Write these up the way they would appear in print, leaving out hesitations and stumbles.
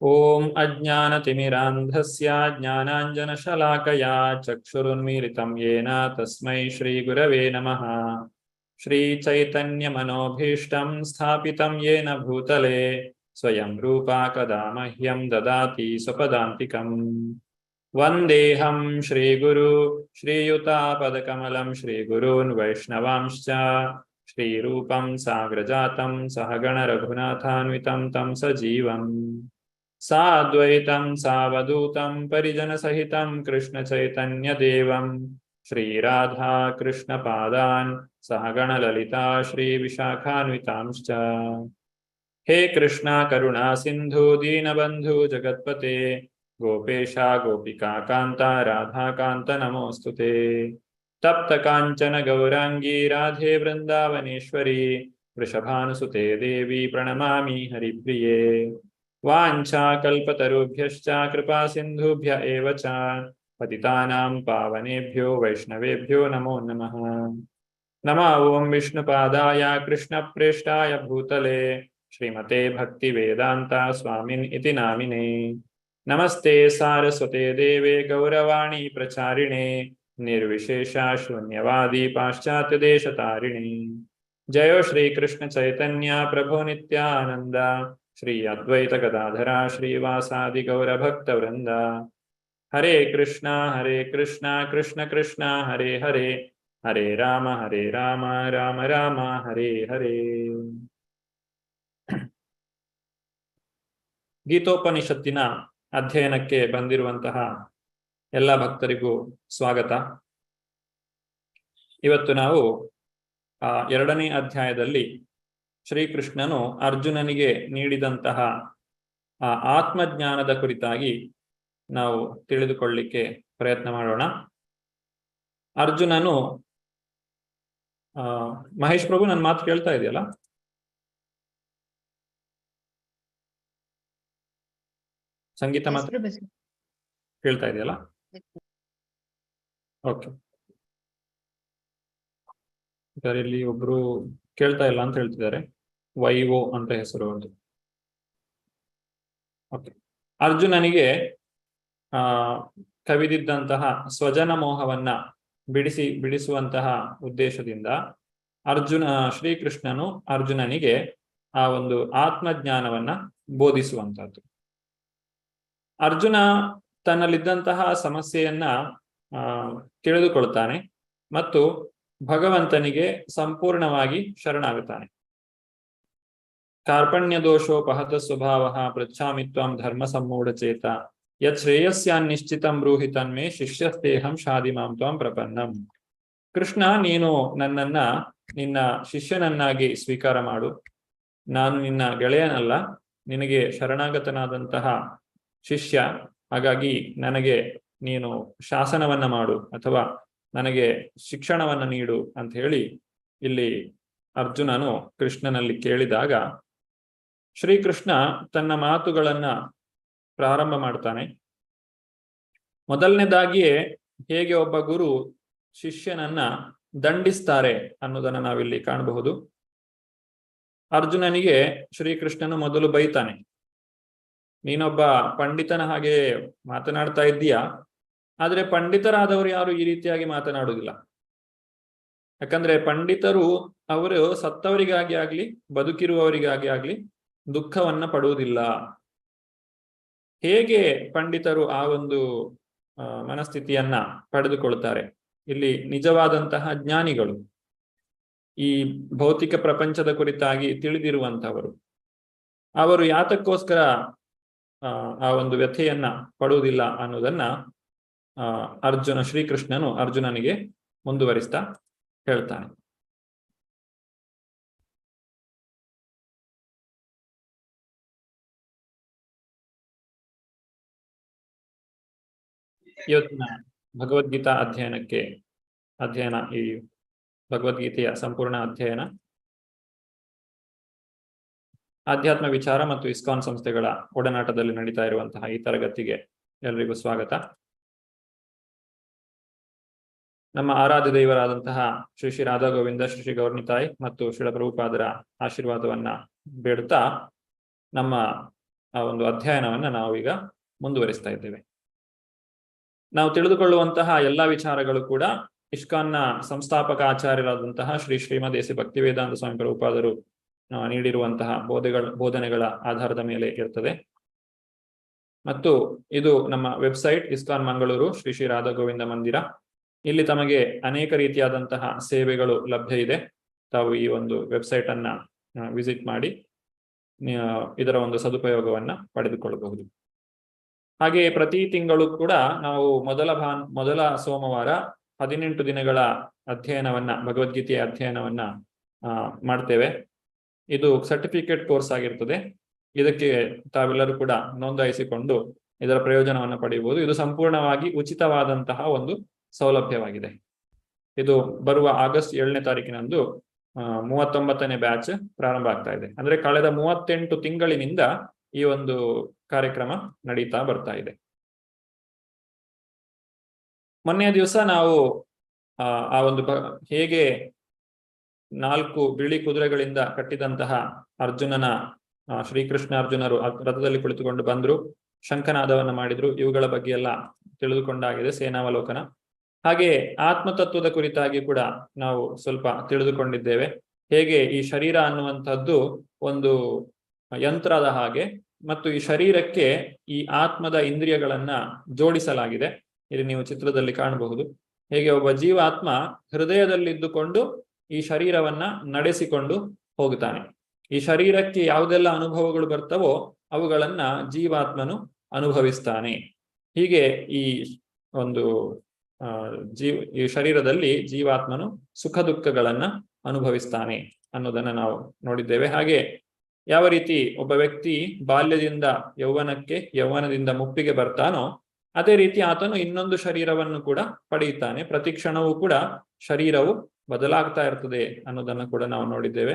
ओम अज्ञानतिमिरान्धस्य ज्ञानाञ्जनशलाकया चक्षुरुन्मीलितं येन तस्मै श्रीगुरवे नमः। श्रीचैतन्यमनोभीष्टं स्थापितं येन भूतले स्वयं रूपा कदा मह्यं ददाति स्वपदान्तिकम्। वन्देऽहं श्रीगुरु श्रीयुतापदकमलं श्रीगुरून् वैष्णवांश्च श्रीरूपं साग्रजातं सहगणरघुनाथान्वितं तं सजीवम् साद्वैतं सावधूतं परिजनसहितं कृष्णचैतन्यदेवं श्रीराधा कृष्णपादान् सहगणललिता श्रीविशाखान्वितांश्च। हे कृष्णा करुणा सिन्धु दीनबन्धु जगत्पते गोपेशा गोपिका कान्ता राधाकान्त नमोऽस्तुते। तप्त काञ्चन गौराङ्गी राधे वृन्दावनेश्वरी वृषभानुसुते देवी प्रणमामि हरिप्रिये। वाञ्छाकल्पतरुभ्यश्च कृपा सिन्धुभ्य एव च पतितानां पावनेभ्यो वैष्णवेभ्यो नमो नमः। नमः ओं विष्णुपादाय कृष्णप्रेष्ठाय भूतले श्रीमते भक्तिवेदान्ता स्वामिन् इति नामिने। नमस्ते सारस्वते देवे गौरवाणी प्रचारिणे निर्विशेषा शून्यवादी पाश्चात्यदेशतारिणे। जयो श्रीकृष्ण चैतन्य प्रभो नित्यानंद श्री अद्वैत गदाधरा श्रीवासादि गौरभक्तवृंद। हरे कृष्णा कृष्ण कृष्ण हरे हरे हरे राम राम राम हरे हरे। ಗೀತೋಪನಿಷತ್ತಿನ ಅಧ್ಯಯನಕ್ಕೆ ಬಂದಿರುವಂತಹ ಎಲ್ಲ ಭಕ್ತರಿಗೂ ಸ್ವಾಗತ. ಇವತ್ತು ನಾವು ಎರಡನೇ ಅಧ್ಯಾಯದಲ್ಲಿ ಶ್ರೀಕೃಷ್ಣನು ಅರ್ಜುನನಿಗೆ ನೀಡಿದಂತಹ ಆತ್ಮಜ್ಞಾನದ ಕುರಿತಾಗಿ ನಾವು ತಿಳಿದುಕೊಳ್ಳಲಿಕ್ಕೆ ಪ್ರಯತ್ನ ಮಾಡೋಣ. ಅರ್ಜುನನು ಮಹೇಶ್ ಪ್ರಭು, ನನ್ನ ಮಾತು ಕೇಳ್ತಾ ಇದೆಯಲ್ಲ? ಸಂಗೀತ ಮಾತ್ರ ಕೇಳ್ತಾ ಇದೆಯಲ್ಲ? ಓಕೆ. ಇಲ್ಲಿ ಒಬ್ರು ಕೇಳ್ತಾ ಇಲ್ಲ ಅಂತ ಹೇಳ್ತಿದ್ದಾರೆ. ವೈಒ ಅಂತ ಹೆಸರು ಒಂದು. ಓಕೆ. ಅರ್ಜುನನಿಗೆ ಕವಿದಿದ್ದಂತಹ ಸ್ವಜನ ಮೋಹವನ್ನ ಬಿಡಿಸುವಂತಹ ಉದ್ದೇಶದಿಂದ ಶ್ರೀಕೃಷ್ಣನು ಅರ್ಜುನನಿಗೆ ಆ ಒಂದು ಆತ್ಮಜ್ಞಾನವನ್ನ ಬೋಧಿಸುವಂತಹದ್ದು. ಅರ್ಜುನ ತನ್ನಲ್ಲಿದ್ದಂತಹ ಸಮಸ್ಯೆಯನ್ನ ತಿಳಿದುಕೊಳ್ತಾನೆ ಮತ್ತು ಭಗವಂತನಿಗೆ ಸಂಪೂರ್ಣವಾಗಿ ಶರಣಾಗುತ್ತಾನೆ. ಕಾರ್ಪಣ್ಯ ದೋಷೋಪಹತ ಸ್ವಭಾವ ಪೃಚ್ಛಾಮಿ ತ್ವಂ ಧರ್ಮ ಸಮ್ಮೂಢಚೇತ ಯತ್ ಶ್ರೇಯಸ್ಯಾನ್ನಿಶ್ಚಿತಂ ಬ್ರೂಹಿ ತನ್ಮೇ ಶಿಷ್ಯಸ್ತೇಹಂ ಶಾದಿಮಾಂ ತ್ವಂ ಪ್ರಪನ್ನಂ. ಕೃಷ್ಣ, ನೀನು ನನ್ನನ್ನ ನಿನ್ನ ಶಿಷ್ಯನನ್ನಾಗಿ ಸ್ವೀಕಾರ ಮಾಡು. ನಾನು ನಿನ್ನ ಗೆಳೆಯನಲ್ಲ, ನಿನಗೆ ಶರಣಾಗತನಾದಂತಹ ಶಿಷ್ಯ. ಹಾಗಾಗಿ ನನಗೆ ನೀನು ಶಾಸನವನ್ನ ಮಾಡು ಅಥವಾ ನನಗೆ ಶಿಕ್ಷಣವನ್ನ ನೀಡು ಅಂತ ಹೇಳಿ ಇಲ್ಲಿ ಅರ್ಜುನನು ಕೃಷ್ಣನಲ್ಲಿ ಕೇಳಿದಾಗ ಶ್ರೀಕೃಷ್ಣ ತನ್ನ ಮಾತುಗಳನ್ನ ಪ್ರಾರಂಭ ಮಾಡ್ತಾನೆ. ಮೊದಲನೇದಾಗಿಯೇ ಹೇಗೆ ಒಬ್ಬ ಗುರು ಶಿಷ್ಯನನ್ನ ದಂಡಿಸ್ತಾರೆ ಅನ್ನೋದನ್ನ ನಾವಿಲ್ಲಿ ಕಾಣಬಹುದು. ಅರ್ಜುನನಿಗೆ ಶ್ರೀಕೃಷ್ಣನು ಮೊದಲು ಬೈತಾನೆ, ನೀನೊಬ್ಬ ಪಂಡಿತನ ಹಾಗೆ ಮಾತನಾಡ್ತಾ ಇದ್ದೀಯಾ, ಆದ್ರೆ ಪಂಡಿತರಾದವರು ಯಾರು ಈ ರೀತಿಯಾಗಿ ಮಾತನಾಡುವುದಿಲ್ಲ. ಯಾಕಂದ್ರೆ ಪಂಡಿತರು ಅವರು ಸತ್ತವರಿಗಾಗಿ ಆಗ್ಲಿ ಬದುಕಿರುವವರಿಗಾಗಿ ಆಗ್ಲಿ ದುಃಖವನ್ನ ಪಡುವುದಿಲ್ಲ. ಹೇಗೆ ಪಂಡಿತರು ಆ ಒಂದು ಮನಸ್ಥಿತಿಯನ್ನ ಪಡೆದುಕೊಳ್ತಾರೆ? ಇಲ್ಲಿ ನಿಜವಾದಂತಹ ಜ್ಞಾನಿಗಳು, ಈ ಭೌತಿಕ ಪ್ರಪಂಚದ ಕುರಿತಾಗಿ ತಿಳಿದಿರುವಂತಹವರು, ಅವರು ಯಾತಕ್ಕೋಸ್ಕರ ಆ ಒಂದು ವ್ಯಥೆಯನ್ನ ಪಡುವುದಿಲ್ಲ ಅನ್ನೋದನ್ನ ಶ್ರೀಕೃಷ್ಣನು ಅರ್ಜುನನಿಗೆ ಮುಂದುವರಿಸ್ತಾ ಹೇಳ್ತಾನೆ. ಇವತ್ತಿನ ಭಗವದ್ಗೀತಾ ಅಧ್ಯಯನ ಈ ಭಗವದ್ಗೀತೆಯ ಸಂಪೂರ್ಣ ಅಧ್ಯಯನ ಆಧ್ಯಾತ್ಮ ವಿಚಾರ ಮತ್ತು ಇಸ್ಕಾನ್ ಸಂಸ್ಥೆಗಳ ಒಡನಾಟದಲ್ಲಿ ನಡೀತಾ ಇರುವಂತಹ ಈ ತರಗತಿಗೆ ಎಲ್ರಿಗೂ ಸ್ವಾಗತ. ನಮ್ಮ ಆರಾಧ್ಯ ದೈವರಾದಂತಹ ಶ್ರೀ ಶ್ರೀ ರಾಧಾ ಗೋವಿಂದ, ಶ್ರೀ ಶ್ರೀ ಗೌರ್ನಿತಾಯ್ ಮತ್ತು ಶ್ರೀಲ ಪ್ರಭುಪಾದರ ಆಶೀರ್ವಾದವನ್ನ ಬೇಡುತ್ತಾ ನಮ್ಮ ಆ ಒಂದು ಅಧ್ಯಯನವನ್ನ ನಾವು ಈಗ ಮುಂದುವರಿಸ್ತಾ ಇದ್ದೇವೆ. ನಾವು ತಿಳಿದುಕೊಳ್ಳುವಂತಹ ಎಲ್ಲಾ ವಿಚಾರಗಳು ಕೂಡ ಇಸ್ಕಾನ್ನ ಸಂಸ್ಥಾಪಕ ಆಚಾರ್ಯರಾದಂತಹ ಶ್ರೀ ಶ್ರೀಮದೇಸಿ ಭಕ್ತಿವೇದಾಂತ ಸ್ವಾಮಿ ಪ್ರಭುಪಾದರು ನೀಡಿರುವಂತಹ ಬೋಧನೆಗಳ ಆಧಾರದ ಮೇಲೆ ಇರ್ತದೆ. ಮತ್ತು ಇದು ನಮ್ಮ ವೆಬ್ಸೈಟ್ ಇಸ್ಕಾನ್ ಮಂಗಳೂರು ಶ್ರೀ ಶ್ರೀ ರಾಧಾ ಗೋವಿಂದ ಮಂದಿರ. ಇಲ್ಲಿ ತಮಗೆ ಅನೇಕ ರೀತಿಯಾದಂತಹ ಸೇವೆಗಳು ಲಭ್ಯ ಇದೆ. ತಾವು ಈ ಒಂದು ವೆಬ್ಸೈಟ್ ಅನ್ನ ವಿಸಿಟ್ ಮಾಡಿ ಇದರ ಒಂದು ಸದುಪಯೋಗವನ್ನ ಪಡೆದುಕೊಳ್ಳಬಹುದು. ಹಾಗೆ ಪ್ರತಿ ತಿಂಗಳು ಕೂಡ ನಾವು ಮೊದಲ ಸೋಮವಾರ 18 ದಿನಗಳ ಅಧ್ಯಯನವನ್ನ, ಭಗವದ್ಗೀತೆಯ ಅಧ್ಯಯನವನ್ನ ಮಾಡ್ತೇವೆ. ಇದು ಸರ್ಟಿಫಿಕೇಟ್ ಕೋರ್ಸ್ ಆಗಿರ್ತದೆ. ಇದಕ್ಕೆ ತಾವೆಲ್ಲರೂ ಕೂಡ ನೋಂದಾಯಿಸಿಕೊಂಡು ಇದರ ಪ್ರಯೋಜನವನ್ನು ಪಡೆಯಬಹುದು. ಇದು ಸಂಪೂರ್ಣವಾಗಿ ಉಚಿತವಾದಂತಹ ಒಂದು ಸೌಲಭ್ಯವಾಗಿದೆ. ಇದು ಬರುವ ಆಗಸ್ಟ್ 7ನೇ ತಾರೀಕಿನಂದು 39ನೇ ಬ್ಯಾಚ್ ಪ್ರಾರಂಭ ಆಗ್ತಾ ಇದೆ. ಅಂದ್ರೆ ಕಳೆದ 38 ತಿಂಗಳಿನಿಂದ ಈ ಒಂದು ಕಾರ್ಯಕ್ರಮ ನಡೀತಾ ಬರ್ತಾ ಇದೆ. ಮೊನ್ನೆಯ ದಿವಸ ನಾವು ಆ ಒಂದು ಹೇಗೆ 4 ಬಿಳಿ ಕುದುರೆಗಳಿಂದ ಕಟ್ಟಿದಂತಹ ಅರ್ಜುನನ ಶ್ರೀಕೃಷ್ಣ ಅರ್ಜುನರು ರಥದಲ್ಲಿ ಕುಳಿತುಕೊಂಡು ಬಂದ್ರು, ಶಂಖನಾದವನ್ನ ಮಾಡಿದ್ರು, ಇವುಗಳ ಬಗ್ಗೆ ಎಲ್ಲ ತಿಳಿದುಕೊಂಡಾಗಿದೆ ಸೇನಾವಲೋಕನ. ಹಾಗೆ ಆತ್ಮತತ್ವದ ಕುರಿತಾಗಿ ಕೂಡ ನಾವು ಸ್ವಲ್ಪ ತಿಳಿದುಕೊಂಡಿದ್ದೇವೆ. ಹೇಗೆ ಈ ಶರೀರ ಅನ್ನುವಂಥದ್ದು ಒಂದು ಯಂತ್ರದ ಹಾಗೆ, ಮತ್ತು ಈ ಶರೀರಕ್ಕೆ ಈ ಆತ್ಮದ ಇಂದ್ರಿಯಗಳನ್ನ ಜೋಡಿಸಲಾಗಿದೆ. ಇಲ್ಲಿ ನೀವು ಚಿತ್ರದಲ್ಲಿ ಕಾಣಬಹುದು. ಹೇಗೆ ಒಬ್ಬ ಜೀವಾತ್ಮ ಹೃದಯದಲ್ಲಿದ್ದುಕೊಂಡು ಈ ಶರೀರವನ್ನ ನಡೆಸಿಕೊಂಡು ಹೋಗುತ್ತಾನೆ. ಈ ಶರೀರಕ್ಕೆ ಯಾವುದೆಲ್ಲ ಅನುಭವಗಳು ಬರ್ತವೋ ಅವುಗಳನ್ನ ಜೀವಾತ್ಮನು ಅನುಭವಿಸ್ತಾನೆ. ಹೀಗೆ ಈ ಒಂದು ಈ ಶರೀರದಲ್ಲಿ ಜೀವಾತ್ಮನು ಸುಖ ದುಃಖಗಳನ್ನ ಅನುಭವಿಸ್ತಾನೆ ಅನ್ನೋದನ್ನ ನಾವು ನೋಡಿದ್ದೇವೆ. ಹಾಗೆ ಯಾವ ರೀತಿ ಒಬ್ಬ ವ್ಯಕ್ತಿ ಬಾಲ್ಯದಿಂದ ಯೌವನಕ್ಕೆ, ಯೌವನದಿಂದ ಮುಪ್ಪಿಗೆ ಬರ್ತಾನೋ ಅದೇ ರೀತಿ ಆತನು ಇನ್ನೊಂದು ಶರೀರವನ್ನು ಕೂಡ ಪಡೆಯುತ್ತಾನೆ. ಪ್ರತಿ ಕ್ಷಣವೂ ಕೂಡ ಶರೀರವು ಬದಲಾಗ್ತಾ ಇರ್ತದೆ ಅನ್ನೋದನ್ನು ಕೂಡ ನಾವು ನೋಡಿದ್ದೇವೆ.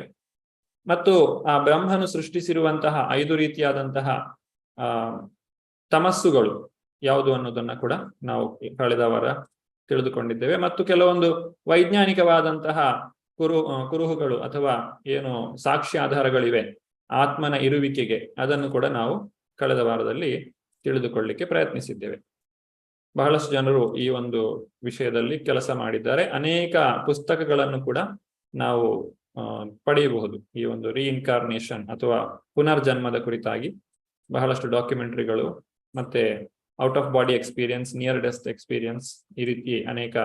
ಮತ್ತು ಆ ಬ್ರಹ್ಮನು ಸೃಷ್ಟಿಸಿರುವಂತಹ 5 ರೀತಿಯಾದಂತಹ ತಮಸ್ಸುಗಳು ಯಾವುದು ಅನ್ನೋದನ್ನ ಕೂಡ ನಾವು ಕಳೆದ ವಾರ ತಿಳಿದುಕೊಂಡಿದ್ದೇವೆ. ಮತ್ತು ಕೆಲವೊಂದು ವೈಜ್ಞಾನಿಕವಾದಂತಹ ಕುರುಹುಗಳು ಅಥವಾ ಏನು ಸಾಕ್ಷಿ ಆಧಾರಗಳಿವೆ ಆತ್ಮನ ಇರುವಿಕೆಗೆ, ಅದನ್ನು ಕೂಡ ನಾವು ಕಳೆದ ವಾರದಲ್ಲಿ ತಿಳಿದುಕೊಳ್ಳಿಕ್ಕೆ ಪ್ರಯತ್ನಿಸಿದ್ದೇವೆ. ಬಹಳಷ್ಟು ಜನರು ಈ ಒಂದು ವಿಷಯದಲ್ಲಿ ಕೆಲಸ ಮಾಡಿದ್ದಾರೆ. ಅನೇಕ ಪುಸ್ತಕಗಳನ್ನು ಕೂಡ ನಾವು ಪಡೆಯಬಹುದು. ಈ ಒಂದು ರೀಇನ್ಕಾರ್ನೇಷನ್ ಅಥವಾ ಪುನರ್ಜನ್ಮದ ಕುರಿತಾಗಿ ಬಹಳಷ್ಟು ಡಾಕ್ಯುಮೆಂಟರಿಗಳು, ಮತ್ತೆ out of body experience, near death experience, ಈ ರೀತಿ ಅನೇಕ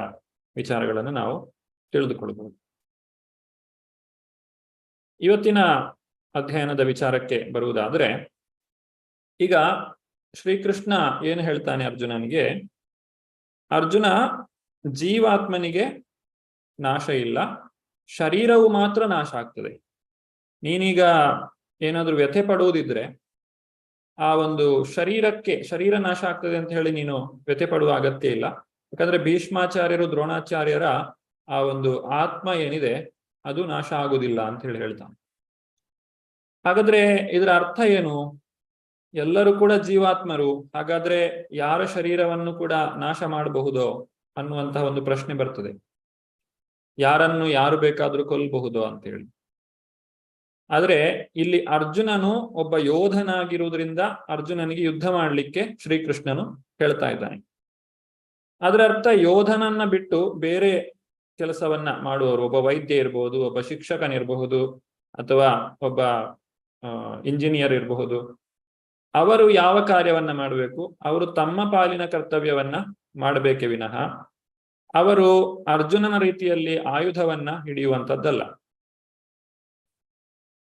ವಿಚಾರಗಳನ್ನು ನಾವು ತಿಳಿದುಕೊಳ್ಳಬಹುದು. ಇವತ್ತಿನ ಅಧ್ಯಯನದ ವಿಚಾರಕ್ಕೆ ಬರುವುದಾದ್ರೆ, ಈಗ ಶ್ರೀಕೃಷ್ಣ ಏನು ಹೇಳ್ತಾನೆ ಅರ್ಜುನನಿಗೆ, ಅರ್ಜುನ, ಜೀವಾತ್ಮನಿಗೆ ನಾಶ ಇಲ್ಲ, ಶರೀರವು ಮಾತ್ರ ನಾಶ ಆಗ್ತದೆ. ನೀನೀಗ ಏನಾದ್ರೂ ವ್ಯಥೆ ಪಡುವುದಿದ್ರೆ ಆ ಒಂದು ಶರೀರ ನಾಶ ಆಗ್ತದೆ ಅಂತ ಹೇಳಿ ನೀನು ವ್ಯಥೆ ಪಡುವ ಅಗತ್ಯ ಇಲ್ಲ. ಯಾಕಂದ್ರೆ ಭೀಷ್ಮಾಚಾರ್ಯರು, ದ್ರೋಣಾಚಾರ್ಯರ ಆ ಒಂದು ಆತ್ಮ ಏನಿದೆ ಅದು ನಾಶ ಆಗುದಿಲ್ಲ ಅಂತ ಹೇಳಿ ಹೇಳ್ತಾನೆ. ಹಾಗಾದ್ರೆ ಇದರ ಅರ್ಥ ಏನು? ಎಲ್ಲರೂ ಕೂಡ ಜೀವಾತ್ಮರು, ಹಾಗಾದ್ರೆ ಯಾರ ಶರೀರವನ್ನು ಕೂಡ ನಾಶ ಮಾಡಬಹುದೋ ಅನ್ನುವಂತಹ ಒಂದು ಪ್ರಶ್ನೆ ಬರ್ತದೆ. ಯಾರನ್ನು ಯಾರು ಬೇಕಾದ್ರೂ ಕೊಲ್ಲಬಹುದೋ ಅಂತ ಹೇಳಿ. ಆದ್ರೆ ಇಲ್ಲಿ ಅರ್ಜುನನು ಒಬ್ಬ ಯೋಧನಾಗಿರುವುದರಿಂದ ಅರ್ಜುನನಿಗೆ ಯುದ್ಧ ಮಾಡಲಿಕ್ಕೆ ಶ್ರೀಕೃಷ್ಣನು ಹೇಳ್ತಾ ಇದ್ದಾನೆ. ಅದರ ಅರ್ಥ ಯೋಧನನ್ನ ಬಿಟ್ಟು ಬೇರೆ ಕೆಲಸವನ್ನ ಮಾಡುವವರು, ಒಬ್ಬ ವೈದ್ಯ ಇರಬಹುದು, ಒಬ್ಬ ಶಿಕ್ಷಕನಿರಬಹುದು, ಅಥವಾ ಒಬ್ಬ ಇಂಜಿನಿಯರ್ ಇರಬಹುದು, ಅವರು ಯಾವ ಕಾರ್ಯವನ್ನ ಮಾಡಬೇಕು? ಅವರು ತಮ್ಮ ಪಾಲಿನ ಕರ್ತವ್ಯವನ್ನ ಮಾಡಬೇಕೇ ವಿನಃ ಅವರು ಅರ್ಜುನನ ರೀತಿಯಲ್ಲಿ ಆಯುಧವನ್ನ ಹಿಡಿಯುವಂಥದ್ದಲ್ಲ.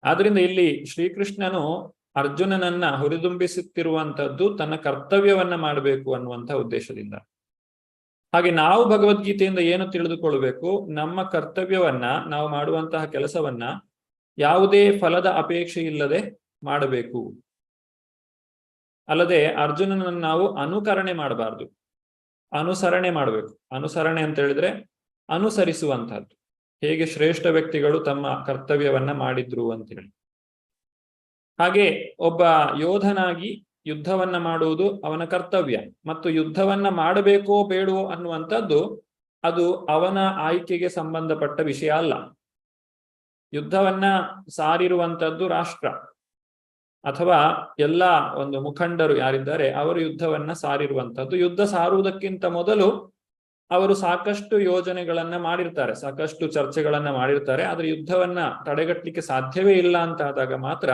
ಆದ್ರಿಂದ ಇಲ್ಲಿ ಶ್ರೀಕೃಷ್ಣನು ಅರ್ಜುನನನ್ನ ಹುರಿದುಂಬಿಸುತ್ತಿರುವಂತದ್ದು ತನ್ನ ಕರ್ತವ್ಯವನ್ನ ಮಾಡಬೇಕು ಅನ್ನುವಂಥ ಉದ್ದೇಶದಿಂದ. ಹಾಗೆ ನಾವು ಭಗವದ್ಗೀತೆಯಿಂದ ಏನು ತಿಳಿದುಕೊಳ್ಬೇಕು? ನಮ್ಮ ಕರ್ತವ್ಯವನ್ನ, ನಾವು ಮಾಡುವಂತಹ ಕೆಲಸವನ್ನ ಯಾವುದೇ ಫಲದ ಅಪೇಕ್ಷೆ ಇಲ್ಲದೆ ಮಾಡಬೇಕು. ಅಲ್ಲದೆ ಅರ್ಜುನನನ್ನು ನಾವು ಅನುಕರಣೆ ಮಾಡಬಾರ್ದು, ಅನುಸರಣೆ ಮಾಡಬೇಕು. ಅನುಸರಣೆ ಅಂತ ಹೇಳಿದ್ರೆ ಅನುಸರಿಸುವಂತಹದ್ದು, ಹೇಗೆ ಶ್ರೇಷ್ಠ ವ್ಯಕ್ತಿಗಳು ತಮ್ಮ ಕರ್ತವ್ಯವನ್ನ ಮಾಡಿದ್ರು ಅಂತೇಳಿ. ಹಾಗೆ ಒಬ್ಬ ಯೋಧನಾಗಿ ಯುದ್ಧವನ್ನ ಮಾಡುವುದು ಅವನ ಕರ್ತವ್ಯ, ಮತ್ತು ಯುದ್ಧವನ್ನ ಮಾಡಬೇಕೋ ಬೇಡವೋ ಅನ್ನುವಂಥದ್ದು ಅದು ಅವನ ಆಯ್ಕೆಗೆ ಸಂಬಂಧಪಟ್ಟ ವಿಷಯ ಅಲ್ಲ. ಯುದ್ಧವನ್ನ ಸಾರಿರುವಂತದ್ದು ರಾಷ್ಟ್ರ. ಅಥವಾ ಎಲ್ಲ ಒಂದು ಮುಖಂಡರು ಯಾರಿದ್ದಾರೆ ಅವರು ಯುದ್ಧವನ್ನ ಸಾರಿರುವಂತದ್ದು. ಯುದ್ಧ ಸಾರುವುದಕ್ಕಿಂತ ಮೊದಲು ಅವರು ಸಾಕಷ್ಟು ಯೋಜನೆಗಳನ್ನ ಮಾಡಿರ್ತಾರೆ, ಸಾಕಷ್ಟು ಚರ್ಚೆಗಳನ್ನ ಮಾಡಿರ್ತಾರೆ. ಆದ್ರೆ ಯುದ್ಧವನ್ನ ತಡೆಗಟ್ಟಲಿಕ್ಕೆ ಸಾಧ್ಯವೇ ಇಲ್ಲ ಅಂತ ಆದಾಗ ಮಾತ್ರ,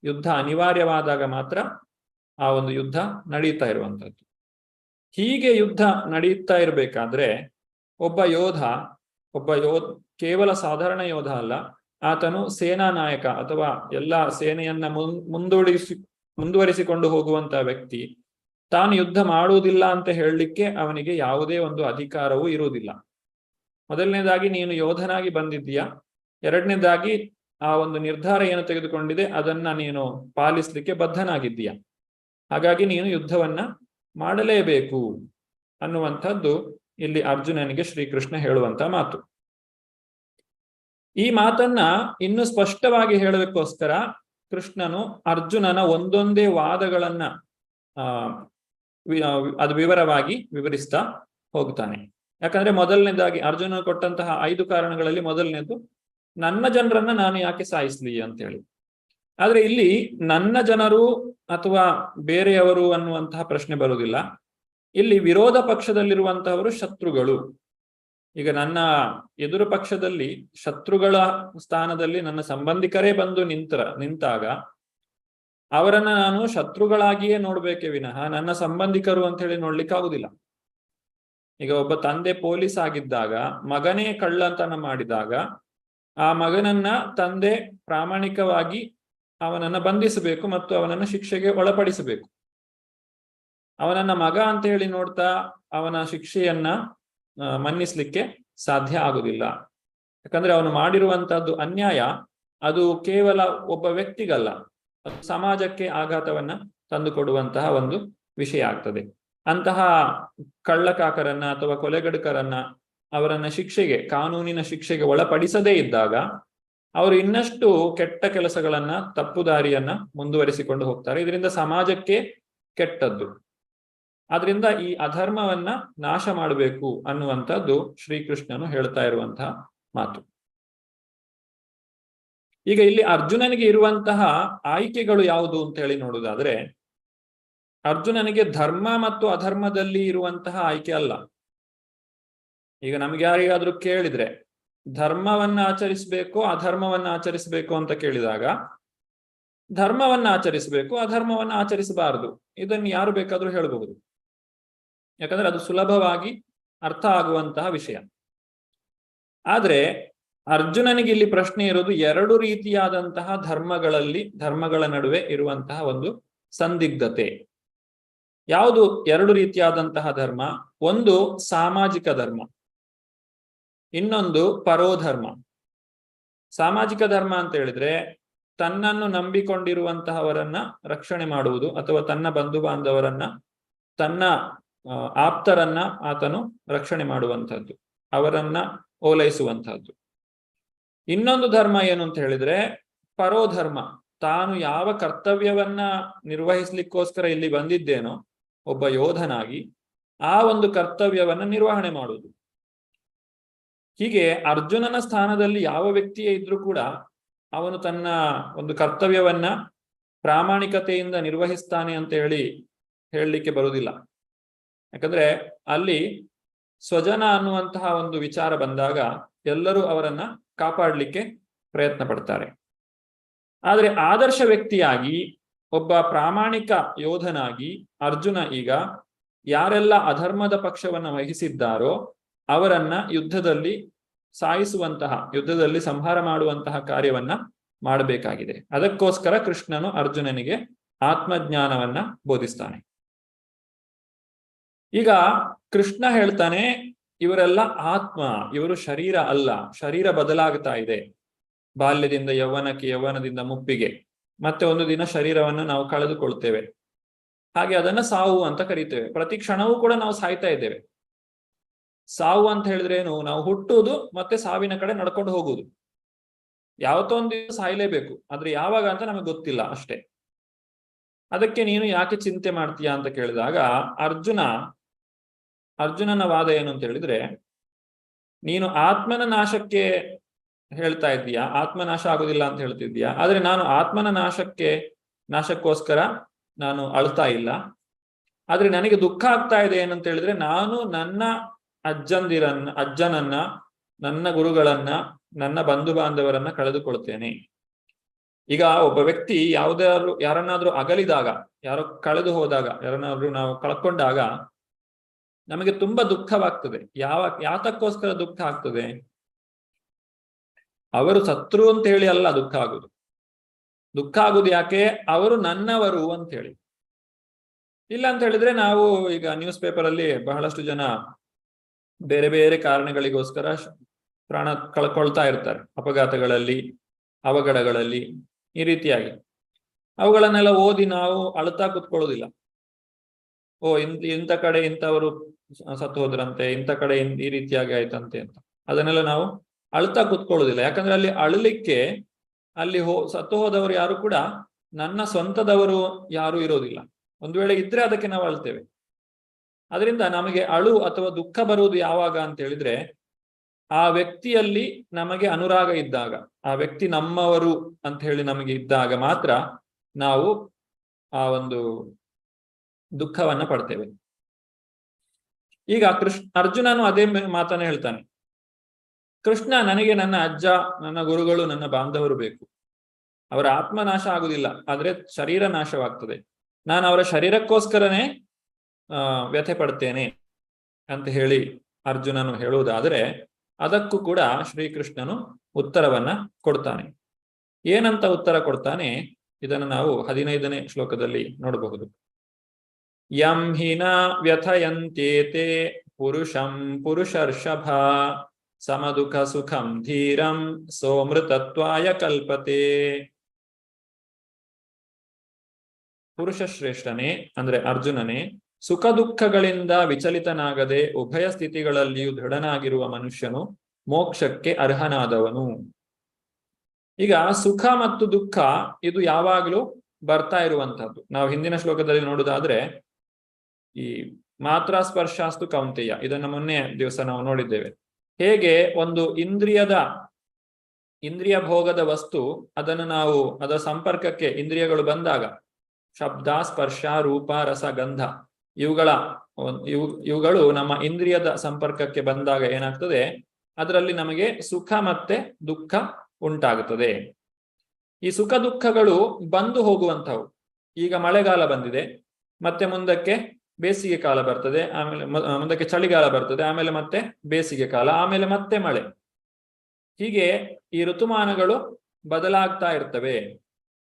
ಯುದ್ಧ ಅನಿವಾರ್ಯವಾದಾಗ ಮಾತ್ರ ಆ ಒಂದು ಯುದ್ಧ ನಡೀತಾ ಇರುವಂತದ್ದು. ಹೀಗೆ ಯುದ್ಧ ನಡೀತಾ ಇರಬೇಕಾದ್ರೆ ಒಬ್ಬ ಯೋಧ ಕೇವಲ ಸಾಧಾರಣ ಯೋಧ ಅಲ್ಲ, ಆತನು ಸೇನಾ ನಾಯಕ ಅಥವಾ ಎಲ್ಲ ಸೇನೆಯನ್ನ ಮುಂದುವರಿಸಿಕೊಂಡು ಹೋಗುವಂತಹ ವ್ಯಕ್ತಿ. ತಾನು ಯುದ್ಧ ಮಾಡುವುದಿಲ್ಲ ಅಂತ ಹೇಳಲಿಕ್ಕೆ ಅವನಿಗೆ ಯಾವುದೇ ಒಂದು ಅಧಿಕಾರವೂ ಇರುವುದಿಲ್ಲ. ಮೊದಲನೇದಾಗಿ ನೀನು ಯೋಧನಾಗಿ ಬಂದಿದ್ದೀಯಾ, ಎರಡನೇದಾಗಿ ಆ ಒಂದು ನಿರ್ಧಾರ ಏನು ತೆಗೆದುಕೊಂಡಿದೆ ಅದನ್ನ ನೀನು ಪಾಲಿಸ್ಲಿಕ್ಕೆ ಬದ್ಧನಾಗಿದ್ದೀಯಾ. ಹಾಗಾಗಿ ನೀನು ಯುದ್ಧವನ್ನ ಮಾಡಲೇಬೇಕು ಅನ್ನುವಂಥದ್ದು ಇಲ್ಲಿ ಅರ್ಜುನನಿಗೆ ಶ್ರೀಕೃಷ್ಣ ಹೇಳುವಂತ ಮಾತು. ಈ ಮಾತನ್ನ ಇನ್ನು ಸ್ಪಷ್ಟವಾಗಿ ಹೇಳೋದಕ್ಕೋಸ್ಕರ ಕೃಷ್ಣನು ಅರ್ಜುನನ ಒಂದೊಂದೇ ವಾದಗಳನ್ನ ಅದು ವಿವರವಾಗಿ ವಿವರಿಸ್ತಾ ಹೋಗ್ತಾನೆ. ಯಾಕಂದ್ರೆ ಮೊದಲನೇದಾಗಿ ಅರ್ಜುನ ಕೊಟ್ಟಂತಹ 5 ಕಾರಣಗಳಲ್ಲಿ ಮೊದಲನೇದು ನನ್ನ ಜನರನ್ನ ನಾನು ಯಾಕೆ ಸಾಯಿಸ್ಲಿ ಅಂತ ಹೇಳಿ. ಆದ್ರೆ ಇಲ್ಲಿ ನನ್ನ ಜನರು ಅಥವಾ ಬೇರೆಯವರು ಅನ್ನುವಂತಹ ಪ್ರಶ್ನೆ ಬರುವುದಿಲ್ಲ. ಇಲ್ಲಿ ವಿರೋಧ ಪಕ್ಷದಲ್ಲಿರುವಂತಹವರು ಶತ್ರುಗಳು. ಈಗ ನನ್ನ ಎದುರು ಪಕ್ಷದಲ್ಲಿ ಶತ್ರುಗಳ ಸ್ಥಾನದಲ್ಲಿ ನನ್ನ ಸಂಬಂಧಿಕರೇ ಬಂದು ನಿಂತಾಗ ಅವರನ್ನ ನಾನು ಶತ್ರುಗಳಾಗಿಯೇ ನೋಡ್ಬೇಕೇ ವಿನಃ ನನ್ನ ಸಂಬಂಧಿಕರು ಅಂತ ಹೇಳಿ ನೋಡ್ಲಿಕ್ಕೆ ಆಗುದಿಲ್ಲ. ಈಗ ಒಬ್ಬ ತಂದೆ ಪೊಲೀಸ್ ಆಗಿದ್ದಾಗ ಮಗನೇ ಕಳ್ಳತನ ಮಾಡಿದಾಗ ಆ ಮಗನನ್ನ ತಂದೆ ಪ್ರಾಮಾಣಿಕವಾಗಿ ಅವನನ್ನ ಬಂಧಿಸಬೇಕು ಮತ್ತು ಅವನನ್ನ ಶಿಕ್ಷೆಗೆ ಒಳಪಡಿಸಬೇಕು. ಅವನನ್ನ ಮಗ ಅಂತ ಹೇಳಿ ನೋಡ್ತಾ ಅವನ ಶಿಕ್ಷೆಯನ್ನ ಮನ್ನಿಸ್ಲಿಕ್ಕೆ ಸಾಧ್ಯ ಆಗುದಿಲ್ಲ. ಯಾಕಂದ್ರೆ ಅವನು ಮಾಡಿರುವಂತಹದ್ದು ಅನ್ಯಾಯ. ಅದು ಕೇವಲ ಒಬ್ಬ ವ್ಯಕ್ತಿಗಲ್ಲ, ಅದು ಸಮಾಜಕ್ಕೆ ಆಘಾತವನ್ನ ತಂದುಕೊಡುವಂತಹ ಒಂದು ವಿಷಯ ಆಗ್ತದೆ. ಅಂತಹ ಕಳ್ಳಕಾಕರನ್ನ ಅಥವಾ ಕೊಲೆಗಡುಕರನ್ನ ಅವರನ್ನ ಶಿಕ್ಷೆಗೆ, ಕಾನೂನಿನ ಶಿಕ್ಷೆಗೆ ಒಳಪಡಿಸದೇ ಇದ್ದಾಗ ಅವರು ಇನ್ನಷ್ಟು ಕೆಟ್ಟ ಕೆಲಸಗಳನ್ನ, ತಪ್ಪು ದಾರಿಯನ್ನ ಮುಂದುವರಿಸಿಕೊಂಡು ಹೋಗ್ತಾರೆ. ಇದರಿಂದ ಸಮಾಜಕ್ಕೆ ಕೆಟ್ಟದ್ದು. ಆದ್ರಿಂದ ಈ ಅಧರ್ಮವನ್ನ ನಾಶ ಮಾಡಬೇಕು ಅನ್ನುವಂಥದ್ದು ಶ್ರೀಕೃಷ್ಣನು ಹೇಳ್ತಾ ಇರುವಂತಹ ಮಾತು. ಈಗ ಇಲ್ಲಿ ಅರ್ಜುನನಿಗೆ ಇರುವಂತಹ ಆಯ್ಕೆಗಳು ಯಾವುದು ಅಂತ ಹೇಳಿ ನೋಡುವುದಾದ್ರೆ, ಅರ್ಜುನನಿಗೆ ಧರ್ಮ ಮತ್ತು ಅಧರ್ಮದಲ್ಲಿ ಇರುವಂತಹ ಆಯ್ಕೆ ಅಲ್ಲ. ಈಗ ನಮ್ಗೆ ಯಾರಿಗಾದ್ರೂ ಕೇಳಿದ್ರೆ ಧರ್ಮವನ್ನ ಆಚರಿಸಬೇಕು ಅಧರ್ಮವನ್ನ ಆಚರಿಸಬೇಕು ಅಂತ ಕೇಳಿದಾಗ ಧರ್ಮವನ್ನ ಆಚರಿಸಬೇಕು, ಅಧರ್ಮವನ್ನ ಆಚರಿಸಬಾರದು, ಇದನ್ನು ಯಾರು ಬೇಕಾದ್ರೂ ಹೇಳಬಹುದು. ಯಾಕಂದ್ರೆ ಅದು ಸುಲಭವಾಗಿ ಅರ್ಥ ಆಗುವಂತಹ ವಿಷಯ. ಆದ್ರೆ ಅರ್ಜುನನಿಗೆ ಇಲ್ಲಿ ಪ್ರಶ್ನೆ ಇರೋದು 2 ರೀತಿಯಾದಂತಹ ಧರ್ಮಗಳ ನಡುವೆ ಇರುವಂತಹ ಒಂದು ಸಂದಿಗ್ಧತೆ. ಯಾವುದು 2 ರೀತಿಯಾದಂತಹ ಧರ್ಮ? ಒಂದು ಸಾಮಾಜಿಕ ಧರ್ಮ, ಇನ್ನೊಂದು ಪರೋಧರ್ಮ. ಸಾಮಾಜಿಕ ಧರ್ಮ ಅಂತ ಹೇಳಿದ್ರೆ ತನ್ನನ್ನು ನಂಬಿಕೊಂಡಿರುವಂತಹವರನ್ನ ರಕ್ಷಣೆ ಮಾಡುವುದು, ಅಥವಾ ತನ್ನ ಬಂಧು ಬಾಂಧವರನ್ನ, ತನ್ನ ಆಪ್ತರನ್ನ ಆತನು ರಕ್ಷಣೆ ಮಾಡುವಂತಹದ್ದು, ಅವರನ್ನ ಓಲೈಸುವಂತಹದ್ದು. ಇನ್ನೊಂದು ಧರ್ಮ ಏನು ಅಂತ ಹೇಳಿದ್ರೆ ಪರೋಧರ್ಮ. ತಾನು ಯಾವ ಕರ್ತವ್ಯವನ್ನ ನಿರ್ವಹಿಸ್ಲಿಕ್ಕೋಸ್ಕರ ಇಲ್ಲಿ ಬಂದಿದ್ದೇನೋ ಒಬ್ಬ ಯೋಧನಾಗಿ, ಆ ಒಂದು ಕರ್ತವ್ಯವನ್ನ ನಿರ್ವಹಣೆ ಮಾಡುವುದು. ಹೀಗೆ ಅರ್ಜುನನ ಸ್ಥಾನದಲ್ಲಿ ಯಾವ ವ್ಯಕ್ತಿಯೇ ಇದ್ರೂ ಕೂಡ ಅವನು ತನ್ನ ಒಂದು ಕರ್ತವ್ಯವನ್ನ ಪ್ರಾಮಾಣಿಕತೆಯಿಂದ ನಿರ್ವಹಿಸ್ತಾನೆ ಅಂತ ಹೇಳಲಿಕ್ಕೆ ಬರುವುದಿಲ್ಲ. ಯಾಕಂದ್ರೆ ಅಲ್ಲಿ ಸ್ವಜನ ಅನ್ನುವಂತಹ ಒಂದು ವಿಚಾರ ಬಂದಾಗ ಎಲ್ಲರೂ ಅವರನ್ನ ಕಾಪಾಡಲಿಕ್ಕೆ ಪ್ರಯತ್ನ ಪಡ್ತಾರೆ. ಆದ್ರೆ ಆದರ್ಶ ವ್ಯಕ್ತಿಯಾಗಿ, ಒಬ್ಬ ಪ್ರಾಮಾಣಿಕ ಯೋಧನಾಗಿ ಅರ್ಜುನ ಈಗ ಯಾರೆಲ್ಲ ಅಧರ್ಮದ ಪಕ್ಷವನ್ನ ವಹಿಸಿದ್ದಾರೋ ಅವರನ್ನ ಯುದ್ಧದಲ್ಲಿ ಸಾಯಿಸುವಂತಹ, ಯುದ್ಧದಲ್ಲಿ ಸಂಹಾರ ಮಾಡುವಂತಹ ಕಾರ್ಯವನ್ನ ಮಾಡಬೇಕಾಗಿದೆ. ಅದಕ್ಕೋಸ್ಕರ ಕೃಷ್ಣನು ಅರ್ಜುನನಿಗೆ ಆತ್ಮಜ್ಞಾನವನ್ನ ಬೋಧಿಸ್ತಾನೆ. ಈಗ ಕೃಷ್ಣ ಹೇಳ್ತಾನೆ, ಇವರೆಲ್ಲ ಆತ್ಮ, ಇವರು ಶರೀರ ಅಲ್ಲ, ಶರೀರ ಬದಲಾಗ್ತಾ ಇದೆ. ಬಾಲ್ಯದಿಂದ ಯೌವನಕ್ಕೆ, ಯೌವನದಿಂದ ಮುಪ್ಪಿಗೆ, ಮತ್ತೆ ಒಂದು ದಿನ ಶರೀರವನ್ನು ನಾವು ಕಳೆದುಕೊಳ್ತೇವೆ. ಹಾಗೆ ಅದನ್ನ ಸಾವು ಅಂತ ಕರೀತೇವೆ. ಪ್ರತಿ ಕ್ಷಣವೂ ಕೂಡ ನಾವು ಸಾಯ್ತಾ ಇದ್ದೇವೆ. ಸಾವು ಅಂತ ಹೇಳಿದ್ರೆ ಏನು? ನಾವು ಹುಟ್ಟುವುದು ಮತ್ತೆ ಸಾವಿನ ಕಡೆ ನಡ್ಕೊಂಡು ಹೋಗುವುದು. ಯಾವತ್ತೋ ಒಂದು ದಿವಸ ಸಾಯ್ಲೇಬೇಕು, ಆದ್ರೆ ಯಾವಾಗ ಅಂತ ನಮಗೆ ಗೊತ್ತಿಲ್ಲ ಅಷ್ಟೇ. ಅದಕ್ಕೆ ನೀನು ಯಾಕೆ ಚಿಂತೆ ಮಾಡ್ತೀಯಾ ಅಂತ ಕೇಳಿದಾಗ ಅರ್ಜುನನ ವಾದ ಏನು ಅಂತ ಹೇಳಿದ್ರೆ, ನೀನು ಆತ್ಮನ ನಾಶಕ್ಕೆ ಹೇಳ್ತಾ ಇದ್ದೀಯಾ, ಆತ್ಮನಾಶ ಆಗುದಿಲ್ಲ ಅಂತ ಹೇಳ್ತಿದ್ದೀಯಾ. ಆದ್ರೆ ನಾನು ಆತ್ಮನ ನಾಶಕ್ಕೆ ನಾಶಕ್ಕೋಸ್ಕರ ನಾನು ಅಳ್ತಾ ಇಲ್ಲ. ಆದ್ರೆ ನನಗೆ ದುಃಖ ಆಗ್ತಾ ಇದೆ ಏನಂತ ಹೇಳಿದ್ರೆ, ನಾನು ನನ್ನ ಅಜ್ಜನನ್ನ, ನನ್ನ ಗುರುಗಳನ್ನ, ನನ್ನ ಬಂಧು ಬಾಂಧವರನ್ನ ಕಳೆದುಕೊಳ್ತೇನೆ. ಈಗ ಒಬ್ಬ ವ್ಯಕ್ತಿ ಯಾರನ್ನಾದ್ರೂ ಅಗಲಿದಾಗ, ಯಾರೋ ಕಳೆದು ಹೋದಾಗ, ಯಾರನ್ನಾದ್ರೂ ನಾವು ಕಳ್ಕೊಂಡಾಗ ನಮಗೆ ತುಂಬಾ ದುಃಖವಾಗ್ತದೆ. ಯಾತಕ್ಕೋಸ್ಕರ ದುಃಖ ಆಗ್ತದೆ? ಅವರು ಸತ್ರು ಅಂತ ಹೇಳಿ ಅಲ್ಲ ದುಃಖ ಆಗುದು. ದುಃಖ ಆಗುದು ಯಾಕೆ? ಅವರು ನನ್ನವರು ಅಂತ ಹೇಳಿ. ಇಲ್ಲ ಅಂತ ಹೇಳಿದ್ರೆ, ನಾವು ಈಗ ನ್ಯೂಸ್ ಪೇಪರ್ ಅಲ್ಲಿ ಬಹಳಷ್ಟು ಜನ ಬೇರೆ ಬೇರೆ ಕಾರಣಗಳಿಗೋಸ್ಕರ ಪ್ರಾಣ ಕಳ್ಕೊಳ್ತಾ ಇರ್ತಾರೆ, ಅಪಘಾತಗಳಲ್ಲಿ, ಅವಘಡಗಳಲ್ಲಿ, ಈ ರೀತಿಯಾಗಿ. ಅವುಗಳನ್ನೆಲ್ಲ ಓದಿ ನಾವು ಅಳ್ತಾ ಕೂತ್ಕೊಳ್ಳೋದಿಲ್ಲ. ಇಂಥ ಕಡೆ ಇಂಥವರು ಸತ್ತು ಹೋದ್ರಂತೆ, ಇಂಥ ಕಡೆ ಈ ರೀತಿಯಾಗಿ ಆಯ್ತಂತೆ ಅಂತ. ಅದನ್ನೆಲ್ಲ ನಾವು ಅಳ್ತಾ ಕೂತ್ಕೊಳ್ಳೋದಿಲ್ಲ. ಯಾಕಂದ್ರೆ ಅಲ್ಲಿ ಅಳಲಿಕ್ಕೆ, ಅಲ್ಲಿ ಸತ್ತು ಹೋದವರು ಯಾರು ಕೂಡ ನನ್ನ ಸ್ವಂತದವರು ಯಾರು ಇರೋದಿಲ್ಲ. ಒಂದು ವೇಳೆ ಇದ್ರೆ ಅದಕ್ಕೆ ನಾವು ಅಳ್ತೇವೆ. ಅದರಿಂದ ನಮಗೆ ಅಳು ಅಥವಾ ದುಃಖ ಬರುವುದು ಯಾವಾಗ ಅಂತ ಹೇಳಿದ್ರೆ, ಆ ವ್ಯಕ್ತಿಯಲ್ಲಿ ನಮಗೆ ಅನುರಾಗ ಇದ್ದಾಗ, ಆ ವ್ಯಕ್ತಿ ನಮ್ಮವರು ಅಂತ ಹೇಳಿ ನಮಗೆ ಇದ್ದಾಗ ಮಾತ್ರ ನಾವು ಆ ಒಂದು ದುಃಖವನ್ನ ಪಡ್ತೇವೆ. ಈಗ ಅರ್ಜುನನು ಅದೇ ಮಾತನ್ನ ಹೇಳ್ತಾನೆ. ಕೃಷ್ಣ, ನನಗೆ ನನ್ನ ಅಜ್ಜ, ನನ್ನ ಗುರುಗಳು, ನನ್ನ ಬಾಂಧವರು ಬೇಕು. ಅವರ ಆತ್ಮನಾಶ ಆಗುದಿಲ್ಲ, ಆದ್ರೆ ಶರೀರ ನಾಶವಾಗ್ತದೆ. ನಾನು ಅವರ ಶರೀರಕ್ಕೋಸ್ಕರನೇ ವ್ಯಥೆ ಪಡ್ತೇನೆ ಅಂತ ಹೇಳಿ ಅರ್ಜುನನು ಹೇಳುವುದಾದರೆ, ಅದಕ್ಕೂ ಕೂಡ ಶ್ರೀಕೃಷ್ಣನು ಉತ್ತರವನ್ನ ಕೊಡ್ತಾನೆ. ಏನಂತ ಉತ್ತರ ಕೊಡ್ತಾನೆ ಇದನ್ನು ನಾವು 15ನೇ ಶ್ಲೋಕದಲ್ಲಿ ನೋಡಬಹುದು. ಯಂ ಹಿನ ವ್ಯಥಯಂತೇತೆ ಪುರುಷಂ ಪುರುಷರ್ಷಭ ಸಮದುಃಖ ಸುಖಂ ಧೀರಂ ಸೋಮೃತತ್ವಾಯ ಕಲ್ಪತೆ. ಪುರುಷ ಶ್ರೇಷ್ಠನೇ ಅಂದ್ರೆ ಅರ್ಜುನನೇ, ಸುಖ ದುಃಖಗಳಿಂದ ವಿಚಲಿತನಾಗದೆ ಉಭಯ ಸ್ಥಿತಿಗಳಲ್ಲಿಯೂ ದೃಢನಾಗಿರುವ ಮನುಷ್ಯನು ಮೋಕ್ಷಕ್ಕೆ ಅರ್ಹನಾದವನು. ಈಗ ಸುಖ ಮತ್ತು ದುಃಖ ಇದು ಯಾವಾಗಲೂ ಬರ್ತಾ ಇರುವಂತಹದ್ದು. ನಾವು ಹಿಂದಿನ ಶ್ಲೋಕದಲ್ಲಿ ನೋಡುವುದಾದ್ರೆ, ಈ ಮಾತ್ರ ಸ್ಪರ್ಶಾಸ್ತು ಕೌಂತೆಯ, ಇದನ್ನ ಮೊನ್ನೆ ದಿವಸ ನಾವು ನೋಡಿದ್ದೇವೆ. ಹೇಗೆ ಒಂದು ಇಂದ್ರಿಯ ಭೋಗದ ವಸ್ತು, ಅದನ್ನು ನಾವು ಅದರ ಸಂಪರ್ಕಕ್ಕೆ ಇಂದ್ರಿಯಗಳು ಬಂದಾಗ, ಶಬ್ದ, ಸ್ಪರ್ಶ, ರೂಪ, ರಸ, ಗಂಧ ಇವುಗಳು ನಮ್ಮ ಇಂದ್ರಿಯದ ಸಂಪರ್ಕಕ್ಕೆ ಬಂದಾಗ ಏನಾಗ್ತದೆ, ಅದರಲ್ಲಿ ನಮಗೆ ಸುಖ ಮತ್ತೆ ದುಃಖ ಉಂಟಾಗುತ್ತದೆ. ಈ ಸುಖ ದುಃಖಗಳು ಬಂದು ಹೋಗುವಂಥವು. ಈಗ ಮಳೆಗಾಲ ಬಂದಿದೆ, ಮತ್ತೆ ಮುಂದಕ್ಕೆ ಬೇಸಿಗೆ ಕಾಲ ಬರ್ತದೆ, ಆಮೇಲೆ ಮುಂದಕ್ಕೆ ಚಳಿಗಾಲ ಬರ್ತದೆ, ಆಮೇಲೆ ಮತ್ತೆ ಬೇಸಿಗೆ ಕಾಲ, ಆಮೇಲೆ ಮತ್ತೆ ಮಳೆ. ಹೀಗೆ ಈ ಋತುಮಾನಗಳು ಬದಲಾಗ್ತಾ ಇರ್ತವೆ.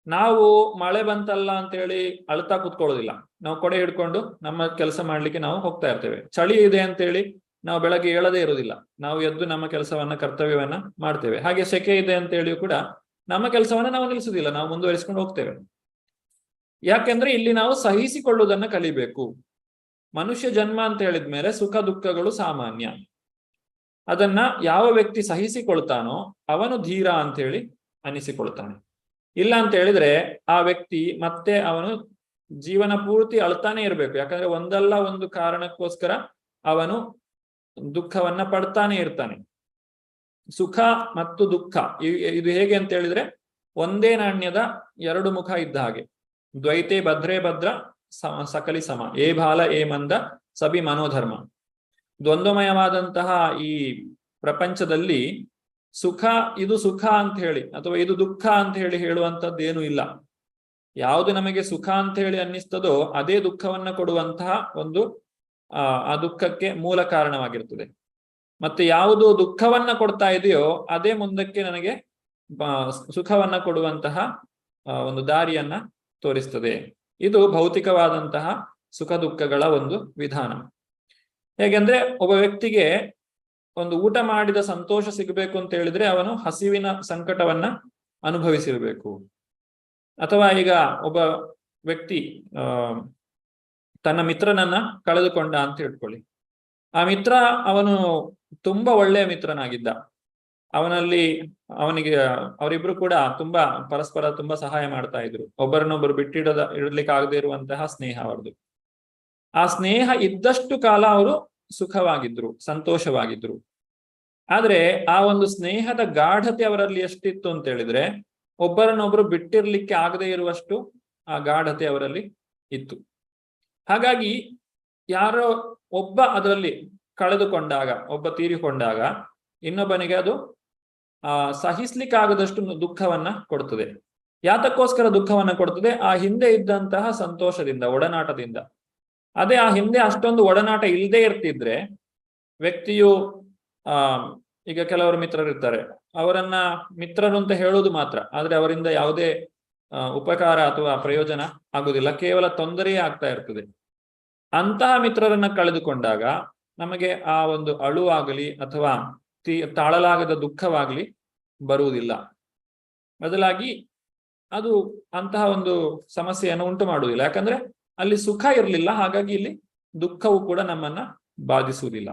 ನಾವು ಮಳೆ ಬಂತಲ್ಲ ಅಂತ ಹೇಳಿ ಅಳ್ತಾ ಕೂತ್ಕೊಳ್ಳೋದಿಲ್ಲ. ನಾವು ಕೊಡೆ ಹಿಡ್ಕೊಂಡು ನಮ್ಮ ಕೆಲಸ ಮಾಡ್ಲಿಕ್ಕೆ ನಾವು ಹೋಗ್ತಾ ಇರ್ತೇವೆ. ಚಳಿ ಇದೆ ಅಂತ ಹೇಳಿ ನಾವು ಬೆಳಗ್ಗೆ ಏಳದೇ ಇರುವುದಿಲ್ಲ. ನಾವು ಎದ್ದು ನಮ್ಮ ಕೆಲಸವನ್ನ, ಕರ್ತವ್ಯವನ್ನ ಮಾಡ್ತೇವೆ. ಹಾಗೆ ಸೆಕೆ ಇದೆ ಅಂತ ಹೇಳಿ ಕೂಡ ನಮ್ಮ ಕೆಲಸವನ್ನ ನಾವು ನಿಲ್ಲಿಸುವುದಿಲ್ಲ, ನಾವು ಮುಂದುವರಿಸಿಕೊಂಡು ಹೋಗ್ತೇವೆ. ಯಾಕೆಂದ್ರೆ ಇಲ್ಲಿ ನಾವು ಸಹಿಸಿಕೊಳ್ಳುವುದನ್ನ ಕಲಿಬೇಕು. ಮನುಷ್ಯ ಜನ್ಮ ಅಂತ ಹೇಳಿದ್ಮೇಲೆ ಸುಖ ದುಃಖಗಳು ಸಾಮಾನ್ಯ. ಅದನ್ನ ಯಾವ ವ್ಯಕ್ತಿ ಸಹಿಸಿಕೊಳ್ತಾನೋ ಅವನು ಧೀರ ಅಂತ ಹೇಳಿ ಅನಿಸಿಕೊಳ್ತಾನೆ. ಇಲ್ಲ ಅಂತ ಹೇಳಿದ್ರೆ ಆ ವ್ಯಕ್ತಿ ಮತ್ತೆ ಅವನು ಜೀವನ ಪೂರ್ತಿ ಅಳ್ತಾನೆ ಇರಬೇಕು. ಯಾಕಂದ್ರೆ ಒಂದಲ್ಲ ಒಂದು ಕಾರಣಕ್ಕೋಸ್ಕರ ಅವನು ದುಃಖವನ್ನ ಪಡ್ತಾನೆ ಇರ್ತಾನೆ. ಸುಖ ಮತ್ತು ದುಃಖ ಇದು ಹೇಗೆ ಅಂತ ಹೇಳಿದ್ರೆ, ಒಂದೇ ನಾಣ್ಯದ ಎರಡು ಮುಖ ಇದ್ದ ಹಾಗೆ. ದ್ವೈತೆ ಭದ್ರೇ ಭದ್ರ ಸಕಲಿ ಸಮ, ಏ ಬಾಲ ಏ ಮಂದ ಸಬಿ ಮನೋಧರ್ಮ. ದ್ವಂದ್ವಮಯವಾದಂತಹ ಈ ಪ್ರಪಂಚದಲ್ಲಿ ಇದು ಸುಖ ಅಂತ ಹೇಳಿ ಅಥವಾ ಇದು ದುಃಖ ಅಂತ ಹೇಳಿ ಹೇಳುವಂಥದ್ದೇನು ಇಲ್ಲ. ಯಾವುದು ನಮಗೆ ಸುಖ ಅಂತ ಹೇಳಿ ಅನ್ನಿಸ್ತದೋ ಅದೇ ದುಃಖವನ್ನ ಕೊಡುವಂತಹ ಒಂದು ಆ ದುಃಖಕ್ಕೆ ಮೂಲ ಕಾರಣವಾಗಿರ್ತದೆ. ಮತ್ತೆ ಯಾವುದು ದುಃಖವನ್ನ ಕೊಡ್ತಾ ಇದೆಯೋ ಅದೇ ಮುಂದಕ್ಕೆ ನನಗೆ ಸುಖವನ್ನ ಕೊಡುವಂತಹ ಒಂದು ದಾರಿಯನ್ನ ತೋರಿಸ್ತದೆ. ಇದು ಭೌತಿಕವಾದಂತಹ ಸುಖ ದುಃಖಗಳ ಒಂದು ವಿಧಾನ. ಹೇಗೆಂದ್ರೆ, ಒಬ್ಬ ವ್ಯಕ್ತಿಗೆ ಒಂದು ಊಟ ಮಾಡಿದ ಸಂತೋಷ ಸಿಗಬೇಕು ಅಂತ ಹೇಳಿದ್ರೆ ಅವನು ಹಸಿವಿನ ಸಂಕಟವನ್ನ ಅನುಭವಿಸಿರ್ಬೇಕು. ಅಥವಾ ಈಗ ಒಬ್ಬ ವ್ಯಕ್ತಿ ತನ್ನ ಮಿತ್ರನನ್ನ ಕಳೆದುಕೊಂಡ ಅಂತ ಹೇಳ್ಕೊಳ್ಳಿ. ಆ ಮಿತ್ರ ಅವನು ತುಂಬಾ ಒಳ್ಳೆಯ ಮಿತ್ರನಾಗಿದ್ದ. ಅವರಿಬ್ರು ಕೂಡ ಪರಸ್ಪರ ತುಂಬಾ ಸಹಾಯ ಮಾಡ್ತಾ ಇದ್ರು. ಒಬ್ಬರನ್ನೊಬ್ಬರು ಇಡ್ಲಿಕ್ಕೆ ಆಗದೆ ಇರುವಂತಹ ಸ್ನೇಹ ಅವರದು. ಆ ಸ್ನೇಹ ಇದ್ದಷ್ಟು ಕಾಲ ಅವರು ಸುಖವಾಗಿದ್ರು, ಸಂತೋಷವಾಗಿದ್ರು. ಆದ್ರೆ ಆ ಒಂದು ಸ್ನೇಹದ ಗಾಢತೆ ಅವರಲ್ಲಿ ಎಷ್ಟಿತ್ತು ಅಂತ ಹೇಳಿದ್ರೆ, ಒಬ್ಬರನ್ನೊಬ್ರು ಬಿಟ್ಟಿರ್ಲಿಕ್ಕೆ ಆಗದೆ ಇರುವಷ್ಟು ಆ ಗಾಢತೆ ಅವರಲ್ಲಿ ಇತ್ತು. ಹಾಗಾಗಿ ಯಾರೋ ಒಬ್ಬ ಅದರಲ್ಲಿ ಕಳೆದುಕೊಂಡಾಗ, ಒಬ್ಬ ತೀರಿಕೊಂಡಾಗ ಇನ್ನೊಬ್ಬನಿಗೆ ಅದು ಸಹಿಸ್ಲಿಕ್ಕಾಗದಷ್ಟು ದುಃಖವನ್ನ ಕೊಡ್ತದೆ. ಯಾತಕ್ಕೋಸ್ಕರ ದುಃಖವನ್ನ ಕೊಡ್ತದೆ? ಆ ಹಿಂದೆ ಇದ್ದಂತಹ ಸಂತೋಷದಿಂದ, ಒಡನಾಟದಿಂದ. ಅದೇ ಆ ಹಿಂದೆ ಅಷ್ಟೊಂದು ಒಡನಾಟ ಇಲ್ಲದೆ ಇರ್ತಿದ್ರೆ ವ್ಯಕ್ತಿಯು ಈಗ ಕೆಲವರು ಮಿತ್ರರು ಇರ್ತಾರೆ, ಅವರನ್ನ ಮಿತ್ರರು ಅಂತ ಹೇಳುವುದು ಮಾತ್ರ, ಆದ್ರೆ ಅವರಿಂದ ಯಾವುದೇ ಉಪಕಾರ ಅಥವಾ ಪ್ರಯೋಜನ ಆಗುದಿಲ್ಲ, ಕೇವಲ ತೊಂದರೆಯೇ ಆಗ್ತಾ ಇರ್ತದೆ. ಅಂತಹ ಮಿತ್ರರನ್ನ ಕಳೆದುಕೊಂಡಾಗ ನಮಗೆ ಆ ಒಂದು ಅಳುವಾಗಲಿ ಅಥವಾ ತಾಳಲಾಗದ ದುಃಖವಾಗಲಿ ಬರುವುದಿಲ್ಲ. ಬದಲಾಗಿ ಅದು ಅಂತಹ ಒಂದು ಸಮಸ್ಯೆಯನ್ನು ಉಂಟು ಮಾಡುವುದಿಲ್ಲ. ಯಾಕಂದ್ರೆ ಅಲ್ಲಿ ಸುಖ ಇರಲಿಲ್ಲ, ಹಾಗಾಗಿ ಇಲ್ಲಿ ದುಃಖವು ಕೂಡ ನಮ್ಮನ್ನ ಬಾಧಿಸುವುದಿಲ್ಲ.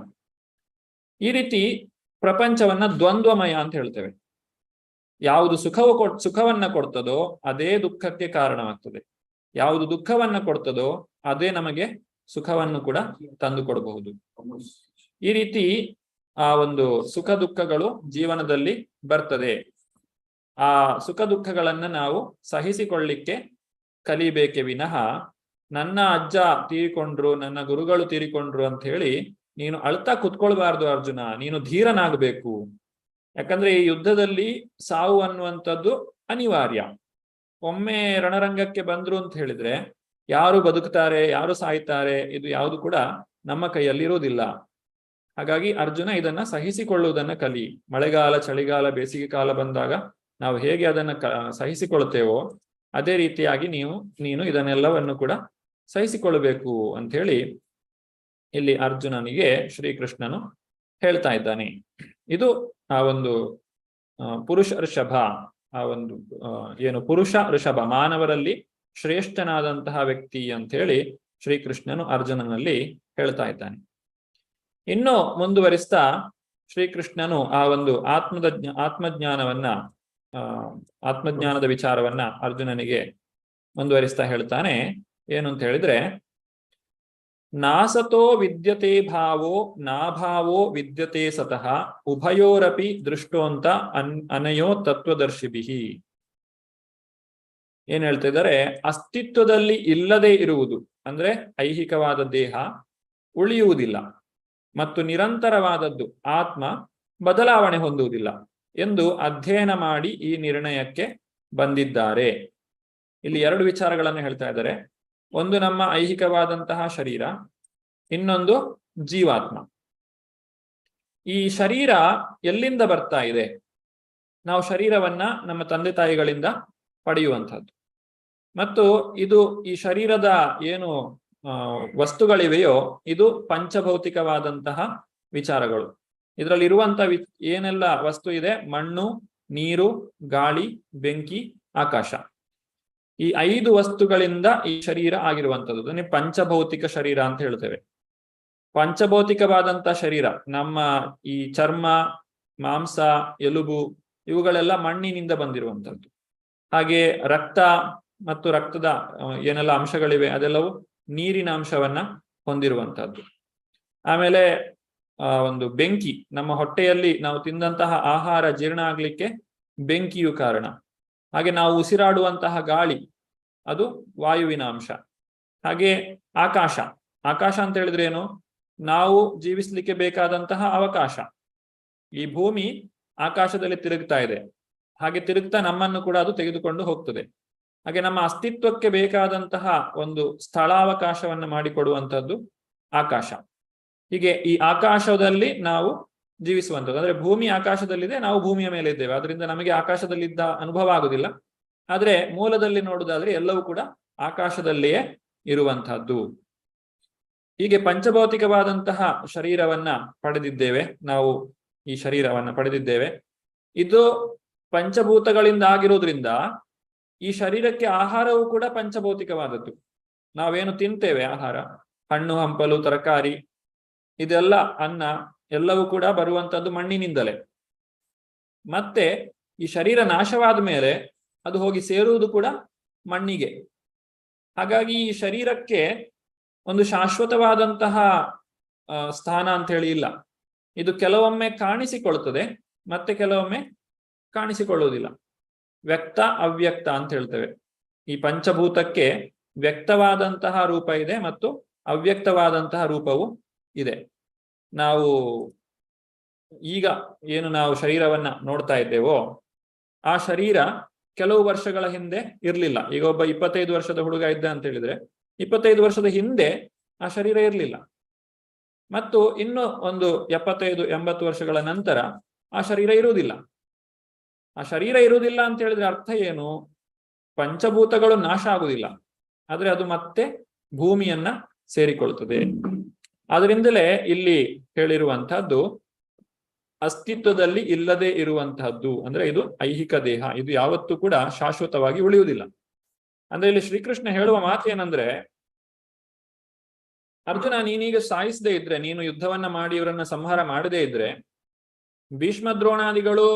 ಈ ರೀತಿ ಪ್ರಪಂಚವನ್ನ ದ್ವಂದ್ವಮಯ ಅಂತ ಹೇಳ್ತೇವೆ. ಯಾವುದು ಸುಖವನ್ನ ಕೊಡ್ತದೋ ಅದೇ ದುಃಖಕ್ಕೆ ಕಾರಣವಾಗ್ತದೆ, ಯಾವುದು ದುಃಖವನ್ನ ಕೊಡ್ತದೋ ಅದೇ ನಮಗೆ ಸುಖವನ್ನು ಕೂಡ ತಂದು ಕೊಡಬಹುದು. ಈ ರೀತಿ ಆ ಒಂದು ಸುಖ ದುಃಖಗಳು ಜೀವನದಲ್ಲಿ ಬರ್ತದೆ. ಆ ಸುಖ ದುಃಖಗಳನ್ನ ನಾವು ಸಹಿಸಿಕೊಳ್ಳಿಕ್ಕೆ ಕಲಿಬೇಕೆ ವಿನಃ ನನ್ನ ಅಜ್ಜ ತೀರಿಕೊಂಡ್ರು, ನನ್ನ ಗುರುಗಳು ತೀರಿಕೊಂಡ್ರು ಅಂತ ಹೇಳಿ ನೀನು ಅಳ್ತಾ ಕುತ್ಕೊಳ್ಬಾರ್ದು ಅರ್ಜುನ, ನೀನು ಧೀರನಾಗಬೇಕು. ಯಾಕಂದ್ರೆ ಈ ಯುದ್ಧದಲ್ಲಿ ಸಾವು ಅನ್ನುವಂಥದ್ದು ಅನಿವಾರ್ಯ. ಒಮ್ಮೆ ರಣರಂಗಕ್ಕೆ ಬಂದ್ರು ಅಂತ ಹೇಳಿದ್ರೆ ಯಾರು ಬದುಕ್ತಾರೆ, ಯಾರು ಸಾಯ್ತಾರೆ, ಇದು ಯಾವುದು ಕೂಡ ನಮ್ಮ ಕೈಯಲ್ಲಿ ಇರುವುದಿಲ್ಲ. ಹಾಗಾಗಿ ಅರ್ಜುನ ಇದನ್ನ ಸಹಿಸಿಕೊಳ್ಳುವುದನ್ನ ಕಲಿ. ಮಳೆಗಾಲ, ಚಳಿಗಾಲ, ಬೇಸಿಗೆ ಕಾಲ ಬಂದಾಗ ನಾವು ಹೇಗೆ ಅದನ್ನ ಸಹಿಸಿಕೊಳ್ತೇವೋ ಅದೇ ರೀತಿಯಾಗಿ ನೀನು ಇದನ್ನೆಲ್ಲವನ್ನು ಕೂಡ ಸಹಿಸಿಕೊಳ್ಳಬೇಕು ಅಂತ ಹೇಳಿ ಇಲ್ಲಿ ಅರ್ಜುನನಿಗೆ ಶ್ರೀಕೃಷ್ಣನು ಹೇಳ್ತಾ ಇದ್ದಾನೆ. ಇದು ಆ ಒಂದು ಪುರುಷ ಋಷಭ, ಆ ಒಂದು ಪುರುಷ ಋಷಭ, ಮಾನವರಲ್ಲಿ ಶ್ರೇಷ್ಠನಾದಂತಹ ವ್ಯಕ್ತಿ ಅಂತ ಹೇಳಿ ಶ್ರೀಕೃಷ್ಣನು ಅರ್ಜುನನಲ್ಲಿ ಹೇಳ್ತಾ ಇದ್ದಾನೆ. ಇನ್ನು ಮುಂದುವರಿಸ್ತಾ ಶ್ರೀಕೃಷ್ಣನು ಆ ಒಂದು ಆತ್ಮಜ್ಞಾನದ ವಿಚಾರವನ್ನ ಅರ್ಜುನನಿಗೆ ಮುಂದುವರಿಸ್ತಾ ಹೇಳ್ತಾನೆ. ಏನು ಅಂತ ಹೇಳಿದ್ರೆ, ನಾಸತೋ ವಿದ್ಯತೆ ಭಾವೋ ನಾಭಾವೋ ವಿದ್ಯತೆ ಸತಃ ಉಭಯೋರಪಿ ದೃಷ್ಟೋಂತ ಅನಯೋ ತತ್ವದರ್ಶಿಭಿ. ಏನ್ ಹೇಳ್ತಾ ಇದ್ದಾರೆ? ಅಸ್ತಿತ್ವದಲ್ಲಿ ಇಲ್ಲದೆ ಇರುವುದು ಅಂದ್ರೆ ಐಹಿಕವಾದ ದೇಹ ಉಳಿಯುವುದಿಲ್ಲ ಮತ್ತು ನಿರಂತರವಾದದ್ದು ಆತ್ಮ ಬದಲಾವಣೆ ಹೊಂದುವುದಿಲ್ಲ ಎಂದು ಅಧ್ಯಯನ ಮಾಡಿ ಈ ನಿರ್ಣಯಕ್ಕೆ ಬಂದಿದ್ದಾರೆ. ಇಲ್ಲಿ ಎರಡು ವಿಚಾರಗಳನ್ನು ಹೇಳ್ತಾ ಇದ್ದಾರೆ. ಒಂದು ನಮ್ಮ ಐಹಿಕವಾದಂತಹ ಶರೀರ, ಇನ್ನೊಂದು ಜೀವಾತ್ಮ. ಈ ಶರೀರ ಎಲ್ಲಿಂದ ಬರ್ತಾ ಇದೆ? ನಾವು ಶರೀರವನ್ನ ನಮ್ಮ ತಂದೆ ತಾಯಿಗಳಿಂದ ಪಡೆಯುವಂಥದ್ದು. ಮತ್ತು ಇದು ಈ ಶರೀರದ ಏನು ವಸ್ತುಗಳಿವೆಯೋ ಇದು ಪಂಚಭೌತಿಕವಾದಂತಹ ವಿಚಾರಗಳು. ಇದರಲ್ಲಿ ಇರುವಂತಹ ಏನೆಲ್ಲ ವಸ್ತು ಇದೆ? ಮಣ್ಣು, ನೀರು, ಗಾಳಿ, ಬೆಂಕಿ, ಆಕಾಶ. ಈ 5 ವಸ್ತುಗಳಿಂದ ಈ ಶರೀರ ಆಗಿರುವಂಥದ್ದು. ಅದನ್ನೇ ಪಂಚಭೌತಿಕ ಶರೀರ ಅಂತ ಹೇಳ್ತೇವೆ. ಪಂಚಭೌತಿಕವಾದಂತಹ ಶರೀರ, ನಮ್ಮ ಈ ಚರ್ಮ, ಮಾಂಸ, ಎಲುಬು ಇವುಗಳೆಲ್ಲ ಮಣ್ಣಿನಿಂದ ಬಂದಿರುವಂಥದ್ದು. ಹಾಗೆ ರಕ್ತ ಮತ್ತು ರಕ್ತದ ಏನೆಲ್ಲ ಅಂಶಗಳಿವೆ ಅದೆಲ್ಲವೂ ನೀರಿನ ಅಂಶವನ್ನ ಹೊಂದಿರುವಂತಹದ್ದು. ಆಮೇಲೆ ಒಂದು ಬೆಂಕಿ, ನಮ್ಮ ಹೊಟ್ಟೆಯಲ್ಲಿ ನಾವು ತಿಂದಂತಹ ಆಹಾರ ಜೀರ್ಣ ಆಗ್ಲಿಕ್ಕೆ ಬೆಂಕಿಯು ಕಾರಣ. ಹಾಗೆ ನಾವು ಉಸಿರಾಡುವಂತಹ ಗಾಳಿ ಅದು ವಾಯುವಿನ ಅಂಶ. ಹಾಗೆ ಆಕಾಶ, ಆಕಾಶ ಅಂತ ಹೇಳಿದ್ರೆ ಏನು? ನಾವು ಜೀವಿಸ್ಲಿಕ್ಕೆ ಬೇಕಾದಂತಹ ಅವಕಾಶ. ಈ ಭೂಮಿ ಆಕಾಶದಲ್ಲಿ ತಿರುಗ್ತಾ ಇದೆ, ಹಾಗೆ ತಿರುಗ್ತಾ ನಮ್ಮನ್ನು ಕೂಡ ಅದು ತೆಗೆದುಕೊಂಡು ಹೋಗ್ತದೆ. ಹಾಗೆ ನಮ್ಮ ಅಸ್ತಿತ್ವಕ್ಕೆ ಬೇಕಾದಂತಹ ಒಂದು ಸ್ಥಳಾವಕಾಶವನ್ನು ಮಾಡಿಕೊಡುವಂಥದ್ದು ಆಕಾಶ. ಹೀಗೆ ಈ ಆಕಾಶದಲ್ಲಿ ನಾವು ಜೀವಿಸುವಂಥದ್ದು. ಅಂದ್ರೆ ಭೂಮಿ ಆಕಾಶದಲ್ಲಿದೆ, ನಾವು ಭೂಮಿಯ ಮೇಲೆ ಇದ್ದೇವೆ, ಅದರಿಂದ ನಮಗೆ ಆಕಾಶದಲ್ಲಿದ್ದ ಅನುಭವ ಆಗುದಿಲ್ಲ. ಆದ್ರೆ ಮೂಲದಲ್ಲಿ ನೋಡುವುದಾದ್ರೆ ಎಲ್ಲವೂ ಕೂಡ ಆಕಾಶದಲ್ಲಿಯೇ ಇರುವಂತಹದ್ದು. ಹೀಗೆ ಪಂಚಭೌತಿಕವಾದಂತಹ ಶರೀರವನ್ನ ಪಡೆದಿದ್ದೇವೆ ನಾವು. ಈ ಶರೀರವನ್ನ ಪಡೆದಿದ್ದೇವೆ. ಇದು ಪಂಚಭೂತಗಳಿಂದ ಆಗಿರೋದ್ರಿಂದ ಈ ಶರೀರಕ್ಕೆ ಆಹಾರವೂ ಕೂಡ ಪಂಚಭೌತಿಕವಾದದ್ದು. ನಾವೇನು ತಿಂತೇವೆ ಆಹಾರ, ಹಣ್ಣು ಹಂಪಲು ತರಕಾರಿ ಇದೆಲ್ಲ, ಅನ್ನ ಎಲ್ಲವೂ ಕೂಡ ಬರುವಂತದ್ದು ಮಣ್ಣಿನಿಂದಲೇ. ಮತ್ತೆ ಈ ಶರೀರ ನಾಶವಾದ ಮೇಲೆ ಅದು ಹೋಗಿ ಸೇರುವುದು ಕೂಡ ಮಣ್ಣಿಗೆ. ಹಾಗಾಗಿ ಈ ಶರೀರಕ್ಕೆ ಒಂದು ಶಾಶ್ವತವಾದಂತಹ ಸ್ಥಾನ ಅಂತ ಹೇಳಿ ಇಲ್ಲ. ಇದು ಕೆಲವೊಮ್ಮೆ ಕಾಣಿಸಿಕೊಳ್ಳುತ್ತದೆ, ಮತ್ತೆ ಕೆಲವೊಮ್ಮೆ ಕಾಣಿಸಿಕೊಳ್ಳುವುದಿಲ್ಲ. ವ್ಯಕ್ತ ಅವ್ಯಕ್ತ ಅಂತ ಹೇಳ್ತೇವೆ. ಈ ಪಂಚಭೂತಕ್ಕೆ ವ್ಯಕ್ತವಾದಂತಹ ರೂಪ ಇದೆ ಮತ್ತು ಅವ್ಯಕ್ತವಾದಂತಹ ರೂಪವು ಇದೆ. ನಾವು ಈಗ ಏನು ನಾವು ಶರೀರವನ್ನ ನೋಡ್ತಾ ಇದ್ದೇವೋ ಆ ಶರೀರ ಕೆಲವು ವರ್ಷಗಳ ಹಿಂದೆ ಇರ್ಲಿಲ್ಲ. ಈಗ ಒಬ್ಬ 25 ವರ್ಷದ ಹುಡುಗ ಇದ್ದ ಅಂತ ಹೇಳಿದ್ರೆ 25 ವರ್ಷದ ಹಿಂದೆ ಆ ಶರೀರ ಇರಲಿಲ್ಲ. ಮತ್ತು ಇನ್ನು ಒಂದು 75-80 ವರ್ಷಗಳ ನಂತರ ಆ ಶರೀರ ಇರುವುದಿಲ್ಲ. ಆ ಶರೀರ ಇರುವುದಿಲ್ಲ ಅಂತ ಹೇಳಿದ್ರೆ ಅರ್ಥ ಏನು? ಪಂಚಭೂತಗಳು ನಾಶ ಆಗುವುದಿಲ್ಲ, ಆದ್ರೆ ಅದು ಮತ್ತೆ ಭೂಮಿಯನ್ನ ಸೇರಿಕೊಳ್ಳುತ್ತದೆ. ಆದ್ರಿಂದಲೇ ಇಲ್ಲಿ ಹೇಳಿರುವಂತಹದ್ದು ಅಸ್ತಿತ್ವದಲ್ಲಿ ಇಲ್ಲದೆ ಇರುವಂತಹದ್ದು. ಅಂದ್ರೆ ಇದು ಐಹಿಕ ದೇಹ, ಇದು ಯಾವತ್ತೂ ಕೂಡ ಶಾಶ್ವತವಾಗಿ ಉಳಿಯುವುದಿಲ್ಲ. ಅಂದ್ರೆ ಇಲ್ಲಿ ಶ್ರೀಕೃಷ್ಣ ಹೇಳುವ ಮಾತೇನಂದ್ರೆ, ಅರ್ಜುನ ನೀನೀಗ ಸಾಯಿಸದೇ ಇದ್ರೆ, ನೀನು ಯುದ್ಧವನ್ನ ಮಾಡಿ ಇವರನ್ನ ಸಂಹಾರ ಮಾಡದೇ ಇದ್ರೆ ಭೀಷ್ಮ ದ್ರೋಣಾದಿಗಳು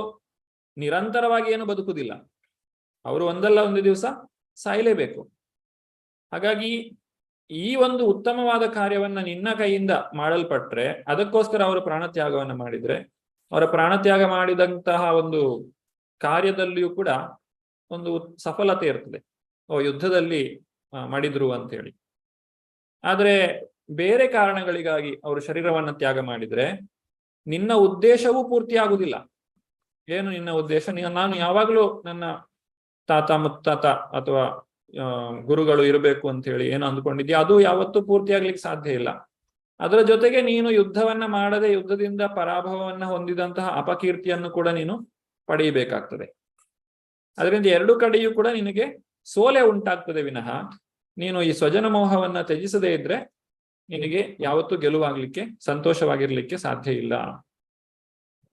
ನಿರಂತರವಾಗಿ ಏನು ಬದುಕುವುದಿಲ್ಲ. ಅವರು ಒಂದಲ್ಲ ಒಂದು ದಿವಸ ಸಾಯಲೇಬೇಕು. ಹಾಗಾಗಿ ಈ ಒಂದು ಉತ್ತಮವಾದ ಕಾರ್ಯವನ್ನ ನಿನ್ನ ಕೈಯಿಂದ ಮಾಡಲ್ಪಟ್ರೆ, ಅದಕ್ಕೋಸ್ಕರ ಅವರು ಪ್ರಾಣತ್ಯಾಗವನ್ನ ಮಾಡಿದ್ರೆ, ಅವರ ಪ್ರಾಣತ್ಯಾಗ ಮಾಡಿದಂತಹ ಒಂದು ಕಾರ್ಯದಲ್ಲಿಯೂ ಕೂಡ ಒಂದು ಸಫಲತೆ ಇರ್ತದೆ. ಯುದ್ಧದಲ್ಲಿ ಮಾಡಿದ್ರು ಅಂತ ಹೇಳಿ. ಆದ್ರೆ ಬೇರೆ ಕಾರಣಗಳಿಗಾಗಿ ಅವರು ಶರೀರವನ್ನ ತ್ಯಾಗ ಮಾಡಿದ್ರೆ ನಿನ್ನ ಉದ್ದೇಶವೂ ಪೂರ್ತಿ ಆಗುದಿಲ್ಲ. ಏನು ನಿನ್ನ ಉದ್ದೇಶ? ನಾನು ಯಾವಾಗಲೂ ನನ್ನ ತಾತ ಮುತ್ತಾತ ಅಥವಾ ಗುರುಗಳು ಇರಬೇಕು ಅಂತ ಹೇಳಿ ಏನು ಅಂದ್ಕೊಂಡಿದ್ಯಾ, ಅದು ಯಾವತ್ತೂ ಪೂರ್ತಿ ಆಗ್ಲಿಕ್ಕೆ ಸಾಧ್ಯ ಇಲ್ಲ. ಅದರ ಜೊತೆಗೆ ನೀನು ಯುದ್ಧವನ್ನ ಮಾಡದೆ ಯುದ್ಧದಿಂದ ಪರಾಭವವನ್ನ ಹೊಂದಿದಂತಹ ಅಪಕೀರ್ತಿಯನ್ನು ಕೂಡ ನೀನು ಪಡೆಯಬೇಕಾಗ್ತದೆ. ಅದರಿಂದ ಎರಡು ಕಡೆಯೂ ಕೂಡ ನಿನಗೆ ಸೋಲೆ ಉಂಟಾಗ್ತದೆ ವಿನಃ ನೀನು ಈ ಸ್ವಜನ ಮೋಹವನ್ನ ತ್ಯಜಿಸದೇ ಇದ್ರೆ ನಿನಗೆ ಯಾವತ್ತೂ ಗೆಲುವಾಗ್ಲಿಕ್ಕೆ, ಸಂತೋಷವಾಗಿರ್ಲಿಕ್ಕೆ ಸಾಧ್ಯ ಇಲ್ಲ.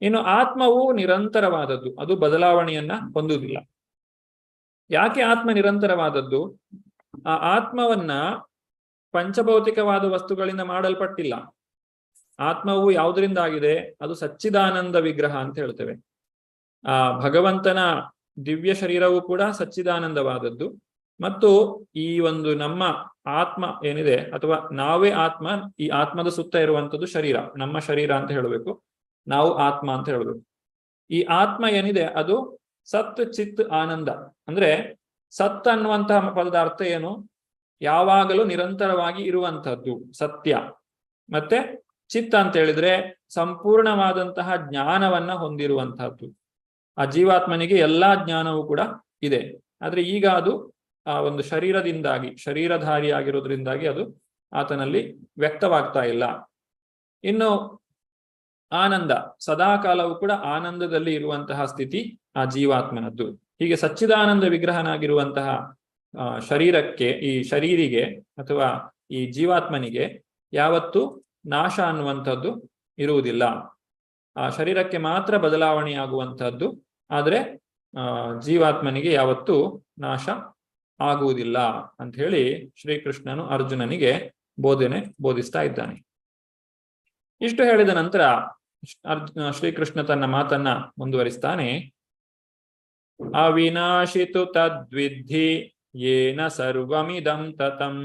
ಇನ್ನು ಆತ್ಮವು ನಿರಂತರವಾದದ್ದು, ಅದು ಬದಲಾವಣೆಯನ್ನ ಹೊಂದುವುದಿಲ್ಲ. ಯಾಕೆ ಆತ್ಮ ನಿರಂತರವಾದದ್ದು? ಆ ಆತ್ಮವನ್ನ ಪಂಚಭೌತಿಕವಾದ ವಸ್ತುಗಳಿಂದ ಮಾಡಲ್ಪಟ್ಟಿಲ್ಲ. ಆತ್ಮವು ಯಾವುದರಿಂದ ಆಗಿದೆ? ಅದು ಸಚ್ಚಿದಾನಂದ ವಿಗ್ರಹ ಅಂತ ಹೇಳ್ತೇವೆ. ಆ ಭಗವಂತನ ದಿವ್ಯ ಶರೀರವು ಕೂಡ ಸಚ್ಚಿದಾನಂದವಾದದ್ದು. ಮತ್ತು ಈ ಒಂದು ನಮ್ಮ ಆತ್ಮ ಏನಿದೆ, ಅಥವಾ ನಾವೇ ಆತ್ಮ, ಈ ಆತ್ಮದ ಸುತ್ತ ಇರುವಂತದ್ದು ಶರೀರ, ನಮ್ಮ ಶರೀರ ಅಂತ ಹೇಳಬೇಕು, ನಾವು ಆತ್ಮ ಅಂತ ಹೇಳಬೇಕು. ಈ ಆತ್ಮ ಏನಿದೆ ಅದು ಸತ್ ಚಿತ್ ಆನಂದ. ಅಂದ್ರೆ ಸತ್ ಅನ್ನುವಂತಹ ಪದದ ಅರ್ಥ ಏನು? ಯಾವಾಗಲೂ ನಿರಂತರವಾಗಿ ಇರುವಂತಹದ್ದು ಸತ್ಯ. ಮತ್ತೆ ಚಿತ್ ಅಂತ ಹೇಳಿದ್ರೆ ಸಂಪೂರ್ಣವಾದಂತಹ ಜ್ಞಾನವನ್ನ ಹೊಂದಿರುವಂತಹದ್ದು. ಆ ಜೀವಾತ್ಮನಿಗೆ ಎಲ್ಲಾ ಜ್ಞಾನವೂ ಕೂಡ ಇದೆ. ಆದ್ರೆ ಈಗ ಅದು ಆ ಒಂದು ಶರೀರದಿಂದಾಗಿ, ಶರೀರಧಾರಿ ಆಗಿರೋದ್ರಿಂದಾಗಿ ಅದು ಆತನಲ್ಲಿ ವ್ಯಕ್ತವಾಗ್ತಾ ಇಲ್ಲ. ಇನ್ನು ಆನಂದ, ಸದಾಕಾಲವೂ ಕೂಡ ಆನಂದದಲ್ಲಿ ಇರುವಂತಹ ಸ್ಥಿತಿ ಆ ಜೀವಾತ್ಮನದ್ದು. ಹೀಗೆ ಸಚ್ಚಿದಾನಂದ ವಿಗ್ರಹನಾಗಿರುವಂತಹ ಶರೀರಕ್ಕೆ, ಈ ಶರೀರಿಗೆ ಅಥವಾ ಈ ಜೀವಾತ್ಮನಿಗೆ ಯಾವತ್ತೂ ನಾಶ ಅನ್ನುವಂಥದ್ದು ಇರುವುದಿಲ್ಲ. ಆ ಶರೀರಕ್ಕೆ ಮಾತ್ರ ಬದಲಾವಣೆಯಾಗುವಂತಹದ್ದು, ಆದ್ರೆ ಜೀವಾತ್ಮನಿಗೆ ಯಾವತ್ತೂ ನಾಶ ಆಗುವುದಿಲ್ಲ ಅಂತ ಹೇಳಿ ಶ್ರೀಕೃಷ್ಣನು ಅರ್ಜುನನಿಗೆ ಬೋಧಿಸ್ತಾ ಇದ್ದಾನೆ. ಇಷ್ಟು ಹೇಳಿದ ನಂತರ ಶ್ರೀಕೃಷ್ಣ ತನ್ನ ಮಾತನ್ನ ಮುಂದುವರಿಸ್ತಾನೆ. ಅವಿನಾಶಿತು ತದ್ವಿಧಿ ಯೇನ ಸರ್ವಮಿದಂ ತತಂ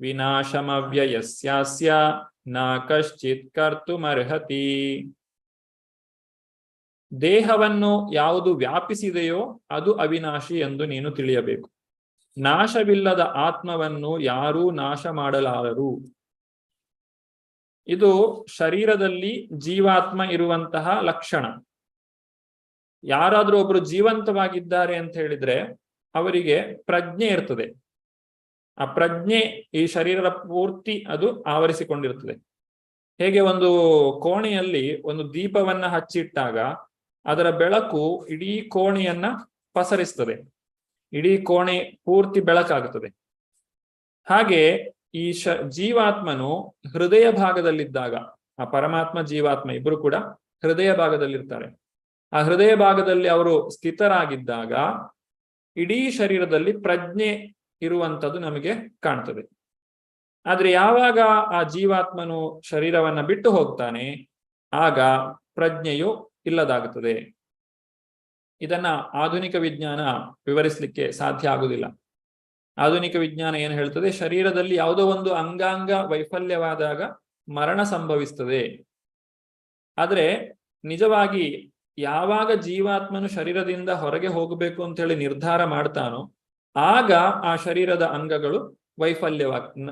ವಿನಾಶಮವ್ಯಯಸ್ಯಾಸ್ಯ ನ ಕಶ್ಚಿತ್ ಕರ್ತುಮರ್ಹತಿ. ದೇಹವನ್ನು ಯಾವುದು ವ್ಯಾಪಿಸಿದೆಯೋ ಅದು ಅವಿನಾಶಿ ಎಂದು ನೀನು ತಿಳಿಯಬೇಕು. ನಾಶವಿಲ್ಲದ ಆತ್ಮವನ್ನು ಯಾರೂ ನಾಶ ಮಾಡಲಾರರು. ಇದು ಶರೀರದಲ್ಲಿ ಜೀವಾತ್ಮ ಇರುವಂತಹ ಲಕ್ಷಣ. ಯಾರಾದ್ರೂ ಒಬ್ರು ಜೀವಂತವಾಗಿದ್ದಾರೆ ಅಂತ ಹೇಳಿದ್ರೆ ಅವರಿಗೆ ಪ್ರಜ್ಞೆ ಇರ್ತದೆ. ಆ ಪ್ರಜ್ಞೆ ಈ ಶರೀರದ ಪೂರ್ತಿ ಅದು ಆವರಿಸಿಕೊಂಡಿರ್ತದೆ. ಹೇಗೆ ಒಂದು ಕೋಣೆಯಲ್ಲಿ ಒಂದು ದೀಪವನ್ನ ಹಚ್ಚಿಟ್ಟಾಗ ಅದರ ಬೆಳಕು ಇಡೀ ಕೋಣೆಯನ್ನ ಪಸರಿಸ್ತದೆ, ಇಡೀ ಕೋಣೆ ಪೂರ್ತಿ ಬೆಳಕಾಗುತ್ತದೆ. ಹಾಗೆ ಈ ಜೀವಾತ್ಮನು ಹೃದಯ ಭಾಗದಲ್ಲಿದ್ದಾಗ, ಆ ಪರಮಾತ್ಮ ಜೀವಾತ್ಮ ಇಬ್ರು ಕೂಡ ಹೃದಯ ಭಾಗದಲ್ಲಿರ್ತಾರೆ. ಆ ಹೃದಯ ಭಾಗದಲ್ಲಿ ಅವರು ಸ್ಥಿತರಾಗಿದ್ದಾಗ ಇಡೀ ಶರೀರದಲ್ಲಿ ಪ್ರಜ್ಞೆ ಇರುವಂಥದ್ದು ನಮಗೆ ಕಾಣ್ತದೆ. ಆದ್ರೆ ಯಾವಾಗ ಆ ಜೀವಾತ್ಮನು ಶರೀರವನ್ನ ಬಿಟ್ಟು ಹೋಗ್ತಾನೆ ಆಗ ಪ್ರಜ್ಞೆಯು ಇಲ್ಲದಾಗುತ್ತದೆ. ಇದನ್ನ ಆಧುನಿಕ ವಿಜ್ಞಾನ ವಿವರಿಸಲಿಕ್ಕೆ ಸಾಧ್ಯ ಆಗುವುದಿಲ್ಲ. ಆಧುನಿಕ ವಿಜ್ಞಾನ ಏನು ಹೇಳ್ತದೆ? ಶರೀರದಲ್ಲಿ ಯಾವುದೋ ಒಂದು ಅಂಗಾಂಗ ವೈಫಲ್ಯವಾದಾಗ ಮರಣ ಸಂಭವಿಸ್ತದೆ. ಆದ್ರೆ ನಿಜವಾಗಿ ಯಾವಾಗ ಜೀವಾತ್ಮನು ಶರೀರದಿಂದ ಹೊರಗೆ ಹೋಗಬೇಕು ಅಂತ ಹೇಳಿ ನಿರ್ಧಾರ ಮಾಡ್ತಾನೋ ಆಗ ಆ ಶರೀರದ ಅಂಗಗಳು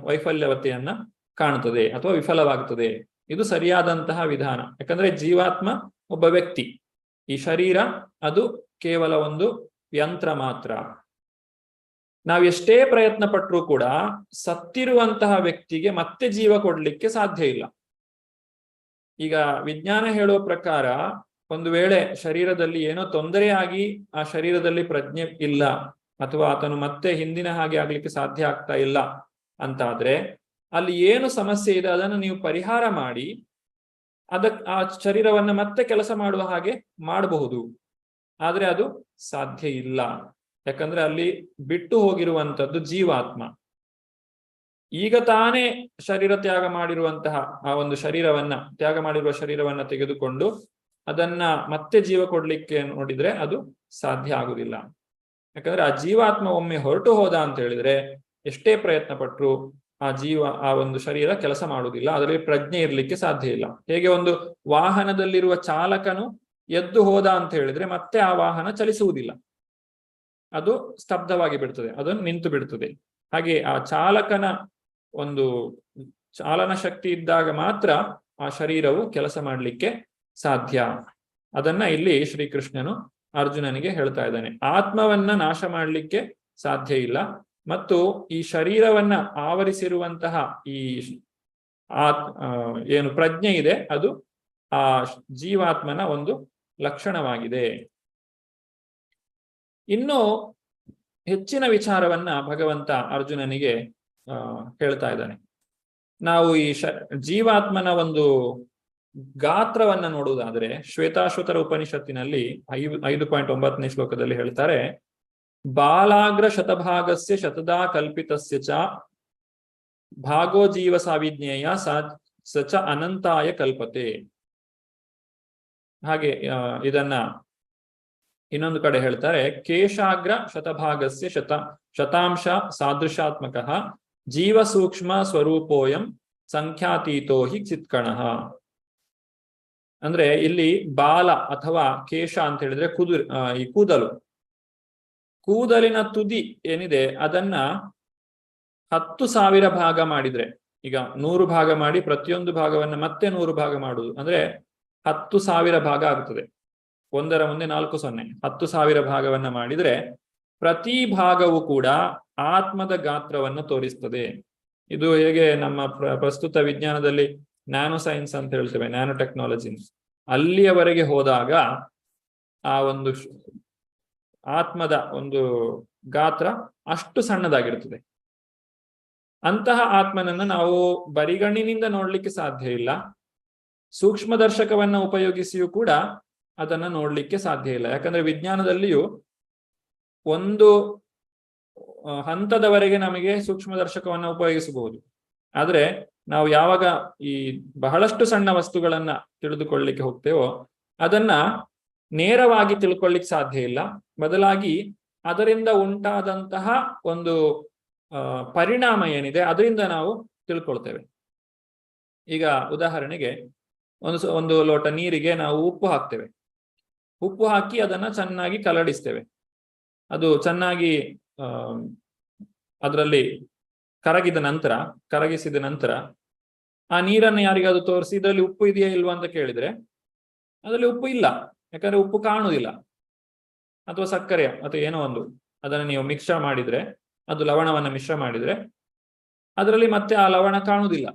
ವೈಫಲ್ಯವತೆಯನ್ನ ಕಾಣುತ್ತದೆ ಅಥವಾ ವಿಫಲವಾಗುತ್ತದೆ. ಇದು ಸರಿಯಾದಂತಹ ವಿಧಾನ. ಯಾಕಂದ್ರೆ ಜೀವಾತ್ಮ ಒಬ್ಬ ವ್ಯಕ್ತಿ, ಈ ಶರೀರ ಅದು ಕೇವಲ ಒಂದು ಯಂತ್ರ ಮಾತ್ರ. ನಾವು ಎಷ್ಟೇ ಪ್ರಯತ್ನ ಪಟ್ಟರೂ ಕೂಡ ಸತ್ತಿರುವಂತಹ ವ್ಯಕ್ತಿಗೆ ಮತ್ತೆ ಜೀವ ಕೊಡ್ಲಿಕ್ಕೆ ಸಾಧ್ಯ ಇಲ್ಲ. ಈಗ ವಿಜ್ಞಾನ ಹೇಳುವ ಪ್ರಕಾರ ಒಂದು ವೇಳೆ ಶರೀರದಲ್ಲಿ ಏನೋ ತೊಂದರೆಯಾಗಿ ಆ ಶರೀರದಲ್ಲಿ ಪ್ರಜ್ಞೆ ಇಲ್ಲ, ಅಥವಾ ಆತನು ಮತ್ತೆ ಹಿಂದಿನ ಹಾಗೆ ಆಗ್ಲಿಕ್ಕೆ ಸಾಧ್ಯ ಆಗ್ತಾ ಇಲ್ಲ ಅಂತಾದ್ರೆ, ಅಲ್ಲಿ ಏನು ಸಮಸ್ಯೆ ಇದೆ ಅದನ್ನು ನೀವು ಪರಿಹಾರ ಮಾಡಿ ಆ ಶರೀರವನ್ನ ಮತ್ತೆ ಕೆಲಸ ಮಾಡುವ ಹಾಗೆ ಮಾಡಬಹುದು. ಆದ್ರೆ ಅದು ಸಾಧ್ಯ ಇಲ್ಲ. ಯಾಕಂದ್ರೆ ಅಲ್ಲಿ ಬಿಟ್ಟು ಹೋಗಿರುವಂತದ್ದು ಜೀವಾತ್ಮ. ಈಗ ತಾನೇ ಶರೀರ ತ್ಯಾಗ ಮಾಡಿರುವಂತಹ ಆ ಒಂದು ತ್ಯಾಗ ಮಾಡಿರುವ ಶರೀರವನ್ನ ತೆಗೆದುಕೊಂಡು ಅದನ್ನ ಮತ್ತೆ ಜೀವ ಕೊಡ್ಲಿಕ್ಕೆ ನೋಡಿದ್ರೆ ಅದು ಸಾಧ್ಯ ಆಗುದಿಲ್ಲ. ಯಾಕಂದ್ರೆ ಆ ಜೀವಾತ್ಮ ಒಮ್ಮೆ ಹೊರಟು ಹೋದ ಅಂತ ಹೇಳಿದ್ರೆ ಎಷ್ಟೇ ಪ್ರಯತ್ನ ಪಟ್ಟರು ಆ ಒಂದು ಶರೀರ ಕೆಲಸ ಮಾಡುವುದಿಲ್ಲ, ಅದರಲ್ಲಿ ಪ್ರಜ್ಞೆ ಇರ್ಲಿಕ್ಕೆ ಸಾಧ್ಯ ಇಲ್ಲ. ಹೇಗೆ ಒಂದು ವಾಹನದಲ್ಲಿರುವ ಚಾಲಕನು ಎದ್ದು ಹೋದ ಅಂತ ಹೇಳಿದ್ರೆ ಮತ್ತೆ ಆ ವಾಹನ ಚಲಿಸುವುದಿಲ್ಲ, ಅದು ಸ್ತಬ್ಧವಾಗಿ ಬಿಡ್ತದೆ, ಅದನ್ನು ನಿಂತು ಬಿಡ್ತದೆ. ಹಾಗೆ ಆ ಚಾಲಕನ ಒಂದು ಚಾಲನ ಶಕ್ತಿ ಇದ್ದಾಗ ಮಾತ್ರ ಆ ಶರೀರವು ಕೆಲಸ ಮಾಡಲಿಕ್ಕೆ ಸಾಧ್ಯ. ಅದನ್ನ ಇಲ್ಲಿ ಶ್ರೀಕೃಷ್ಣನು ಅರ್ಜುನನಿಗೆ ಹೇಳ್ತಾ ಇದ್ದಾನೆ. ಆತ್ಮವನ್ನ ನಾಶ ಮಾಡಲಿಕ್ಕೆ ಸಾಧ್ಯ ಇಲ್ಲ, ಮತ್ತು ಈ ಶರೀರವನ್ನ ಆವರಿಸಿರುವಂತಹ ಈ ಏನು ಪ್ರಜ್ಞೆ ಇದೆ ಅದು ಆ ಜೀವಾತ್ಮನ ಒಂದು ಲಕ್ಷಣವಾಗಿದೆ. ಇನ್ನು ಹೆಚ್ಚಿನ ವಿಚಾರವನ್ನ ಭಗವಂತ ಅರ್ಜುನನಿಗೆ ಹೇಳ್ತಾ ಇದ್ದಾನೆ. ನಾವು ಈ ಜೀವಾತ್ಮನ ಒಂದು ಗಾತ್ರವನ್ನ ನೋಡುವುದಾದ್ರೆ ಶ್ವೇತಾಶ್ವತರ ಉಪನಿಷತ್ತಿನಲ್ಲಿ 5.9ನೇ ಶ್ಲೋಕದಲ್ಲಿ ಹೇಳ್ತಾರೆ, ಬಾಲಾಗ್ರ ಶತಭಾಗಸ್ಯ ಶತದಾ ಕಲ್ಪಿತಸ್ಯ ಚ ಭಾಗೋ ಜೀವ ಸಾವಿಜ್ಞೇಯ ಸಚ ಅನಂತಾಯ ಕಲ್ಪತೆ. ಹಾಗೆ ಇದನ್ನ ಇನ್ನೊಂದು ಕಡೆ ಹೇಳ್ತಾರೆ, ಕೇಶಾಗ್ರ ಶತಭಾಗಸ್ಯ ಶತಾಂಶ ಸಾದೃಶಾತ್ಮಕ ಜೀವ ಸೂಕ್ಷ್ಮ ಸ್ವರೂಪೋಯಂ ಸಂಖ್ಯಾತೀತೋ ಹಿ ಚಿತ್ಕಣಃ. ಅಂದ್ರೆ ಇಲ್ಲಿ ಬಾಲ ಅಥವಾ ಕೇಶ ಅಂತ ಹೇಳಿದ್ರೆ ಈ ಕೂದಲಿನ ತುದಿ ಏನಿದೆ ಅದನ್ನ 10,000 ಭಾಗ ಮಾಡಿದ್ರೆ, ಈಗ 100 ಭಾಗ ಮಾಡಿ ಪ್ರತಿಯೊಂದು ಭಾಗವನ್ನ ಮತ್ತೆ 100 ಭಾಗ ಮಾಡುವುದು ಅಂದ್ರೆ 10,000 ಭಾಗ ಆಗ್ತದೆ. 1ರ ಮುಂದೆ 4 0, 10,000 ಭಾಗವನ್ನ ಮಾಡಿದ್ರೆ ಪ್ರತಿ ಭಾಗವು ಕೂಡ ಆತ್ಮದ ಗಾತ್ರವನ್ನು ತೋರಿಸ್ತದೆ. ಇದು ಹೇಗೆ ನಮ್ಮ ಪ್ರಸ್ತುತ ವಿಜ್ಞಾನದಲ್ಲಿ ನ್ಯಾನೋ ಸೈನ್ಸ್ ಅಂತ ಹೇಳ್ತೇವೆ, ನ್ಯಾನೋ ಟೆಕ್ನಾಲಜಿ, ಅಲ್ಲಿಯವರೆಗೆ ಹೋದಾಗ ಆ ಒಂದು ಆತ್ಮದ ಒಂದು ಗಾತ್ರ ಅಷ್ಟು ಸಣ್ಣದಾಗಿರ್ತದೆ. ಅಂತಹ ಆತ್ಮನನ್ನ ನಾವು ಬರಿಗಣ್ಣಿನಿಂದ ನೋಡ್ಲಿಕ್ಕೆ ಸಾಧ್ಯ ಇಲ್ಲ, ಸೂಕ್ಷ್ಮದರ್ಶಕವನ್ನ ಉಪಯೋಗಿಸಿಯೂ ಕೂಡ ಅದನ್ನ ನೋಡ್ಲಿಕ್ಕೆ ಸಾಧ್ಯ ಇಲ್ಲ. ಯಾಕಂದ್ರೆ ವಿಜ್ಞಾನದಲ್ಲಿಯೂ ಒಂದು ಹಂತದವರೆಗೆ ನಮಗೆ ಸೂಕ್ಷ್ಮದರ್ಶಕವನ್ನ ಉಪಯೋಗಿಸಬಹುದು, ಆದ್ರೆ ನಾವು ಯಾವಾಗ ಈ ಬಹಳಷ್ಟು ಸಣ್ಣ ವಸ್ತುಗಳನ್ನ ತಿಳಿದುಕೊಳ್ಳಿಕ್ಕೆ ಹೋಗ್ತೇವೋ ಅದನ್ನ ನೇರವಾಗಿ ತಿಳ್ಕೊಳ್ಳಿಕ್ಕೆ ಸಾಧ್ಯ ಇಲ್ಲ. ಬದಲಾಗಿ ಅದರಿಂದ ಉಂಟಾದಂತಹ ಒಂದು ಪರಿಣಾಮ ಏನಿದೆ ಅದರಿಂದ ನಾವು ತಿಳ್ಕೊಳ್ತೇವೆ. ಈಗ ಉದಾಹರಣೆಗೆ ಒಂದು ಲೋಟ ನೀರಿಗೆ ನಾವು ಉಪ್ಪು ಹಾಕ್ತೇವೆ. ಉಪ್ಪು ಹಾಕಿ ಅದನ್ನ ಚೆನ್ನಾಗಿ ಕಲಡಿಸ್ತೇವೆ. ಅದು ಚೆನ್ನಾಗಿ ಅದರಲ್ಲಿ ಕರಗಿಸಿದ ನಂತರ ಆ ನೀರನ್ನು ಯಾರಿಗಾದ್ರು ತೋರಿಸಿ ಇದರಲ್ಲಿ ಉಪ್ಪು ಇದೆಯಾ ಇಲ್ವಾ ಅಂತ ಕೇಳಿದ್ರೆ ಅದರಲ್ಲಿ ಉಪ್ಪು ಇಲ್ಲ, ಯಾಕಂದ್ರೆ ಉಪ್ಪು ಕಾಣುವುದಿಲ್ಲ. ಅಥವಾ ಸಕ್ಕರೆ ಅಥವಾ ಏನೋ ಒಂದು ಅದನ್ನು ನೀವು ಅದು ಲವಣವನ್ನ ಮಿಶ್ರ ಮಾಡಿದ್ರೆ ಅದರಲ್ಲಿ ಮತ್ತೆ ಆ ಲವಣ ಕಾಣುವುದಿಲ್ಲ.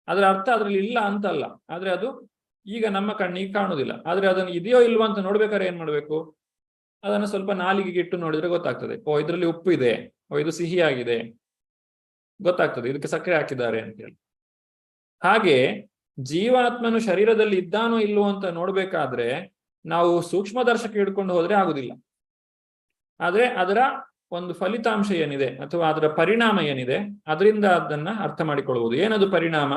ಅದರ ಅರ್ಥ ಅದರಲ್ಲಿ ಇಲ್ಲ ಅಂತಲ್ಲ, ಆದ್ರೆ ಅದು ಈಗ ನಮ್ಮ ಕಣ್ಣಿಗೆ ಕಾಣುವುದಿಲ್ಲ. ಆದ್ರೆ ಅದನ್ನು ಇದೆಯೋ ಇಲ್ವಾ ಅಂತ ನೋಡ್ಬೇಕಾದ್ರೆ ಏನ್ ಮಾಡ್ಬೇಕು, ಅದನ್ನು ಸ್ವಲ್ಪ ನಾಲಿಗೆಗೆ ಇಟ್ಟು ನೋಡಿದ್ರೆ ಗೊತ್ತಾಗ್ತದೆ. ಇದರಲ್ಲಿ ಉಪ್ಪು ಇದೆ, ಇದು ಸಿಹಿಯಾಗಿದೆ, ಗೊತ್ತಾಗ್ತದೆ ಇದಕ್ಕೆ ಸಕ್ಕರೆ ಹಾಕಿದ್ದಾರೆ ಅಂತೇಳಿ. ಹಾಗೆ ಜೀವಾತ್ಮನು ಶರೀರದಲ್ಲಿ ಇದ್ದಾನೋ ಇಲ್ವೋ ಅಂತ ನೋಡ್ಬೇಕಾದ್ರೆ ನಾವು ಸೂಕ್ಷ್ಮದರ್ಶಕ ಹಿಡ್ಕೊಂಡು ಹೋದ್ರೆ ಆಗುದಿಲ್ಲ. ಆದ್ರೆ ಅದರ ಒಂದು ಫಲಿತಾಂಶ ಏನಿದೆ ಅಥವಾ ಅದರ ಪರಿಣಾಮ ಏನಿದೆ ಅದರಿಂದ ಅದನ್ನ ಅರ್ಥ ಮಾಡಿಕೊಳ್ಳಬಹುದು. ಏನದು ಪರಿಣಾಮ?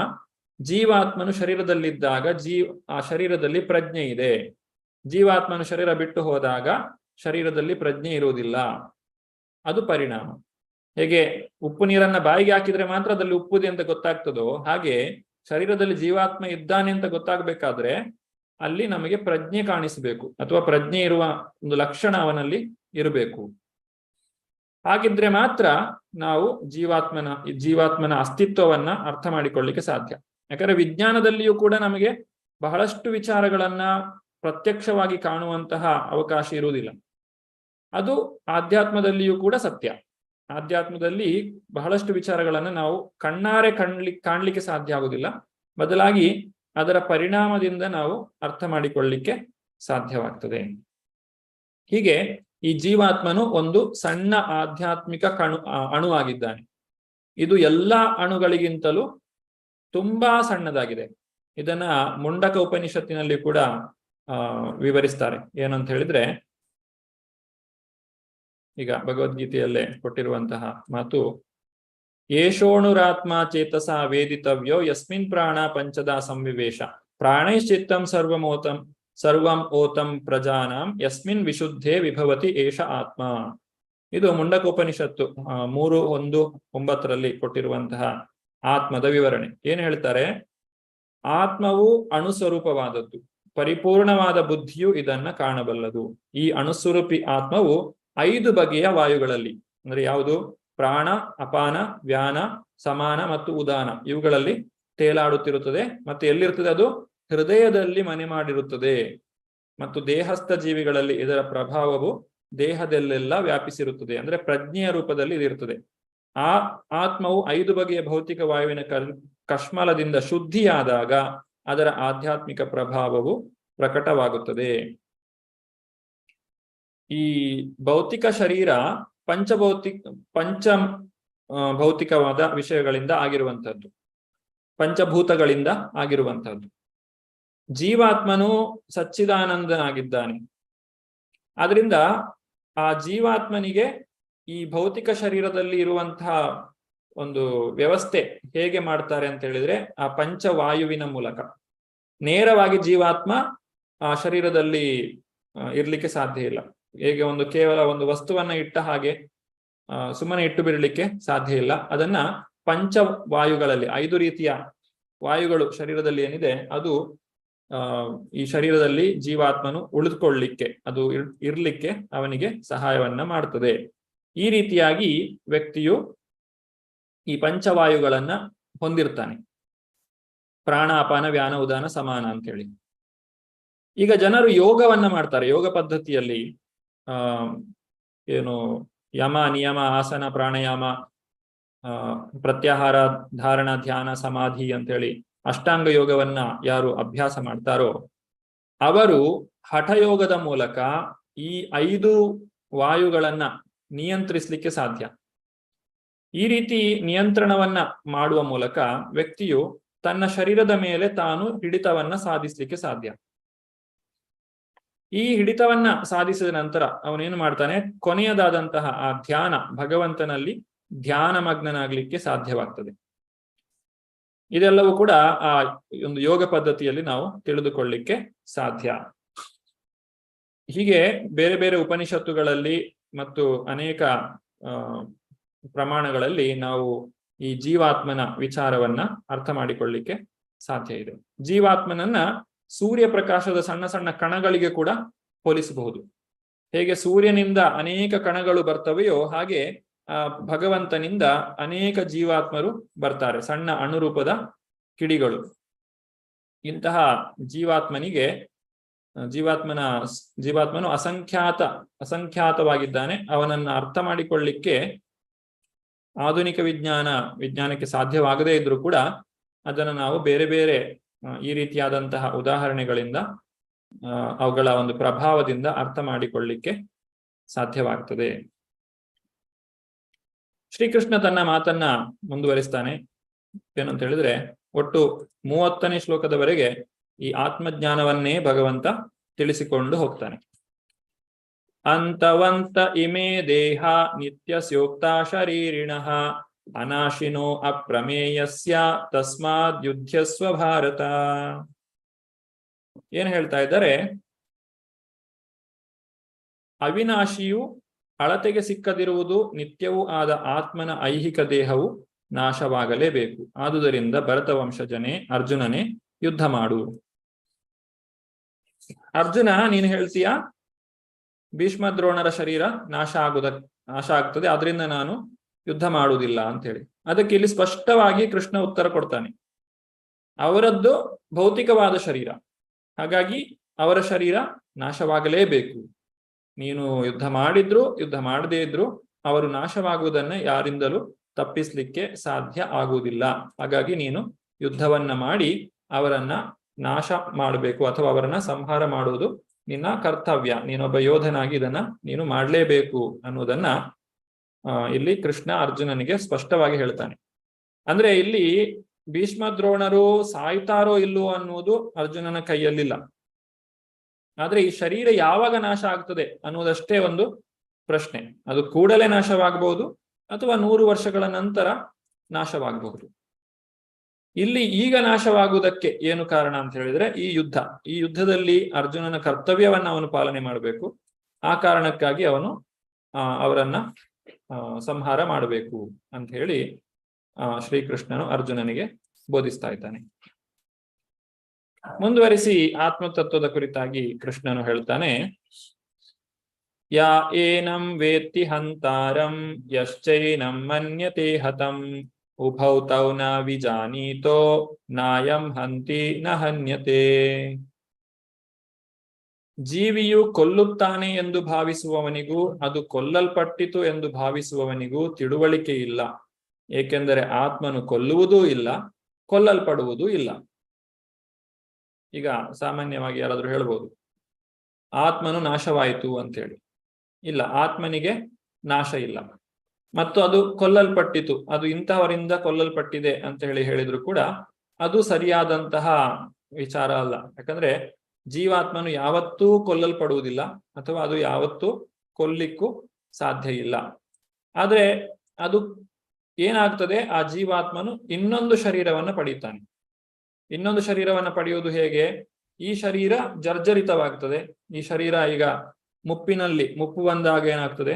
ಜೀವಾತ್ಮನು ಶರೀರದಲ್ಲಿದ್ದಾಗ ಆ ಶರೀರದಲ್ಲಿ ಪ್ರಜ್ಞೆ ಇದೆ. ಜೀವಾತ್ಮನು ಶರೀರ ಬಿಟ್ಟು ಹೋದಾಗ ಶರೀರದಲ್ಲಿ ಪ್ರಜ್ಞೆ ಇರುವುದಿಲ್ಲ, ಅದು ಪರಿಣಾಮ. ಹೇಗೆ ಉಪ್ಪು ನೀರನ್ನ ಬಾಯಿಗೆ ಹಾಕಿದ್ರೆ ಮಾತ್ರ ಅದಲ್ಲಿ ಉಪ್ಪುದೆ ಅಂತ ಗೊತ್ತಾಗ್ತದೋ ಹಾಗೆ ಶರೀರದಲ್ಲಿ ಜೀವಾತ್ಮ ಇದ್ದಾನೆ ಅಂತ ಗೊತ್ತಾಗ್ಬೇಕಾದ್ರೆ ಅಲ್ಲಿ ನಮಗೆ ಪ್ರಜ್ಞೆ ಕಾಣಿಸಬೇಕು, ಅಥವಾ ಪ್ರಜ್ಞೆ ಇರುವ ಒಂದು ಲಕ್ಷಣ ಅವನಲ್ಲಿ ಇರಬೇಕು. ಹಾಗಿದ್ರೆ ಮಾತ್ರ ನಾವು ಜೀವಾತ್ಮನ ಅಸ್ತಿತ್ವವನ್ನ ಅರ್ಥ ಮಾಡಿಕೊಳ್ಳಿಕ್ಕೆ ಸಾಧ್ಯ. ಯಾಕಂದ್ರೆ ವಿಜ್ಞಾನದಲ್ಲಿಯೂ ಕೂಡ ನಮಗೆ ಬಹಳಷ್ಟು ವಿಚಾರಗಳನ್ನ ಪ್ರತ್ಯಕ್ಷವಾಗಿ ಕಾಣುವಂತಹ ಅವಕಾಶ ಇರುವುದಿಲ್ಲ. ಅದು ಆಧ್ಯಾತ್ಮದಲ್ಲಿಯೂ ಕೂಡ ಸತ್ಯ. ಆಧ್ಯಾತ್ಮದಲ್ಲಿ ಬಹಳಷ್ಟು ವಿಚಾರಗಳನ್ನ ನಾವು ಕಣ್ಣಾರೆ ಕಾಣ್ಲಿಕ್ಕೆ ಸಾಧ್ಯ ಆಗುವುದಿಲ್ಲ, ಬದಲಾಗಿ ಅದರ ಪರಿಣಾಮದಿಂದ ನಾವು ಅರ್ಥ ಮಾಡಿಕೊಳ್ಳಿಕ್ಕೆ ಸಾಧ್ಯವಾಗ್ತದೆ. ಹೀಗೆ ಈ ಜೀವಾತ್ಮನು ಒಂದು ಸಣ್ಣ ಆಧ್ಯಾತ್ಮಿಕ ಅಣುವಾಗಿದ್ದಾನೆ. ಇದು ಎಲ್ಲಾ ಅಣುಗಳಿಗಿಂತಲೂ ತುಂಬಾ ಸಣ್ಣದಾಗಿದೆ. ಇದನ್ನ ಮುಂಡಕ ಉಪನಿಷತ್ತಿನಲ್ಲಿ ಕೂಡ ವಿವರಿಸ್ತಾರೆ. ಏನಂತ ಹೇಳಿದ್ರೆ, ಈಗ ಭಗವದ್ಗೀತೆಯಲ್ಲೇ ಕೊಟ್ಟಿರುವಂತಹ ಮಾತು, ಏಷೋಣುರಾತ್ಮ ಚೇತಸ ವೇದಿತವ್ಯೋ ಯಸ್ಮಿನ್ ಪ್ರಾಣ ಪಂಚದ ಸಂವಿವೇಶ ಪ್ರಾಣೈಶ್ಚಿತ್ತಂ ಸರ್ವಂ ಓತಂ ಪ್ರಜಾನಾಂ ಯಸ್ಮಿನ್ ವಿಶುದ್ಧೇ ವಿಭವತಿ ಏಷ ಆತ್ಮ. ಇದು ಮುಂಡಕೋಪನಿಷತ್ತು 3:1-9 ಕೊಟ್ಟಿರುವಂತಹ ಆತ್ಮದ ವಿವರಣೆ. ಏನ್ ಹೇಳ್ತಾರೆ? ಆತ್ಮವು ಅಣುಸ್ವರೂಪವಾದದ್ದು, ಪರಿಪೂರ್ಣವಾದ ಬುದ್ಧಿಯು ಇದನ್ನ ಕಾಣಬಲ್ಲದು. ಈ ಅಣುಸ್ವರೂಪಿ ಆತ್ಮವು 5 ಬಗೆಯ ವಾಯುಗಳಲ್ಲಿ, ಅಂದ್ರೆ ಯಾವುದು? ಪ್ರಾಣ, ಅಪಾನ, ವ್ಯಾನ, ಸಮಾನ ಮತ್ತು ಉದಾನ, ಇವುಗಳಲ್ಲಿ ತೇಲಾಡುತ್ತಿರುತ್ತದೆ. ಮತ್ತೆ ಎಲ್ಲಿರ್ತದೆ? ಅದು ಹೃದಯದಲ್ಲಿ ಮನೆ ಮಾಡಿರುತ್ತದೆ. ಮತ್ತು ದೇಹಸ್ಥ ಜೀವಿಗಳಲ್ಲಿ ಇದರ ಪ್ರಭಾವವು ದೇಹದಲ್ಲೆಲ್ಲ ವ್ಯಾಪಿಸಿರುತ್ತದೆ. ಅಂದ್ರೆ ಪ್ರಜ್ಞೆಯ ರೂಪದಲ್ಲಿ ಇದಿರುತ್ತದೆ. ಆ ಆತ್ಮವು 5 ಬಗೆಯ ಭೌತಿಕ ವಾಯುವಿನ ಕಶ್ಮಲದಿಂದ ಶುದ್ಧಿಯಾದಾಗ ಅದರ ಆಧ್ಯಾತ್ಮಿಕ ಪ್ರಭಾವವು ಪ್ರಕಟವಾಗುತ್ತದೆ. ಈ ಭೌತಿಕ ಶರೀರ ಭೌತಿಕವಾದ ವಿಷಯಗಳಿಂದ ಆಗಿರುವಂತಹದ್ದು, ಪಂಚಭೂತಗಳಿಂದ ಆಗಿರುವಂತಹದ್ದು. ಜೀವಾತ್ಮನು ಸಚ್ಚಿದಾನಂದನಾಗಿದ್ದಾನೆ. ಆದ್ರಿಂದ ಆ ಜೀವಾತ್ಮನಿಗೆ ಈ ಭೌತಿಕ ಶರೀರದಲ್ಲಿ ಇರುವಂತಹ ಒಂದು ವ್ಯವಸ್ಥೆ ಹೇಗೆ ಮಾಡ್ತಾರೆ ಅಂತ ಹೇಳಿದ್ರೆ, ಆ ಪಂಚವಾಯುವಿನ ಮೂಲಕ. ನೇರವಾಗಿ ಜೀವಾತ್ಮ ಆ ಶರೀರದಲ್ಲಿ ಇರ್ಲಿಕ್ಕೆ ಸಾಧ್ಯ ಇಲ್ಲ. ಹೇಗೆ ಕೇವಲ ಒಂದು ವಸ್ತುವನ್ನ ಇಟ್ಟ ಹಾಗೆ ಸುಮ್ಮನೆ ಇಟ್ಟು ಬಿಡಲಿಕ್ಕೆ ಸಾಧ್ಯ ಇಲ್ಲ. ಅದನ್ನ ಪಂಚವಾಯುಗಳಲ್ಲಿ 5 ರೀತಿಯ ವಾಯುಗಳು ಶರೀರದಲ್ಲಿ ಏನಿದೆ, ಅದು ಈ ಶರೀರದಲ್ಲಿ ಜೀವಾತ್ಮನು ಉಳಿದುಕೊಳ್ಳಿಕ್ಕೆ, ಅದು ಇರ್ಲಿಕ್ಕೆ ಅವನಿಗೆ ಸಹಾಯವನ್ನ ಮಾಡ್ತದೆ. ಈ ರೀತಿಯಾಗಿ ವ್ಯಕ್ತಿಯು ಈ ಪಂಚವಾಯುಗಳನ್ನ ಹೊಂದಿರ್ತಾನೆ. ಪ್ರಾಣ, ಅಪಾನ, ವ್ಯಾನ, ಉದಾನ, ಸಮಾನ ಅಂತ ಹೇಳಿ. ಈಗ ಜನರು ಯೋಗವನ್ನ ಮಾಡ್ತಾರೆ. ಯೋಗ ಪದ್ಧತಿಯಲ್ಲಿ ಯಮ, ನಿಯಮ, ಆಸನ, ಪ್ರಾಣಾಯಾಮ, ಪ್ರತ್ಯಾಹಾರ, ಧಾರಣ, ಧ್ಯಾನ, ಸಮಾಧಿ ಅಂತೇಳಿ ಅಷ್ಟಾಂಗ ಯೋಗವನ್ನ ಯಾರು ಅಭ್ಯಾಸ ಮಾಡ್ತಾರೋ ಅವರು ಹಠಯೋಗದ ಮೂಲಕ ಈ 5 ವಾಯುಗಳನ್ನ ನಿಯಂತ್ರಿಸಲಿಕ್ಕೆ ಸಾಧ್ಯ. ಈ ರೀತಿ ನಿಯಂತ್ರಣವನ್ನ ಮಾಡುವ ಮೂಲಕ ವ್ಯಕ್ತಿಯು ತನ್ನ ಶರೀರದ ಮೇಲೆ ತಾನು ಹಿಡಿತವನ್ನ ಸಾಧಿಸಲಿಕ್ಕೆ ಸಾಧ್ಯ. ಈ ಹಿಡಿತವನ್ನ ಸಾಧಿಸಿದ ನಂತರ ಅವನೇನು ಮಾಡ್ತಾನೆ? ಕೊನೆಯದಾದಂತಹ ಆ ಧ್ಯಾನ, ಭಗವಂತನಲ್ಲಿ ಧ್ಯಾನ ಮಗ್ನನಾಗ್ಲಿಕ್ಕೆ ಸಾಧ್ಯವಾಗ್ತದೆ. ಇದೆಲ್ಲವೂ ಕೂಡ ಆ ಒಂದು ಯೋಗ ಪದ್ಧತಿಯಲ್ಲಿ ನಾವು ತಿಳಿದುಕೊಳ್ಳಿಕ್ಕೆ ಸಾಧ್ಯ. ಹೀಗೆ ಬೇರೆ ಬೇರೆ ಉಪನಿಷತ್ತುಗಳಲ್ಲಿ ಮತ್ತು ಅನೇಕ ಪ್ರಮಾಣಗಳಲ್ಲಿ ನಾವು ಈ ಜೀವಾತ್ಮನ ವಿಚಾರವನ್ನ ಅರ್ಥ ಮಾಡಿಕೊಳ್ಳಿಕ್ಕೆ ಸಾಧ್ಯ ಇದೆ. ಜೀವಾತ್ಮನನ್ನ ಸೂರ್ಯ ಪ್ರಕಾಶದ ಸಣ್ಣ ಸಣ್ಣ ಕಣಗಳಿಗೆ ಕೂಡ ಹೋಲಿಸಬಹುದು. ಹೇಗೆ ಸೂರ್ಯನಿಂದ ಅನೇಕ ಕಣಗಳು ಬರ್ತವೆಯೋ ಹಾಗೆ ಭಗವಂತನಿಂದ ಅನೇಕ ಜೀವಾತ್ಮರು ಬರ್ತಾರೆ, ಸಣ್ಣ ಅಣುರೂಪದ ಕಿಡಿಗಳು. ಇಂತಹ ಜೀವಾತ್ಮನು ಅಸಂಖ್ಯಾತವಾಗಿದ್ದಾನೆ. ಅವನನ್ನ ಅರ್ಥ ಮಾಡಿಕೊಳ್ಳಿಕ್ಕೆ ಆಧುನಿಕ ವಿಜ್ಞಾನಕ್ಕೆ ಸಾಧ್ಯವಾಗದೇ ಇದ್ರೂ ಕೂಡ ಅದನ್ನು ನಾವು ಬೇರೆ ಬೇರೆ ಈ ರೀತಿಯಾದಂತಹ ಉದಾಹರಣೆಗಳಿಂದ ಅವುಗಳ ಒಂದು ಪ್ರಭಾವದಿಂದ ಅರ್ಥ ಮಾಡಿಕೊಳ್ಳಿಕ್ಕೆ ಸಾಧ್ಯವಾಗ್ತದೆ. ಶ್ರೀಕೃಷ್ಣ ತನ್ನ ಮಾತನ್ನ ಮುಂದುವರಿಸ್ತಾನೆ. ಏನಂತ ಹೇಳಿದ್ರೆ, ಒಟ್ಟು 30ನೇ ಶ್ಲೋಕದವರೆಗೆ ಈ ಆತ್ಮಜ್ಞಾನವನ್ನೇ ಭಗವಂತ ತಿಳಿಸಿಕೊಂಡು ಹೋಗ್ತಾನೆ. ಅಂತವಂತ ಇಮೇ ದೇಹ ನಿತ್ಯಸ್ಯೋಕ್ತ ಶರೀರಿಣಃ ಅನಾಶಿನೋ ಅಪ್ರಮೇಯಸ್ಯ ತಸ್ಮಾದ್ ಯುದ್ಧಸ್ವ ಭಾರತ. ಏನ್ ಹೇಳ್ತಾ ಇದ್ದಾರೆ? ಅವಿನಾಶಿಯು ಅಳತೆಗೆ ಸಿಕ್ಕದಿರುವುದು ನಿತ್ಯವೂ ಆದ ಆತ್ಮನ ಐಹಿಕ ದೇಹವು ನಾಶವಾಗಲೇಬೇಕು. ಆದುದರಿಂದ ಭರತ ವಂಶಜನೇ, ಅರ್ಜುನನೇ ಯುದ್ಧ ಮಾಡು. ಅರ್ಜುನ, ನೀನು ಹೇಳ್ತೀಯ ಭೀಷ್ಮ ದ್ರೋಣರ ಶರೀರ ನಾಶ ನಾಶ ಆಗ್ತದೆ, ಅದರಿಂದ ನಾನು ಯುದ್ಧ ಮಾಡುವುದಿಲ್ಲ ಅಂತ ಹೇಳಿ. ಅದಕ್ಕೆ ಇಲ್ಲಿ ಸ್ಪಷ್ಟವಾಗಿ ಕೃಷ್ಣ ಉತ್ತರ ಕೊಡ್ತಾನೆ. ಅವರದ್ದು ಭೌತಿಕವಾದ ಶರೀರ, ಹಾಗಾಗಿ ಅವರ ಶರೀರ ನಾಶವಾಗಲೇಬೇಕು. ನೀನು ಯುದ್ಧ ಮಾಡಿದ್ರು ಯುದ್ಧ ಮಾಡದೇ ಇದ್ರು ಅವರು ನಾಶವಾಗುವುದನ್ನ ಯಾರಿಂದಲೂ ತಪ್ಪಿಸ್ಲಿಕ್ಕೆ ಸಾಧ್ಯ ಆಗುವುದಿಲ್ಲ. ಹಾಗಾಗಿ ನೀನು ಯುದ್ಧವನ್ನ ಮಾಡಿ ಅವರನ್ನ ನಾಶ ಮಾಡಬೇಕು ಅಥವಾ ಅವರನ್ನ ಸಂಹಾರ ಮಾಡುವುದು ನಿನ್ನ ಕರ್ತವ್ಯ. ನೀನೊಬ್ಬ ಯೋಧನಾಗಿ ಇದನ್ನ ನೀನು ಮಾಡಲೇಬೇಕು ಅನ್ನುವುದನ್ನ ಇಲ್ಲಿ ಕೃಷ್ಣ ಅರ್ಜುನನಿಗೆ ಸ್ಪಷ್ಟವಾಗಿ ಹೇಳ್ತಾನೆ. ಅಂದ್ರೆ ಇಲ್ಲಿ ಭೀಷ್ಮ ದ್ರೋಣರು ಸಾಯ್ತಾರೋ ಇಲ್ಲವೋ ಅನ್ನುವುದು ಅರ್ಜುನನ ಕೈಯಲ್ಲಿಲ್ಲ. ಆದ್ರೆ ಈ ಶರೀರ ಯಾವಾಗ ನಾಶ ಆಗ್ತದೆ ಅನ್ನುವುದಷ್ಟೇ ಒಂದು ಪ್ರಶ್ನೆ. ಅದು ಕೂಡಲೇ ನಾಶವಾಗಬಹುದು ಅಥವಾ 100 ವರ್ಷಗಳ ನಂತರ ನಾಶವಾಗಬಹುದು. ಇಲ್ಲಿ ಈಗ ನಾಶವಾಗುವುದಕ್ಕೆ ಏನು ಕಾರಣ ಅಂತ ಹೇಳಿದ್ರೆ ಈ ಯುದ್ಧದಲ್ಲಿ ಅರ್ಜುನನ ಕರ್ತವ್ಯವನ್ನ ಅವನು ಪಾಲನೆ ಮಾಡಬೇಕು. ಆ ಕಾರಣಕ್ಕಾಗಿ ಅವನು ಅವರನ್ನ ಸಂಹಾರ ಮಾಡಬೇಕು ಅಂತ ಹೇಳಿ ಶ್ರೀಕೃಷ್ಣನು ಅರ್ಜುನನಿಗೆ ಬೋಧಿಸ್ತಾ ಇದ್ದಾನೆ. ಮುಂದುವರಿಸಿ ಆತ್ಮತತ್ವದ ಕುರಿತಾಗಿ ಕೃಷ್ಣನು ಹೇಳ್ತಾನೆ, ಯಾ ಏನಂ ವೇತ್ತಿ ಹಂತಾರಂ ಯಶ್ಚೈನಂ ಮನ್ಯತೆ ಹತಂ ಉಭೌ ತೌ ನ ವಿಜಾನೀತೋ ನಾಯಂ ಹಂತಿ ನ ಹನ್ಯತೆ. ಜೀವಿಯು ಕೊಲ್ಲುತ್ತಾನೆ ಎಂದು ಭಾವಿಸುವವನಿಗೂ ಅದು ಕೊಲ್ಲಲ್ಪಟ್ಟಿತು ಎಂದು ಭಾವಿಸುವವನಿಗೂ ತಿಳುವಳಿಕೆ ಇಲ್ಲ. ಏಕೆಂದರೆ ಆತ್ಮನು ಕೊಲ್ಲುವುದೂ ಇಲ್ಲ, ಕೊಲ್ಲಲ್ಪಡುವುದೂ ಇಲ್ಲ. ಈಗ ಸಾಮಾನ್ಯವಾಗಿ ಯಾರಾದ್ರೂ ಹೇಳ್ಬೋದು ಆತ್ಮನು ನಾಶವಾಯಿತು ಅಂತೇಳಿ. ಇಲ್ಲ, ಆತ್ಮನಿಗೆ ನಾಶ ಇಲ್ಲ. ಮತ್ತು ಅದು ಕೊಲ್ಲಲ್ಪಟ್ಟಿತು, ಅದು ಇಂತಹವರಿಂದ ಕೊಲ್ಲಲ್ಪಟ್ಟಿದೆ ಅಂತ ಹೇಳಿದ್ರು ಕೂಡ ಅದು ಸರಿಯಾದಂತಹ ವಿಚಾರ ಅಲ್ಲ. ಯಾಕಂದ್ರೆ ಜೀವಾತ್ಮನು ಯಾವತ್ತೂ ಕೊಲ್ಲಲ್ಪಡುವುದಿಲ್ಲ ಅಥವಾ ಅದು ಯಾವತ್ತೂ ಕೊಲ್ಲಿಕ್ಕೂ ಸಾಧ್ಯ ಇಲ್ಲ. ಆದ್ರೆ ಅದು ಏನಾಗ್ತದೆ, ಆ ಜೀವಾತ್ಮನು ಇನ್ನೊಂದು ಶರೀರವನ್ನ ಪಡೀತಾನೆ. ಇನ್ನೊಂದು ಶರೀರವನ್ನ ಪಡೆಯುವುದು ಹೇಗೆ? ಈ ಶರೀರ ಜರ್ಜರಿತವಾಗ್ತದೆ. ಈ ಶರೀರ ಈಗ ಮುಪ್ಪು ಬಂದಾಗ ಏನಾಗ್ತದೆ,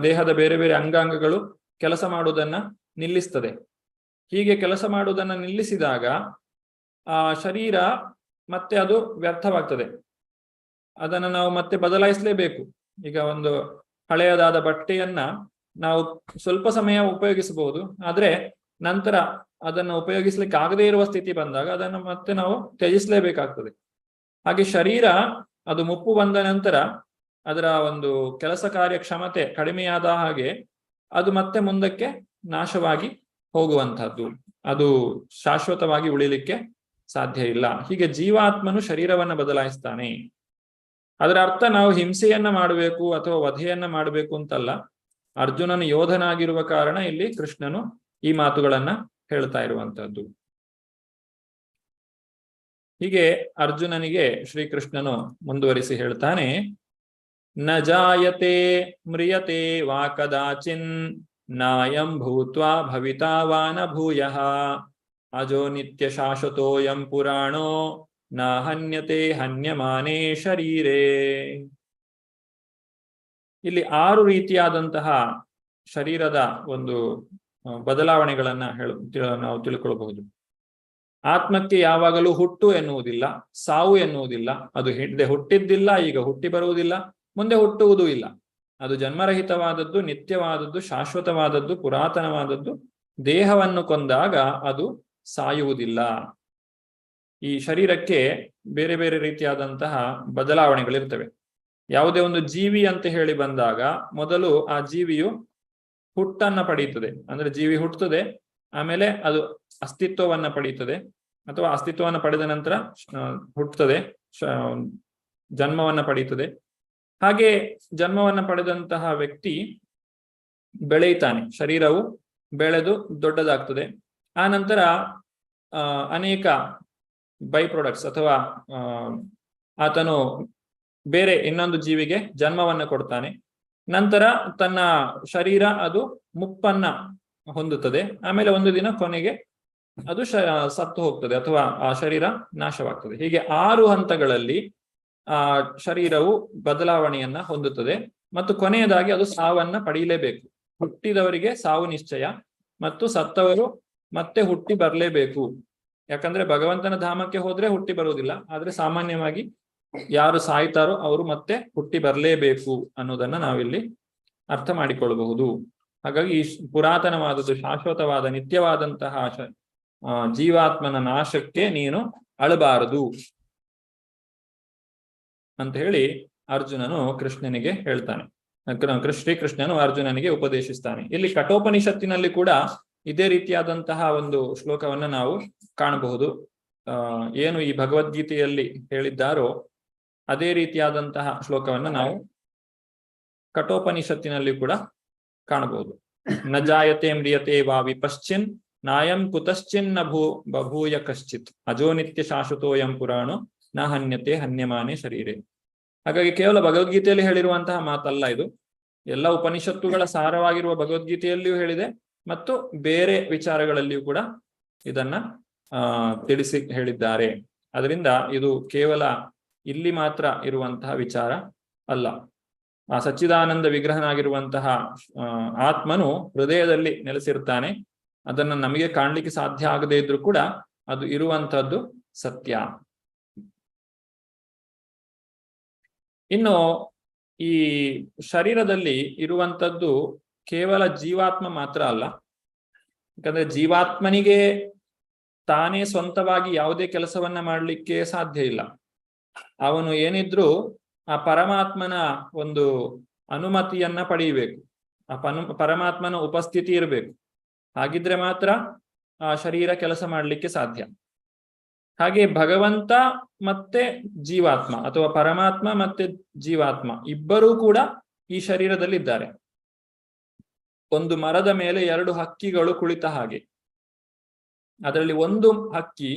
ದೇಹದ ಬೇರೆ ಬೇರೆ ಅಂಗಾಂಗಗಳು ಕೆಲಸ ಮಾಡುವುದನ್ನ ನಿಲ್ಲಿಸ್ತದೆ. ಹೀಗೆ ಕೆಲಸ ಮಾಡುವುದನ್ನ ನಿಲ್ಲಿಸಿದಾಗ ಆ ಶರೀರ ಮತ್ತೆ ಅದು ವ್ಯರ್ಥವಾಗ್ತದೆ. ಅದನ್ನು ನಾವು ಮತ್ತೆ ಬದಲಾಯಿಸಲೇಬೇಕು. ಈಗ ಒಂದು ಹಳೆಯದಾದ ಬಟ್ಟೆಯನ್ನ ನಾವು ಸ್ವಲ್ಪ ಸಮಯ ಉಪಯೋಗಿಸಬಹುದು, ಆದ್ರೆ ನಂತರ ಅದನ್ನು ಉಪಯೋಗಿಸ್ಲಿಕ್ಕೆ ಆಗದೇ ಇರುವ ಸ್ಥಿತಿ ಬಂದಾಗ ಅದನ್ನು ಮತ್ತೆ ನಾವು ತ್ಯಜಿಸಲೇಬೇಕಾಗ್ತದೆ. ಹಾಗೆ ಶರೀರ ಅದು ಮುಪ್ಪು ಬಂದ ನಂತರ ಅದರ ಒಂದು ಕೆಲಸ ಕಾರ್ಯಕ್ಷಮತೆ ಕಡಿಮೆಯಾದ ಹಾಗೆ ಅದು ಮತ್ತೆ ಮುಂದಕ್ಕೆ ನಾಶವಾಗಿ ಹೋಗುವಂತಹದ್ದು. ಅದು ಶಾಶ್ವತವಾಗಿ ಉಳಿಲಿಕ್ಕೆ ಸಾಧ್ಯ ಇಲ್ಲ. ಹೀಗೆ ಜೀವಾತ್ಮನು ಶರೀರವನ್ನ ಬದಲಾಯಿಸ್ತಾನೆ. ಅದರ ಅರ್ಥ ನಾವು ಹಿಂಸೆಯನ್ನ ಮಾಡಬೇಕು ಅಥವಾ ವಧೆಯನ್ನ ಮಾಡಬೇಕು ಅಂತಲ್ಲ. ಅರ್ಜುನನ ಯೋಧನಾಗಿರುವ ಕಾರಣ ಇಲ್ಲಿ ಕೃಷ್ಣನು ಈ ಮಾತುಗಳನ್ನ ಹೇಳ್ತಾ ಇರುವಂತಹದ್ದು. ಹೀಗೆ ಅರ್ಜುನನಿಗೆ ಶ್ರೀಕೃಷ್ಣನು ಮುಂದುವರಿಸಿ ಹೇಳ್ತಾನೆ, ನ ಜಾಯತೆ ಮ್ರಿಯತೆ ವಾ ಕದಾಚಿನ್ ನಾಯಂ ಭೂತ್ವಾ ಭವಿತಾ ವಾ ನ ಭೂಯಃ ಅಜೋ ನಿತ್ಯ ಶಾಶ್ವತೋಯಂ ಪುರಾಣೋ ನ ಹನ್ಯತೆ ಹನ್ಯಮಾನೇ ಶರೀರೇ. ಇಲ್ಲಿ 6 ರೀತಿಯಾದಂತಹ ಶರೀರದ ಒಂದು ಬದಲಾವಣೆಗಳನ್ನ ನಾವು ತಿಳ್ಕೊಳ್ಬಹುದು. ಆತ್ಮಕ್ಕೆ ಯಾವಾಗಲೂ ಹುಟ್ಟು ಎನ್ನುವುದಿಲ್ಲ, ಸಾವು ಎನ್ನುವುದಿಲ್ಲ. ಅದು ಹಿಂದೆ ಹುಟ್ಟಿದ್ದಿಲ್ಲ, ಈಗ ಹುಟ್ಟಿ ಬರುವುದಿಲ್ಲ, ಮುಂದೆ ಹುಟ್ಟುವುದೂ ಇಲ್ಲ. ಅದು ಜನ್ಮರಹಿತವಾದದ್ದು, ನಿತ್ಯವಾದದ್ದು, ಶಾಶ್ವತವಾದದ್ದು, ಪುರಾತನವಾದದ್ದು. ದೇಹವನ್ನು ಕೊಂದಾಗ ಅದು ಸಾಯುವುದಿಲ್ಲ. ಈ ಶರೀರಕ್ಕೆ ಬೇರೆ ಬೇರೆ ರೀತಿಯಾದಂತಹ ಬದಲಾವಣೆಗಳಿರ್ತವೆ. ಯಾವುದೇ ಒಂದು ಜೀವಿ ಅಂತ ಹೇಳಿ ಬಂದಾಗ ಮೊದಲು ಆ ಜೀವಿಯು ಹುಟ್ಟನ್ನ ಪಡೀತದೆ. ಅಂದ್ರೆ ಜೀವಿ ಹುಟ್ಟುತ್ತದೆ, ಆಮೇಲೆ ಅದು ಅಸ್ತಿತ್ವವನ್ನ ಪಡೀತದೆ, ಅಥವಾ ಅಸ್ತಿತ್ವವನ್ನು ಪಡೆದ ನಂತರ ಹುಟ್ಟುತ್ತದೆ, ಜನ್ಮವನ್ನ ಪಡೀತದೆ. ಹಾಗೆ ಜನ್ಮವನ್ನ ಪಡೆದಂತಹ ವ್ಯಕ್ತಿ ಬೆಳೆಯುತ್ತಾನೆ, ಶರೀರವು ಬೆಳೆದು ದೊಡ್ಡದಾಗ್ತದೆ. ಆ ನಂತರ ಅನೇಕ ಬೈ ಪ್ರಾಡಕ್ಟ್ಸ್ ಅಥವಾ ಆತನು ಬೇರೆ ಇನ್ನೊಂದು ಜೀವಿಗೆ ಜನ್ಮವನ್ನ ಕೊಡ್ತಾನೆ. ನಂತರ ತನ್ನ ಶರೀರ ಅದು ಮುಪ್ಪನ್ನ ಹೊಂದುತ್ತದೆ. ಆಮೇಲೆ ಒಂದು ದಿನ ಕೊನೆಗೆ ಅದು ಸತ್ತು ಹೋಗ್ತದೆ ಅಥವಾ ಆ ಶರೀರ ನಾಶವಾಗ್ತದೆ. ಹೀಗೆ 6 ಹಂತಗಳಲ್ಲಿ ಆ ಶರೀರವು ಬದಲಾವಣೆಯನ್ನ ಹೊಂದುತ್ತದೆ ಮತ್ತು ಕೊನೆಯದಾಗಿ ಅದು ಸಾವನ್ನ ಪಡೆಯಲೇಬೇಕು. ಹುಟ್ಟಿದವರಿಗೆ ಸಾವು ನಿಶ್ಚಯ ಮತ್ತು ಸತ್ತವರು ಮತ್ತೆ ಹುಟ್ಟಿ ಬರಲೇಬೇಕು. ಯಾಕಂದ್ರೆ ಭಗವಂತನ ಧಾಮಕ್ಕೆ ಹೋದ್ರೆ ಹುಟ್ಟಿ ಬರುವುದಿಲ್ಲ, ಆದ್ರೆ ಸಾಮಾನ್ಯವಾಗಿ ಯಾರು ಸಾಯ್ತಾರೋ ಅವರು ಮತ್ತೆ ಹುಟ್ಟಿ ಬರಲೇಬೇಕು ಅನ್ನೋದನ್ನ ನಾವಿಲ್ಲಿ ಅರ್ಥ ಮಾಡಿಕೊಳ್ಳಬಹುದು. ಹಾಗಾಗಿ ಈ ಪುರಾತನವಾದದ್ದು, ಶಾಶ್ವತವಾದ, ನಿತ್ಯವಾದಂತಹ ಜೀವಾತ್ಮನ ನಾಶಕ್ಕೆ ನೀನು ಅಳಬಾರದು ಅಂತ ಹೇಳಿ ಅರ್ಜುನನು ಕೃಷ್ಣನಿಗೆ ಹೇಳ್ತಾನೆ. ಶ್ರೀಕೃಷ್ಣನು ಅರ್ಜುನನಿಗೆ ಉಪದೇಶಿಸ್ತಾನೆ. ಇಲ್ಲಿ ಕಠೋಪನಿಷತ್ತಿನಲ್ಲಿ ಕೂಡ ಇದೇ ರೀತಿಯಾದಂತಹ ಒಂದು ಶ್ಲೋಕವನ್ನ ನಾವು ಕಾಣಬಹುದು. ಏನು ಈ ಭಗವದ್ಗೀತೆಯಲ್ಲಿ ಹೇಳಿದ್ದಾರೋ ಅದೇ ರೀತಿಯಾದಂತಹ ಶ್ಲೋಕವನ್ನ ನಾವು ಕಠೋಪನಿಷತ್ತಿನಲ್ಲಿ ಕೂಡ ಕಾಣಬಹುದು. ನ ಜಾಯತೆ ಮ್ರಿಯತೆ ವಾ ವಿಪಶ್ಚಿನ್ ನಾಯಂ ಕುತಶ್ಚಿನ್ ನ ಬಭೂಯ ಕಶ್ಚಿತ್ ಅಜೋ ನಿತ್ಯ ಶಾಶ್ವತೋಯಂ ಪುರಾಣೋ ನ ಹನ್ಯತೆ ಹನ್ಯಮಾನೆ ಶರೀರೆ. ಹಾಗಾಗಿ ಕೇವಲ ಭಗವದ್ಗೀತೆಯಲ್ಲಿ ಹೇಳಿರುವಂತಹ ಮಾತಲ್ಲ ಇದು, ಎಲ್ಲ ಉಪನಿಷತ್ತುಗಳ ಸಾರವಾಗಿರುವ ಭಗವದ್ಗೀತೆಯಲ್ಲಿಯೂ ಹೇಳಿದೆ ಮತ್ತು ಬೇರೆ ವಿಚಾರಗಳಲ್ಲಿಯೂ ಕೂಡ ಇದನ್ನ ತಿಳಿಸಿ ಹೇಳಿದ್ದಾರೆ. ಅದರಿಂದ ಇದು ಕೇವಲ ಇಲ್ಲಿ ಮಾತ್ರ ಇರುವಂತಹ ವಿಚಾರ ಅಲ್ಲ. ಆ ಸಚ್ಚಿದಾನಂದ ವಿಗ್ರಹನಾಗಿರುವಂತಹ ಆತ್ಮನು ಹೃದಯದಲ್ಲಿ ನೆಲೆಸಿರ್ತಾನೆ. ಅದನ್ನ ನಮಗೆ ಕಾಣ್ಲಿಕ್ಕೆ ಸಾಧ್ಯ ಆಗದೇ ಇದ್ರೂ ಕೂಡ ಅದು ಇರುವಂತಹದ್ದು ಸತ್ಯ. ಇನ್ನು ಈ ಶರೀರದಲ್ಲಿ ಇರುವಂತದ್ದು ಕೇವಲ ಜೀವಾತ್ಮ ಮಾತ್ರ ಅಲ್ಲ. ಯಾಕಂದ್ರೆ ಜೀವಾತ್ಮನಿಗೆ ತಾನೇ ಸ್ವಂತವಾಗಿ ಯಾವುದೇ ಕೆಲಸವನ್ನ ಮಾಡಲಿಕ್ಕೆ ಸಾಧ್ಯ ಇಲ್ಲ. ಅವನು ಏನಿದ್ರು ಆ ಪರಮಾತ್ಮನ ಒಂದು ಅನುಮತಿಯನ್ನ ಪಡೆಯಬೇಕು, ಆ ಪರಮಾತ್ಮನ ಉಪಸ್ಥಿತಿ ಇರಬೇಕು. ಹಾಗಿದ್ರೆ ಮಾತ್ರ ಆ ಶರೀರ ಕೆಲಸ ಮಾಡಲಿಕ್ಕೆ ಸಾಧ್ಯ. ಹಾಗೆ ಭಗವಂತ ಮತ್ತೆ ಜೀವಾತ್ಮ ಅಥವಾ ಪರಮಾತ್ಮ ಮತ್ತೆ ಜೀವಾತ್ಮ ಇಬ್ಬರೂ ಕೂಡ ಈ ಶರೀರದಲ್ಲಿ ಇದ್ದಾರೆ. ಒಂದು ಮರದ ಮೇಲೆ ಎರಡು ಹಕ್ಕಿಗಳು ಕುಳಿತ ಹಾಗೆ. ಅದರಲ್ಲಿ ಒಂದು ಹಕ್ಕಿ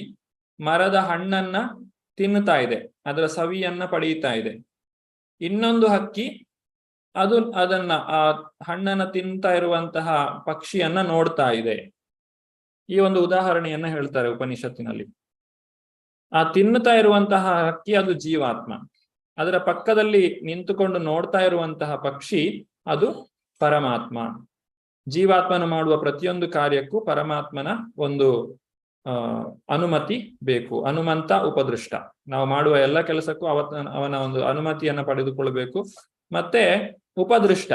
ಮರದ ಹಣ್ಣನ್ನ ತಿನ್ನುತ್ತಾ ಇದೆ, ಅದರ ಸವಿಯನ್ನ ಪಡೆಯುತ್ತಾ ಇದೆ. ಇನ್ನೊಂದು ಹಕ್ಕಿ ಅದನ್ನ ಆ ಹಣ್ಣನ್ನ ತಿಂತಾ ಇರುವಂತಹ ಪಕ್ಷಿಯನ್ನ ನೋಡ್ತಾ ಇದೆ. ಈ ಒಂದು ಉದಾಹರಣೆಯನ್ನ ಹೇಳ್ತಾರೆ ಉಪನಿಷತ್ತಿನಲ್ಲಿ. ಆ ತಿನ್ನುತ್ತಾ ಇರುವಂತಹ ಹಕ್ಕಿ ಅದು ಜೀವಾತ್ಮ, ಅದರ ಪಕ್ಕದಲ್ಲಿ ನಿಂತುಕೊಂಡು ನೋಡ್ತಾ ಇರುವಂತಹ ಪಕ್ಷಿ ಅದು ಪರಮಾತ್ಮ. ಜೀವಾತ್ಮನು ಮಾಡುವ ಪ್ರತಿಯೊಂದು ಕಾರ್ಯಕ್ಕೂ ಪರಮಾತ್ಮನ ಒಂದು ಅನುಮತಿ ಬೇಕು. ಹನುಮಂತ ಉಪದೃಷ್ಟ, ನಾವು ಮಾಡುವ ಎಲ್ಲ ಕೆಲಸಕ್ಕೂ ಅವನ ಒಂದು ಅನುಮತಿಯನ್ನ ಪಡೆದುಕೊಳ್ಬೇಕು. ಮತ್ತೆ ಉಪದೃಷ್ಟ,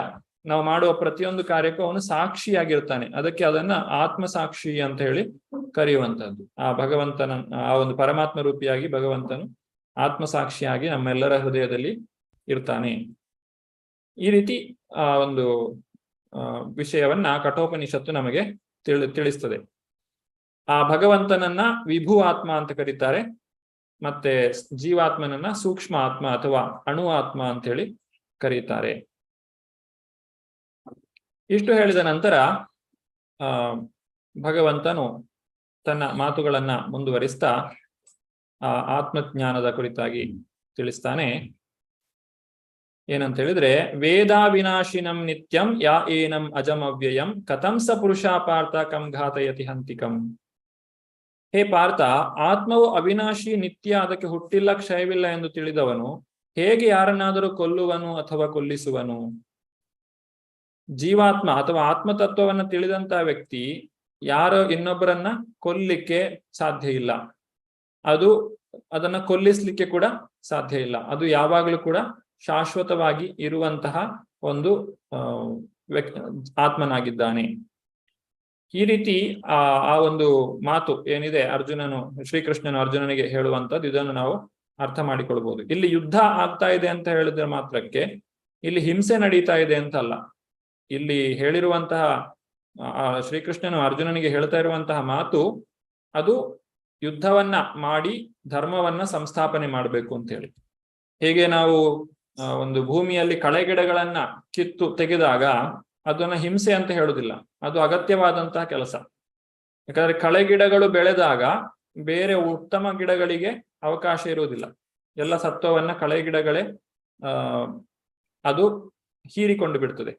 ನಾವು ಮಾಡುವ ಪ್ರತಿಯೊಂದು ಕಾರ್ಯಕ್ಕೂ ಅವನು ಸಾಕ್ಷಿಯಾಗಿರ್ತಾನೆ. ಅದಕ್ಕೆ ಅದನ್ನ ಆತ್ಮ ಸಾಕ್ಷಿ ಅಂತ ಹೇಳಿ ಕರೆಯುವಂತಹದ್ದು. ಆ ಭಗವಂತನ ಆ ಒಂದು ಪರಮಾತ್ಮ ರೂಪಿಯಾಗಿ ಭಗವಂತನು ಆತ್ಮ ಸಾಕ್ಷಿಯಾಗಿ ನಮ್ಮೆಲ್ಲರ ಹೃದಯದಲ್ಲಿ ಇರ್ತಾನೆ. ಈ ರೀತಿ ಆ ಒಂದು ವಿಷಯವನ್ನ ಕಠೋಪನಿಷತ್ತು ನಮಗೆ ತಿಳಿಸ್ತದೆ. ಆ ಭಗವಂತನನ್ನ ವಿಭು ಆತ್ಮ ಅಂತ ಕರೀತಾರೆ, ಮತ್ತೆ ಜೀವಾತ್ಮನನ್ನ ಸೂಕ್ಷ್ಮ ಆತ್ಮ ಅಥವಾ ಅಣು ಆತ್ಮ ಅಂತ ಹೇಳಿ ಕರೀತಾರೆ. ಇಷ್ಟು ಹೇಳಿದ ನಂತರ ಭಗವಂತನು ತನ್ನ ಮಾತುಗಳನ್ನ ಮುಂದುವರಿಸ್ತಾ ಆತ್ಮಜ್ಞಾನದ ಕುರಿತಾಗಿ ತಿಳಿಸ್ತಾನೆ. ಏನಂತ ಹೇಳಿದ್ರೆ, ವೇದಾವಿನಾಶಿನಂ ನಿತ್ಯಂ ಯಾ ಏನಂ ಅಜಂ ಅವ್ಯಯಂ ಕಥಂ ಸ ಪುರುಷ ಪಾರ್ಥ ಕಂ ಘಾತಯತಿ ಹಂತಿಕಂ. ಹೇ ಪಾರ್ಥ, ಆತ್ಮವು ಅವಿನಾಶಿ, ನಿತ್ಯ, ಅದಕ್ಕೆ ಹುಟ್ಟಿಲ್ಲ, ಕ್ಷಯವಿಲ್ಲ ಎಂದು ತಿಳಿದವನು ಹೇಗೆ ಯಾರನ್ನಾದರೂ ಕೊಲ್ಲುವನು ಅಥವಾ ಕೊಲ್ಲಿಸುವನು? ಜೀವಾತ್ಮ ಅಥವಾ ಆತ್ಮತತ್ವವನ್ನು ತಿಳಿದಂತಹ ವ್ಯಕ್ತಿ ಯಾರೋ ಇನ್ನೊಬ್ಬರನ್ನ ಕೊಲ್ಲಿಕ್ಕೆ ಸಾಧ್ಯ ಇಲ್ಲ, ಅದನ್ನ ಕೊಲ್ಲಿಸ್ಲಿಕ್ಕೆ ಕೂಡ ಸಾಧ್ಯ ಇಲ್ಲ. ಅದು ಯಾವಾಗಲೂ ಕೂಡ ಶಾಶ್ವತವಾಗಿ ಇರುವಂತಹ ಒಂದು ಆತ್ಮನಾಗಿದ್ದಾನೆ. ಈ ರೀತಿ ಆ ಒಂದು ಮಾತು ಏನಿದೆ ಶ್ರೀಕೃಷ್ಣನು ಅರ್ಜುನನಿಗೆ ಹೇಳುವಂಥದ್ದು, ಇದನ್ನು ನಾವು ಅರ್ಥ ಮಾಡಿಕೊಳ್ಬಹುದು. ಇಲ್ಲಿ ಯುದ್ಧ ಆಗ್ತಾ ಇದೆ ಅಂತ ಹೇಳಿದ್ರೆ ಮಾತ್ರಕ್ಕೆ ಇಲ್ಲಿ ಹಿಂಸೆ ನಡೀತಾ ಇದೆ ಅಂತ ಅಲ್ಲ. ಇಲ್ಲಿ ಹೇಳಿರುವಂತಹ ಶ್ರೀಕೃಷ್ಣನು ಅರ್ಜುನನಿಗೆ ಹೇಳ್ತಾ ಇರುವಂತಹ ಮಾತು ಅದು ಯುದ್ಧವನ್ನ ಮಾಡಿ ಧರ್ಮವನ್ನ ಸಂಸ್ಥಾಪನೆ ಮಾಡಬೇಕು ಅಂತ ಹೇಳಿ. ಹೇಗೆ ನಾವು ಒಂದು ಭೂಮಿಯಲ್ಲಿ ಕಳೆಗಿಡಗಳನ್ನ ಕಿತ್ತು ತೆಗೆದಾಗ ಅದನ್ನ ಹಿಂಸೆ ಅಂತ ಹೇಳುದಿಲ್ಲ, ಅದು ಅಗತ್ಯವಾದಂತಹ ಕೆಲಸ. ಯಾಕಂದ್ರೆ ಕಳೆಗಿಡಗಳು ಬೆಳೆದಾಗ ಬೇರೆ ಉತ್ತಮ ಗಿಡಗಳಿಗೆ ಅವಕಾಶ ಇರುವುದಿಲ್ಲ. ಎಲ್ಲ ಸತ್ವವನ್ನ ಕಳೆಗಿಡಗಳೇ ಅದು ಹೀರಿಕೊಂಡು ಬಿಡ್ತದೆ.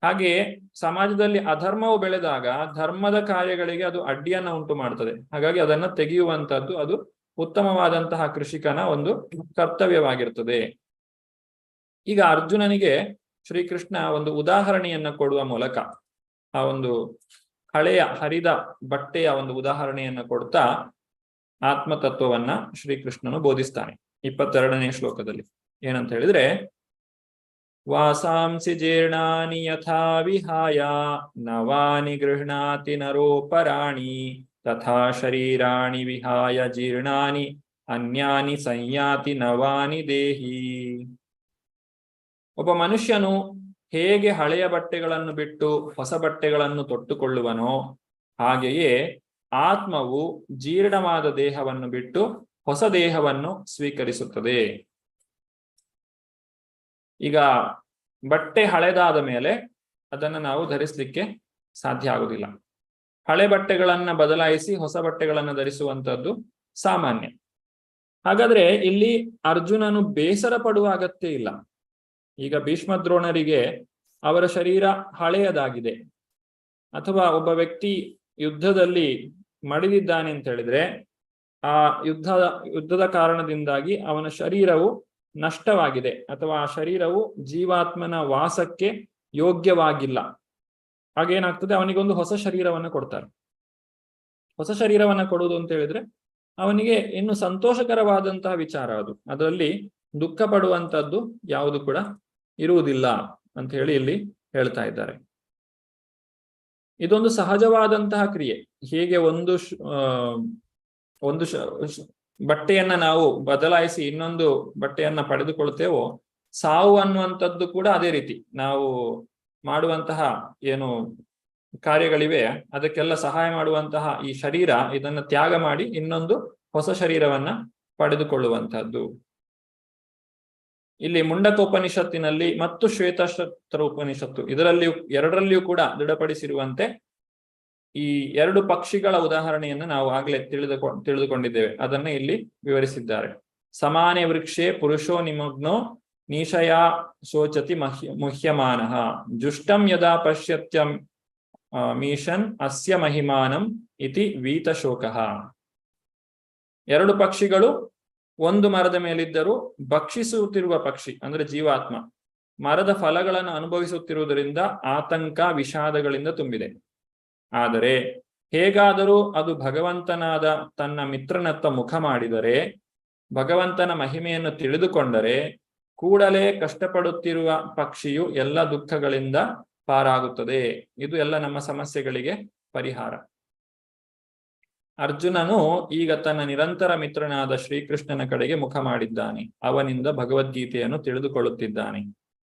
ಹಾಗೆಯೇ ಸಮಾಜದಲ್ಲಿ ಅಧರ್ಮವು ಬೆಳೆದಾಗ ಧರ್ಮದ ಕಾರ್ಯಗಳಿಗೆ ಅದು ಅಡ್ಡಿಯನ್ನ ಉಂಟು ಮಾಡ್ತದೆ. ಹಾಗಾಗಿ ಅದನ್ನ ತೆಗೆಯುವಂತದ್ದು ಅದು ಉತ್ತಮವಾದಂತಹ ಕೃಷಿಕನ ಒಂದು ಕರ್ತವ್ಯವಾಗಿರ್ತದೆ. ಈಗ ಅರ್ಜುನನಿಗೆ ಶ್ರೀಕೃಷ್ಣ ಒಂದು ಉದಾಹರಣೆಯನ್ನ ಕೊಡುವ ಮೂಲಕ, ಆ ಒಂದು ಹಳೆಯ ಹರಿದ ಬಟ್ಟೆಯ ಒಂದು ಉದಾಹರಣೆಯನ್ನ ಕೊಡ್ತಾ ಆತ್ಮತತ್ವವನ್ನ ಶ್ರೀಕೃಷ್ಣನು ಬೋಧಿಸ್ತಾನೆ. 22ನೇ ಶ್ಲೋಕದಲ್ಲಿ ಏನಂತ ಹೇಳಿದ್ರೆ, ವಾಸಾಂಸಿ ಜೀರ್ಣಾನಿ ಯಥಾ ವಿಹಾಯ ನವಾನಿ ಗೃಹ್ಣಾತಿ ನರೋಪರಾಣಿ ತಥಾ ಶರೀರಾಣಿ ವಿಹಾಯ ಜೀರ್ಣಾನಿ ಅನ್ಯಾನಿ ಸಂಯಾತಿ ನವಾನಿ ದೇಹಿ. ಒಬ್ಬ ಮನುಷ್ಯನು ಹೇಗೆ ಹಳೆಯ ಬಟ್ಟೆಗಳನ್ನು ಬಿಟ್ಟು ಹೊಸ ಬಟ್ಟೆಗಳನ್ನು ತೊಟ್ಟುಕೊಳ್ಳುವನೋ ಹಾಗೆಯೇ ಆತ್ಮವು ಜೀರ್ಣವಾದ ದೇಹವನ್ನು ಬಿಟ್ಟು ಹೊಸ ದೇಹವನ್ನು ಸ್ವೀಕರಿಸುತ್ತದೆ. ಈಗ ಬಟ್ಟೆ ಹಳೆದಾದ ಮೇಲೆ ಅದನ್ನು ನಾವು ಧರಿಸಲಿಕ್ಕೆ ಸಾಧ್ಯ ಆಗುವುದಿಲ್ಲ. ಹಳೆ ಬಟ್ಟೆಗಳನ್ನ ಬದಲಾಯಿಸಿ ಹೊಸ ಬಟ್ಟೆಗಳನ್ನು ಧರಿಸುವಂತದ್ದು ಸಾಮಾನ್ಯ. ಹಾಗಾದ್ರೆ ಇಲ್ಲಿ ಅರ್ಜುನನು ಬೇಸರ ಪಡುವ ಅಗತ್ಯ ಇಲ್ಲ. ಈಗ ಭೀಷ್ಮ ದ್ರೋಣರಿಗೆ ಅವರ ಶರೀರ ಹಳೆಯದಾಗಿದೆ, ಅಥವಾ ಒಬ್ಬ ವ್ಯಕ್ತಿ ಯುದ್ಧದಲ್ಲಿ ಮಡಿದಿದ್ದಾನೆ ಅಂತ ಹೇಳಿದ್ರೆ ಆ ಯುದ್ಧದ ಕಾರಣದಿಂದಾಗಿ ಅವನ ಶರೀರವು ನಷ್ಟವಾಗಿದೆ, ಅಥವಾ ಆ ಶರೀರವು ಜೀವಾತ್ಮನ ವಾಸಕ್ಕೆ ಯೋಗ್ಯವಾಗಿಲ್ಲ. ಹಾಗೇನಾಗ್ತದೆ, ಅವನಿಗೊಂದು ಹೊಸ ಶರೀರವನ್ನು ಕೊಡ್ತಾರೆ. ಹೊಸ ಶರೀರವನ್ನು ಕೊಡುವುದು ಅಂತ ಹೇಳಿದ್ರೆ ಅವನಿಗೆ ಇನ್ನು ಸಂತೋಷಕರವಾದಂತಹ ವಿಚಾರ ಅದು. ಅದರಲ್ಲಿ ದುಃಖ ಪಡುವಂತದ್ದು ಯಾವುದು ಕೂಡ ಇರುವುದಿಲ್ಲ ಅಂತ ಹೇಳಿ ಇಲ್ಲಿ ಹೇಳ್ತಾ ಇದ್ದಾರೆ. ಇದೊಂದು ಸಹಜವಾದಂತಹ ಕ್ರಿಯೆ. ಹೇಗೆ ಒಂದು ಬಟ್ಟೆಯನ್ನ ನಾವು ಬದಲಾಯಿಸಿ ಇನ್ನೊಂದು ಬಟ್ಟೆಯನ್ನ ಪಡೆದುಕೊಳ್ತೇವೋ, ಸಾವು ಅನ್ನುವಂಥದ್ದು ಕೂಡ ಅದೇ ರೀತಿ. ನಾವು ಮಾಡುವಂತಹ ಏನು ಕಾರ್ಯಗಳಿವೆ ಅದಕ್ಕೆಲ್ಲ ಸಹಾಯ ಮಾಡುವಂತಹ ಈ ಶರೀರ ಇದನ್ನ ತ್ಯಾಗ ಮಾಡಿ ಇನ್ನೊಂದು ಹೊಸ ಶರೀರವನ್ನ ಪಡೆದುಕೊಳ್ಳುವಂತಹದ್ದು. ಇಲ್ಲಿ ಮುಂಡಕೋಪನಿಷತ್ತಿನಲ್ಲಿ ಮತ್ತು ಶ್ವೇತಾಶ್ವತರ ಉಪನಿಷತ್ತು ಎರಡರಲ್ಲಿಯೂ ಕೂಡ ದೃಢಪಡಿಸಿರುವಂತೆ ಈ ಎರಡು ಪಕ್ಷಿಗಳ ಉದಾಹರಣೆಯನ್ನು ನಾವು ಆಗ್ಲೇ ತಿಳಿದುಕೊಂಡಿದ್ದೇವೆ. ಅದನ್ನ ಇಲ್ಲಿ ವಿವರಿಸಿದ್ದಾರೆ. ಸಮಾನೆ ವೃಕ್ಷೆ ಪುರುಷೋ ನಿಮಗ್ನೋ ನೀಶಯಾ ಶೋಚತಿ ಮುಹ್ಯಮಾನಃ ಜುಷ್ಟಂ ಯದಾ ಪಶ್ಯತ್ಯಂ ಮೀಶನ್ ಅಸ್ಯ ಮಹಿಮಾನಂ ಇತಿ ವೀತಶೋಕಃ. ಎರಡು ಪಕ್ಷಿಗಳು ಒಂದು ಮರದ ಮೇಲಿದ್ದರೂ ಭಕ್ಷಿಸುತ್ತಿರುವ ಪಕ್ಷಿ ಅಂದ್ರೆ ಜೀವಾತ್ಮ ಮರದ ಫಲಗಳನ್ನು ಅನುಭವಿಸುತ್ತಿರುವುದರಿಂದ ಆತಂಕ ವಿಷಾದಗಳಿಂದ ತುಂಬಿದೆ. ಆದರೆ ಹೇಗಾದರೂ ಅದು ಭಗವಂತನಾದ ತನ್ನ ಮಿತ್ರನತ್ತ ಮುಖ ಮಾಡಿದರೆ, ಭಗವಂತನ ಮಹಿಮೆಯನ್ನು ತಿಳಿದುಕೊಂಡರೆ ಕೂಡಲೇ ಕಷ್ಟಪಡುತ್ತಿರುವ ಪಕ್ಷಿಯು ಎಲ್ಲ ದುಃಖಗಳಿಂದ ಪಾರಾಗುತ್ತದೆ. ಇದು ಎಲ್ಲ ನಮ್ಮ ಸಮಸ್ಯೆಗಳಿಗೆ ಪರಿಹಾರ. ಅರ್ಜುನನು ಈಗ ತನ್ನ ನಿರಂತರ ಮಿತ್ರನಾದ ಶ್ರೀಕೃಷ್ಣನ ಕಡೆಗೆ ಮುಖ ಮಾಡಿದ್ದಾನೆ. ಅವನಿಂದ ಭಗವದ್ಗೀತೆಯನ್ನು ತಿಳಿದುಕೊಳ್ಳುತ್ತಿದ್ದಾನೆ.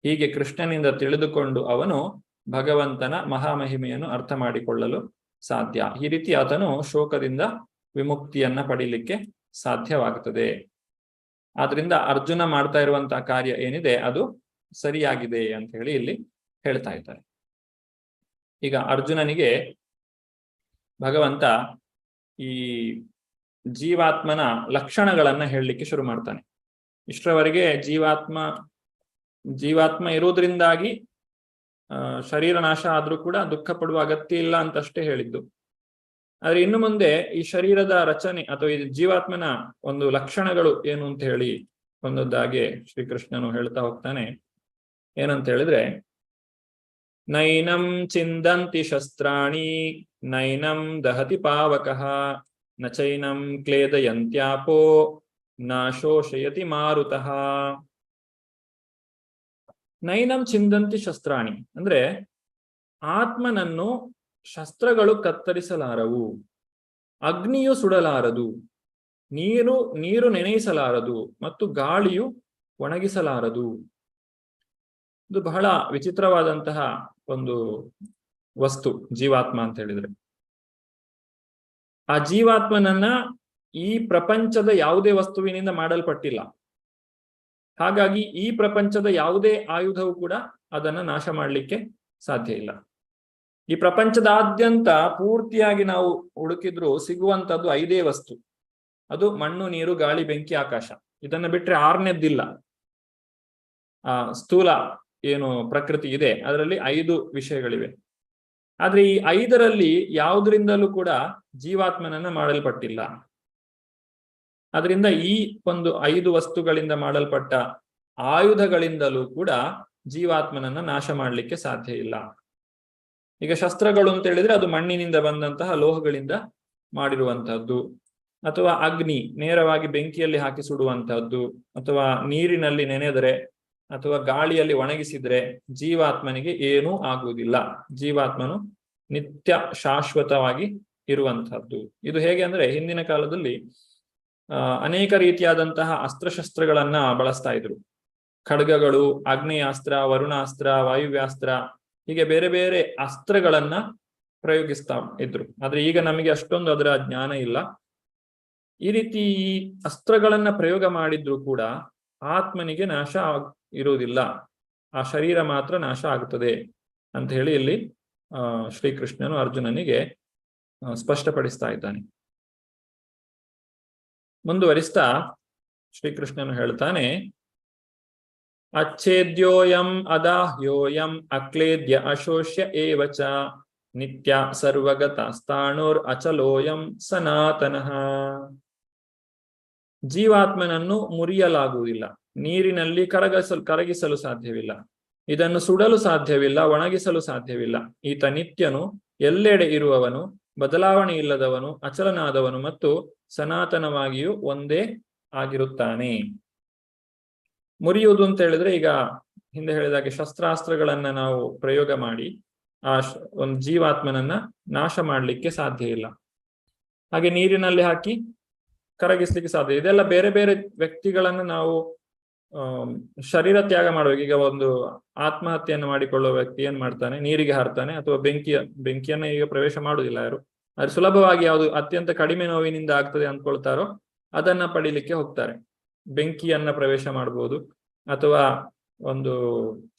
ಹೀಗೆ ಕೃಷ್ಣನಿಂದ ತಿಳಿದುಕೊಂಡು ಅವನು ಭಗವಂತನ ಮಹಾಮಹಿಮೆಯನ್ನು ಅರ್ಥ ಮಾಡಿಕೊಳ್ಳಲು ಸಾಧ್ಯ. ಈ ರೀತಿ ಆತನು ಶೋಕದಿಂದ ವಿಮುಕ್ತಿಯನ್ನ ಪಡೀಲಿಕ್ಕೆ ಸಾಧ್ಯವಾಗುತ್ತದೆ. ಆದ್ರಿಂದ ಅರ್ಜುನ ಮಾಡ್ತಾ ಇರುವಂತಹ ಕಾರ್ಯ ಏನಿದೆ ಅದು ಸರಿಯಾಗಿದೆ ಅಂತ ಹೇಳಿ ಇಲ್ಲಿ ಹೇಳ್ತಾ ಇದ್ದಾರೆ. ಈಗ ಅರ್ಜುನನಿಗೆ ಭಗವಂತ ಈ ಜೀವಾತ್ಮನ ಲಕ್ಷಣಗಳನ್ನ ಹೇಳಲಿಕ್ಕೆ ಶುರು ಮಾಡ್ತಾನೆ. ಇಷ್ಟರವರೆಗೆ ಜೀವಾತ್ಮ ಇರುವುದರಿಂದಾಗಿ ಶರೀರ ನಾಶ ಆದ್ರೂ ಕೂಡ ದುಃಖ ಪಡುವ ಅಗತ್ಯ ಇಲ್ಲ ಅಂತಷ್ಟೇ ಹೇಳಿದ್ದು. ಆದ್ರೆ ಇನ್ನು ಮುಂದೆ ಈ ಶರೀರದ ರಚನೆ ಅಥವಾ ಈ ಜೀವಾತ್ಮನ ಒಂದು ಲಕ್ಷಣಗಳು ಏನು ಅಂತ ಹೇಳಿ ಒಂದೊಂದಾಗೆ ಶ್ರೀಕೃಷ್ಣನು ಹೇಳ್ತಾ ಹೋಗ್ತಾನೆ. ಏನಂತ ಹೇಳಿದ್ರೆ, ನೈನಂ ಚಿಂದಂತಿ ಶಸ್ತ್ರಾಣಿ ನೈನಂ ದಹತಿ ಪಾವಕಃ ನ ಚೈನಂ ಕ್ಲೇದಯಂತ್ಯಾಪೋ ನ ಶೋಷಯತಿ ಮಾರುತಃ. ನೈನಂ ಚಿಂದಂತಿ ಶಸ್ತ್ರಾಣಿ ಅಂದ್ರೆ ಆತ್ಮನನ್ನು ಶಸ್ತ್ರಗಳು ಕತ್ತರಿಸಲಾರವು, ಅಗ್ನಿಯು ಸುಡಲಾರದು, ನೀರು ನೆನೆಯಿಸಲಾರದು ಮತ್ತು ಗಾಳಿಯು ಒಣಗಿಸಲಾರದು. ಇದು ಬಹಳ ವಿಚಿತ್ರವಾದಂತಹ ಒಂದು ವಸ್ತು ಜೀವಾತ್ಮ ಅಂತ ಹೇಳಿದ್ರೆ. ಆ ಜೀವಾತ್ಮನನ್ನ ಈ ಪ್ರಪಂಚದ ಯಾವುದೇ ವಸ್ತುವಿನಿಂದ ಮಾಡಲ್ಪಟ್ಟಿಲ್ಲ. ಹಾಗಾಗಿ ಈ ಪ್ರಪಂಚದ ಯಾವುದೇ ಆಯುಧವು ಕೂಡ ಅದನ್ನ ನಾಶ ಮಾಡಲಿಕ್ಕೆ ಸಾಧ್ಯ ಇಲ್ಲ. ಈ ಪ್ರಪಂಚದಾದ್ಯಂತ ಪೂರ್ತಿಯಾಗಿ ನಾವು ಹುಡುಕಿದ್ರು ಸಿಗುವಂತದ್ದು 5 ವಸ್ತು. ಅದು ಮಣ್ಣು, ನೀರು, ಗಾಳಿ, ಬೆಂಕಿ, ಆಕಾಶ. ಇದನ್ನ ಬಿಟ್ರೆ 6ನೇದ್ದಿಲ್ಲ. ಸ್ಥೂಲ ಏನು ಪ್ರಕೃತಿ ಇದೆ ಅದರಲ್ಲಿ 5 ವಿಷಯಗಳಿವೆ. ಆದ್ರೆ ಈ 5ರಲ್ಲಿ ಯಾವುದರಿಂದಲೂ ಕೂಡ ಜೀವಾತ್ಮನನ್ನ ಮಾಡಲ್ಪಟ್ಟಿಲ್ಲ. ಅದರಿಂದ ಈ ಒಂದು 5 ವಸ್ತುಗಳಿಂದ ಮಾಡಲ್ಪಟ್ಟ ಆಯುಧಗಳಿಂದಲೂ ಕೂಡ ಜೀವಾತ್ಮನನ್ನ ನಾಶ ಮಾಡಲಿಕ್ಕೆ ಸಾಧ್ಯ ಇಲ್ಲ. ಈಗ ಶಸ್ತ್ರಗಳು ಅಂತ ಹೇಳಿದ್ರೆ ಅದು ಮಣ್ಣಿನಿಂದ ಬಂದಂತಹ ಲೋಹಗಳಿಂದ ಮಾಡಿರುವಂತಹದ್ದು. ಅಥವಾ ಅಗ್ನಿ ನೇರವಾಗಿ ಬೆಂಕಿಯಲ್ಲಿ ಹಾಕಿ ಸುಡುವಂತಹದ್ದು, ಅಥವಾ ನೀರಿನಲ್ಲಿ ನೆನೆದರೆ ಅಥವಾ ಗಾಳಿಯಲ್ಲಿ ಒಣಗಿಸಿದ್ರೆ ಜೀವಾತ್ಮನಿಗೆ ಏನೂ ಆಗುವುದಿಲ್ಲ. ಜೀವಾತ್ಮನು ನಿತ್ಯ ಶಾಶ್ವತವಾಗಿ ಇರುವಂತಹದ್ದು. ಇದು ಹೇಗೆ ಅಂದ್ರೆ, ಹಿಂದಿನ ಕಾಲದಲ್ಲಿ ಅನೇಕ ರೀತಿಯಾದಂತಹ ಅಸ್ತ್ರಶಸ್ತ್ರಗಳನ್ನ ಬಳಸ್ತಾ ಇದ್ರು. ಖಡ್ಗಗಳು, ಆಗ್ನೇಯಾಸ್ತ್ರ, ವರುಣಾಸ್ತ್ರ, ವಾಯುವ್ಯಾಸ್ತ್ರ, ಹೀಗೆ ಬೇರೆ ಬೇರೆ ಅಸ್ತ್ರಗಳನ್ನ ಪ್ರಯೋಗಿಸ್ತಾ ಇದ್ರು. ಆದ್ರೆ ಈಗ ನಮಗೆ ಅಷ್ಟೊಂದು ಅದರ ಜ್ಞಾನ ಇಲ್ಲ. ಈ ರೀತಿ ಅಸ್ತ್ರಗಳನ್ನ ಪ್ರಯೋಗ ಮಾಡಿದ್ರು ಕೂಡ ಆತ್ಮನಿಗೆ ನಾಶ ಇರುವುದಿಲ್ಲ, ಆ ಶರೀರ ಮಾತ್ರ ನಾಶ ಆಗುತ್ತದೆ ಅಂತ ಹೇಳಿ ಇಲ್ಲಿ ಶ್ರೀಕೃಷ್ಣನು ಅರ್ಜುನನಿಗೆ ಸ್ಪಷ್ಟಪಡಿಸ್ತಾ ಇದ್ದಾನೆ. ಮುಂದುವರಿಸ್ತಾ ಶ್ರೀಕೃಷ್ಣನು ಹೇಳ್ತಾನೆ, ಅಚ್ಛೇದ್ಯೋಯಂ ಅದಾಹ್ಯೋಯಂ ಅಕ್ಲೇದ್ಯ ಅಶೋಷ್ಯ ಏವಚ ನಿತ್ಯ ಸರ್ವಗತ ಸ್ಥಾಣೋರ್ ಅಚಲೋಯಂ ಸನಾತನಃ. ಜೀವಾತ್ಮನನ್ನು ಮುರಿಯಲಾಗುವುದಿಲ್ಲ, ನೀರಿನಲ್ಲಿ ಕರಗಿಸಲು ಸಾಧ್ಯವಿಲ್ಲ, ಇದನ್ನು ಸುಡಲು ಸಾಧ್ಯವಿಲ್ಲ, ಒಣಗಿಸಲು ಸಾಧ್ಯವಿಲ್ಲ. ಈತ ನಿತ್ಯನು, ಎಲ್ಲೆಡೆ ಇರುವವನು, ಬದಲಾವಣೆ ಇಲ್ಲದವನು, ಅಚಲನಾದವನು ಮತ್ತು ಸನಾತನವಾಗಿಯೂ ಒಂದೇ ಆಗಿರುತ್ತಾನೆ. ಮುರಿಯುವುದು ಅಂತ ಹೇಳಿದ್ರೆ, ಈಗ ಹಿಂದೆ ಹೇಳಿದಾಗೆ ಶಸ್ತ್ರಾಸ್ತ್ರಗಳನ್ನ ನಾವು ಪ್ರಯೋಗ ಮಾಡಿ ಆ ಒಂದು ಜೀವಾತ್ಮನನ್ನ ನಾಶ ಮಾಡಲಿಕ್ಕೆ ಸಾಧ್ಯ ಇಲ್ಲ. ಹಾಗೆ ನೀರಿನಲ್ಲಿ ಹಾಕಿ ಕರಗಿಸ್ಲಿಕ್ಕೆ ಸಾಧ್ಯ. ಇದೆಲ್ಲ ಬೇರೆ ಬೇರೆ ವ್ಯಕ್ತಿಗಳನ್ನು ನಾವು ಶರೀರ ತ್ಯಾಗ ಮಾಡಬೇಕು. ಈಗ ಒಂದು ಆತ್ಮಹತ್ಯೆಯನ್ನು ಮಾಡಿಕೊಳ್ಳುವ ವ್ಯಕ್ತಿ ಏನ್ ಮಾಡ್ತಾನೆ, ನೀರಿಗೆ ಹಾರ್ತಾನೆ, ಅಥವಾ ಬೆಂಕಿಯನ್ನ ಈಗ ಪ್ರವೇಶ ಮಾಡುವುದಿಲ್ಲ ಯಾರು. ಅದು ಸುಲಭವಾಗಿ ಯಾವುದು ಅತ್ಯಂತ ಕಡಿಮೆ ನೋವಿನಿಂದ ಆಗ್ತದೆ ಅಂದ್ಕೊಳ್ತಾರೋ ಅದನ್ನ ಪಡಿಲಿಕ್ಕೆ ಹೋಗ್ತಾರೆ. ಬೆಂಕಿಯನ್ನ ಪ್ರವೇಶ ಮಾಡಬಹುದು, ಅಥವಾ ಒಂದು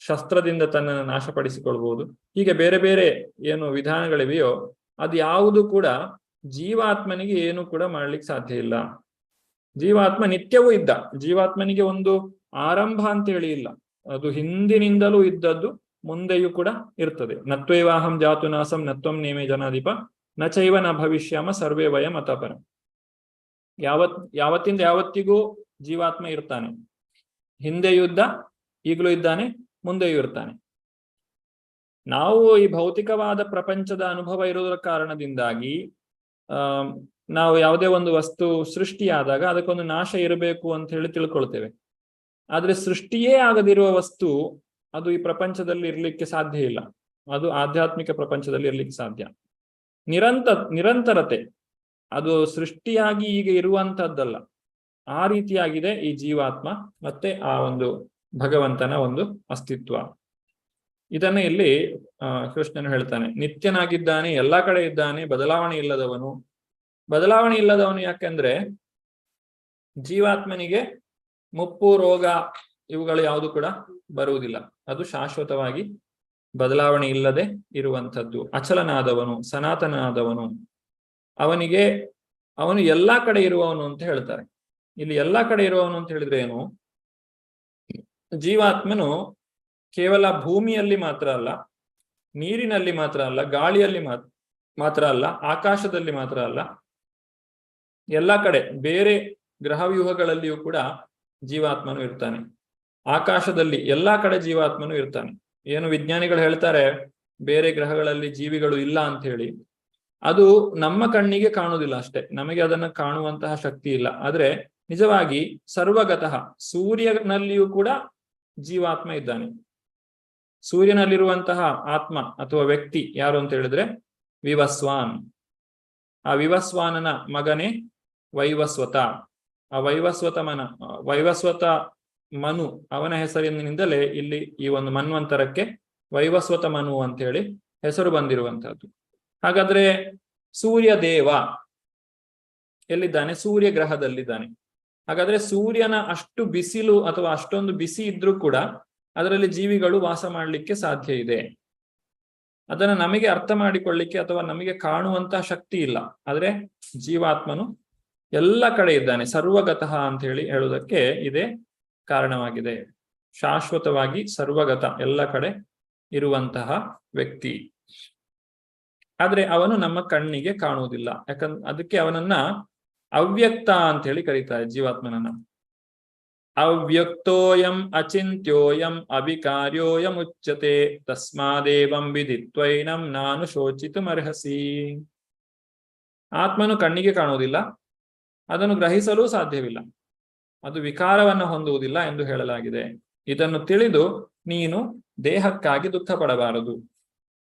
ಶಸ್ತ್ರದಿಂದ ತನ್ನನ್ನು ನಾಶಪಡಿಸಿಕೊಳ್ಬಹುದು. ಹೀಗೆ ಬೇರೆ ಬೇರೆ ಏನು ವಿಧಾನಗಳಿವೆಯೋ ಅದು ಯಾವುದು ಕೂಡ ಜೀವಾತ್ಮನಿಗೆ ಏನು ಕೂಡ ಮಾಡ್ಲಿಕ್ಕೆ ಸಾಧ್ಯ ಇಲ್ಲ. ಜೀವಾತ್ಮ ನಿತ್ಯವೂ ಇದ್ದ. ಜೀವಾತ್ಮನಿಗೆ ಒಂದು ಆರಂಭ ಅಂತ ಹೇಳಿ ಇಲ್ಲ, ಅದು ಹಿಂದಿನಿಂದಲೂ ಇದ್ದದ್ದು, ಮುಂದೆಯೂ ಕೂಡ ಇರ್ತದೆ. ನತ್ವೇವಾಹಂ ಜಾತು ನಾಸಂ ನತ್ವಂ ನೇಮೇ ಜನಾಧಿಪ ನ ಚೈವ ನ ಭವಿಷ್ಯಾಮ ಸರ್ವೇ ವಯಂ ಅತಪರ. ಯಾವತ್ತಿಂದ ಯಾವತ್ತಿಗೂ ಜೀವಾತ್ಮ ಇರ್ತಾನೆ. ಹಿಂದೆಯೂ ಇದ್ದ, ಈಗಲೂ ಇದ್ದಾನೆ, ಮುಂದೆಯೂ ಇರ್ತಾನೆ. ನಾವು ಈ ಭೌತಿಕವಾದ ಪ್ರಪಂಚದ ಅನುಭವ ಇರುವುದರ ಕಾರಣದಿಂದಾಗಿ ನಾವು ಯಾವುದೇ ಒಂದು ವಸ್ತು ಸೃಷ್ಟಿಯಾದಾಗ ಅದಕ್ಕೊಂದು ನಾಶ ಇರಬೇಕು ಅಂತ ಹೇಳಿ ತಿಳ್ಕೊಳ್ತೇವೆ. ಆದ್ರೆ ಸೃಷ್ಟಿಯೇ ಆಗದಿರುವ ವಸ್ತು ಅದು ಈ ಪ್ರಪಂಚದಲ್ಲಿ ಇರ್ಲಿಕ್ಕೆ ಸಾಧ್ಯ ಇಲ್ಲ. ಅದು ಆಧ್ಯಾತ್ಮಿಕ ಪ್ರಪಂಚದಲ್ಲಿ ಇರ್ಲಿಕ್ಕೆ ಸಾಧ್ಯ. ನಿರಂತರತೆ ಅದು ಸೃಷ್ಟಿಯಾಗಿ ಈಗ ಇರುವಂತಹದ್ದಲ್ಲ. ಆ ರೀತಿಯಾಗಿದೆ ಈ ಜೀವಾತ್ಮ ಮತ್ತೆ ಆ ಒಂದು ಭಗವಂತನ ಒಂದು ಅಸ್ತಿತ್ವ. ಇದನ್ನ ಇಲ್ಲಿ ಕೃಷ್ಣನು ಹೇಳ್ತಾನೆ. ನಿತ್ಯನಾಗಿದ್ದಾನೆ, ಎಲ್ಲಾ ಕಡೆ ಇದ್ದಾನೆ, ಬದಲಾವಣೆ ಇಲ್ಲದವನು. ಬದಲಾವಣೆ ಇಲ್ಲದವನು ಯಾಕೆಂದ್ರೆ ಜೀವಾತ್ಮನಿಗೆ ಮುಪ್ಪು, ರೋಗ ಇವುಗಳು ಯಾವುದು ಕೂಡ ಬರುವುದಿಲ್ಲ. ಅದು ಶಾಶ್ವತವಾಗಿ ಬದಲಾವಣೆ ಇಲ್ಲದೆ ಇರುವಂಥದ್ದು. ಅಚಲನಾದವನು, ಸನಾತನಾದವನು. ಅವನು ಎಲ್ಲಾ ಕಡೆ ಇರುವವನು ಅಂತ ಹೇಳ್ತಾರೆ. ಇಲ್ಲಿ ಎಲ್ಲಾ ಕಡೆ ಇರುವವನು ಅಂತ ಹೇಳಿದ್ರೆ ಏನು? ಜೀವಾತ್ಮನು ಕೇವಲ ಭೂಮಿಯಲ್ಲಿ ಮಾತ್ರ ಅಲ್ಲ, ನೀರಿನಲ್ಲಿ ಮಾತ್ರ ಅಲ್ಲ, ಗಾಳಿಯಲ್ಲಿ ಮಾತ್ರ ಅಲ್ಲ, ಆಕಾಶದಲ್ಲಿ ಮಾತ್ರ ಅಲ್ಲ, ಎಲ್ಲಾ ಕಡೆ ಬೇರೆ ಗ್ರಹವ್ಯೂಹಗಳಲ್ಲಿಯೂ ಕೂಡ ಜೀವಾತ್ಮನು ಇರ್ತಾನೆ. ಆಕಾಶದಲ್ಲಿ ಎಲ್ಲಾ ಕಡೆ ಜೀವಾತ್ಮನು ಇರ್ತಾನೆ. ಏನು ವಿಜ್ಞಾನಿಗಳು ಹೇಳ್ತಾರೆ ಬೇರೆ ಗ್ರಹಗಳಲ್ಲಿ ಜೀವಿಗಳು ಇಲ್ಲ ಅಂತ ಹೇಳಿ, ಅದು ನಮ್ಮ ಕಣ್ಣಿಗೆ ಕಾಣುವುದಿಲ್ಲ ಅಷ್ಟೇ, ನಮಗೆ ಅದನ್ನ ಕಾಣುವಂತಹ ಶಕ್ತಿ ಇಲ್ಲ. ಆದ್ರೆ ನಿಜವಾಗಿ ಸರ್ವಗತಃ ಸೂರ್ಯನಲ್ಲಿಯೂ ಕೂಡ ಜೀವಾತ್ಮ ಇದ್ದಾನೆ. ಸೂರ್ಯನಲ್ಲಿರುವಂತಹ ಆತ್ಮ ಅಥವಾ ವ್ಯಕ್ತಿ ಯಾರು ಅಂತ ಹೇಳಿದ್ರೆ ವಿವಸ್ವಾನ್. ಆ ವಿವಸ್ವಾನನ ಮಗನೇ ವೈವಸ್ವತ. ಆ ವೈವಸ್ವತ ಮನು, ಅವನ ಹೆಸರಿನಿಂದಲೇ ಇಲ್ಲಿ ಈ ಒಂದು ಮನ್ವಂತರಕ್ಕೆ ವೈವಸ್ವತ ಮನು ಅಂತ ಹೇಳಿ ಹೆಸರು ಬಂದಿರುವಂತಹದ್ದು. ಹಾಗಾದ್ರೆ ಸೂರ್ಯ ದೇವ ಎಲ್ಲಿದ್ದಾನೆ? ಸೂರ್ಯ ಗ್ರಹದಲ್ಲಿದ್ದಾನೆ. ಹಾಗಾದ್ರೆ ಸೂರ್ಯನ ಅಷ್ಟು ಬಿಸಿಲು ಅಥವಾ ಅಷ್ಟೊಂದು ಬಿಸಿ ಇದ್ರೂ ಕೂಡ ಅದರಲ್ಲಿ ಜೀವಿಗಳು ವಾಸ ಮಾಡಲಿಕ್ಕೆ ಸಾಧ್ಯ ಇದೆ. ಅದನ್ನ ನಮಗೆ ಅರ್ಥ ಮಾಡಿಕೊಳ್ಳಿಕ್ಕೆ ಅಥವಾ ನಮಗೆ ಕಾಣುವಂತಹ ಶಕ್ತಿ ಇಲ್ಲ. ಆದ್ರೆ ಜೀವಾತ್ಮನು ಎಲ್ಲ ಕಡೆ ಇದ್ದಾನೆ. ಸರ್ವಗತಃ ಅಂತ ಹೇಳಿ ಹೇಳುವುದಕ್ಕೆ ಇದೇ ಕಾರಣವಾಗಿದೆ. ಶಾಶ್ವತವಾಗಿ ಸರ್ವಗತ, ಎಲ್ಲ ಕಡೆ ಇರುವಂತಹ ವ್ಯಕ್ತಿ. ಆದ್ರೆ ಅವನು ನಮ್ಮ ಕಣ್ಣಿಗೆ ಕಾಣುವುದಿಲ್ಲ. ಅದಕ್ಕೆ ಅವನನ್ನ ಅವ್ಯಕ್ತ ಅಂತ ಹೇಳಿ ಕರೀತಾರೆ ಜೀವಾತ್ಮನನ್ನ. ಅವ್ಯಕ್ತೋಯಂ ಅಚಿಂತ್ಯೋಯಂ ಅವಿಕಾರ್ಯೋಯಂ ಉಚ್ಯತೆ ತಸ್ಮಾದೇವಂ ವಿದಿತ್ವೈನಂ ನಾನು ಶೋಚಿತುಮರ್ಹಸಿ. ಆತ್ಮನು ಕಣ್ಣಿಗೆ ಕಾಣುವುದಿಲ್ಲ, ಅದನ್ನು ಗ್ರಹಿಸಲು ಸಾಧ್ಯವಿಲ್ಲ, ಅದು ವಿಕಾರವನ್ನು ಹೊಂದುವುದಿಲ್ಲ ಎಂದು ಹೇಳಲಾಗಿದೆ. ಇದನ್ನು ತಿಳಿದು ನೀನು ದೇಹಕ್ಕಾಗಿ ದುಃಖ ಪಡಬಾರದು.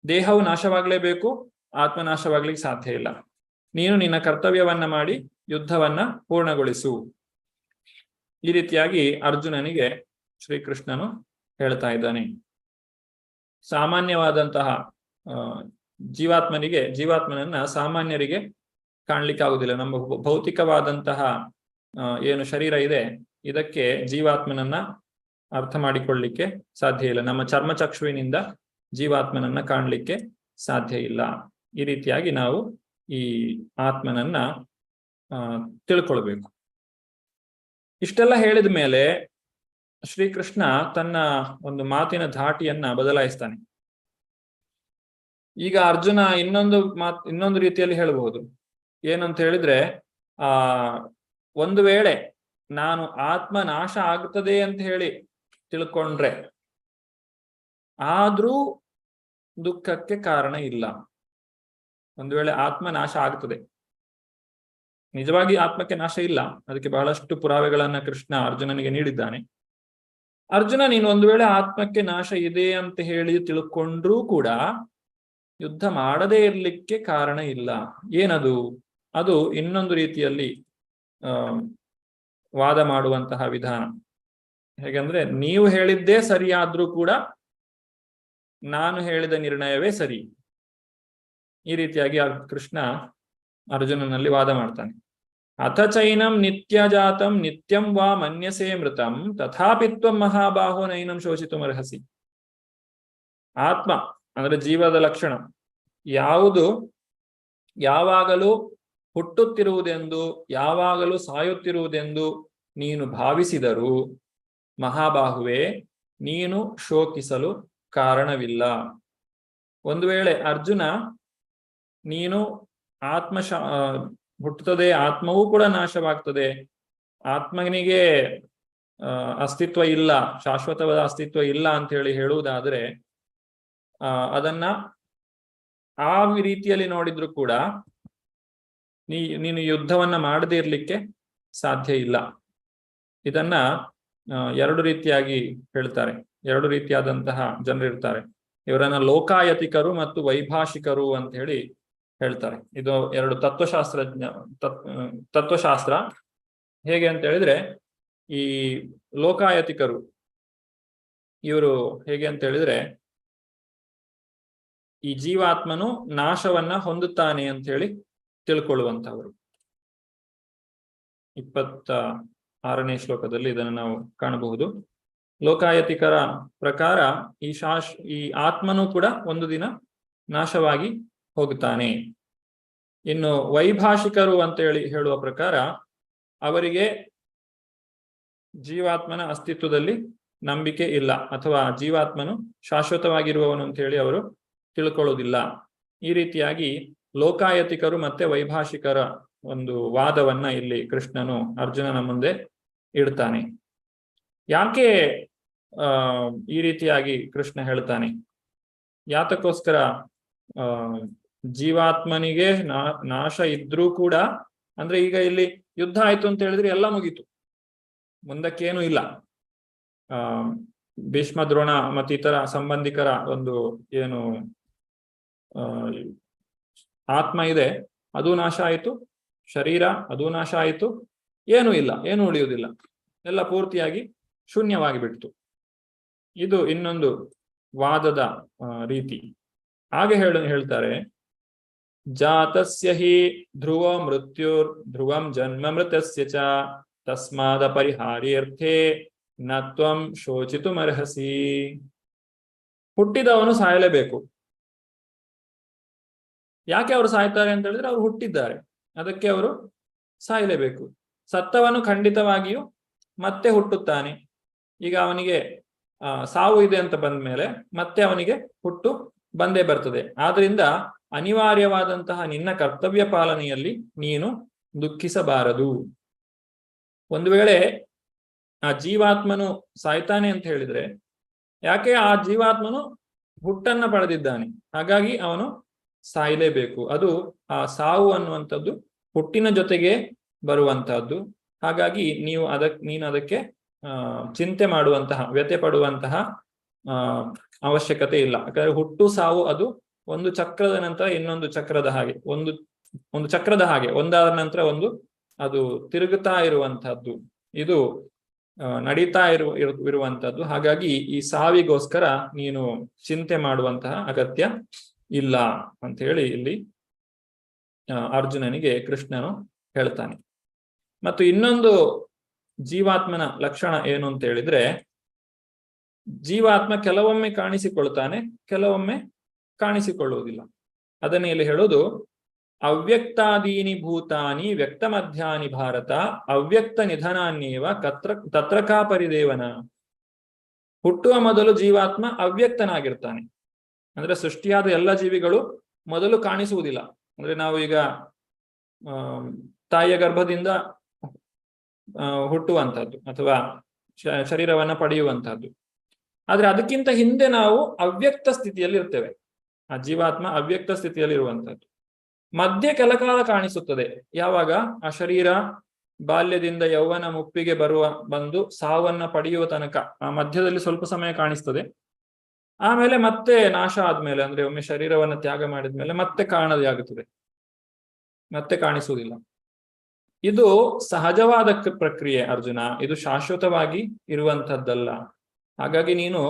ದೇಹವು ನಾಶವಾಗಲೇಬೇಕು, ಆತ್ಮನಾಶವಾಗ್ಲಿಕ್ಕೆ ಸಾಧ್ಯ ಇಲ್ಲ. ನೀನು ನಿನ್ನ ಕರ್ತವ್ಯವನ್ನ ಮಾಡಿ ಯುದ್ಧವನ್ನ ಪೂರ್ಣಗೊಳಿಸು. ಈ ರೀತಿಯಾಗಿ ಅರ್ಜುನನಿಗೆ ಶ್ರೀಕೃಷ್ಣನು ಹೇಳ್ತಾ ಇದ್ದಾನೆ. ಸಾಮಾನ್ಯವಾದಂತಹ ಜೀವಾತ್ಮನನ್ನ ಸಾಮಾನ್ಯರಿಗೆ ಕಾಣ್ಲಿಕ್ಕೆ ಆಗುದಿಲ್ಲ. ನಮ್ಮ ಭೌತಿಕವಾದಂತಹ ಏನು ಶರೀರ ಇದೆ, ಇದಕ್ಕೆ ಜೀವಾತ್ಮನನ್ನ ಅರ್ಥ ಮಾಡಿಕೊಳ್ಳಿಕ್ಕೆ ಸಾಧ್ಯ ಇಲ್ಲ. ನಮ್ಮ ಚರ್ಮಚಕ್ಷುವಿನಿಂದ ಜೀವಾತ್ಮನನ್ನ ಕಾಣ್ಲಿಕ್ಕೆ ಸಾಧ್ಯ ಇಲ್ಲ. ಈ ರೀತಿಯಾಗಿ ನಾವು ಈ ಆತ್ಮನನ್ನ ತಿಳ್ಕೊಳ್ಬೇಕು. ಇಷ್ಟೆಲ್ಲ ಹೇಳಿದ ಮೇಲೆ ಶ್ರೀಕೃಷ್ಣ ತನ್ನ ಒಂದು ಮಾತಿನ ಧಾಟಿಯನ್ನ ಬದಲಾಯಿಸ್ತಾನೆ. ಈಗ ಅರ್ಜುನ ಇನ್ನೊಂದು ರೀತಿಯಲ್ಲಿ ಹೇಳಬಹುದು. ಏನಂತ ಹೇಳಿದ್ರೆ, ಒಂದು ವೇಳೆ ನಾನು ಆತ್ಮ ನಾಶ ಆಗ್ತದೆ ಅಂತ ಹೇಳಿ ತಿಳ್ಕೊಂಡ್ರೆ ಆದ್ರೂ ದುಃಖಕ್ಕೆ ಕಾರಣ ಇಲ್ಲ. ಒಂದು ವೇಳೆ ಆತ್ಮ ನಾಶ ಆಗ್ತದೆ, ನಿಜವಾಗಿ ಆತ್ಮಕ್ಕೆ ನಾಶ ಇಲ್ಲ, ಅದಕ್ಕೆ ಬಹಳಷ್ಟು ಪುರಾವೆಗಳನ್ನ ಕೃಷ್ಣ ಅರ್ಜುನನಿಗೆ ನೀಡಿದ್ದಾನೆ. ಅರ್ಜುನ, ನೀನು ಒಂದು ವೇಳೆ ಆತ್ಮಕ್ಕೆ ನಾಶ ಇದೆ ಅಂತ ಹೇಳಿ ತಿಳ್ಕೊಂಡ್ರೂ ಕೂಡ ಯುದ್ಧ ಮಾಡದೇ ಇರ್ಲಿಕ್ಕೆ ಕಾರಣ ಇಲ್ಲ. ಏನದು? ಅದು ಇನ್ನೊಂದು ರೀತಿಯಲ್ಲಿ ವಾದ ಮಾಡುವಂತಹ ವಿಧಾನ. ಹೇಗೆಂದ್ರೆ, ನೀವು ಹೇಳಿದ್ದೇ ಸರಿಯಾದ್ರೂ ಕೂಡ ನಾನು ಹೇಳಿದ ನಿರ್ಣಯವೇ ಸರಿ. ಈ ರೀತಿಯಾಗಿ ಕೃಷ್ಣ ಅರ್ಜುನನಲ್ಲಿ ವಾದ ಮಾಡ್ತಾನೆ. ಅಥ ಚೈನಂ ನಿತ್ಯಜಾತಂ ನಿತ್ಯಂ ವಾ ಮನ್ಯಸೇ ಮೃತಂ ತಥಾಪಿ ತ್ವಂ ಮಹಾಬಾಹೋ ನೈನಂ ಶೋಚಿತುಮರ್ಹಸಿ. ಆತ್ಮ ಅಂದ್ರೆ ಜೀವದ ಲಕ್ಷಣ ಯಾವುದು ಯಾವಾಗಲೂ ಹುಟ್ಟುತ್ತಿರುವುದೆಂದು ಯಾವಾಗಲೂ ಸಾಯುತ್ತಿರುವುದೆಂದು ನೀನು ಭಾವಿಸಿದರೂ ಮಹಾಬಾಹುವೆ, ನೀನು ಶೋಕಿಸಲು ಕಾರಣವಿಲ್ಲ. ಒಂದು ವೇಳೆ ಅರ್ಜುನ, ನೀನು ಆತ್ಮ ಹುಟ್ಟುತ್ತದೆ, ಆತ್ಮವೂ ಕೂಡ ನಾಶವಾಗ್ತದೆ, ಆತ್ಮನಿಗೆ ಅಸ್ತಿತ್ವ ಇಲ್ಲ, ಶಾಶ್ವತವಾದ ಅಸ್ತಿತ್ವ ಇಲ್ಲ ಅಂತ ಹೇಳುವುದಾದ್ರೆ ಅದನ್ನ ಆ ರೀತಿಯಲ್ಲಿ ನೋಡಿದ್ರು ಕೂಡ ನೀನು ಯುದ್ಧವನ್ನ ಮಾಡದೇ ಇರ್ಲಿಕ್ಕೆ ಸಾಧ್ಯ ಇಲ್ಲ. ಇದನ್ನ ಎರಡು ರೀತಿಯಾಗಿ ಹೇಳ್ತಾರೆ. ಎರಡು ರೀತಿಯಾದಂತಹ ಜನರಿರ್ತಾರೆ. ಇವರನ್ನ ಲೋಕಾಯತಿಕರು ಮತ್ತು ವೈಭಾಷಿಕರು ಅಂತ ಹೇಳಿ ಹೇಳ್ತಾರೆ. ಇದು ಎರಡು ತತ್ವಶಾಸ್ತ್ರ. ಹೇಗೆ ಅಂತ ಹೇಳಿದ್ರೆ, ಈ ಲೋಕಾಯತಿಕರು ಇವರು ಹೇಗೆ ಅಂತ ಹೇಳಿದ್ರೆ, ಈ ಜೀವಾತ್ಮನು ನಾಶವನ್ನ ಹೊಂದುತ್ತಾನೆ ಅಂತ ಹೇಳಿ ತಿಳ್ಕೊಳ್ಳುವಂತವರು. 26ನೇ ಶ್ಲೋಕದಲ್ಲಿ ಇದನ್ನು ನಾವು ಕಾಣಬಹುದು. ಲೋಕಾಯತಿಕರ ಪ್ರಕಾರ ಈ ಆತ್ಮನೂ ಕೂಡ ಒಂದು ದಿನ ನಾಶವಾಗಿ ಹೋಗುತ್ತಾನೆ. ಇನ್ನು ವೈಭಾಷಿಕರು ಅಂತ ಹೇಳುವ ಪ್ರಕಾರ ಅವರಿಗೆ ಜೀವಾತ್ಮನ ಅಸ್ತಿತ್ವದಲ್ಲಿ ನಂಬಿಕೆ ಇಲ್ಲ, ಅಥವಾ ಜೀವಾತ್ಮನು ಶಾಶ್ವತವಾಗಿರುವವನು ಅಂತ ಹೇಳಿ ಅವರು ತಿಳ್ಕೊಳ್ಳೋದಿಲ್ಲ. ಈ ರೀತಿಯಾಗಿ ಲೋಕಾಯತಿಕರು ಮತ್ತೆ ವೈಭಾಷಿಕರ ಒಂದು ವಾದವನ್ನ ಇಲ್ಲಿ ಕೃಷ್ಣನು ಅರ್ಜುನನ ಮುಂದೆ ಇಡ್ತಾನೆ. ಯಾಕೆ ಈ ರೀತಿಯಾಗಿ ಕೃಷ್ಣ ಹೇಳ್ತಾನೆ? ಯಾತಕ್ಕೋಸ್ಕರ ಜೀವಾತ್ಮನಿಗೆ ನಾಶ ಇದ್ರೂ ಕೂಡ, ಅಂದ್ರೆ ಈಗ ಇಲ್ಲಿ ಯುದ್ಧ ಆಯ್ತು ಅಂತ ಹೇಳಿದ್ರೆ ಎಲ್ಲ ಮುಗೀತು, ಮುಂದಕ್ಕೇನು ಇಲ್ಲ. ಭೀಷ್ಮ ದ್ರೋಣ ಮತ್ತು ಇತರ ಸಂಬಂಧಿಕರ ಒಂದು ಏನು ಆತ್ಮ ಇದೆ ಅದು ನಾಶ ಆಯಿತು, ಶರೀರ ಅದು ನಾಶ ಆಯಿತು, ಏನೂ ಇಲ್ಲ, ಏನು ಉಳಿಯುವುದಿಲ್ಲ, ಎಲ್ಲ ಪೂರ್ತಿಯಾಗಿ ಶೂನ್ಯವಾಗಿ ಬಿಡ್ತು. ಇದು ಇನ್ನೊಂದು ವಾದದ ರೀತಿ. ಹಾಗೆ ಹೇಳ್ತಾರೆ, ಜಾತಸ್ಯ ಹಿ ಧ್ರುವ ಮೃತ್ಯುರ್ ಧ್ರುವಂ ಜನ್ಮ ಮೃತಸ್ಯ ಚ ತಸ್ಮಾದ ಪರಿಹಾರ್ಯರ್ಥೇ ನ ತ್ವಂ ಶೋಚಿತುಮರ್ಹಸಿ. ಹುಟ್ಟಿದವನು ಸಾಯಲೇಬೇಕು. ಯಾಕೆ ಅವರು ಸಾಯ್ತಾರೆ ಅಂತ ಹೇಳಿದ್ರೆ, ಅವರು ಹುಟ್ಟಿದ್ದಾರೆ, ಅದಕ್ಕೆ ಅವರು ಸಾಯಲೇಬೇಕು. ಸತ್ತವನು ಖಂಡಿತವಾಗಿಯೂ ಮತ್ತೆ ಹುಟ್ಟುತ್ತಾನೆ. ಈಗ ಅವನಿಗೆ ಸಾವು ಇದೆ ಅಂತ ಬಂದ ಮೇಲೆ ಮತ್ತೆ ಅವನಿಗೆ ಹುಟ್ಟು ಬಂದೇ ಬರ್ತದೆ. ಆದ್ರಿಂದ ಅನಿವಾರ್ಯವಾದಂತಹ ನಿನ್ನ ಕರ್ತವ್ಯ ಪಾಲನೆಯಲ್ಲಿ ನೀನು ದುಃಖಿಸಬಾರದು. ಒಂದು ವೇಳೆ ಆ ಜೀವಾತ್ಮನು ಸಾಯ್ತಾನೆ ಅಂತ ಹೇಳಿದ್ರೆ, ಯಾಕೆ ಆ ಜೀವಾತ್ಮನು ಹುಟ್ಟನ್ನ ಪಡೆದಿದ್ದಾನೆ, ಹಾಗಾಗಿ ಅವನು ಸಾಯಲೇಬೇಕು. ಅದು ಆ ಸಾವು ಅನ್ನುವಂಥದ್ದು ಹುಟ್ಟಿನ ಜೊತೆಗೆ ಬರುವಂತಹದ್ದು. ಹಾಗಾಗಿ ನೀನು ಅದಕ್ಕೆ ಚಿಂತೆ ಮಾಡುವಂತಹ, ವ್ಯಥೆ ಪಡುವಂತಹ ಅವಶ್ಯಕತೆ ಇಲ್ಲ. ಯಾಕಂದ್ರೆ ಹುಟ್ಟು ಸಾವು ಅದು ಒಂದು ಚಕ್ರದ ನಂತರ ಇನ್ನೊಂದು ಚಕ್ರದ ಹಾಗೆ, ಒಂದು ಚಕ್ರದ ಹಾಗೆ, ಒಂದಾದ ನಂತರ ಒಂದು ಅದು ತಿರುಗುತ್ತಾ ಇರುವಂತಹದ್ದು, ಇದು ನಡೀತಾ ಇರುವಂತಹದ್ದು. ಹಾಗಾಗಿ ಈ ಸಾವಿಗೋಸ್ಕರ ನೀನು ಚಿಂತೆ ಮಾಡುವಂತಹ ಅಗತ್ಯ ಇಲ್ಲ ಅಂತ ಹೇಳಿ ಇಲ್ಲಿ ಅರ್ಜುನನಿಗೆ ಕೃಷ್ಣನು ಹೇಳ್ತಾನೆ. ಮತ್ತು ಇನ್ನೊಂದು ಜೀವಾತ್ಮನ ಲಕ್ಷಣ ಏನು ಅಂತ ಹೇಳಿದ್ರೆ, ಜೀವಾತ್ಮ ಕೆಲವೊಮ್ಮೆ ಕಾಣಿಸಿಕೊಳ್ತಾನೆ, ಕೆಲವೊಮ್ಮೆ ಕಾಣಿಸಿಕೊಳ್ಳುವುದಿಲ್ಲ. ಅದನ್ನೇ ಇಲ್ಲಿ ಹೇಳೋದು, ಅವ್ಯಕ್ತಾದೀನಿ ಭೂತಾನಿ ವ್ಯಕ್ತ ಮಧ್ಯಾನಿ ಭಾರತ ಅವ್ಯಕ್ತ ನಿಧನಾನ್ಯೇವ ತತ್ರಕಾ ಪರಿದೇವನ. ಹುಟ್ಟುವ ಮೊದಲು ಜೀವಾತ್ಮ ಅವ್ಯಕ್ತನಾಗಿರ್ತಾನೆ. ಅಂದ್ರೆ ಸೃಷ್ಟಿಯಾದ ಎಲ್ಲ ಜೀವಿಗಳು ಮೊದಲು ಕಾಣಿಸುವುದಿಲ್ಲ. ಅಂದ್ರೆ ನಾವು ಈಗ ತಾಯಿಯ ಗರ್ಭದಿಂದ ಹುಟ್ಟುವಂತಹದ್ದು ಅಥವಾ ಶರೀರವನ್ನ ಪಡೆಯುವಂತಹದ್ದು. ಆದ್ರೆ ಅದಕ್ಕಿಂತ ಹಿಂದೆ ನಾವು ಅವ್ಯಕ್ತ ಸ್ಥಿತಿಯಲ್ಲಿ ಇರ್ತೇವೆ. ಆ ಜೀವಾತ್ಮ ಅವ್ಯಕ್ತ ಸ್ಥಿತಿಯಲ್ಲಿ ಇರುವಂತಹದ್ದು. ಮಧ್ಯೆ ಕೆಲಕಾಲ ಕಾಣಿಸುತ್ತದೆ. ಯಾವಾಗ ಆ ಶರೀರ ಬಾಲ್ಯದಿಂದ ಯೌವನ ಮುಪ್ಪಿಗೆ ಬಂದು ಸಾವನ್ನ ಪಡೆಯುವ ತನಕ ಆ ಮಧ್ಯದಲ್ಲಿ ಸ್ವಲ್ಪ ಸಮಯ ಕಾಣಿಸ್ತದೆ. ಆಮೇಲೆ ಮತ್ತೆ ನಾಶ ಆದ್ಮೇಲೆ, ಅಂದ್ರೆ ಒಮ್ಮೆ ಶರೀರವನ್ನ ತ್ಯಾಗ ಮಾಡಿದ್ಮೇಲೆ ಮತ್ತೆ ಕಾಣದೇ ಆಗುತ್ತದೆ, ಮತ್ತೆ ಕಾಣಿಸುವುದಿಲ್ಲ. ಇದು ಸಹಜವಾದ ಪ್ರಕ್ರಿಯೆ ಅರ್ಜುನ, ಇದು ಶಾಶ್ವತವಾಗಿ ಇರುವಂತಹದ್ದಲ್ಲ. ಹಾಗಾಗಿ ನೀನು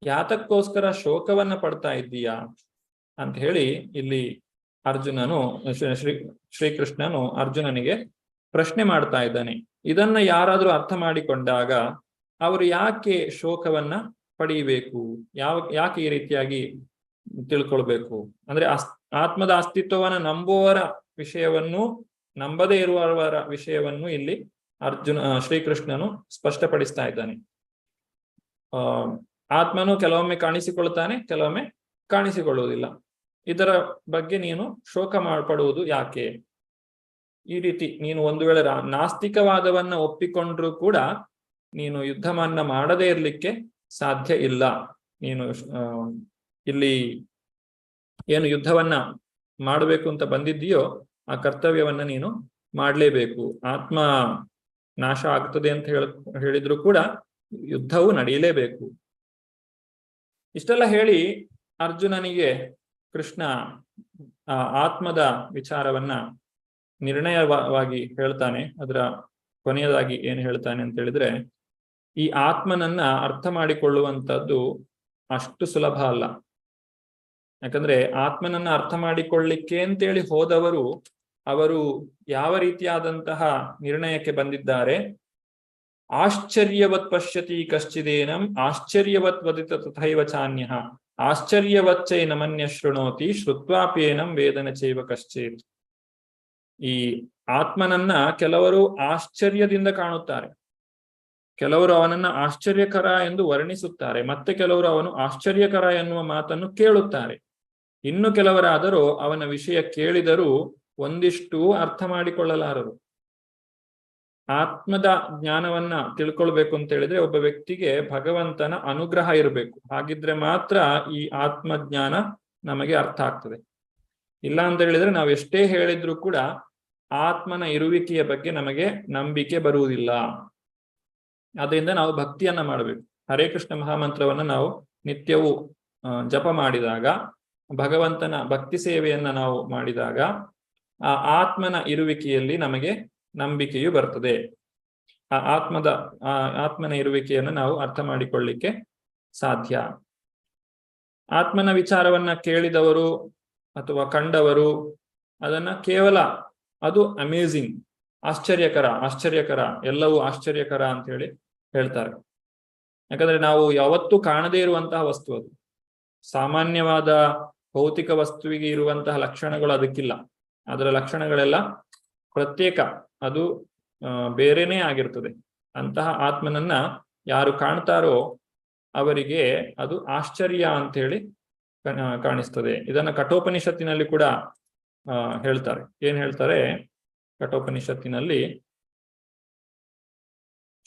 ಯಾತಕ್ಕೋಸ್ಕರ ಶೋಕವನ್ನ ಪಡ್ತಾ ಇದ್ದೀಯಾ ಅಂತ ಹೇಳಿ ಇಲ್ಲಿ ಅರ್ಜುನನು ಶ್ರೀಕೃಷ್ಣನು ಅರ್ಜುನನಿಗೆ ಪ್ರಶ್ನೆ ಮಾಡ್ತಾ ಇದ್ದಾನೆ. ಇದನ್ನ ಯಾರಾದ್ರೂ ಅರ್ಥ ಮಾಡಿಕೊಂಡಾಗ ಅವರು ಯಾಕೆ ಶೋಕವನ್ನ ಪಡೆಯಬೇಕು, ಯಾಕೆ ಈ ರೀತಿಯಾಗಿ ತಿಳ್ಕೊಳ್ಬೇಕು? ಅಂದ್ರೆ ಆತ್ಮದ ಅಸ್ತಿತ್ವವನ್ನ ನಂಬುವವರ ವಿಷಯವನ್ನು, ನಂಬದೇ ಇರುವವರ ವಿಷಯವನ್ನು ಇಲ್ಲಿ ಶ್ರೀಕೃಷ್ಣನು ಸ್ಪಷ್ಟಪಡಿಸ್ತಾ ಇದ್ದಾನೆ. ಆತ್ಮನು ಕೆಲವೊಮ್ಮೆ ಕಾಣಿಸಿಕೊಳ್ತಾನೆ, ಕೆಲವೊಮ್ಮೆ ಕಾಣಿಸಿಕೊಳ್ಳುವುದಿಲ್ಲ. ಇದರ ಬಗ್ಗೆ ನೀನು ಶೋಕ ಪಡುವುದು ಯಾಕೆ? ಈ ರೀತಿ ನೀನು ಒಂದು ವೇಳೆ ನಾಸ್ತಿಕವಾದವನ್ನ ಒಪ್ಪಿಕೊಂಡ್ರೂ ಕೂಡ ನೀನು ಯುದ್ಧವನ್ನ ಮಾಡದೇ ಇರ್ಲಿಕ್ಕೆ ಸಾಧ್ಯ ಇಲ್ಲ. ನೀನು ಇಲ್ಲಿ ಏನು ಯುದ್ಧವನ್ನ ಮಾಡಬೇಕು ಅಂತ ಬಂದಿದ್ದೀಯೋ ಆ ಕರ್ತವ್ಯವನ್ನ ನೀನು ಮಾಡಲೇಬೇಕು. ಆತ್ಮ ನಾಶ ಆಗ್ತದೆ ಅಂತ ಹೇಳಿದ್ರು ಕೂಡ ಯುದ್ಧವು ನಡೆಯಲೇಬೇಕು. ಇಷ್ಟೆಲ್ಲ ಹೇಳಿ ಅರ್ಜುನನಿಗೆ ಕೃಷ್ಣ ಆತ್ಮದ ವಿಚಾರವನ್ನ ನಿರ್ಣಯವಾಗಿ ಹೇಳ್ತಾನೆ. ಅದರ ಕೊನೆಯದಾಗಿ ಏನು ಹೇಳ್ತಾನೆ ಅಂತ ಹೇಳಿದ್ರೆ, ಈ ಆತ್ಮನನ್ನ ಅರ್ಥ ಮಾಡಿಕೊಳ್ಳುವಂಥದ್ದು ಅಷ್ಟು ಸುಲಭ ಅಲ್ಲ. ಯಾಕಂದ್ರೆ ಆತ್ಮನನ್ನ ಅರ್ಥ ಮಾಡಿಕೊಳ್ಳಿಕ್ಕೆ ಅಂತೇಳಿ ಹೋದವರು ಅವರು ಯಾವ ರೀತಿಯಾದಂತಹ ನಿರ್ಣಯಕ್ಕೆ ಬಂದಿದ್ದಾರೆ? ಆಶ್ಚರ್ಯವತ್ ಪಶ್ಯತಿ ಕಶ್ಚಿದೇನಂ ಆಶ್ಚರ್ಯವತ್ ವದಿತ ತಥೈವ ಚಾನ್ಯಃ ಆಶ್ಚರ್ಯವಚ್ಚೈನಮನ್ಯ ಶೃಣೋತಿ ಶ್ರುತ್ವಾಪೇನಂ ವೇದನ ಚೈವ ಕಶ್ಚೇತ್. ಈ ಆತ್ಮನನ್ನ ಕೆಲವರು ಆಶ್ಚರ್ಯದಿಂದ ಕಾಣುತ್ತಾರೆ, ಕೆಲವರು ಅವನನ್ನ ಆಶ್ಚರ್ಯಕರ ಎಂದು ವರ್ಣಿಸುತ್ತಾರೆ, ಮತ್ತೆ ಕೆಲವರು ಅವನು ಆಶ್ಚರ್ಯಕರ ಎನ್ನುವ ಮಾತನ್ನು ಕೇಳುತ್ತಾರೆ. ಇನ್ನು ಕೆಲವರಾದರೂ ಅವನ ವಿಷಯ ಕೇಳಿದರೂ ಒಂದಿಷ್ಟು ಅರ್ಥ ಮಾಡಿಕೊಳ್ಳಲಾರರು. ಆತ್ಮದ ಜ್ಞಾನವನ್ನ ತಿಳ್ಕೊಳ್ಬೇಕು ಅಂತ ಹೇಳಿದ್ರೆ ಒಬ್ಬ ವ್ಯಕ್ತಿಗೆ ಭಗವಂತನ ಅನುಗ್ರಹ ಇರಬೇಕು. ಹಾಗಿದ್ರೆ ಮಾತ್ರ ಈ ಆತ್ಮಜ್ಞಾನ ನಮಗೆ ಅರ್ಥ ಆಗ್ತದೆ. ಇಲ್ಲ ಅಂತ ಹೇಳಿದ್ರೆ ನಾವು ಎಷ್ಟೇ ಹೇಳಿದ್ರು ಕೂಡ ಆತ್ಮನ ಇರುವಿಕೆಯ ಬಗ್ಗೆ ನಮಗೆ ನಂಬಿಕೆ ಬರುವುದಿಲ್ಲ. ಅದರಿಂದ ನಾವು ಭಕ್ತಿಯನ್ನ ಮಾಡಬೇಕು. ಹರೇ ಕೃಷ್ಣ ಮಹಾಮಂತ್ರವನ್ನ ನಾವು ನಿತ್ಯವೂ ಜಪ ಮಾಡಿದಾಗ, ಭಗವಂತನ ಭಕ್ತಿ ಸೇವೆಯನ್ನ ನಾವು ಮಾಡಿದಾಗ ಆ ಆತ್ಮನ ಇರುವಿಕೆಯಲ್ಲಿ ನಮಗೆ ನಂಬಿಕೆಯು ಬರ್ತದೆ. ಆ ಆತ್ಮನ ಇರುವಿಕೆಯನ್ನು ನಾವು ಅರ್ಥ ಮಾಡಿಕೊಳ್ಳಿಕ್ಕೆ ಸಾಧ್ಯ. ಆತ್ಮನ ವಿಚಾರವನ್ನ ಕೇಳಿದವರು ಅಥವಾ ಕಂಡವರು ಅದನ್ನ ಕೇವಲ ಅದು ಅಮೇಝಿಂಗ್, ಆಶ್ಚರ್ಯಕರ, ಎಲ್ಲವೂ ಆಶ್ಚರ್ಯಕರ ಅಂತ ಹೇಳಿ ಹೇಳ್ತಾರೆ. ಯಾಕಂದ್ರೆ ನಾವು ಯಾವತ್ತೂ ಕಾಣದೇ ಇರುವಂತಹ ವಸ್ತು ಅದು. ಸಾಮಾನ್ಯವಾದ ಭೌತಿಕ ವಸ್ತುವಿಗೆ ಇರುವಂತಹ ಲಕ್ಷಣಗಳು ಅದಕ್ಕಿಲ್ಲ. ಅದರ ಲಕ್ಷಣಗಳೆಲ್ಲ ಪ್ರತ್ಯೇಕ, ಅದು ಬೇರೆನೇ ಆಗಿರ್ತದೆ. ಅಂತಹ ಆತ್ಮನನ್ನ ಯಾರು ಕಾಣ್ತಾರೋ ಅವರಿಗೆ ಅದು ಆಶ್ಚರ್ಯ ಅಂತ ಹೇಳಿ ಕಾಣಿಸ್ತದೆ. ಇದನ್ನ ಕಠೋಪನಿಷತ್ತಿನಲ್ಲಿ ಕೂಡ ಹೇಳ್ತಾರೆ. ಏನ್ ಹೇಳ್ತಾರೆ ಕಠೋಪನಿಷತ್ತಿನಲ್ಲಿ?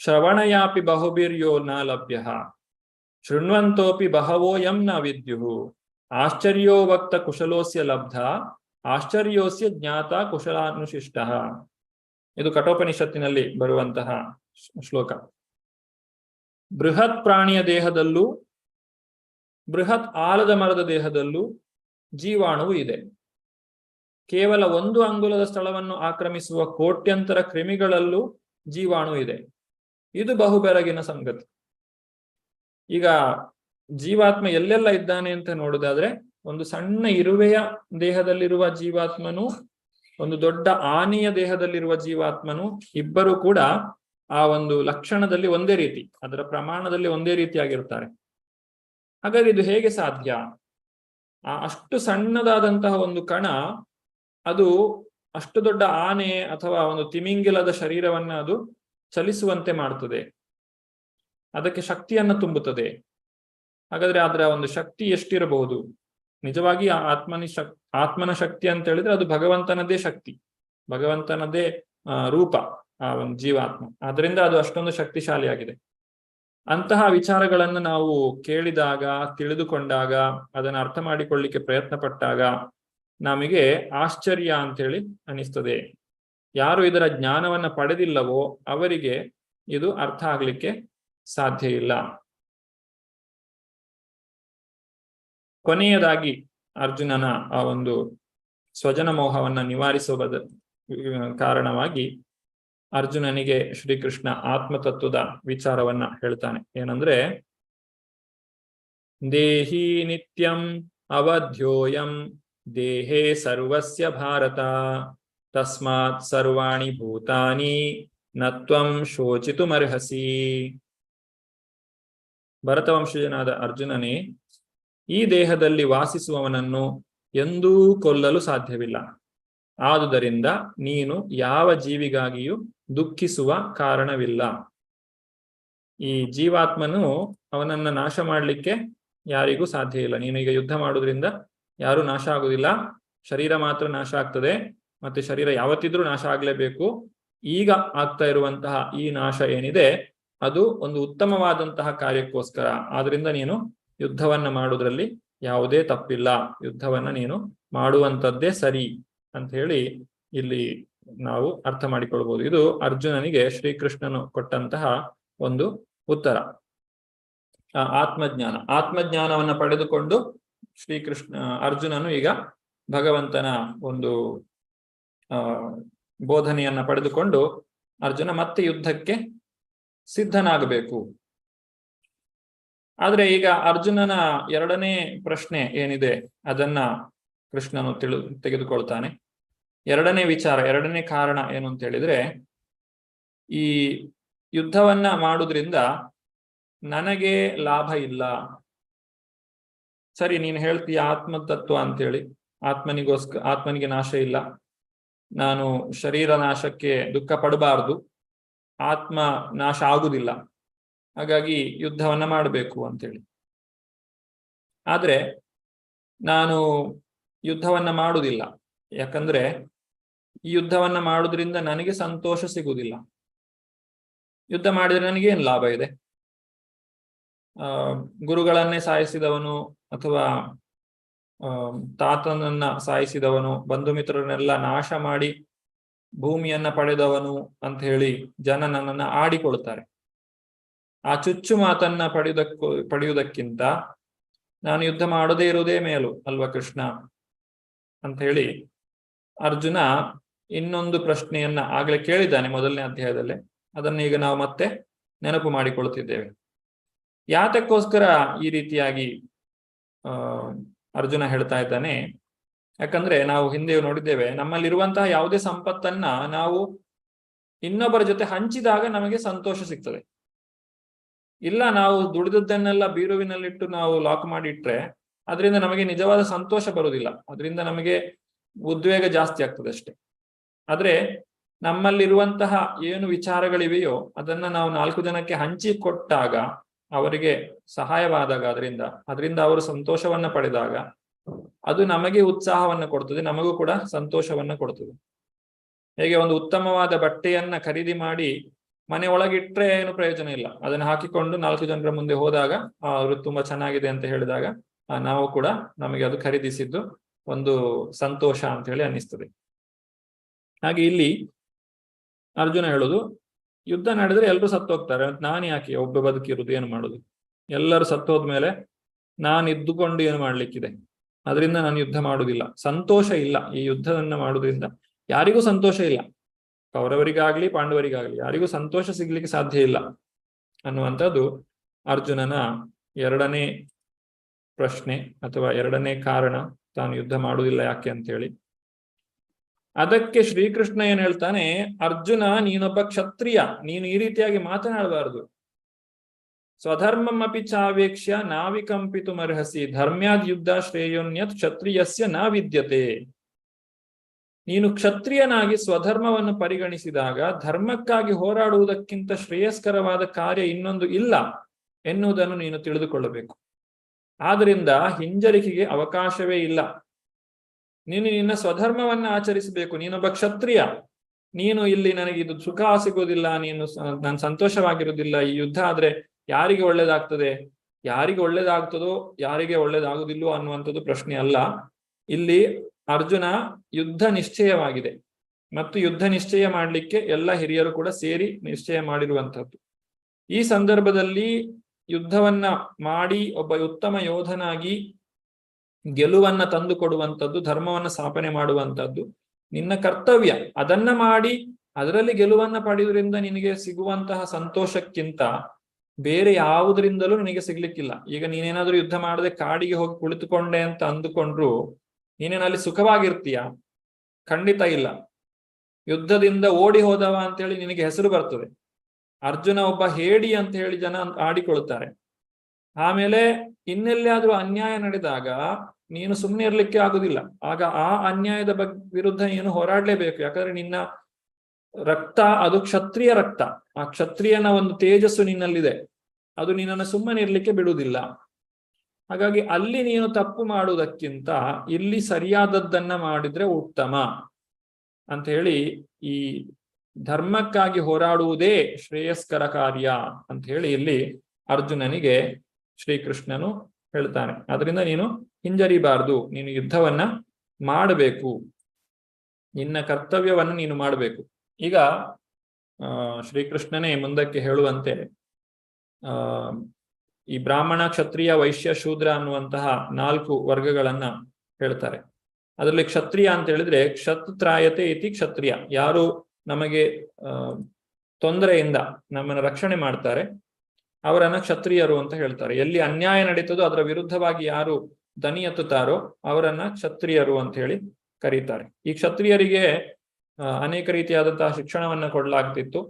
ಶ್ರವಣಯಾಪಿ ಬಹುಭಿರ್ಯೋ ನ ಲಭ್ಯ ಶೃಣ್ವಂತೋಪಿ ಬಹವೋ ಯಂ ನ ವಿದ್ಯು ಆಶ್ಚರ್ಯೋ ವಕ್ತ ಕುಶಲೋಸ್ಯ ಲಬ್ಧ ಆಶ್ಚರ್ಯೋಸ್ಯ ಜ್ಞಾತ ಕುಶಲಾನುಶಿಷ್ಟ. ಇದು ಕಠೋಪನಿಷತ್ತಿನಲ್ಲಿ ಬರುವಂತಹ ಶ್ಲೋಕ. ಬೃಹತ್ ಪ್ರಾಣಿಯ ದೇಹದಲ್ಲೂ ಬೃಹತ್ ಆಲದ ಮರದ ದೇಹದಲ್ಲೂ ಜೀವಾಣುವು ಇದೆ. ಕೇವಲ 1 ಅಂಗುಲದ ಸ್ಥಳವನ್ನು ಆಕ್ರಮಿಸುವ ಕೋಟ್ಯಂತರ ಕ್ರಿಮಿಗಳಲ್ಲೂ ಜೀವಾಣು ಇದೆ. ಇದು ಬಹುಬೆರಗಿನ ಸಂಗತಿ. ಈಗ ಜೀವಾತ್ಮ ಎಲ್ಲೆಲ್ಲ ಇದ್ದಾನೆ ಅಂತ ನೋಡುದಾದ್ರೆ, ಒಂದು ಸಣ್ಣ ಇರುವೆಯ ದೇಹದಲ್ಲಿರುವ ಜೀವಾತ್ಮನು, ಒಂದು ದೊಡ್ಡ ಆನೆಯ ದೇಹದಲ್ಲಿರುವ ಜೀವಾತ್ಮನು, ಇಬ್ಬರು ಕೂಡ ಆ ಒಂದು ಲಕ್ಷಣದಲ್ಲಿ ಒಂದೇ ರೀತಿ, ಅದರ ಪ್ರಮಾಣದಲ್ಲಿ ಒಂದೇ ರೀತಿಯಾಗಿರ್ತಾರೆ. ಹಾಗಾದ್ರೆ ಇದು ಹೇಗೆ ಸಾಧ್ಯ? ಅಷ್ಟು ಸಣ್ಣದಾದಂತಹ ಒಂದು ಕಣ ಅದು ಅಷ್ಟು ದೊಡ್ಡ ಆನೆ ಅಥವಾ ಒಂದು ತಿಮಿಂಗಿಲದ ಶರೀರವನ್ನ ಅದು ಚಲಿಸುವಂತೆ ಮಾಡ್ತದೆ, ಅದಕ್ಕೆ ಶಕ್ತಿಯನ್ನು ತುಂಬುತ್ತದೆ. ಹಾಗಾದ್ರೆ ಅದರ ಒಂದು ಶಕ್ತಿ ಎಷ್ಟಿರಬಹುದು? ನಿಜವಾಗಿ ಆತ್ಮನ ಶಕ್ತಿ ಅಂತ ಹೇಳಿದ್ರೆ ಅದು ಭಗವಂತನದೇ ಶಕ್ತಿ, ಭಗವಂತನದೇ ರೂಪ ಆ ಒಂದು ಜೀವಾತ್ಮ. ಆದ್ರಿಂದ ಅದು ಅಷ್ಟೊಂದು ಶಕ್ತಿಶಾಲಿಯಾಗಿದೆ. ಅಂತಹ ವಿಚಾರಗಳನ್ನು ನಾವು ಕೇಳಿದಾಗ, ತಿಳಿದುಕೊಂಡಾಗ, ಅದನ್ನು ಅರ್ಥ ಮಾಡಿಕೊಳ್ಳಿಕ್ಕೆ ಪ್ರಯತ್ನ ಪಟ್ಟಾಗ ನಮಗೆ ಆಶ್ಚರ್ಯ ಅಂತೇಳಿ ಅನಿಸ್ತದೆ. ಯಾರು ಇದರ ಜ್ಞಾನವನ್ನ ಪಡೆದಿಲ್ಲವೋ ಅವರಿಗೆ ಇದು ಅರ್ಥ ಆಗ್ಲಿಕ್ಕೆ ಸಾಧ್ಯ ಇಲ್ಲ. ಕೊನೆಯದಾಗಿ ಅರ್ಜುನನ ಆ ಒಂದು ಸ್ವಜನ ಮೋಹವನ್ನ ನಿವಾರಿಸುವ ಕಾರಣವಾಗಿ ಅರ್ಜುನನಿಗೆ ಶ್ರೀಕೃಷ್ಣ ಆತ್ಮತತ್ವದ ವಿಚಾರವನ್ನ ಹೇಳ್ತಾನೆ. ಏನಂದ್ರೆ, ದೇಹಿ ನಿತ್ಯಂ ಅವಧ್ಯೋಯಂ ದೇಹೇ ಸರ್ವಸ್ಯ ಭಾರತ ತಸ್ಮಾತ್ ಸರ್ವಾಣಿ ಭೂತಾನಿ ನತ್ವಂ ಶೋಚಿತುಮರ್ಹಸಿ. ಭರತವಂಶಜನಾದ ಅರ್ಜುನನೇ, ಈ ದೇಹದಲ್ಲಿ ವಾಸಿಸುವವನನ್ನು ಎಂದೂ ಕೊಲ್ಲಲು ಸಾಧ್ಯವಿಲ್ಲ. ಆದುದರಿಂದ ನೀನು ಯಾವ ಜೀವಿಗಾಗಿಯೂ ದುಃಖಿಸುವ ಕಾರಣವಿಲ್ಲ. ಈ ಜೀವಾತ್ಮನು ಅವನನ್ನ ನಾಶ ಮಾಡಲಿಕ್ಕೆ ಯಾರಿಗೂ ಸಾಧ್ಯ ಇಲ್ಲ. ನೀನು ಈಗ ಯುದ್ಧ ಮಾಡೋದ್ರಿಂದ ಯಾರು ನಾಶ ಆಗುದಿಲ್ಲ, ಶರೀರ ಮಾತ್ರ ನಾಶ ಆಗ್ತದೆ. ಮತ್ತೆ ಶರೀರ ಯಾವತ್ತಿದ್ರೂ ನಾಶ ಆಗ್ಲೇಬೇಕು. ಈಗ ಆಗ್ತಾ ಇರುವಂತಹ ಈ ನಾಶ ಏನಿದೆ ಅದು ಒಂದು ಉತ್ತಮವಾದಂತಹ ಕಾರ್ಯಕ್ಕೋಸ್ಕರ. ಆದ್ರಿಂದ ನೀನು ಯುದ್ಧವನ್ನ ಮಾಡುವುದರಲ್ಲಿ ಯಾವುದೇ ತಪ್ಪಿಲ್ಲ, ಯುದ್ಧವನ್ನ ನೀನು ಮಾಡುವಂಥದ್ದೇ ಸರಿ ಅಂತ ಹೇಳಿ ಇಲ್ಲಿ ನಾವು ಅರ್ಥ ಮಾಡಿಕೊಳ್ಬಹುದು. ಇದು ಅರ್ಜುನನಿಗೆ ಶ್ರೀಕೃಷ್ಣನು ಕೊಟ್ಟಂತಹ ಒಂದು ಉತ್ತರ. ಆತ್ಮಜ್ಞಾನವನ್ನ ಪಡೆದುಕೊಂಡು ಅರ್ಜುನನು ಈಗ ಭಗವಂತನ ಒಂದು ಬೋಧನೆಯನ್ನ ಪಡೆದುಕೊಂಡು ಅರ್ಜುನ ಮತ್ತೆ ಯುದ್ಧಕ್ಕೆ ಸಿದ್ಧನಾಗಬೇಕು. ಆದ್ರೆ ಈಗ ಅರ್ಜುನನ ಎರಡನೇ ಪ್ರಶ್ನೆ ಏನಿದೆ ಅದನ್ನ ಕೃಷ್ಣನು ತೆಗೆದುಕೊಳ್ತಾನೆ. ಎರಡನೇ ವಿಚಾರ, ಎರಡನೇ ಕಾರಣ ಏನು ಅಂತ ಹೇಳಿದ್ರೆ, ಈ ಯುದ್ಧವನ್ನ ಮಾಡುವುದ್ರಿಂದ ನನಗೆ ಲಾಭ ಇಲ್ಲ. ಸರಿ, ನೀನು ಹೇಳ್ತೀಯ ಆತ್ಮತತ್ವ ಅಂತೇಳಿ, ಆತ್ಮನಿಗೆ ನಾಶ ಇಲ್ಲ, ನಾನು ಶರೀರ ನಾಶಕ್ಕೆ ದುಃಖ ಪಡಬಾರ್ದು, ಆತ್ಮ ನಾಶ ಆಗುದಿಲ್ಲ, ಹಾಗಾಗಿ ಯುದ್ಧವನ್ನ ಮಾಡಬೇಕು ಅಂತೇಳಿ. ಆದ್ರೆ ನಾನು ಯುದ್ಧವನ್ನ ಮಾಡುವುದಿಲ್ಲ. ಯಾಕಂದ್ರೆ ಈ ಯುದ್ಧವನ್ನ ಮಾಡುವುದರಿಂದ ನನಗೆ ಸಂತೋಷ ಸಿಗುವುದಿಲ್ಲ. ಯುದ್ಧ ಮಾಡಿದ್ರೆ ನನಗೇನು ಲಾಭ ಇದೆ? ಗುರುಗಳನ್ನೇ ಸಾಯಿಸಿದವನು ಅಥವಾ ತಾತನನ್ನ ಸಾಯಿಸಿದವನು, ಬಂಧು ಮಿತ್ರರನ್ನೆಲ್ಲ ನಾಶ ಮಾಡಿ ಭೂಮಿಯನ್ನ ಪಡೆದವನು ಅಂತ ಹೇಳಿ ಜನ ನನ್ನನ್ನ ಆಡಿಕೊಳ್ತಾರೆ. ಆ ಚುಚ್ಚು ಮಾತನ್ನ ಪಡೆಯುವುದಕ್ಕಿಂತ ನಾನು ಯುದ್ಧ ಮಾಡದೇ ಇರುವುದೇ ಮೇಲು ಅಲ್ವಾ ಕೃಷ್ಣ ಅಂತ ಹೇಳಿ ಅರ್ಜುನ ಇನ್ನೊಂದು ಪ್ರಶ್ನೆಯನ್ನ ಆಗ್ಲೇ ಕೇಳಿದ್ದಾನೆ ಮೊದಲನೇ ಅಧ್ಯಾಯದಲ್ಲೇ. ಅದನ್ನ ಈಗ ನಾವು ಮತ್ತೆ ನೆನಪು ಮಾಡಿಕೊಳ್ತಿದ್ದೇವೆ. ಯಾತಕ್ಕೋಸ್ಕರ ಈ ರೀತಿಯಾಗಿ ಅರ್ಜುನ ಹೇಳ್ತಾ ಇದ್ದಾನೆ? ಯಾಕಂದ್ರೆ ನಾವು ಹಿಂದೆ ನೋಡಿದ್ದೇವೆ, ನಮ್ಮಲ್ಲಿರುವಂತಹ ಯಾವುದೇ ಸಂಪತ್ತನ್ನ ನಾವು ಇನ್ನೊಬ್ಬರ ಜೊತೆ ಹಂಚಿದಾಗ ನಮಗೆ ಸಂತೋಷ ಸಿಗ್ತದೆ. ಇಲ್ಲ, ನಾವು ದುಡಿದದ್ದನ್ನೆಲ್ಲ ಬೀರುವಿನಲ್ಲಿಟ್ಟು ನಾವು ಲಾಕ್ ಮಾಡಿ ಇಟ್ರೆ ಅದರಿಂದ ನಮಗೆ ನಿಜವಾದ ಸಂತೋಷ ಬರುವುದಿಲ್ಲ, ಅದರಿಂದ ನಮಗೆ ಉದ್ವೇಗ ಜಾಸ್ತಿ ಆಗ್ತದೆ ಅಷ್ಟೇ. ಆದ್ರೆ ನಮ್ಮಲ್ಲಿರುವಂತಹ ಏನು ವಿಚಾರಗಳಿವೆಯೋ ಅದನ್ನ ನಾವು 4 ಜನಕ್ಕೆ ಹಂಚಿಕೊಟ್ಟಾಗ, ಅವರಿಗೆ ಸಹಾಯವಾದಾಗ, ಅದರಿಂದ ಅವರು ಸಂತೋಷವನ್ನ ಪಡೆದಾಗ ಅದು ನಮಗೆ ಉತ್ಸಾಹವನ್ನ ಕೊಡ್ತದೆ, ನಮಗೂ ಕೂಡ ಸಂತೋಷವನ್ನ ಕೊಡ್ತದೆ. ಹೇಗೆ ಒಂದು ಉತ್ತಮವಾದ ಬಟ್ಟೆಯನ್ನ ಖರೀದಿ ಮಾಡಿ ಮನೆ ಒಳಗಿಟ್ರೆ ಏನು ಪ್ರಯೋಜನ ಇಲ್ಲ, ಅದನ್ನ ಹಾಕಿಕೊಂಡು 4 ಜನರ ಮುಂದೆ ಹೋದಾಗ ಅವರು ತುಂಬಾ ಚೆನ್ನಾಗಿದೆ ಅಂತ ಹೇಳಿದಾಗ ನಾವು ಕೂಡ ನಮಗೆ ಅದು ಖರೀದಿಸಿದ್ದು ಒಂದು ಸಂತೋಷ ಅಂತ ಹೇಳಿ ಅನ್ನಿಸ್ತದೆ. ಹಾಗೆ ಇಲ್ಲಿ ಅರ್ಜುನ ಹೇಳುದು, ಯುದ್ಧ ನಡೆದ್ರೆ ಎಲ್ಲರೂ ಸತ್ತೋಗ್ತಾರೆ, ನಾನು ಯಾಕೆ ಒಬ್ಬ ಬದುಕಿರುವುದು, ಏನು ಮಾಡುದು? ಎಲ್ಲರೂ ಸತ್ತೋದ್ಮೇಲೆ ನಾನು ಇದ್ದುಕೊಂಡು ಏನು ಮಾಡ್ಲಿಕ್ಕಿದೆ? ಅದರಿಂದ ನಾನು ಯುದ್ಧ ಮಾಡುವುದಿಲ್ಲ, ಸಂತೋಷ ಇಲ್ಲ. ಈ ಯುದ್ಧವನ್ನ ಮಾಡುವುದರಿಂದ ಯಾರಿಗೂ ಸಂತೋಷ ಇಲ್ಲ, ಕೌರವರಿಗಾಗ್ಲಿ ಪಾಂಡವರಿಗಾಗ್ಲಿ ಯಾರಿಗೂ ಸಂತೋಷ ಸಿಗ್ಲಿಕ್ಕೆ ಸಾಧ್ಯ ಇಲ್ಲ ಅನ್ನುವಂಥದ್ದು ಅರ್ಜುನನ ಎರಡನೇ ಪ್ರಶ್ನೆ, ಅಥವಾ ಎರಡನೇ ಕಾರಣ, ತಾನು ಯುದ್ಧ ಮಾಡುವುದಿಲ್ಲ ಯಾಕೆ ಅಂತ ಹೇಳಿ. ಅದಕ್ಕೆ ಶ್ರೀಕೃಷ್ಣ ಏನ್ ಹೇಳ್ತಾನೆ, ಅರ್ಜುನ ನೀನೊಬ್ಬ ಕ್ಷತ್ರಿಯ, ನೀನು ಈ ರೀತಿಯಾಗಿ ಮಾತನಾಡಬಾರದು. ಸ್ವಧರ್ಮಂ ಅಪಿ ಚಾವೇಕ್ಷ್ಯ ನಾವಿಕಂಪಿತು ಮರ್ಹಸಿ ಧರ್ಮ್ಯಾದ್ ಯುದ್ಧ ಶ್ರೇಯೋನ್ಯತ್ ಕ್ಷತ್ರಿಯಸ್ಯ ನ ವಿದ್ಯತೆ. ನೀನು ಕ್ಷತ್ರಿಯನಾಗಿ ಸ್ವಧರ್ಮವನ್ನು ಪರಿಗಣಿಸಿದಾಗ ಧರ್ಮಕ್ಕಾಗಿ ಹೋರಾಡುವುದಕ್ಕಿಂತ ಶ್ರೇಯಸ್ಕರವಾದ ಕಾರ್ಯ ಇನ್ನೊಂದು ಇಲ್ಲ ಎನ್ನುವುದನ್ನು ನೀನು ತಿಳಿದುಕೊಳ್ಳಬೇಕು. ಆದ್ರಿಂದ ಹಿಂಜರಿಕೆಗೆ ಅವಕಾಶವೇ ಇಲ್ಲ. ನೀನು ನಿನ್ನ ಸ್ವಧರ್ಮವನ್ನ ಆಚರಿಸಬೇಕು. ನೀನೊಬ್ಬ ಕ್ಷತ್ರಿಯ, ನೀನು ಇಲ್ಲಿ ನನಗೆ ಇದು ಸುಖ ಸಿಗೋದಿಲ್ಲ, ನಾನು ಸಂತೋಷವಾಗಿರುವುದಿಲ್ಲ, ಈ ಯುದ್ಧ ಆದ್ರೆ ಯಾರಿಗೆ ಒಳ್ಳೇದಾಗ್ತದೆ, ಯಾರಿಗೆ ಒಳ್ಳೇದಾಗ್ತದೋ ಯಾರಿಗೆ ಒಳ್ಳೇದಾಗುದಿಲ್ಲೋ ಅನ್ನುವಂಥದ್ದು ಪ್ರಶ್ನೆ ಅಲ್ಲ. ಇಲ್ಲಿ ಅರ್ಜುನ ಯುದ್ಧ ನಿಶ್ಚಯವಾಗಿದೆ, ಮತ್ತು ಯುದ್ಧ ನಿಶ್ಚಯ ಮಾಡಲಿಕ್ಕೆ ಎಲ್ಲ ಹಿರಿಯರು ಕೂಡ ಸೇರಿ ನಿಶ್ಚಯ ಮಾಡಿರುವಂಥದ್ದು. ಈ ಸಂದರ್ಭದಲ್ಲಿ ಯುದ್ಧವನ್ನ ಮಾಡಿ ಒಬ್ಬ ಉತ್ತಮ ಯೋಧನಾಗಿ ಗೆಲುವನ್ನ ತಂದು ಕೊಡುವಂಥದ್ದು, ಧರ್ಮವನ್ನ ಸ್ಥಾಪನೆ ಮಾಡುವಂಥದ್ದು ನಿನ್ನ ಕರ್ತವ್ಯ. ಅದನ್ನ ಮಾಡಿ ಅದರಲ್ಲಿ ಗೆಲುವನ್ನ ಪಡೆಯುವುದರಿಂದ ನಿನಗೆ ಸಿಗುವಂತಹ ಸಂತೋಷಕ್ಕಿಂತ ಬೇರೆ ಯಾವುದರಿಂದಲೂ ನಿನಗೆ ಸಿಗ್ಲಿಕ್ಕಿಲ್ಲ. ಈಗ ನೀನೇನಾದ್ರೂ ಯುದ್ಧ ಮಾಡದೆ ಕಾಡಿಗೆ ಹೋಗಿ ಕುಳಿತುಕೊಂಡೆ ಅಂತ ಅಂದುಕೊಂಡ್ರು ನೀನೇನಲ್ಲಿ ಸುಖವಾಗಿರ್ತೀಯ? ಖಂಡಿತ ಇಲ್ಲ. ಯುದ್ಧದಿಂದ ಓಡಿ ಹೋದವ ಅಂತೇಳಿ ನಿನಗೆ ಹೆಸರು ಬರ್ತದೆ. ಅರ್ಜುನ ಒಬ್ಬ ಹೇಡಿ ಅಂತ ಹೇಳಿ ಜನ ಆಡಿಕೊಳ್ತಾರೆ. ಆಮೇಲೆ ಇನ್ನೆಲ್ಲಾದ್ರೂ ಅನ್ಯಾಯ ನಡೆದಾಗ ನೀನು ಸುಮ್ಮನೆ ಇರ್ಲಿಕ್ಕೆ ಆಗುದಿಲ್ಲ. ಆಗ ಆ ಅನ್ಯಾಯದ ವಿರುದ್ಧ ನೀನು ಹೋರಾಡ್ಲೇಬೇಕು. ಯಾಕಂದ್ರೆ ನಿನ್ನ ರಕ್ತ ಅದು ಕ್ಷತ್ರಿಯ ರಕ್ತ, ಆ ಕ್ಷತ್ರಿಯನ ಒಂದು ತೇಜಸ್ಸು ನಿನ್ನಲ್ಲಿದೆ, ಅದು ನಿನ್ನನ್ನು ಸುಮ್ಮನೆ ಇರ್ಲಿಕ್ಕೆ ಬಿಡುವುದಿಲ್ಲ. ಹಾಗಾಗಿ ಅಲ್ಲಿ ನೀನು ತಪ್ಪು ಮಾಡುವುದಕ್ಕಿಂತ ಇಲ್ಲಿ ಸರಿಯಾದದ್ದನ್ನ ಮಾಡಿದ್ರೆ ಉತ್ತಮ ಅಂತ ಹೇಳಿ, ಈ ಧರ್ಮಕ್ಕಾಗಿ ಹೋರಾಡುವುದೇ ಶ್ರೇಯಸ್ಕರ ಕಾರ್ಯ ಅಂತ ಹೇಳಿ ಇಲ್ಲಿ ಅರ್ಜುನನಿಗೆ ಶ್ರೀಕೃಷ್ಣನು ಹೇಳ್ತಾನೆ. ಅದರಿಂದ ನೀನು ಹಿಂಜರಿಬಾರ್ದು, ನೀನು ಯುದ್ಧವನ್ನ ಮಾಡಬೇಕು, ನಿನ್ನ ಕರ್ತವ್ಯವನ್ನ ನೀನು ಮಾಡಬೇಕು. ಈಗ ಶ್ರೀಕೃಷ್ಣನೇ ಮುಂದಕ್ಕೆ ಹೇಳುವಂತೆ ಈ ಬ್ರಾಹ್ಮಣ, ಕ್ಷತ್ರಿಯ, ವೈಶ್ಯ, ಶೂದ್ರ ಅನ್ನುವಂತಹ 4 ವರ್ಗಗಳನ್ನ ಹೇಳ್ತಾರೆ. ಅದರಲ್ಲಿ ಕ್ಷತ್ರಿಯ ಅಂತ ಹೇಳಿದ್ರೆ ಕ್ಷತ್ರಾಯತೆ ಇತಿ ಕ್ಷತ್ರಿಯ, ಯಾರು ನಮಗೆ ತೊಂದರೆಯಿಂದ ನಮ್ಮನ್ನು ರಕ್ಷಣೆ ಮಾಡ್ತಾರೆ ಅವರನ್ನ ಕ್ಷತ್ರಿಯರು ಅಂತ ಹೇಳ್ತಾರೆ. ಎಲ್ಲಿ ಅನ್ಯಾಯ ನಡೀತದೋ ಅದರ ವಿರುದ್ಧವಾಗಿ ಯಾರು ದನಿ ಎತ್ತುತ್ತಾರೋ ಅವರನ್ನ ಕ್ಷತ್ರಿಯರು ಅಂತ ಹೇಳಿ ಕರೀತಾರೆ. ಈ ಕ್ಷತ್ರಿಯರಿಗೆ ಅನೇಕ ರೀತಿಯಾದಂತಹ ಶಿಕ್ಷಣವನ್ನ ಕೊಡಲಾಗ್ತಿತ್ತು.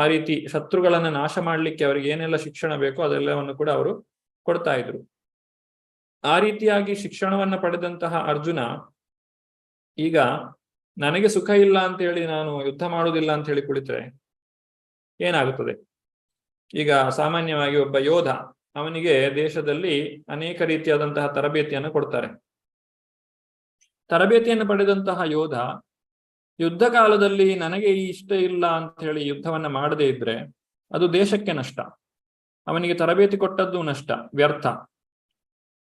ಆ ರೀತಿ ಶತ್ರುಗಳನ್ನ ನಾಶ ಮಾಡ್ಲಿಕ್ಕೆ ಅವರಿಗೆ ಏನೆಲ್ಲ ಶಿಕ್ಷಣ ಬೇಕೋ ಅದೆಲ್ಲವನ್ನು ಕೂಡ ಅವರು ಕೊಡ್ತಾ ಇದ್ರು. ಆ ರೀತಿಯಾಗಿ ಶಿಕ್ಷಣವನ್ನ ಪಡೆದಂತಹ ಅರ್ಜುನ ಈಗ ನನಗೆ ಸುಖ ಇಲ್ಲ ಅಂತ ಹೇಳಿ ನಾನು ಯುದ್ಧ ಮಾಡುವುದಿಲ್ಲ ಅಂತ ಹೇಳಿ ಕುಳಿತರೆ ಏನಾಗುತ್ತದೆ? ಈಗ ಸಾಮಾನ್ಯವಾಗಿ ಒಬ್ಬ ಯೋಧ, ಅವನಿಗೆ ದೇಶದಲ್ಲಿ ಅನೇಕ ರೀತಿಯಾದಂತಹ ತರಬೇತಿಯನ್ನು ಕೊಡ್ತಾರೆ. ತರಬೇತಿಯನ್ನು ಪಡೆದಂತಹ ಯೋಧ ಯುದ್ಧ ಕಾಲದಲ್ಲಿ ನನಗೆ ಇಷ್ಟ ಇಲ್ಲ ಅಂತ ಹೇಳಿ ಯುದ್ಧವನ್ನ ಮಾಡದೇ ಇದ್ರೆ ಅದು ದೇಶಕ್ಕೆ ನಷ್ಟ, ಅವನಿಗೆ ತರಬೇತಿ ಕೊಟ್ಟದ್ದು ನಷ್ಟ, ವ್ಯರ್ಥ.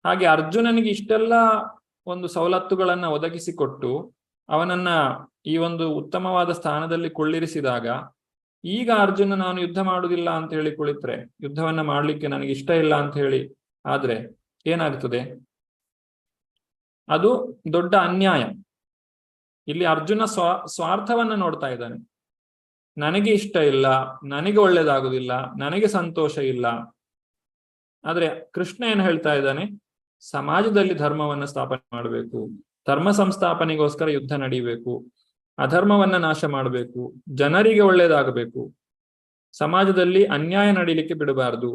ಹಾಗೆ ಅರ್ಜುನನಿಗೆ ಇಷ್ಟೆಲ್ಲ ಒಂದು ಸವಲತ್ತುಗಳನ್ನ ಒದಗಿಸಿಕೊಟ್ಟು ಅವನನ್ನ ಈ ಒಂದು ಉತ್ತಮವಾದ ಸ್ಥಾನದಲ್ಲಿ ಕೊಳ್ಳಿರಿಸಿದಾಗ ಈಗ ಅರ್ಜುನ ನಾನು ಯುದ್ಧ ಮಾಡುವುದಿಲ್ಲ ಅಂತ ಹೇಳಿ ಕುಳಿತರೆ, ಯುದ್ಧವನ್ನ ಮಾಡ್ಲಿಕ್ಕೆ ನನಗೆ ಇಷ್ಟ ಇಲ್ಲ ಅಂತ ಹೇಳಿ ಆದ್ರೆ ಏನಾಗ್ತದೆ? ಅದು ದೊಡ್ಡ ಅನ್ಯಾಯ. ಇಲ್ಲಿ ಅರ್ಜುನ ಸ್ವಾರ್ಥವನ್ನ ನೋಡ್ತಾ ಇದ್ದಾನೆ. ನನಗೆ ಇಷ್ಟ ಇಲ್ಲ, ನನಗೆ ಒಳ್ಳೇದಾಗುದಿಲ್ಲ, ನನಗೆ ಸಂತೋಷ ಇಲ್ಲ. ಆದ್ರೆ ಕೃಷ್ಣ ಏನ್ ಹೇಳ್ತಾ ಇದ್ದಾನೆ? ಸಮಾಜದಲ್ಲಿ ಧರ್ಮವನ್ನ ಸ್ಥಾಪನೆ ಮಾಡಬೇಕು, ಧರ್ಮ ಸಂಸ್ಥಾಪನೆಗೋಸ್ಕರ ಯುದ್ಧ ನಡೀಬೇಕು, ಅಧರ್ಮವನ್ನ ನಾಶ ಮಾಡಬೇಕು, ಜನರಿಗೆ ಒಳ್ಳೇದಾಗಬೇಕು, ಸಮಾಜದಲ್ಲಿ ಅನ್ಯಾಯ ನಡೀಲಿಕ್ಕೆ ಬಿಡಬಾರದು,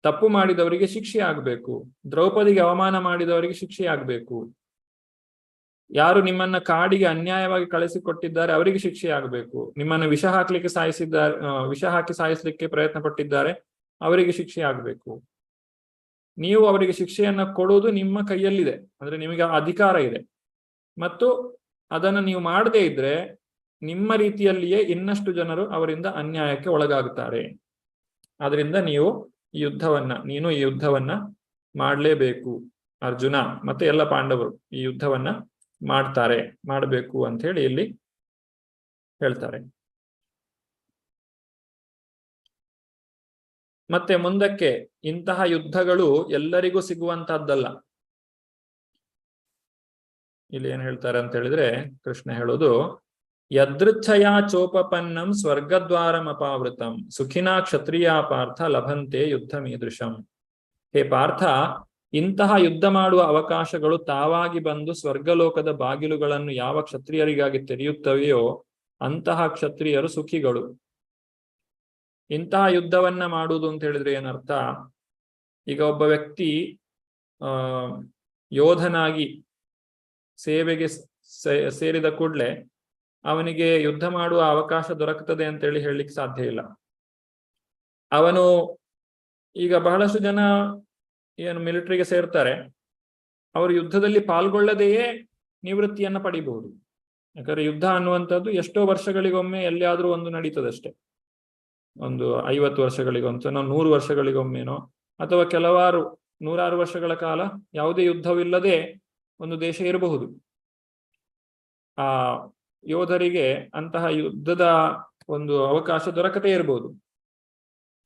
ತಪ್ಪು ಮಾಡಿದವರಿಗೆ ಶಿಕ್ಷೆ ಆಗ್ಬೇಕು, ದ್ರೌಪದಿಗೆ ಅವಮಾನ ಮಾಡಿದವರಿಗೆ ಶಿಕ್ಷೆ ಆಗ್ಬೇಕು, ಯಾರು ನಿಮ್ಮನ್ನ ಕಾಡಿಗೆ ಅನ್ಯಾಯವಾಗಿ ಕಳಿಸಿಕೊಟ್ಟಿದ್ದಾರೆ ಅವರಿಗೆ ಶಿಕ್ಷೆ ಆಗಬೇಕು, ನಿಮ್ಮನ್ನು ವಿಷ ಹಾಕಿ ಸಾಯಿಸ್ಲಿಕ್ಕೆ ಪ್ರಯತ್ನ ಪಟ್ಟಿದ್ದಾರೆ ಅವರಿಗೆ ಶಿಕ್ಷೆ ಆಗಬೇಕು. ನೀವು ಅವರಿಗೆ ಶಿಕ್ಷೆಯನ್ನ ಕೊಡುವುದು ನಿಮ್ಮ ಕೈಯಲ್ಲಿದೆ, ಅಂದ್ರೆ ನಿಮಗೆ ಅಧಿಕಾರ ಇದೆ. ಮತ್ತು ಅದನ್ನು ನೀವು ಮಾಡದೇ ಇದ್ರೆ ನಿಮ್ಮ ರೀತಿಯಲ್ಲಿಯೇ ಇನ್ನಷ್ಟು ಜನರು ಅವರಿಂದ ಅನ್ಯಾಯಕ್ಕೆ ಒಳಗಾಗುತ್ತಾರೆ. ಆದ್ರಿಂದ ನೀನು ಈ ಯುದ್ಧವನ್ನ ಮಾಡಲೇಬೇಕು. ಅರ್ಜುನ ಮತ್ತೆ ಎಲ್ಲ ಪಾಂಡವರು ಈ ಯುದ್ಧವನ್ನ ಮಾಡಬೇಕು ಅಂತ ಹೇಳಿ ಇಲ್ಲಿ ಹೇಳ್ತಾರೆ. ಮತ್ತೆ ಮುಂದಕ್ಕೆ ಇಂತಹ ಯುದ್ಧಗಳು ಎಲ್ಲರಿಗೂ ಸಿಗುವಂತಹದ್ದಲ್ಲ. ಇಲ್ಲಿ ಏನ್ ಹೇಳ್ತಾರೆ ಅಂತ ಹೇಳಿದ್ರೆ, ಕೃಷ್ಣ ಹೇಳೋದು, ಯದೃಚ್ಛಯ ಚೋಪಪನ್ನಂ ಸ್ವರ್ಗದ್ವಾರಂ ಅಪಾವೃತಂ ಸುಖಿನಾ ಕ್ಷತ್ರಿಯ ಪಾರ್ಥ ಲಭಂತೆ ಯುದ್ಧ ಮೀದೃಶಂ. ಹೇ ಪಾರ್ಥ, ಇಂತಹ ಯುದ್ಧ ಮಾಡುವ ಅವಕಾಶಗಳು ತಾವಾಗಿ ಬಂದು ಸ್ವರ್ಗಲೋಕದ ಬಾಗಿಲುಗಳನ್ನು ಯಾವ ಕ್ಷತ್ರಿಯರಿಗಾಗಿ ತೆರೆಯುತ್ತವೆಯೋ ಅಂತಹ ಕ್ಷತ್ರಿಯರು ಸುಖಿಗಳು. ಇಂತಹ ಯುದ್ಧವನ್ನ ಮಾಡುವುದು ಅಂತ ಹೇಳಿದ್ರೆ ಏನರ್ಥ? ಈಗ ಒಬ್ಬ ವ್ಯಕ್ತಿ ಯೋಧನಾಗಿ ಸೇವೆಗೆ ಸೇರಿದ ಕೂಡಲೇ ಅವನಿಗೆ ಯುದ್ಧ ಮಾಡುವ ಅವಕಾಶ ದೊರಕುತ್ತದೆ ಅಂತೇಳಿ ಹೇಳಲಿಕ್ಕೆ ಸಾಧ್ಯ ಇಲ್ಲ. ಅವನು ಈಗ ಬಹಳಷ್ಟು ಜನ ಏನು ಮಿಲಿಟರಿಗೆ ಸೇರ್ತಾರೆ, ಅವರು ಯುದ್ಧದಲ್ಲಿ ಪಾಲ್ಗೊಳ್ಳದೆಯೇ ನಿವೃತ್ತಿಯನ್ನ ಪಡಿಬಹುದು. ಯಾಕಂದ್ರೆ ಯುದ್ಧ ಅನ್ನುವಂಥದ್ದು ಎಷ್ಟೋ ವರ್ಷಗಳಿಗೊಮ್ಮೆ ಎಲ್ಲಿಯಾದ್ರೂ ಒಂದು ನಡೀತದಷ್ಟೇ. ಒಂದು 50 ವರ್ಷಗಳಿಗೊಂದ್ಸನೋ 100 ವರ್ಷಗಳಿಗೊಮ್ಮೆನೋ ಅಥವಾ ಕೆಲವಾರು 100 ವರ್ಷಗಳ ಕಾಲ ಯಾವುದೇ ಯುದ್ಧವಿಲ್ಲದೆ ಒಂದು ದೇಶ ಇರಬಹುದು. ಆ ಯೋಧರಿಗೆ ಅಂತಹ ಯುದ್ಧದ ಒಂದು ಅವಕಾಶ ದೊರಕದೇ ಇರಬಹುದು.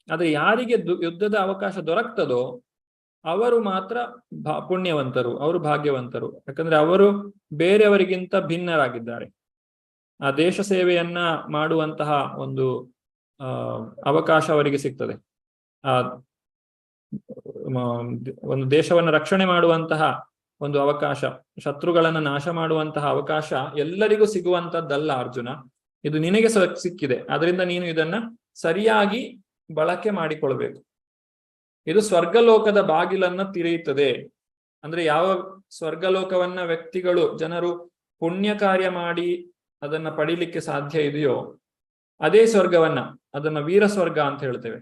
ಆದ್ರೆ ಯಾರಿಗೆ ಯುದ್ಧದ ಅವಕಾಶ ದೊರಕ್ತದೋ ಅವರು ಮಾತ್ರ ಪುಣ್ಯವಂತರು, ಅವರು ಭಾಗ್ಯವಂತರು. ಯಾಕಂದ್ರೆ ಅವರು ಬೇರೆಯವರಿಗಿಂತ ಭಿನ್ನರಾಗಿದ್ದಾರೆ. ಆ ದೇಶ ಸೇವೆಯನ್ನ ಮಾಡುವಂತಹ ಒಂದು ಅವಕಾಶ ಅವರಿಗೆ ಸಿಗ್ತದೆ. ಆ ಒಂದು ದೇಶವನ್ನು ರಕ್ಷಣೆ ಮಾಡುವಂತಹ ಒಂದು ಅವಕಾಶ, ಶತ್ರುಗಳನ್ನ ನಾಶ ಮಾಡುವಂತಹ ಅವಕಾಶ ಎಲ್ಲರಿಗೂ ಸಿಗುವಂತದ್ದಲ್ಲ ಅರ್ಜುನ. ಇದು ನಿನಗೆ ಸಿಕ್ಕಿದೆ, ಅದರಿಂದ ನೀನು ಇದನ್ನ ಸರಿಯಾಗಿ ಬಳಕೆ ಮಾಡಿಕೊಳ್ಬೇಕು. ಇದು ಸ್ವರ್ಗಲೋಕದ ಬಾಗಿಲನ್ನ ತಿರೆಯುತ್ತದೆ. ಅಂದ್ರೆ ಯಾವ ಸ್ವರ್ಗಲೋಕವನ್ನ ವ್ಯಕ್ತಿಗಳು, ಜನರು ಪುಣ್ಯ ಕಾರ್ಯ ಮಾಡಿ ಅದನ್ನ ಪಡಿಲಿಕ್ಕೆ ಸಾಧ್ಯ ಇದೆಯೋ ಅದೇ ಸ್ವರ್ಗವನ್ನ, ಅದನ್ನ ವೀರ ಸ್ವರ್ಗ ಅಂತ ಹೇಳ್ತೇವೆ.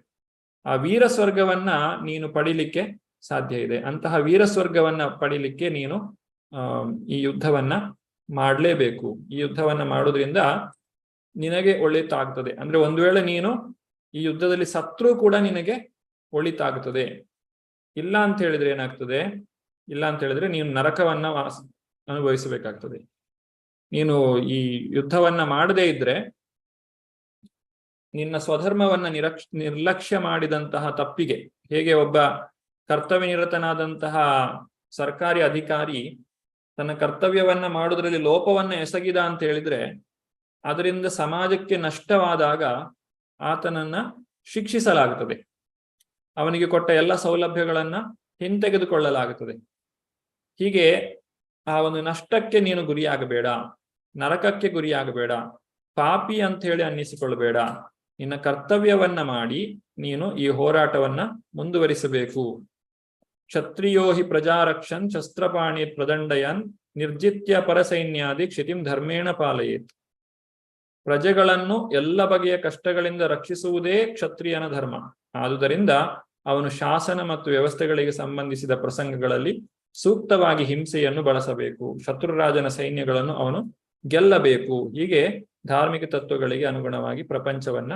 ಆ ವೀರ ಸ್ವರ್ಗವನ್ನ ನೀನು ಪಡಿಲಿಕ್ಕೆ ಸಾಧ್ಯ ಇದೆ. ಅಂತಹ ವೀರ ಸ್ವರ್ಗವನ್ನ ಪಡಿಲಿಕ್ಕೆ ನೀನು ಈ ಯುದ್ಧವನ್ನ ಮಾಡಲೇಬೇಕು. ಈ ಯುದ್ಧವನ್ನ ಮಾಡೋದ್ರಿಂದ ನಿನಗೆ ಒಳಿತಾಗ್ತದೆ. ಅಂದ್ರೆ ಒಂದು ವೇಳೆ ನೀನು ಈ ಯುದ್ಧದಲ್ಲಿ ಸತ್ರು ಕೂಡ ನಿನಗೆ ಒಳಿತಾಗ್ತದೆ. ಇಲ್ಲ ಅಂತ ಹೇಳಿದ್ರೆ ಏನಾಗ್ತದೆ? ಇಲ್ಲ ಅಂತ ಹೇಳಿದ್ರೆ ನೀನು ನರಕವನ್ನ ಅನುಭವಿಸಬೇಕಾಗ್ತದೆ. ನೀನು ಈ ಯುದ್ಧವನ್ನ ಮಾಡದೇ ಇದ್ರೆ ನಿನ್ನ ಸ್ವಧರ್ಮವನ್ನ ನಿರ್ಲಕ್ಷ್ಯ ಮಾಡಿದಂತಹ ತಪ್ಪಿಗೆ, ಹೇಗೆ ಒಬ್ಬ ಕರ್ತವ್ಯ ನಿರತನಾದಂತಹ ಸರ್ಕಾರಿ ಅಧಿಕಾರಿ ತನ್ನ ಕರ್ತವ್ಯವನ್ನ ಮಾಡೋದ್ರಲ್ಲಿ ಲೋಪವನ್ನ ಎಸಗಿದ ಅಂತ ಹೇಳಿದ್ರೆ ಅದರಿಂದ ಸಮಾಜಕ್ಕೆ ನಷ್ಟವಾದಾಗ ಆತನನ್ನ ಶಿಕ್ಷಿಸಲಾಗುತ್ತದೆ. ಅವನಿಗೆ ಕೊಟ್ಟ ಎಲ್ಲ ಸೌಲಭ್ಯಗಳನ್ನ ಹಿಂತೆಗೆದುಕೊಳ್ಳಲಾಗುತ್ತದೆ. ಹೀಗೆ ಆ ಒಂದು ನಷ್ಟಕ್ಕೆ ನೀನು ಗುರಿಯಾಗಬೇಡ, ನರಕಕ್ಕೆ ಗುರಿಯಾಗಬೇಡ, ಪಾಪಿ ಅಂತ ಹೇಳಿ ಅನ್ನಿಸಿಕೊಳ್ಳಬೇಡ. ನಿನ್ನ ಕರ್ತವ್ಯವನ್ನ ಮಾಡಿ ನೀನು ಈ ಹೋರಾಟವನ್ನ ಮುಂದುವರಿಸಬೇಕು. ಕ್ಷತ್ರಿಯೋ ಹಿ ಪ್ರಜಾರಕ್ಷನ್ ಶಸ್ತ್ರಪಾಣಿ ಪ್ರದಂಡಯನ್ ನಿರ್ಜಿತ್ಯ ಪರಸೈನ್ಯಾದಿ ಕ್ಷಿತಿಂ ಧರ್ಮೇಣ ಪಾಲಯೇತ್. ಪ್ರಜೆಗಳನ್ನು ಎಲ್ಲ ಬಗೆಯ ಕಷ್ಟಗಳಿಂದ ರಕ್ಷಿಸುವುದೇ ಕ್ಷತ್ರಿಯನ ಧರ್ಮ. ಆದುದರಿಂದ ಅವನು ಶಾಸನ ಮತ್ತು ವ್ಯವಸ್ಥೆಗಳಿಗೆ ಸಂಬಂಧಿಸಿದ ಪ್ರಸಂಗಗಳಲ್ಲಿ ಸೂಕ್ತವಾಗಿ ಹಿಂಸೆಯನ್ನು ಬಳಸಬೇಕು. ಶತ್ರುರಾಜನ ಸೈನ್ಯಗಳನ್ನು ಅವನು ಗೆಲ್ಲಬೇಕು. ಹೀಗೆ ಧಾರ್ಮಿಕ ತತ್ವಗಳಿಗೆ ಅನುಗುಣವಾಗಿ ಪ್ರಪಂಚವನ್ನ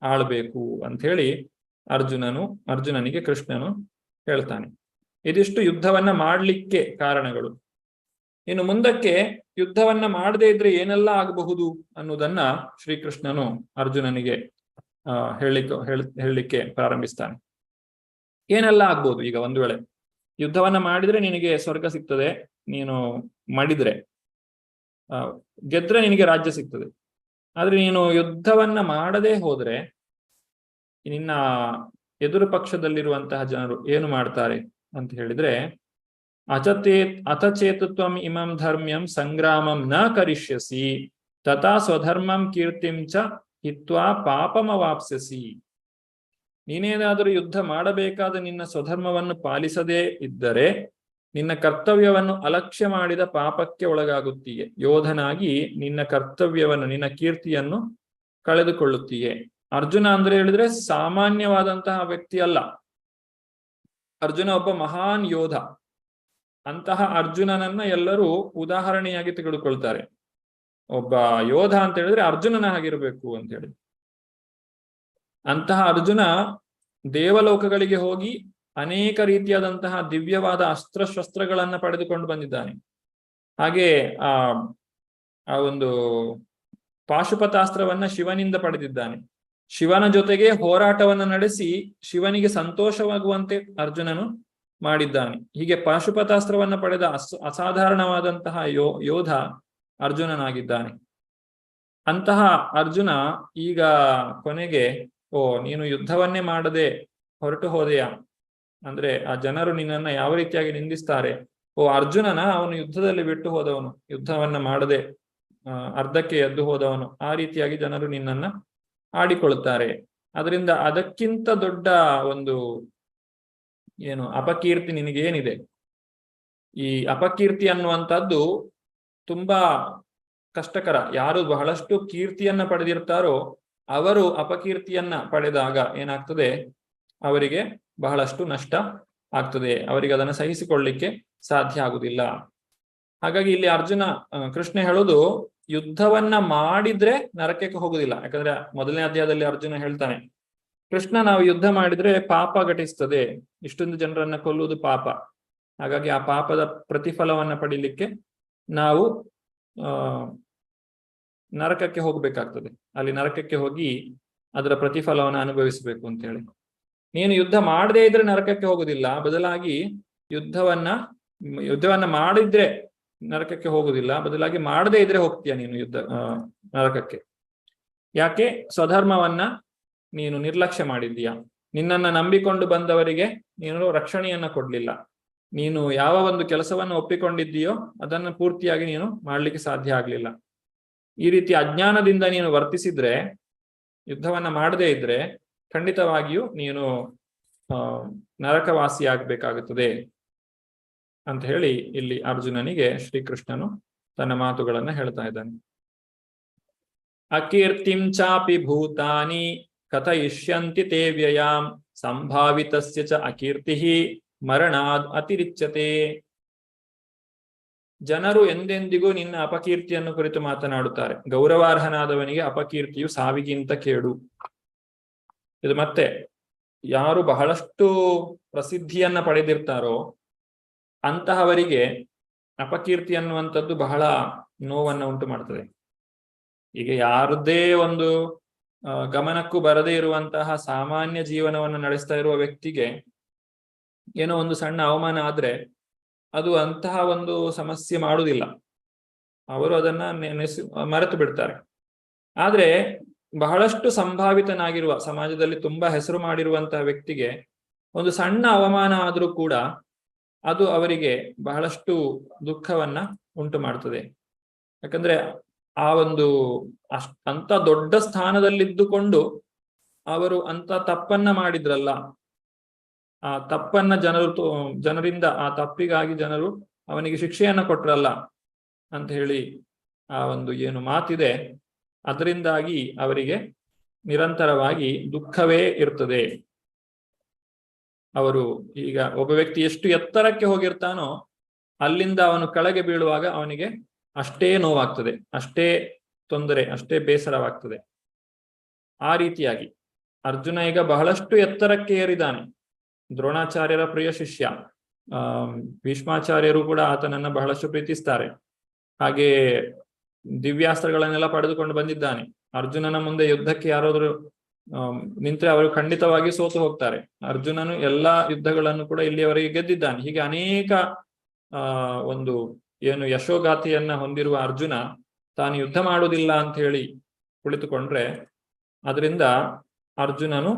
ಆಳ್ಬೇಕು ಅಂತ ಹೇಳಿ ಅರ್ಜುನನಿಗೆ ಕೃಷ್ಣನು ಹೇಳ್ತಾನೆ. ಇದಿಷ್ಟು ಯುದ್ಧವನ್ನ ಮಾಡ್ಲಿಕ್ಕೆ ಕಾರಣಗಳು. ಇನ್ನು ಮುಂದಕ್ಕೆ ಯುದ್ಧವನ್ನ ಮಾಡದೇ ಇದ್ರೆ ಏನೆಲ್ಲ ಆಗಬಹುದು ಅನ್ನೋದನ್ನ ಶ್ರೀಕೃಷ್ಣನು ಅರ್ಜುನನಿಗೆ ಹೇಳಲಿಕ್ಕೆ ಪ್ರಾರಂಭಿಸ್ತಾನೆ. ಏನೆಲ್ಲ ಆಗ್ಬೋದು? ಈಗ ಒಂದು ವೇಳೆ ಯುದ್ಧವನ್ನ ಮಾಡಿದ್ರೆ ನಿನಗೆ ಸ್ವರ್ಗ ಸಿಗ್ತದೆ, ನೀನು ಮಾಡಿದ್ರೆ ಗೆದ್ರೆ ನಿನಗೆ ರಾಜ್ಯ ಸಿಗ್ತದೆ. ಆದ್ರೆ ನೀನು ಯುದ್ಧವನ್ನ ಮಾಡದೇ ಹೋದ್ರೆ ನಿನ್ನ ಎದುರು ಪಕ್ಷದಲ್ಲಿರುವಂತಹ ಜನರು ಏನು ಮಾಡ್ತಾರೆ ಅಂತ ಹೇಳಿದ್ರೆ, ಅಥಚೇತತ್ವಂ ಇಮಂ ಧರ್ಮ್ಯಂ ಸಂಗ್ರಾಮಂ ನ ಕರಿಷ್ಯಸಿ ತಥಾ ಸ್ವಧರ್ಮಂ ಕೀರ್ತಿಂ ಚ ಹಿತ್ವಾ ಪಾಪಮವಾಪ್ಸ್ಯಸಿ. ನೀನೇನಾದರೂ ಯುದ್ಧ ಮಾಡಬೇಕಾದ ನಿನ್ನ ಸ್ವಧರ್ಮವನ್ನು ಪಾಲಿಸದೇ ಇದ್ದರೆ ನಿನ್ನ ಕರ್ತವ್ಯವನ್ನು ಅಲಕ್ಷ್ಯ ಮಾಡಿದ ಪಾಪಕ್ಕೆ ಒಳಗಾಗುತ್ತೀಯೆ. ಯೋಧನಾಗಿ ನಿನ್ನ ಕರ್ತವ್ಯವನ್ನು, ನಿನ್ನ ಕೀರ್ತಿಯನ್ನು ಕಳೆದುಕೊಳ್ಳುತ್ತೀಯೆ. ಅರ್ಜುನ ಅಂದ್ರೆ ಹೇಳಿದ್ರೆ ಸಾಮಾನ್ಯವಾದಂತಹ ವ್ಯಕ್ತಿ ಅಲ್ಲ. ಅರ್ಜುನ ಒಬ್ಬ ಮಹಾನ್ ಯೋಧ. ಅಂತಹ ಅರ್ಜುನನನ್ನ ಎಲ್ಲರೂ ಉದಾಹರಣೆಯಾಗಿ ತೆಗೆದುಕೊಳ್ತಾರೆ. ಒಬ್ಬ ಯೋಧ ಅಂತ ಹೇಳಿದ್ರೆ ಅರ್ಜುನನ ಹಾಗಿರ್ಬೇಕು ಅಂತ ಹೇಳಿ. ಅಂತಹ ಅರ್ಜುನ ದೇವಲೋಕಗಳಿಗೆ ಹೋಗಿ ಅನೇಕ ರೀತಿಯಾದಂತಹ ದಿವ್ಯವಾದ ಅಸ್ತ್ರಶಸ್ತ್ರಗಳನ್ನ ಪಡೆದುಕೊಂಡು ಬಂದಿದ್ದಾನೆ. ಹಾಗೆ ಆ ಒಂದು ಪಾಶುಪತಾಸ್ತ್ರವನ್ನ ಶಿವನಿಂದ ಪಡೆದಿದ್ದಾನೆ. ಶಿವನ ಜೊತೆಗೆ ಹೋರಾಟವನ್ನು ನಡೆಸಿ ಶಿವನಿಗೆ ಸಂತೋಷವಾಗುವಂತೆ ಅರ್ಜುನನು ಮಾಡಿದ್ದಾನೆ. ಹೀಗೆ ಪಾಶುಪತಾಸ್ತ್ರವನ್ನು ಪಡೆದ ಅಸಾಧಾರಣವಾದಂತಹ ಯೋಧ ಅರ್ಜುನನಾಗಿದ್ದಾನೆ. ಅಂತಹ ಅರ್ಜುನ ಈಗ ಕೊನೆಗೆ ನೀನು ಯುದ್ಧವನ್ನೇ ಮಾಡದೆ ಹೊರಟು ಹೋದೆಯಾ, ಅಂದ್ರೆ ಆ ಜನರು ನಿನ್ನನ್ನ ಯಾವ ರೀತಿಯಾಗಿ ನಿಂದಿಸ್ತಾರೆ. ಅರ್ಜುನನ ಅವನು ಯುದ್ಧದಲ್ಲಿ ಬಿಟ್ಟು ಹೋದವನು, ಯುದ್ಧವನ್ನ ಮಾಡದೆ ಅರ್ಧಕ್ಕೆ ಎದ್ದು ಹೋದವನು, ಆ ರೀತಿಯಾಗಿ ಜನರು ನಿನ್ನನ್ನ ಆಡಿಕೊಳ್ಳುತ್ತಾರೆ. ಅದರಿಂದ ಅದಕ್ಕಿಂತ ದೊಡ್ಡ ಒಂದು ಅಪಕೀರ್ತಿ ನಿನಗೇನಿದೆ? ಈ ಅಪಕೀರ್ತಿ ಅನ್ನುವಂಥದ್ದು ತುಂಬಾ ಕಷ್ಟಕರ. ಯಾರು ಬಹಳಷ್ಟು ಕೀರ್ತಿಯನ್ನ ಪಡೆದಿರ್ತಾರೋ ಅವರು ಅಪಕೀರ್ತಿಯನ್ನ ಪಡೆದಾಗ ಏನಾಗ್ತದೆ, ಅವರಿಗೆ ಬಹಳಷ್ಟು ನಷ್ಟ ಆಗ್ತದೆ, ಅವರಿಗೆ ಅದನ್ನು ಸಹಿಸಿಕೊಳ್ಳಿಕ್ಕೆ ಸಾಧ್ಯ ಆಗುದಿಲ್ಲ. ಹಾಗಾಗಿ ಇಲ್ಲಿ ಕೃಷ್ಣ ಹೇಳುದು, ಯುದ್ಧವನ್ನ ಮಾಡಿದ್ರೆ ನರಕಕ್ಕೆ ಹೋಗುದಿಲ್ಲ. ಯಾಕಂದ್ರೆ ಮೊದಲನೇ ಅಧ್ಯಾಯದಲ್ಲಿ ಅರ್ಜುನ ಹೇಳ್ತಾನೆ, ಕೃಷ್ಣ ನಾವು ಯುದ್ಧ ಮಾಡಿದ್ರೆ ಪಾಪ ಘಟಿಸ್ತದೆ, ಇಷ್ಟೊಂದು ಜನರನ್ನ ಕೊಲ್ಲುವುದು ಪಾಪ, ಹಾಗಾಗಿ ಆ ಪಾಪದ ಪ್ರತಿಫಲವನ್ನ ಪಡಿಲಿಕ್ಕೆ ನಾವು ನರಕಕ್ಕೆ ಹೋಗ್ಬೇಕಾಗ್ತದೆ, ಅಲ್ಲಿ ನರಕಕ್ಕೆ ಹೋಗಿ ಅದರ ಪ್ರತಿಫಲವನ್ನು ಅನುಭವಿಸಬೇಕು ಅಂತ ಹೇಳಿ. ನೀನು ಯುದ್ಧ ಮಾಡದೇ ಇದ್ರೆ ನರಕಕ್ಕೆ ಹೋಗುದಿಲ್ಲ, ಬದಲಾಗಿ ಯುದ್ಧವನ್ನ ಮಾಡಿದ್ರೆ ನರಕಕ್ಕೆ ಹೋಗುದಿಲ್ಲ, ಬದಲಾಗಿ ಮಾಡದೇ ಇದ್ರೆ ಹೋಗ್ತೀಯ ನೀನು ನರಕಕ್ಕೆ. ಯಾಕೆ? ಸ್ವಧರ್ಮವನ್ನ ನೀನು ನಿರ್ಲಕ್ಷ್ಯ ಮಾಡಿದ್ದೀಯ, ನಿನ್ನನ್ನ ನಂಬಿಕೊಂಡು ಬಂದವರಿಗೆ ನೀನು ರಕ್ಷಣೆಯನ್ನ ಕೊಡ್ಲಿಲ್ಲ, ನೀನು ಯಾವ ಒಂದು ಕೆಲಸವನ್ನು ಒಪ್ಪಿಕೊಂಡಿದ್ದೀಯೋ ಅದನ್ನು ಪೂರ್ತಿಯಾಗಿ ನೀನು ಮಾಡ್ಲಿಕ್ಕೆ ಸಾಧ್ಯ ಆಗ್ಲಿಲ್ಲ. ಈ ರೀತಿ ಅಜ್ಞಾನದಿಂದ ನೀನು ವರ್ತಿಸಿದ್ರೆ, ಯುದ್ಧವನ್ನ ಮಾಡದೇ ಇದ್ರೆ ಖಂಡಿತವಾಗಿಯೂ ನೀನು ನರಕವಾಸಿ ಆಗ್ಬೇಕಾಗುತ್ತದೆ ಅಂತ ಹೇಳಿ ಇಲ್ಲಿ ಅರ್ಜುನನಿಗೆ ಶ್ರೀಕೃಷ್ಣನು ತನ್ನ ಮಾತುಗಳನ್ನ ಹೇಳ್ತಾ ಇದ್ದಾನೆ. ಅಕೀರ್ತಿಂ ಚಾಪಿ ಭೂತಾನಿ ಕಥಯಿಷ್ಯಂತಿ ತೇ ವ್ಯಯಾಂ ಸಂಭಾವಿತಸ್ಯ ಚ ಅಕೀರ್ತಿ ಮರಣಾದ್ ಅತಿರಿಚ್ಯತೆ. ಜನರು ಎಂದೆಂದಿಗೂ ನಿನ್ನ ಅಪಕೀರ್ತಿಯನ್ನು ಕುರಿತು ಮಾತನಾಡುತ್ತಾರೆ. ಗೌರವಾರ್ಹನಾದವನಿಗೆ ಅಪಕೀರ್ತಿಯು ಸಾವಿಗಿಂತ ಕೇಡು. ಇದು ಮತ್ತೆ ಯಾರು ಬಹಳಷ್ಟು ಪ್ರಸಿದ್ಧಿಯನ್ನ ಪಡೆದಿರ್ತಾರೋ ಅಂತಹವರಿಗೆ ಅಪಕೀರ್ತಿ ಅನ್ನುವಂಥದ್ದು ಬಹಳ ನೋವನ್ನು ಉಂಟು ಮಾಡ್ತದೆ. ಈಗ ಯಾರದ್ದೇ ಒಂದು ಗಮನಕ್ಕೂ ಬರದೇ ಇರುವಂತಹ ಸಾಮಾನ್ಯ ಜೀವನವನ್ನು ನಡೆಸ್ತಾ ಇರುವ ವ್ಯಕ್ತಿಗೆ ಏನೋ ಒಂದು ಸಣ್ಣ ಅವಮಾನ ಆದ್ರೆ ಅದು ಅಂತಹ ಒಂದು ಸಮಸ್ಯೆ ಮಾಡುವುದಿಲ್ಲ, ಅವರು ಅದನ್ನ ಮರೆತು ಬಿಡ್ತಾರೆ. ಆದ್ರೆ ಬಹಳಷ್ಟು ಸಂಭಾವಿತನಾಗಿರುವ, ಸಮಾಜದಲ್ಲಿ ತುಂಬಾ ಹೆಸರು ಮಾಡಿರುವಂತಹ ವ್ಯಕ್ತಿಗೆ ಒಂದು ಸಣ್ಣ ಅವಮಾನ ಆದ್ರೂ ಕೂಡ ಅದು ಅವರಿಗೆ ಬಹಳಷ್ಟು ದುಃಖವನ್ನ ಉಂಟು ಮಾಡ್ತದೆ. ಯಾಕಂದ್ರೆ ಆ ಒಂದು ಅಂತ ದೊಡ್ಡ ಸ್ಥಾನದಲ್ಲಿದ್ದುಕೊಂಡು ಅವರು ಅಂತ ತಪ್ಪನ್ನ ಮಾಡಿದ್ರಲ್ಲ, ಆ ತಪ್ಪನ್ನ ಜನರಿಂದ ಆ ತಪ್ಪಿಗಾಗಿ ಜನರು ಅವನಿಗೆ ಶಿಕ್ಷೆಯನ್ನ ಕೊಟ್ರಲ್ಲ ಅಂತ ಹೇಳಿ ಆ ಒಂದು ಏನು ಮಾತಿದೆ, ಅದರಿಂದಾಗಿ ಅವರಿಗೆ ನಿರಂತರವಾಗಿ ದುಃಖವೇ ಇರ್ತದೆ. ಅವರು ಈಗ ಒಬ್ಬ ವ್ಯಕ್ತಿ ಎಷ್ಟು ಎತ್ತರಕ್ಕೆ ಹೋಗಿರ್ತಾನೋ ಅಲ್ಲಿಂದ ಅವನು ಕೆಳಗೆ ಬೀಳುವಾಗ ಅವನಿಗೆ ಅಷ್ಟೇ ನೋವಾಗ್ತದೆ, ಅಷ್ಟೇ ತೊಂದರೆ, ಅಷ್ಟೇ ಬೇಸರವಾಗ್ತದೆ. ಆ ರೀತಿಯಾಗಿ ಅರ್ಜುನ ಈಗ ಬಹಳಷ್ಟು ಎತ್ತರಕ್ಕೆ ಏರಿದ್ದಾನೆ. ದ್ರೋಣಾಚಾರ್ಯರ ಪ್ರಿಯ ಶಿಷ್ಯ, ಭೀಷ್ಮಾಚಾರ್ಯರು ಕೂಡ ಆತನನ್ನ ಬಹಳಷ್ಟು ಪ್ರೀತಿಸ್ತಾರೆ. ಹಾಗೆ ದಿವ್ಯಾಸ್ತ್ರಗಳನ್ನೆಲ್ಲ ಪಡೆದುಕೊಂಡು ಬಂದಿದ್ದಾನೆ. ಅರ್ಜುನನ ಮುಂದೆ ಯುದ್ಧಕ್ಕೆ ಯಾರಾದ್ರೂ ನಿಂತ್ರೆ ಅವರು ಖಂಡಿತವಾಗಿ ಸೋತು ಹೋಗ್ತಾರೆ. ಅರ್ಜುನನು ಎಲ್ಲಾ ಯುದ್ಧಗಳನ್ನು ಕೂಡ ಇಲ್ಲಿಯವರೆಗೆ ಗೆದ್ದಿದ್ದಾನೆ. ಹೀಗೆ ಅನೇಕ ಒಂದು ಏನು ಯಶೋಗಾಥೆಯನ್ನ ಹೊಂದಿರುವ ಅರ್ಜುನ ತಾನು ಯುದ್ಧ ಮಾಡುವುದಿಲ್ಲ ಅಂತ ಹೇಳಿ ಕುಳಿತುಕೊಂಡ್ರೆ ಅದರಿಂದ ಅರ್ಜುನನು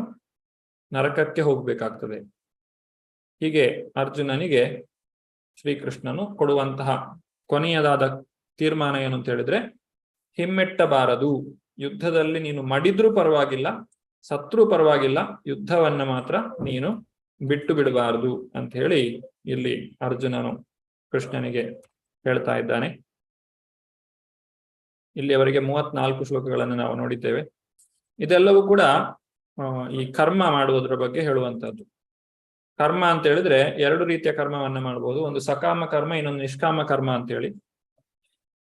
ನರಕಕ್ಕೆ ಹೋಗ್ಬೇಕಾಗ್ತದೆ. ಹೀಗೆ ಅರ್ಜುನನಿಗೆ ಶ್ರೀಕೃಷ್ಣನು ಕೊಡುವಂತಹ ಕೊನೆಯದಾದ ತೀರ್ಮಾನ ಏನು ಅಂತ ಹೇಳಿದ್ರೆ, ಹಿಮ್ಮೆಟ್ಟಬಾರದು, ಯುದ್ಧದಲ್ಲಿ ನೀನು ಮಡಿದ್ರೂ ಪರವಾಗಿಲ್ಲ, ಸತ್ರೂ ಪರವಾಗಿಲ್ಲ, ಯುದ್ಧವನ್ನ ಮಾತ್ರ ನೀನು ಬಿಟ್ಟು ಬಿಡಬಾರದು ಅಂತ ಹೇಳಿ ಇಲ್ಲಿ ಅರ್ಜುನನು ಕೃಷ್ಣನಿಗೆ ಹೇಳ್ತಾ ಇದ್ದಾನೆ. ಇಲ್ಲಿಯವರೆಗೆ 34 ಶ್ಲೋಕಗಳನ್ನು ನಾವು ನೋಡಿದ್ದೇವೆ. ಇದೆಲ್ಲವೂ ಕೂಡ ಈ ಕರ್ಮ ಮಾಡುವುದರ ಬಗ್ಗೆ ಹೇಳುವಂತಹದ್ದು. ಕರ್ಮ ಅಂತ ಹೇಳಿದ್ರೆ 2 ರೀತಿಯ ಕರ್ಮವನ್ನ ಮಾಡಬಹುದು. ಒಂದು ಸಕಾಮ ಕರ್ಮ, ಇನ್ನೊಂದು ನಿಷ್ಕಾಮ ಕರ್ಮ ಅಂತ ಹೇಳಿ.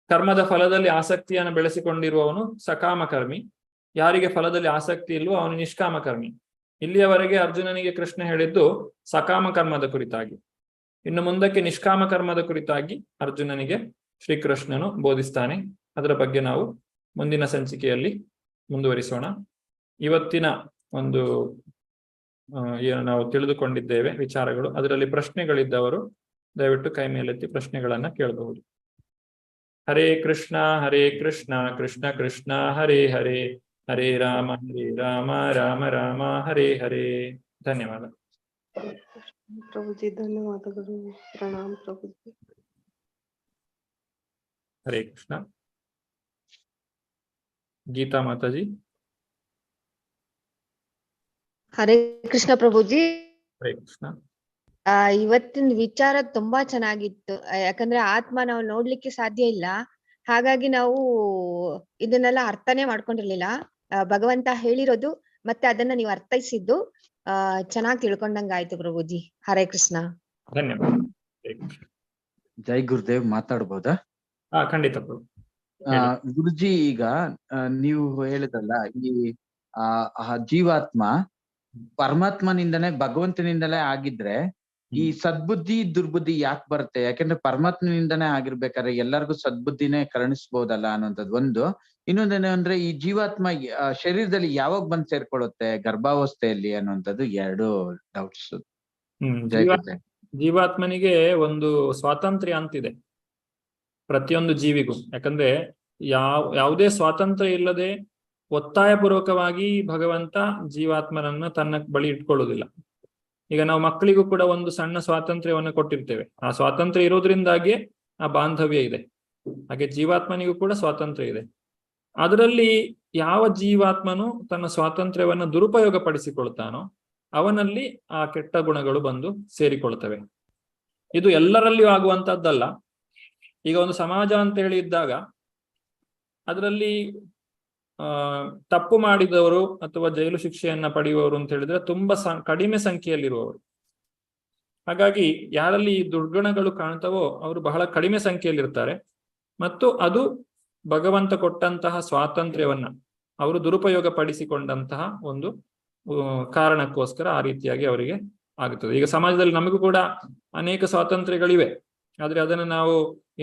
ಕರ್ಮದ ಫಲದಲ್ಲಿ ಆಸಕ್ತಿಯನ್ನು ಬೆಳೆಸಿಕೊಂಡಿರುವವನು ಸಕಾಮ ಕರ್ಮಿ, ಯಾರಿಗೆ ಫಲದಲ್ಲಿ ಆಸಕ್ತಿ ಇಲ್ವೋ ಅವನು ನಿಷ್ಕಾಮ ಕರ್ಮಿ. ಇಲ್ಲಿಯವರೆಗೆ ಅರ್ಜುನನಿಗೆ ಕೃಷ್ಣ ಹೇಳಿದ್ದು ಸಕಾಮ ಕರ್ಮದ ಕುರಿತಾಗಿ. ಇನ್ನು ಮುಂದಕ್ಕೆ ನಿಷ್ಕಾಮ ಕರ್ಮದ ಕುರಿತಾಗಿ ಅರ್ಜುನನಿಗೆ ಶ್ರೀಕೃಷ್ಣನು ಬೋಧಿಸ್ತಾನೆ. ಅದರ ಬಗ್ಗೆ ನಾವು ಮುಂದಿನ ಸಂಚಿಕೆಯಲ್ಲಿ ಮುಂದುವರಿಸೋಣ. ಇವತ್ತಿನ ಒಂದು ಏನು ನಾವು ತಿಳಿದುಕೊಂಡಿದ್ದೇವೆ ವಿಚಾರಗಳು, ಅದರಲ್ಲಿ ಪ್ರಶ್ನೆಗಳಿದ್ದವರು ದಯವಿಟ್ಟು ಕೈ ಮೇಲೆತ್ತಿ ಪ್ರಶ್ನೆಗಳನ್ನ ಕೇಳಬಹುದು. ಹರೇ ಕೃಷ್ಣ ಕೃಷ್ಣ ಕೃಷ್ಣ ಹರೇ ಹರೇ, ಹರೇ ರಾಮ ರಾಮ ರಾಮ ಹರೇ ಹರೇ. ಧನ್ಯವಾದ ಪ್ರಭುಜಿ, ಧನ್ಯವಾದಗಳು. ಪ್ರಣಾಮ ಪ್ರಭುಜಿ. ಹರೇ ಕೃಷ್ಣ. ಗೀತಾ ಮಾತಾಜಿ. ಹರೇ ಕೃಷ್ಣ ಪ್ರಭುಜಿ. ಹರೇ ಕೃಷ್ಣ. ಇವತ್ತಿನ ವಿಚಾರ ತುಂಬಾ ಚೆನ್ನಾಗಿತ್ತು. ಯಾಕಂದ್ರೆ ಆತ್ಮ ನಾವು ನೋಡ್ಲಿಕ್ಕೆ ಸಾಧ್ಯ ಇಲ್ಲ, ಹಾಗಾಗಿ ನಾವು ಇದನ್ನೆಲ್ಲ ಅರ್ಥನೇ ಮಾಡ್ಕೊಂಡಿರ್ಲಿಲ್ಲ. ಭಗವಂತ ಹೇಳಿರೋದು ಮತ್ತೆ ಅದನ್ನ ನೀವು ಅರ್ಥೈಸಿದ್ದು ಚೆನ್ನಾಗಿ ತಿಳ್ಕೊಂಡಂಗ ಆಯ್ತು ಪ್ರಭುಜಿ. ಹರೇ ಕೃಷ್ಣ. ಧನ್ಯವಾದ. ಜೈ ಗುರುದೇವ್. ಮಾತಾಡ್ಬೋದಾ? ಖಂಡಿತ ಪ್ರಭು. ಗುರುಜಿ, ಈಗ ನೀವು ಹೇಳಿದ್ರಲ್ಲ, ಈ ಜೀವಾತ್ಮ ಪರಮಾತ್ಮನಿಂದನೇ ಭಗವಂತನಿಂದಲೇ ಆಗಿದ್ರೆ ಈ ಸದ್ಬುದ್ಧಿ ದುರ್ಬುದ್ಧಿ ಯಾಕೆ ಬರುತ್ತೆ? ಯಾಕಂದ್ರೆ ಪರಮಾತ್ಮನಿಂದನೇ ಆಗಿರ್ಬೇಕಾದ್ರೆ ಎಲ್ಲರಿಗೂ ಸದ್ಬುದ್ಧಿನೇ ಕರುಣಿಸ್ಬೋದಲ್ಲ ಅನ್ನೋಂಥದ್ದು ಒಂದು. ಇನ್ನೊಂದೇನು ಅಂದ್ರೆ, ಈ ಜೀವಾತ್ಮ ಶರೀರದಲ್ಲಿ ಯಾವಾಗ ಬಂದ್ ಸೇರ್ಕೊಳ್ಳುತ್ತೆ ಗರ್ಭಾವಸ್ಥೆಯಲ್ಲಿ ಅನ್ನುವಂಥದ್ದು ಎರಡು ಡೌಟ್ಸ್. ಜೀವಾತ್ಮನಿಗೆ ಒಂದು ಸ್ವಾತಂತ್ರ್ಯ ಅಂತಿದೆ ಪ್ರತಿಯೊಂದು ಜೀವಿಗೂ. ಯಾಕಂದ್ರೆ ಯಾವುದೇ ಸ್ವಾತಂತ್ರ್ಯ ಇಲ್ಲದೆ ಒತ್ತಾಯ ಪೂರ್ವಕವಾಗಿ ಭಗವಂತ ಜೀವಾತ್ಮನನ್ನ ತನ್ನ ಬಳಿ ಇಟ್ಕೊಳ್ಳುವುದಿಲ್ಲ. ಈಗ ನಾವು ಮಕ್ಕಳಿಗೂ ಕೂಡ ಒಂದು ಸಣ್ಣ ಸ್ವಾತಂತ್ರ್ಯವನ್ನು ಕೊಟ್ಟಿರ್ತೇವೆ. ಆ ಸ್ವಾತಂತ್ರ್ಯ ಇರೋದ್ರಿಂದಾಗಿ ಆ ಬಾಂಧವ್ಯ ಇದೆ. ಹಾಗೆ ಜೀವಾತ್ಮನಿಗೂ ಕೂಡ ಸ್ವಾತಂತ್ರ್ಯ ಇದೆ. ಅದರಲ್ಲಿ ಯಾವ ಜೀವಾತ್ಮನು ತನ್ನ ಸ್ವಾತಂತ್ರ್ಯವನ್ನು ದುರುಪಯೋಗ ಪಡಿಸಿಕೊಳ್ತಾನೋ ಅವನಲ್ಲಿ ಆ ಕೆಟ್ಟ ಗುಣಗಳು ಬಂದು ಸೇರಿಕೊಳ್ತವೆ. ಇದು ಎಲ್ಲರಲ್ಲಿಯೂ ಆಗುವಂತಹದ್ದಲ್ಲ. ಈಗ ಒಂದು ಸಮಾಜ ಅಂತ ಹೇಳಿ ಇದ್ದಾಗ ಅದರಲ್ಲಿ ತಪ್ಪು ಮಾಡಿದವರು ಅಥವಾ ಜೈಲು ಶಿಕ್ಷೆಯನ್ನ ಪಡೆಯುವವರು ಅಂತ ಹೇಳಿದ್ರೆ ತುಂಬಾ ಕಡಿಮೆ ಸಂಖ್ಯೆಯಲ್ಲಿರುವವರು. ಹಾಗಾಗಿ ಯಾರಲ್ಲಿ ಈ ದುರ್ಗುಣಗಳು ಕಾಣ್ತವೋ ಅವರು ಬಹಳ ಕಡಿಮೆ ಸಂಖ್ಯೆಯಲ್ಲಿರ್ತಾರೆ. ಮತ್ತು ಅದು ಭಗವಂತ ಕೊಟ್ಟಂತಹ ಸ್ವಾತಂತ್ರ್ಯವನ್ನ ಅವರು ದುರುಪಯೋಗ ಪಡಿಸಿಕೊಂಡಂತಹ ಒಂದು ಕಾರಣಕ್ಕೋಸ್ಕರ ಆ ರೀತಿಯಾಗಿ ಅವರಿಗೆ ಆಗುತ್ತದೆ. ಈಗ ಸಮಾಜದಲ್ಲಿ ನಮಗೂ ಕೂಡ ಅನೇಕ ಸ್ವಾತಂತ್ರ್ಯಗಳಿವೆ. ಆದ್ರೆ ಅದನ್ನು ನಾವು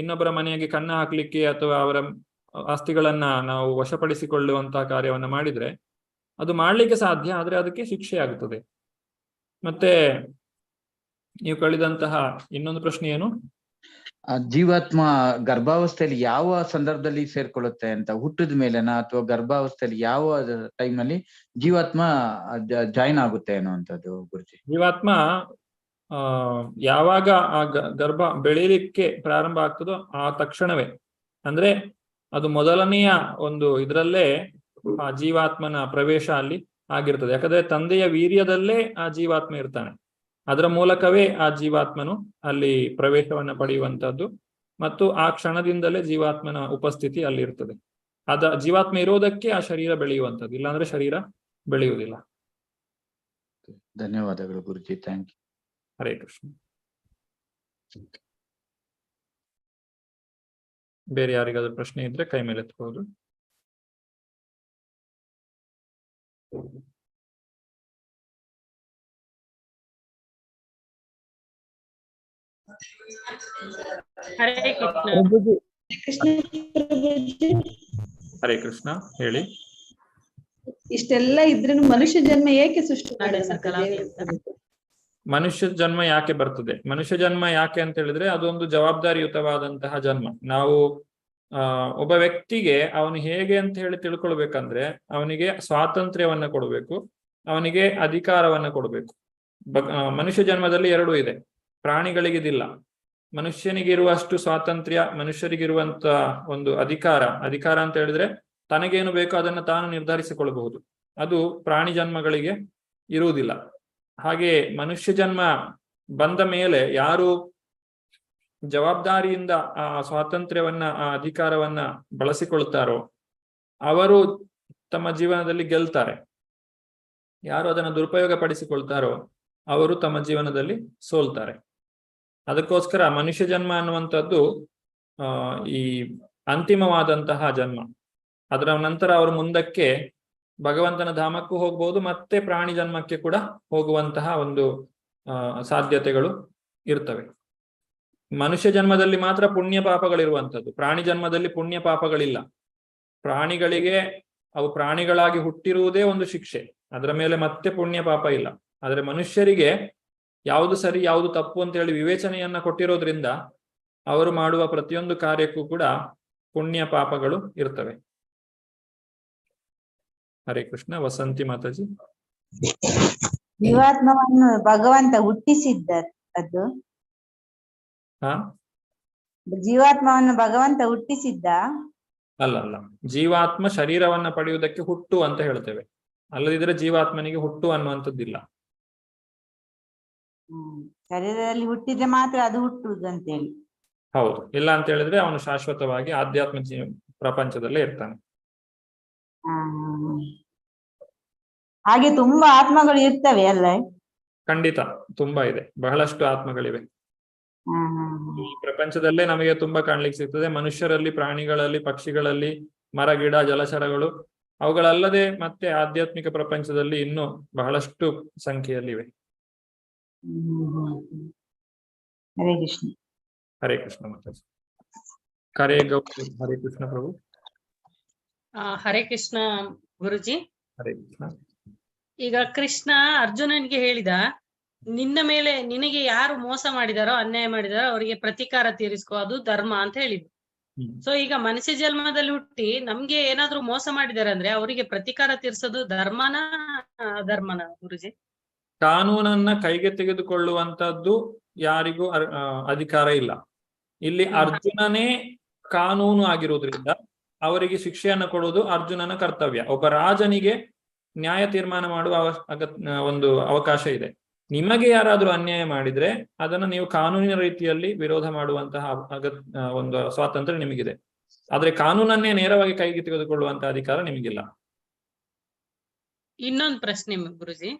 ಇನ್ನೊಬ್ಬರ ಮನೆಗೆ ಕನ್ನ ಹಾಕ್ಲಿಕ್ಕೆ ಅಥವಾ ಅವರ ಆಸ್ತಿಗಳನ್ನ ನಾವು ವಶಪಡಿಸಿಕೊಳ್ಳುವಂತಹ ಕಾರ್ಯವನ್ನ ಮಾಡಿದ್ರೆ ಅದು ಮಾಡ್ಲಿಕ್ಕೆ ಸಾಧ್ಯ, ಆದ್ರೆ ಅದಕ್ಕೆ ಶಿಕ್ಷೆ ಆಗುತ್ತದೆ. ಮತ್ತೆ ನೀವು ಕೇಳಿದಂತಹ ಇನ್ನೊಂದು ಪ್ರಶ್ನೆ ಏನು? ಜೀವಾತ್ಮ ಗರ್ಭಾವಸ್ಥೆಯಲ್ಲಿ ಯಾವ ಸಂದರ್ಭದಲ್ಲಿ ಸೇರ್ಕೊಳ್ಳುತ್ತೆ ಅಂತ, ಹುಟ್ಟಿದ ಮೇಲೆನಾ ಅಥವಾ ಗರ್ಭಾವಸ್ಥೆಯಲ್ಲಿ ಯಾವ ಟೈಮಲ್ಲಿ ಜೀವಾತ್ಮ ಜಾಯಿನ್ ಆಗುತ್ತೆ ಅನ್ನುವಂಥದ್ದು ಗುರುಜಿ? ಜೀವಾತ್ಮ ಯಾವಾಗ ಆ ಗರ್ಭ ಬೆಳೀಲಿಕ್ಕೆ ಪ್ರಾರಂಭ ಆಗ್ತದೋ ಆ ತಕ್ಷಣವೇ, ಅಂದ್ರೆ ಅದು ಮೊದಲನೆಯ ಒಂದು ಇದರಲ್ಲೇ ಆ ಜೀವಾತ್ಮನ ಪ್ರವೇಶ ಅಲ್ಲಿ ಆಗಿರ್ತದೆ. ಯಾಕಂದ್ರೆ ತಂದೆಯ ವೀರ್ಯದಲ್ಲೇ ಆ ಜೀವಾತ್ಮ ಇರ್ತಾನೆ. ಅದರ ಮೂಲಕವೇ ಆ ಜೀವಾತ್ಮನು ಅಲ್ಲಿ ಪ್ರವೇಶವನ್ನ ಪಡೆಯುವಂತದ್ದು ಮತ್ತು ಆ ಕ್ಷಣದಿಂದಲೇ ಜೀವಾತ್ಮನ ಉಪಸ್ಥಿತಿ ಅಲ್ಲಿ ಇರ್ತದೆ. ಜೀವಾತ್ಮ ಇರೋದಕ್ಕೆ ಆ ಶರೀರ ಬೆಳೆಯುವಂಥದ್ದು, ಇಲ್ಲಾಂದ್ರೆ ಶರೀರ ಬೆಳೆಯುವುದಿಲ್ಲ. ಧನ್ಯವಾದಗಳು ಗುರುಜಿ. Thank you. ಹರೇ ಕೃಷ್ಣ. ಬೇರೆ ಯಾರಿಗಾದ್ರೂ ಪ್ರಶ್ನೆ ಇದ್ರೆ ಕೈ ಮೇಲೆ ಎತ್ಬಹುದು. ಹರೇ ಕೃಷ್ಣ. ಹರೇ ಕೃಷ್ಣ. ಹೇಳಿ. ಇಷ್ಟೆಲ್ಲ ಇದ್ರೂ ಮನುಷ್ಯ ಜನ್ಮ ಏಕೆ ಸೃಷ್ಟಿ ಮನುಷ್ಯ ಜನ್ಮ ಯಾಕೆ ಬರ್ತದೆ? ಮನುಷ್ಯ ಜನ್ಮ ಯಾಕೆ ಅಂತ ಹೇಳಿದ್ರೆ ಅದೊಂದು ಜವಾಬ್ದಾರಿಯುತವಾದಂತಹ ಜನ್ಮ. ನಾವು ಒಬ್ಬ ವ್ಯಕ್ತಿಗೆ ಅವನು ಹೇಗೆ ಅಂತ ಹೇಳಿ ತಿಳ್ಕೊಳ್ಬೇಕಂದ್ರೆ ಅವನಿಗೆ ಸ್ವಾತಂತ್ರ್ಯವನ್ನ ಕೊಡಬೇಕು, ಅವನಿಗೆ ಅಧಿಕಾರವನ್ನ ಕೊಡಬೇಕು. ಮನುಷ್ಯ ಜನ್ಮದಲ್ಲಿ ಎರಡೂ ಇದೆ, ಪ್ರಾಣಿಗಳಿಗಿದಿಲ್ಲ. ಮನುಷ್ಯನಿಗಿರುವಷ್ಟು ಸ್ವಾತಂತ್ರ್ಯ, ಮನುಷ್ಯರಿಗಿರುವಂತ ಒಂದು ಅಧಿಕಾರ ಅಂತ ಹೇಳಿದ್ರೆ ತನಗೇನು ಬೇಕೋ ಅದನ್ನ ತಾನು ನಿರ್ಧರಿಸಿಕೊಳ್ಳಬಹುದು. ಅದು ಪ್ರಾಣಿ ಜನ್ಮಗಳಿಗೆ ಇರುವುದಿಲ್ಲ. ಹಾಗೆ ಮನುಷ್ಯ ಜನ್ಮ ಬಂದ ಮೇಲೆ ಯಾರು ಜವಾಬ್ದಾರಿಯಿಂದ ಆ ಸ್ವಾತಂತ್ರ್ಯವನ್ನ, ಆ ಅಧಿಕಾರವನ್ನ ಬಳಸಿಕೊಳ್ತಾರೋ ಅವರು ತಮ್ಮ ಜೀವನದಲ್ಲಿ ಗೆಲ್ತಾರೆ. ಯಾರು ಅದನ್ನು ದುರುಪಯೋಗ ಪಡಿಸಿಕೊಳ್ತಾರೋ ಅವರು ತಮ್ಮ ಜೀವನದಲ್ಲಿ ಸೋಲ್ತಾರೆ. ಅದಕ್ಕೋಸ್ಕರ ಮನುಷ್ಯ ಜನ್ಮ ಅನ್ನುವಂಥದ್ದು ಈ ಅಂತಿಮವಾದಂತಹ ಜನ್ಮ. ಅದರ ನಂತರ ಅವರು ಮುಂದಕ್ಕೆ ಭಗವಂತನ ಧಾಮಕ್ಕೂ ಹೋಗ್ಬೋದು, ಮತ್ತೆ ಪ್ರಾಣಿ ಜನ್ಮಕ್ಕೆ ಕೂಡ ಹೋಗುವಂತಹ ಒಂದು ಸಾಧ್ಯತೆಗಳು ಇರ್ತವೆ. ಮನುಷ್ಯ ಜನ್ಮದಲ್ಲಿ ಮಾತ್ರ ಪುಣ್ಯ ಪಾಪಗಳಿರುವಂಥದ್ದು, ಪ್ರಾಣಿ ಜನ್ಮದಲ್ಲಿ ಪುಣ್ಯ ಪಾಪಗಳಿಲ್ಲ. ಪ್ರಾಣಿಗಳಿಗೆ ಅವು ಪ್ರಾಣಿಗಳಾಗಿ ಹುಟ್ಟಿರುವುದೇ ಒಂದು ಶಿಕ್ಷೆ, ಅದರ ಮೇಲೆ ಮತ್ತೆ ಪುಣ್ಯ ಪಾಪ ಇಲ್ಲ. ಆದ್ರೆ ಮನುಷ್ಯರಿಗೆ ಯಾವುದು ಸರಿ ಯಾವುದು ತಪ್ಪು ಅಂತ ಹೇಳಿ ವಿವೇಚನೆಯನ್ನ ಕೊಟ್ಟಿರೋದ್ರಿಂದ ಅವರು ಮಾಡುವ ಪ್ರತಿಯೊಂದು ಕಾರ್ಯಕ್ಕೂ ಕೂಡ ಪುಣ್ಯ ಪಾಪಗಳು ಇರ್ತವೆ. ಹರೇ ಕೃಷ್ಣ. ವಸಂತಿ ಮಾತಾಜಿ. ಜೀವಾತ್ಮವನ್ನು ಭಗವಂತ ಹುಟ್ಟಿಸಿದ್ದ ಅದು ಹಾ, ಜೀವಾತ್ಮವನ್ನು ಭಗವಂತ ಹುಟ್ಟಿಸಿದ್ದ. ಅಲ್ಲ ಅಲ್ಲ, ಜೀವಾತ್ಮ ಶರೀರವನ್ನ ಪಡೆಯುವುದಕ್ಕೆ ಹುಟ್ಟು ಅಂತ ಹೇಳ್ತೇವೆ, ಅಲ್ಲದಿದ್ರೆ ಜೀವಾತ್ಮನಿಗೆ ಹುಟ್ಟು ಅನ್ನುವಂಥದ್ದಿಲ್ಲ. ಶರೀರದಲ್ಲಿ ಹುಟ್ಟಿದ್ರೆ ಮಾತ್ರ ಅದು ಹುಟ್ಟುವುದು ಅಂತೇಳಿ. ಹೌದು, ಇಲ್ಲ ಅಂತ ಹೇಳಿದ್ರೆ ಅವನು ಶಾಶ್ವತವಾಗಿ ಆಧ್ಯಾತ್ಮ ಪ್ರಪಂಚದಲ್ಲೇ ಇರ್ತಾನೆ. ಹಾಗೆ ತುಂಬಾ ಆತ್ಮಗಳು ಇರ್ತವೆ ಅಲ್ಲ? ಖಂಡಿತ ತುಂಬಾ ಇದೆ, ಬಹಳಷ್ಟು ಆತ್ಮಗಳಿವೆ ಈ ಪ್ರಪಂಚದಲ್ಲೇ. ನಮಗೆ ತುಂಬಾ ಕಾಣ್ಲಿಕ್ಕೆ ಸಿಗ್ತದೆ, ಮನುಷ್ಯರಲ್ಲಿ, ಪ್ರಾಣಿಗಳಲ್ಲಿ, ಪಕ್ಷಿಗಳಲ್ಲಿ, ಮರ ಗಿಡ ಜಲಚರಗಳು, ಅವುಗಳಲ್ಲದೆ ಮತ್ತೆ ಆಧ್ಯಾತ್ಮಿಕ ಪ್ರಪಂಚದಲ್ಲಿ ಇನ್ನೂ ಬಹಳಷ್ಟು ಸಂಖ್ಯೆಯಲ್ಲಿವೆ. ಹರೇ ಕೃಷ್ಣ. ಹರೇ ಕೃಷ್ಣ ಮಾತಾಜಿ. ಕರೆ ಗೌರಿ. ಹರೇ ಕೃಷ್ಣ ಪ್ರಭು. ಹರೇ ಕೃಷ್ಣ ಗುರುಜಿ. ಹರೇ ಕೃಷ್ಣ. ಈಗ ಕೃಷ್ಣ ಅರ್ಜುನನಿಗೆ ಹೇಳಿದ, ನಿನ್ನ ಮೇಲೆ ನಿನಗೆ ಯಾರು ಮೋಸ ಮಾಡಿದಾರೋ, ಅನ್ಯಾಯ ಮಾಡಿದಾರೋ ಅವರಿಗೆ ಪ್ರತೀಕಾರ ತೀರಿಸ್ಕೋ, ಅದು ಧರ್ಮ ಅಂತ ಹೇಳಿದ್ರು. ಸೊ ಈಗ ಮನುಷ್ಯ ಜನ್ಮದಲ್ಲಿ ಹುಟ್ಟಿ ನಮ್ಗೆ ಏನಾದ್ರು ಮೋಸ ಮಾಡಿದಾರೆ ಅಂದ್ರೆ ಅವರಿಗೆ ಪ್ರತೀಕಾರ ತೀರ್ಸೋದು ಧರ್ಮನ ಅಧರ್ಮನ ಗುರುಜಿ? ಕಾನೂನನ್ನ ಕೈಗೆ ತೆಗೆದುಕೊಳ್ಳುವಂತದ್ದು ಯಾರಿಗೂ ಅಧಿಕಾರ ಇಲ್ಲ. ಇಲ್ಲಿ ಅರ್ಜುನನೇ ಕಾನೂನು ಆಗಿರುವುದರಿಂದ ಅವರಿಗೆ ಶಿಕ್ಷೆಯನ್ನು ಕೊಡುವುದು ಅರ್ಜುನನ ಕರ್ತವ್ಯ. ಒಬ್ಬ ರಾಜನಿಗೆ ನ್ಯಾಯ ತೀರ್ಮಾನ ಮಾಡುವ ಒಂದು ಅವಕಾಶ ಇದೆ. ನಿಮಗೆ ಯಾರಾದ್ರೂ ಅನ್ಯಾಯ ಮಾಡಿದ್ರೆ ಅದನ್ನು ನೀವು ಕಾನೂನಿನ ರೀತಿಯಲ್ಲಿ ವಿರೋಧ ಮಾಡುವಂತಹ ಒಂದು ಸ್ವಾತಂತ್ರ್ಯ ನಿಮಗಿದೆ. ಆದ್ರೆ ಕಾನೂನನ್ನೇ ನೇರವಾಗಿ ಕೈಗೆ ತೆಗೆದುಕೊಳ್ಳುವಂತಹ ಅಧಿಕಾರ ನಿಮಗಿಲ್ಲ. ಇನ್ನೊಂದು ಪ್ರಶ್ನೆ ಗುರುಜಿ,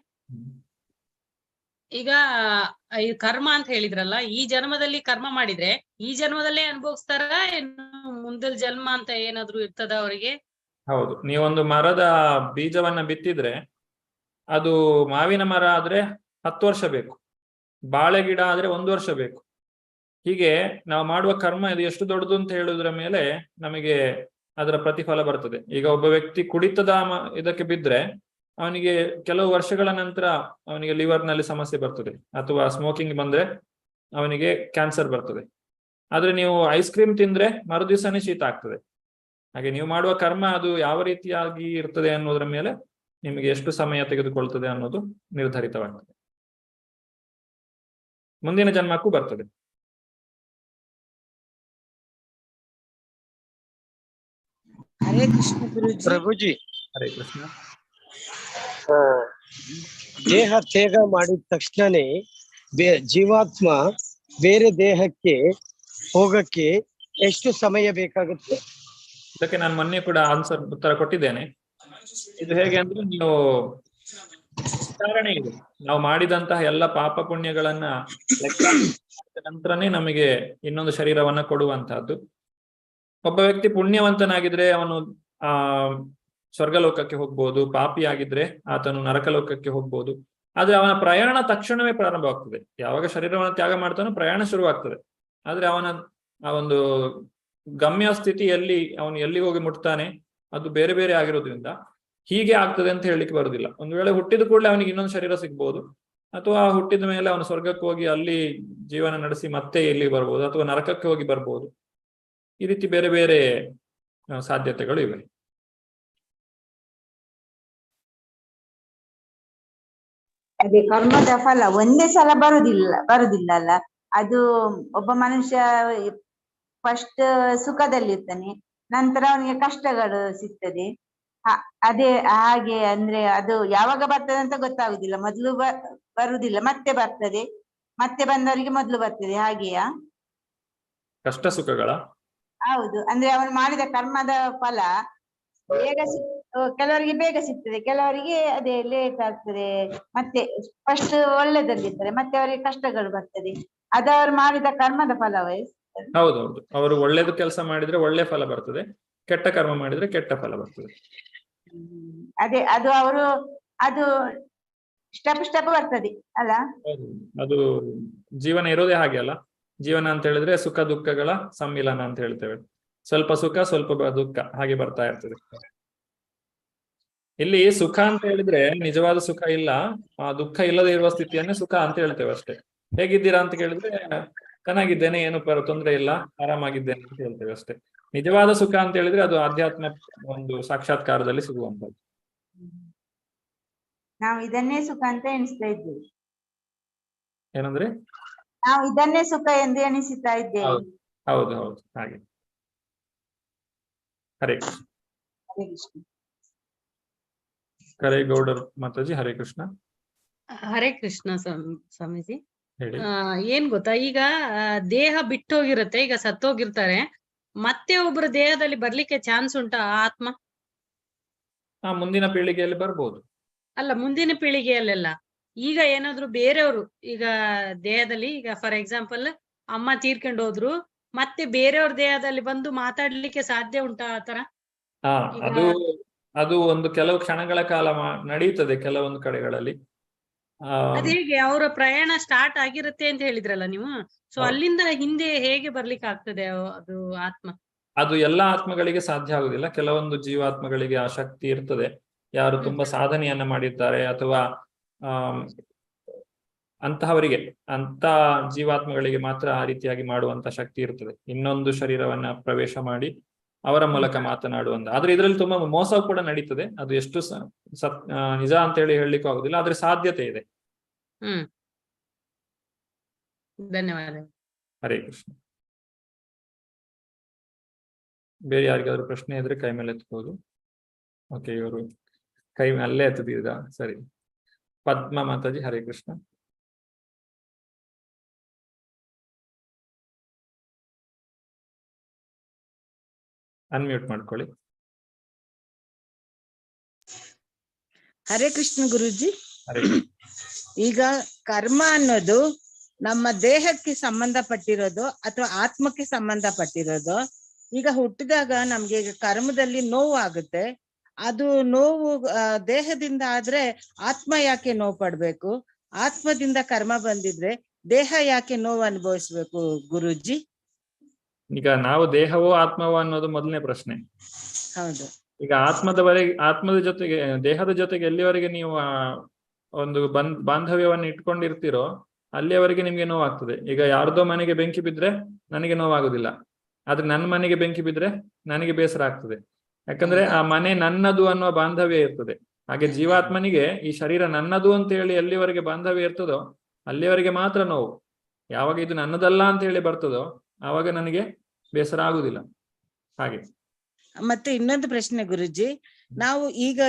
ಈಗ ಈ ಕರ್ಮ ಅಂತ ಹೇಳಿದ್ರಲ್ಲ, ಈ ಜನ್ಮದಲ್ಲಿ ಕರ್ಮ ಮಾಡಿದ್ರೆ ಈ ಜನ್ಮದಲ್ಲೇ ಅನುಭವಿಸ್ತಾರ, ಇನ್ನು ಮುಂದಿನ ಜನ್ಮ ಅಂತ ಏನಾದ್ರು ಇರ್ತದ ಅವರಿಗೆ? ಹೌದು, ನೀವೊಂದು ಮರದ ಬೀಜವನ್ನ ಬಿತ್ತಿದ್ರೆ ಅದು ಮಾವಿನ ಮರ ಆದ್ರೆ 10 ವರ್ಷ ಬೇಕು, ಬಾಳೆ ಗಿಡ ಆದ್ರೆ 1 ವರ್ಷ ಬೇಕು. ಹೀಗೆ ನಾವು ಮಾಡುವ ಕರ್ಮ ಇದು ಎಷ್ಟು ದೊಡ್ಡದು ಅಂತ ಹೇಳುವುದರ ಮೇಲೆ ನಮಗೆ ಅದರ ಪ್ರತಿಫಲ ಬರ್ತದೆ. ಈಗ ಒಬ್ಬ ವ್ಯಕ್ತಿ ಕುಡಿತದ ಇದಕ್ಕೆ ಬಿದ್ರೆ ಅವನಿಗೆ ಕೆಲವು ವರ್ಷಗಳ ನಂತರ ಅವನಿಗೆ ಲಿವರ್ ನಲ್ಲಿ ಸಮಸ್ಯೆ ಬರ್ತದೆ, ಅಥವಾ ಸ್ಮೋಕಿಂಗ್ ಬಂದ್ರೆ ಅವನಿಗೆ ಕ್ಯಾನ್ಸರ್ ಬರ್ತದೆ. ಆದ್ರೆ ನೀವು ಐಸ್ ಕ್ರೀಮ್ ತಿಂದ್ರೆ ಮರುದಿವಸನೇ ಶೀತ ಆಗ್ತದೆ. ಹಾಗೆ ನೀವು ಮಾಡುವ ಕರ್ಮ ಅದು ಯಾವ ರೀತಿಯಾಗಿ ಇರ್ತದೆ ಅನ್ನೋದ್ರ ಮೇಲೆ ನಿಮಗೆ ಎಷ್ಟು ಸಮಯ ತೆಗೆದುಕೊಳ್ತದೆ ಅನ್ನೋದು ನಿರ್ಧರಿತವಾಗ್ತದೆ. ಮುಂದಿನ ಜನ್ಮಕ್ಕೂ ಬರ್ತದೆ. ಹರೇ ಕೃಷ್ಣ ಗುರುಜಿ. ಪ್ರಭುಜಿ, ಹರೇ ಕೃಷ್ಣ. ದೇಹ ತ್ಯಾಗ ಮಾಡಿದ ತಕ್ಷಣನೇ ಜೀವಾತ್ಮ ಬೇರೆ ದೇಹಕ್ಕೆ ಹೋಗಕ್ಕೆ ಎಷ್ಟು ಸಮಯ ಬೇಕಾಗುತ್ತೆ? ಇದಕ್ಕೆ ನಾನು ಮೊನ್ನೆ ಕೂಡ ಉತ್ತರ ಕೊಟ್ಟಿದ್ದೇನೆ. ಇದು ಹೇಗೆ ಅಂದ್ರೆ, ನೀವು ವಿಚಾರಣೆ ಇದೆ, ನಾವು ಮಾಡಿದಂತಹ ಎಲ್ಲ ಪಾಪ ಪುಣ್ಯಗಳನ್ನ ಲೆಕ್ಕ ನಂತರನೇ ನಮಗೆ ಇನ್ನೊಂದು ಶರೀರವನ್ನ ಕೊಡುವಂತಹದ್ದು. ಒಬ್ಬ ವ್ಯಕ್ತಿ ಪುಣ್ಯವಂತನಾಗಿದ್ರೆ ಅವನು ಸ್ವರ್ಗಲೋಕಕ್ಕೆ ಹೋಗ್ಬೋದು, ಪಾಪಿ ಆಗಿದ್ರೆ ಆತನು ನರಕಲೋಕಕ್ಕೆ ಹೋಗ್ಬೋದು. ಆದ್ರೆ ಅವನ ಪ್ರಯಾಣ ತಕ್ಷಣವೇ ಪ್ರಾರಂಭವಾಗ್ತದೆ. ಯಾವಾಗ ಶರೀರವನ್ನು ತ್ಯಾಗ ಮಾಡ್ತಾನೋ ಪ್ರಯಾಣ ಶುರುವಾಗ್ತದೆ. ಆದ್ರೆ ಅವನ ಆ ಒಂದು ಗಮ್ಯ ಸ್ಥಿತಿಯಲ್ಲಿ ಅವನು ಎಲ್ಲಿ ಹೋಗಿ ಮುಟ್ತಾನೆ ಅದು ಬೇರೆ ಬೇರೆ ಆಗಿರೋದ್ರಿಂದ ಹೀಗೆ ಆಗ್ತದೆ ಅಂತ ಹೇಳಲಿಕ್ಕೆ ಬರುದಿಲ್ಲ. ಒಂದು ವೇಳೆ ಹುಟ್ಟಿದ ಕೂಡಲೇ ಅವನಿಗೆ ಇನ್ನೊಂದು ಶರೀರ ಸಿಗ್ಬೋದು, ಅಥವಾ ಹುಟ್ಟಿದ ಮೇಲೆ ಅವನು ಸ್ವರ್ಗಕ್ಕೆ ಹೋಗಿ ಅಲ್ಲಿ ಜೀವನ ನಡೆಸಿ ಮತ್ತೆ ಇಲ್ಲಿ ಬರ್ಬೋದು, ಅಥವಾ ನರಕಕ್ಕೆ ಹೋಗಿ ಬರ್ಬೋದು. ಈ ರೀತಿ ಬೇರೆ ಬೇರೆ ಸಾಧ್ಯತೆಗಳು ಇವೆ. ಅದೇ ಕರ್ಮದ ಫಲ ಒಂದೇ ಸಲ ಬರುದಿಲ್ಲ ಅಲ್ಲ. ಅದು ಒಬ್ಬ ಮನುಷ್ಯ ಫಸ್ಟ್ ಸುಖದಲ್ಲಿರ್ತಾನೆ, ನಂತರ ಅವನಿಗೆ ಕಷ್ಟಗಳು ಸಿಗ್ತದೆ. ಅದೇ ಹಾಗೆ ಅಂದ್ರೆ ಅದು ಯಾವಾಗ ಬರ್ತದೆ ಅಂತ ಗೊತ್ತಾಗುದಿಲ್ಲ. ಮೊದ್ಲು ಬರುದಿಲ್ಲ, ಮತ್ತೆ ಬರ್ತದೆ, ಮತ್ತೆ ಬಂದವರಿಗೆ ಮೊದ್ಲು ಬರ್ತದೆ. ಹಾಗೆಯಾ? ಕಷ್ಟ ಸುಖಗಳ? ಹೌದು, ಅಂದ್ರೆ ಅವನು ಮಾಡಿದ ಕರ್ಮದ ಫಲ ಬೇಗ ಕೆಲವರಿಗೆ ಬೇಗ ಸಿಗ್ತದೆ, ಕೆಲವರಿಗೆ ಅದೇ ಲೇಟ್ ಆಗ್ತದೆ. ಮತ್ತೆ ಫಸ್ಟ್ ಒಳ್ಳೆದಲ್ಲಿರ್ತಾರೆ, ಮತ್ತೆ ಅವರಿಗೆ ಕಷ್ಟಗಳು ಬರ್ತದೆ. ಅದು ಅವರು ಮಾಡಿದ ಕರ್ಮದ ಫಲವೇ? ಹೌದೌದು, ಅವರು ಒಳ್ಳೇದು ಕೆಲಸ ಮಾಡಿದ್ರೆ ಒಳ್ಳೆ ಫಲ ಬರ್ತದೆ, ಕೆಟ್ಟ ಕರ್ಮ ಮಾಡಿದ್ರೆ ಕೆಟ್ಟ ಫಲ ಬರ್ತದೆ. ಅದೇ ಅದು ಸ್ಟೆಪ್ ಬರ್ತದೆ ಅಲ್ಲ? ಅದು ಜೀವನ ಇರೋದೇ ಹಾಗೆ ಅಲ್ಲ. ಜೀವನ ಅಂತ ಹೇಳಿದ್ರೆ ಸುಖ ದುಃಖಗಳ ಸಮ್ಮಿಲನ ಅಂತ ಹೇಳ್ತೇವೆ. ಸ್ವಲ್ಪ ಸುಖ ಸ್ವಲ್ಪ ದುಃಖ ಹಾಗೆ ಬರ್ತಾ ಇರ್ತದೆ. ಇಲ್ಲಿ ಸುಖ ಅಂತ ಹೇಳಿದ್ರೆ ನಿಜವಾದ ಸುಖ ಇಲ್ಲ, ಆ ದುಃಖ ಇಲ್ಲದೆ ಇರುವ ಸ್ಥಿತಿಯನ್ನೇ ಸುಖ ಅಂತ ಹೇಳ್ತೇವೆ ಅಷ್ಟೇ. ಹೇಗಿದ್ದೀರಾ ಅಂತ ಕೇಳಿದ್ರೆ ಚೆನ್ನಾಗಿದ್ದೇನೆ, ಏನು ತೊಂದರೆ ಇಲ್ಲ, ಆರಾಮಾಗಿದ್ದೇನೆ ಅಂತ ಹೇಳ್ತೇವೆ ಅಷ್ಟೇ. ನಿಜವಾದ ಸುಖ ಅಂತ ಹೇಳಿದ್ರೆ ಅದು ಆಧ್ಯಾತ್ಮ ಒಂದು ಸಾಕ್ಷಾತ್ಕಾರದಲ್ಲಿ ಸಿಗುವಂತದ್ದು. ನಾವು ಇದನ್ನೇ ಸುಖ ಅಂತ ಎಣಿಸ್ತಾ ಇದ್ದೇವೆ. ಏನಂದ್ರೆ ನಾವು ಇದನ್ನೇ ಸುಖ ಎಂದು ಎಣಿಸುತ್ತಾ ಇದ್ದೇವೆ. ಹೌದು ಹೌದು ಹಾಗೆ. ಹರೇ ಕೃಷ್ಣ. ಹರೇ ಕೃಷ್ಣ. ಕರೇಗೌಡರ್ ಮಾತಾಜಿ ಹರೇ ಕೃಷ್ಣ. ಹರೇ ಕೃಷ್ಣ ಸ್ವಾಮೀಜಿ. ಹೇಳಿ. ಏನ್ ಗೊತ್ತಾ, ಈಗ ದೇಹ ಬಿಟ್ಟೋಗಿರುತ್ತೆ, ಈಗ ಸತ್ತೋಗಿರ್ತಾರೆ, ಮತ್ತೆ ಒಬ್ರು ದೇಹದಲ್ಲಿ ಬರ್ಲಿಕ್ಕೆ ಚಾನ್ಸ್ ಉಂಟಾ ಆತ್ಮ? ಮುಂದಿನ ಪೀಳಿಗೆಯಲ್ಲಿ ಬರ್ಬೋದು. ಅಲ್ಲ, ಮುಂದಿನ ಪೀಳಿಗೆಯಲ್ಲೆಲ್ಲ ಈಗ ಏನಾದ್ರು ಬೇರೆಯವರು ಈಗ ದೇಹದಲ್ಲಿ, ಈಗ ಫಾರ್ ಎಕ್ಸಾಂಪಲ್ ಅಮ್ಮ ತೀರ್ಕೊಂಡು ಹೋದ್ರು, ಮತ್ತೆ ಬೇರೆಯವ್ರ ದೇಹದಲ್ಲಿ ಬಂದು ಮಾತಾಡ್ಲಿಕ್ಕೆ ಸಾಧ್ಯ ಉಂಟಾ ಆತರ? ಅದು ಒಂದು ಕೆಲವು ಕ್ಷಣಗಳ ಕಾಲ ನಡೆಯುತ್ತದೆ ಕೆಲವೊಂದು ಕಡೆಗಳಲ್ಲಿ. ಅದ್ ಹೇಗೆ ಅವರ ಪ್ರಯಾಣ ಸ್ಟಾರ್ಟ್ ಆಗಿರುತ್ತೆ ಅಂತ ಹೇಳಿದ್ರಲ್ಲ ನೀವು, ಸೊ ಅಲ್ಲಿಂದ ಹಿಂದೆ ಹೇಗೆ ಬರ್ಲಿಕ್ಕೆ ಆಗ್ತದೆ ಅದು ಆತ್ಮ? ಅದು ಎಲ್ಲಾ ಆತ್ಮಗಳಿಗೆ ಸಾಧ್ಯ ಆಗುದಿಲ್ಲ. ಕೆಲವೊಂದು ಜೀವಾತ್ಮಗಳಿಗೆ ಆ ಶಕ್ತಿ ಇರ್ತದೆ. ಯಾರು ತುಂಬಾ ಸಾಧನೆಯನ್ನ ಮಾಡಿರ್ತಾರೆ ಅಥವಾ ಅಂತಹವರಿಗೆ, ಅಂತ ಜೀವಾತ್ಮಗಳಿಗೆ ಮಾತ್ರ ಆ ರೀತಿಯಾಗಿ ಮಾಡುವಂತ ಶಕ್ತಿ ಇರ್ತದೆ. ಇನ್ನೊಂದು ಶರೀರವನ್ನ ಪ್ರವೇಶ ಮಾಡಿ ಅವರ ಮೂಲಕ ಮಾತನಾಡುವಂತ. ಆದ್ರೆ ಇದರಲ್ಲಿ ತುಂಬಾ ಮೋಸ ಕೂಡ ನಡೀತದೆ. ಅದು ಎಷ್ಟು ನಿಜ ಅಂತ ಹೇಳಿ ಹೇಳಲಿಕ್ಕೂ ಆಗುದಿಲ್ಲ, ಆದ್ರೆ ಸಾಧ್ಯತೆ ಇದೆ. ಧನ್ಯವಾದ. ಹರೇ ಕೃಷ್ಣ. ಬೇರೆ ಯಾರಿಗಾದ್ರೂ ಪ್ರಶ್ನೆ ಇದ್ರೆ ಕೈ ಮೇಲೆ ಎತ್ಬಹುದು. ಓಕೆ, ಇವರು ಕೈ ಅಲ್ಲೇ ಎತ್ತದಿದ. ಸರಿ, ಪದ್ಮ ಮಾತಾಜಿ ಹರೇ ಕೃಷ್ಣ. ಅನ್ಮ್ಯೂಟ್ ಮಾಡ್ಕೊಳ್ಳಿ. ಹರೇ ಕೃಷ್ಣ ಗುರುಜಿ. ಹರೇ. ಈಗ ಕರ್ಮ ಅನ್ನೋದು ನಮ್ಮ ದೇಹಕ್ಕೆ ಸಂಬಂಧಪಟ್ಟಿರೋದು ಅಥವಾ ಆತ್ಮಕ್ಕೆ ಸಂಬಂಧಪಟ್ಟಿರೋದು? ಈಗ ಹುಟ್ಟಿದಾಗ ನಮ್ಗೆ ಈಗ ಕರ್ಮದಲ್ಲಿ ನೋವು ಆಗುತ್ತೆ, ಅದು ನೋವು ದೇಹದಿಂದ ಆದ್ರೆ ಆತ್ಮ ಯಾಕೆ ನೋವು ಪಡ್ಬೇಕು? ಆತ್ಮದಿಂದ ಕರ್ಮ ಬಂದಿದ್ರೆ ದೇಹ ಯಾಕೆ ನೋವು ಅನುಭವಿಸ್ಬೇಕು ಗುರುಜಿ? ಈಗ ನಾವು ದೇಹವೋ ಆತ್ಮವೋ ಅನ್ನೋದು ಮೊದಲನೇ ಪ್ರಶ್ನೆ. ಹೌದು. ಈಗ ಆತ್ಮದ ಜೊತೆಗೆ ದೇಹದ ಜೊತೆಗೆ ಎಲ್ಲಿವರೆಗೆ ನೀವು ಒಂದು ಬಾಂಧವ್ಯವನ್ನು ಇಟ್ಕೊಂಡಿರ್ತೀರೋ ಅಲ್ಲಿಯವರೆಗೆ ನಿಮ್ಗೆ ನೋವಾಗ್ತದೆ. ಈಗ ಯಾರ್ದೋ ಮನೆಗೆ ಬೆಂಕಿ ಬಿದ್ರೆ ನನಗೆ ನೋವಾಗುದಿಲ್ಲ, ಆದ್ರೆ ನನ್ನ ಮನೆಗೆ ಬೆಂಕಿ ಬಿದ್ರೆ ನನಗೆ ಬೇಸರ ಆಗ್ತದೆ. ಯಾಕಂದ್ರೆ ಆ ಮನೆ ನನ್ನದು ಅನ್ನುವ ಬಾಂಧವ್ಯ ಇರ್ತದೆ. ಹಾಗೆ ಜೀವಾತ್ಮನಿಗೆ ಈ ಶರೀರ ನನ್ನದು ಅಂತ ಹೇಳಿ ಎಲ್ಲಿವರೆಗೆ ಬಾಂಧವ್ಯ ಇರ್ತದೋ ಅಲ್ಲಿವರೆಗೆ ಮಾತ್ರ ನೋವು. ಯಾವಾಗ ಇದು ನನ್ನದಲ್ಲ ಅಂತ ಹೇಳಿ ಬರ್ತದೋ ಆವಾಗ ನನಗೆ ಬೇಸರ ಆಗುದಿಲ್ಲ. ಹಾಗೆ. ಮತ್ತೆ ಇನ್ನೊಂದು ಪ್ರಶ್ನೆ ಗುರುಜಿ, ನಾವು ಈಗ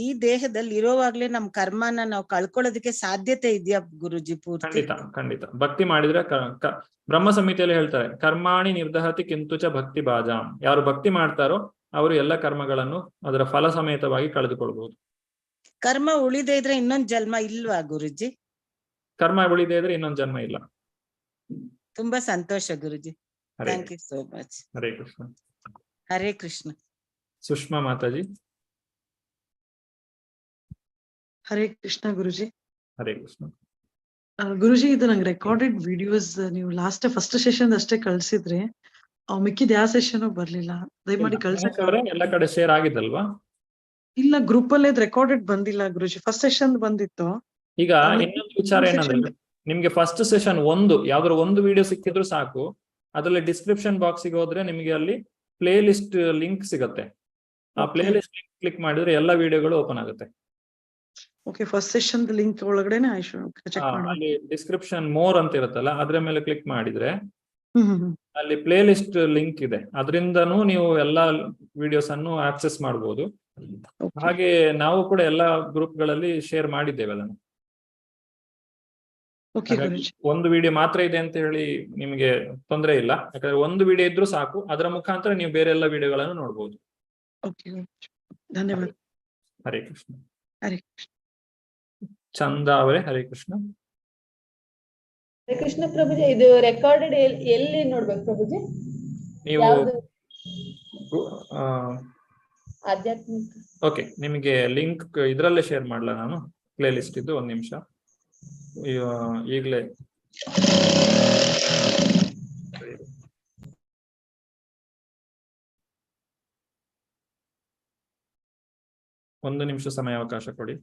ಈ ದೇಹದಲ್ಲಿ ಇರೋವಾಗ್ಲೇ ನಮ್ ಕರ್ಮನ ನಾವು ಕಳ್ಕೊಳ್ಳೋದಕ್ಕೆ ಸಾಧ್ಯತೆ ಇದೆಯಾ ಗುರುಜಿ ಪೂರ್ತಿ? ಖಂಡಿತ ಖಂಡಿತ. ಭಕ್ತಿ ಮಾಡಿದ್ರೆ ಬ್ರಹ್ಮ ಸಂಹಿತೆಯಲ್ಲಿ ಹೇಳ್ತಾರೆ, ಕರ್ಮಾಣಿ ನಿರ್ದಹತಿ ಕಿಂತುಚ ಭಕ್ತಿ ಬಾಜಾಂ. ಯಾರು ಭಕ್ತಿ ಮಾಡ್ತಾರೋ ಅವರು ಎಲ್ಲ ಕರ್ಮಗಳನ್ನು ಅದರ ಫಲ ಸಮೇತವಾಗಿ ಕಳೆದುಕೊಳ್ಬಹುದು. ಕರ್ಮ ಉಳಿದೇ ಇದ್ರೆ ಇನ್ನೊಂದ್ ಜನ್ಮ ಇಲ್ವಾ ಗುರುಜಿ? ಕರ್ಮ ಉಳಿದೇ ಇದ್ರೆ ಇನ್ನೊಂದ್ ಜನ್ಮ ಇಲ್ಲ. ತುಂಬಾ ಸಂತೋಷ Guruji. Thank you so much. Hare Krishna. Hare Krishna. Sushma Mataji. Hare Krishna Guruji. Hare Krishna. Guruji, ಇದು ನಂಗೆ ರೆಕಾರ್ಡೆಡ್ ವಿಡಿಯೋಸ್ ನೀವು ಲಾಸ್ಟ್ ಫಸ್ಟ್ ಸೆಷನ್ ಅಷ್ಟೇ ಕಳ್ಸಿದ್ರಿ, ಮಿಕ್ಕಿದ ಯಾವ ಸೆಷನ್ ಬರ್ಲಿಲ್ಲ. ದಯಮಾಡಿ ಕಳ್ಸಕ್. ಎಲ್ಲ ಕಡೆ ಶೇರ್ ಆಗಿದಲ್ವಾ? ಇಲ್ಲ, ಗ್ರೂಪ್ ಅಲ್ಲಿ ರೆಕಾರ್ಡೆಡ್ ಬಂದಿಲ್ಲ ಗುರುಜಿ. ಫಸ್ಟ್ ಸೆಷನ್ ಬಂದಿತ್ತು. ಈಗ ಇನ್ನೊಂದು ವಿಚಾರ ಏನಂದ್ರೆ, ನಿಮ್ಗೆ ಫಸ್ಟ್ ಸೆಷನ್ ಯಾವ್ದಾದ್ರು ಒಂದು ವಿಡಿಯೋ ಸಿಕ್ಕಿದ್ರು ಸಾಕು. ಅದರಲ್ಲಿ ಡಿಸ್ಕ್ರಿಪ್ಷನ್ ಬಾಕ್ಸಿಗೆ ಹೋದ್ರೆ ನಿಮಗೆ ಅಲ್ಲಿ ಪ್ಲೇ ಲಿಸ್ಟ್ ಲಿಂಕ್ ಸಿಗುತ್ತೆ. ಆ ಪ್ಲೇ ಲಿಸ್ಟ್ ಲಿಂಕ್ ಕ್ಲಿಕ್ ಮಾಡಿದ್ರೆ ಎಲ್ಲ ವಿಡಿಯೋಗಳು ಓಪನ್ ಆಗುತ್ತೆ. ಓಕೆ, ಫಸ್ಟ್ ಸೆಷನ್ ಲಿಂಕ್ ಒಳಗಡೆನೆ ಅಲ್ಲಿ ಡಿಸ್ಕ್ರಿಪ್ಷನ್ ಮೋರ್ ಅಂತ ಇರುತ್ತಲ್ಲ, ಅದ್ರ ಮೇಲೆ ಕ್ಲಿಕ್ ಮಾಡಿದ್ರೆ ಅಲ್ಲಿ ಪ್ಲೇ ಲಿಸ್ಟ್ ಲಿಂಕ್ ಇದೆ. ಅದರಿಂದನೂ ನೀವು ಎಲ್ಲಾ ವಿಡಿಯೋಸ್ ಅನ್ನು ಆಕ್ಸೆಸ್ ಮಾಡಬಹುದು. ಹಾಗೆ ನಾವು ಕೂಡ ಎಲ್ಲಾ ಗ್ರೂಪ್ ಗಳಲ್ಲಿ ಶೇರ್ ಮಾಡಿದ್ದೇವೆ ಅದನ್ನು. ಒಂದು ವಿಡಿಯೋ ಮಾತ್ರ ಇದೆ ಅಂತ ಹೇಳಿ ನಿಮ್ಗೆ ತೊಂದರೆ ಇಲ್ಲ, ಯಾಕಂದ್ರೆ ಒಂದು ವಿಡಿಯೋ ಇದ್ರೂ ಸಾಕು. ಅದರ ಮುಖಾಂತರ ನೀವು ಬೇರೆ ಎಲ್ಲ ವಿಡಿಯೋಗಳನ್ನು ನೋಡ್ಬೋದು. ಧನ್ಯವಾದ. ಹರೇ ಕೃಷ್ಣ. ಹರೇ ಕೃಷ್ಣ. ಚಂದ ಅವರೇ ಹರೇ ಕೃಷ್ಣ. ಹರೇ ಕೃಷ್ಣ ಪ್ರಭುಜಿ. ಇದು ರೆಕಾರ್ಡೆಡ್ ಎಲ್ಲಿ ನೋಡ್ಬೇಕು ಪ್ರಭುಜಿ? ನೀವು ಆಧ್ಯಾತ್ಮಿಕ. ಓಕೆ, ನಿಮಗೆ ಲಿಂಕ್ ಇದ್ರಲ್ಲೇ ಶೇರ್ ಮಾಡ್ಲಾ ನಾನು? ಪ್ಲೇ ಲಿಸ್ಟ್ ಇದ್ದು, ಒಂದ್ ನಿಮಿಷ ಈಗಲೇ 1 ನಿಮಿಷ ಸಮಯಾವಕಾಶ ಕೊಡಿ.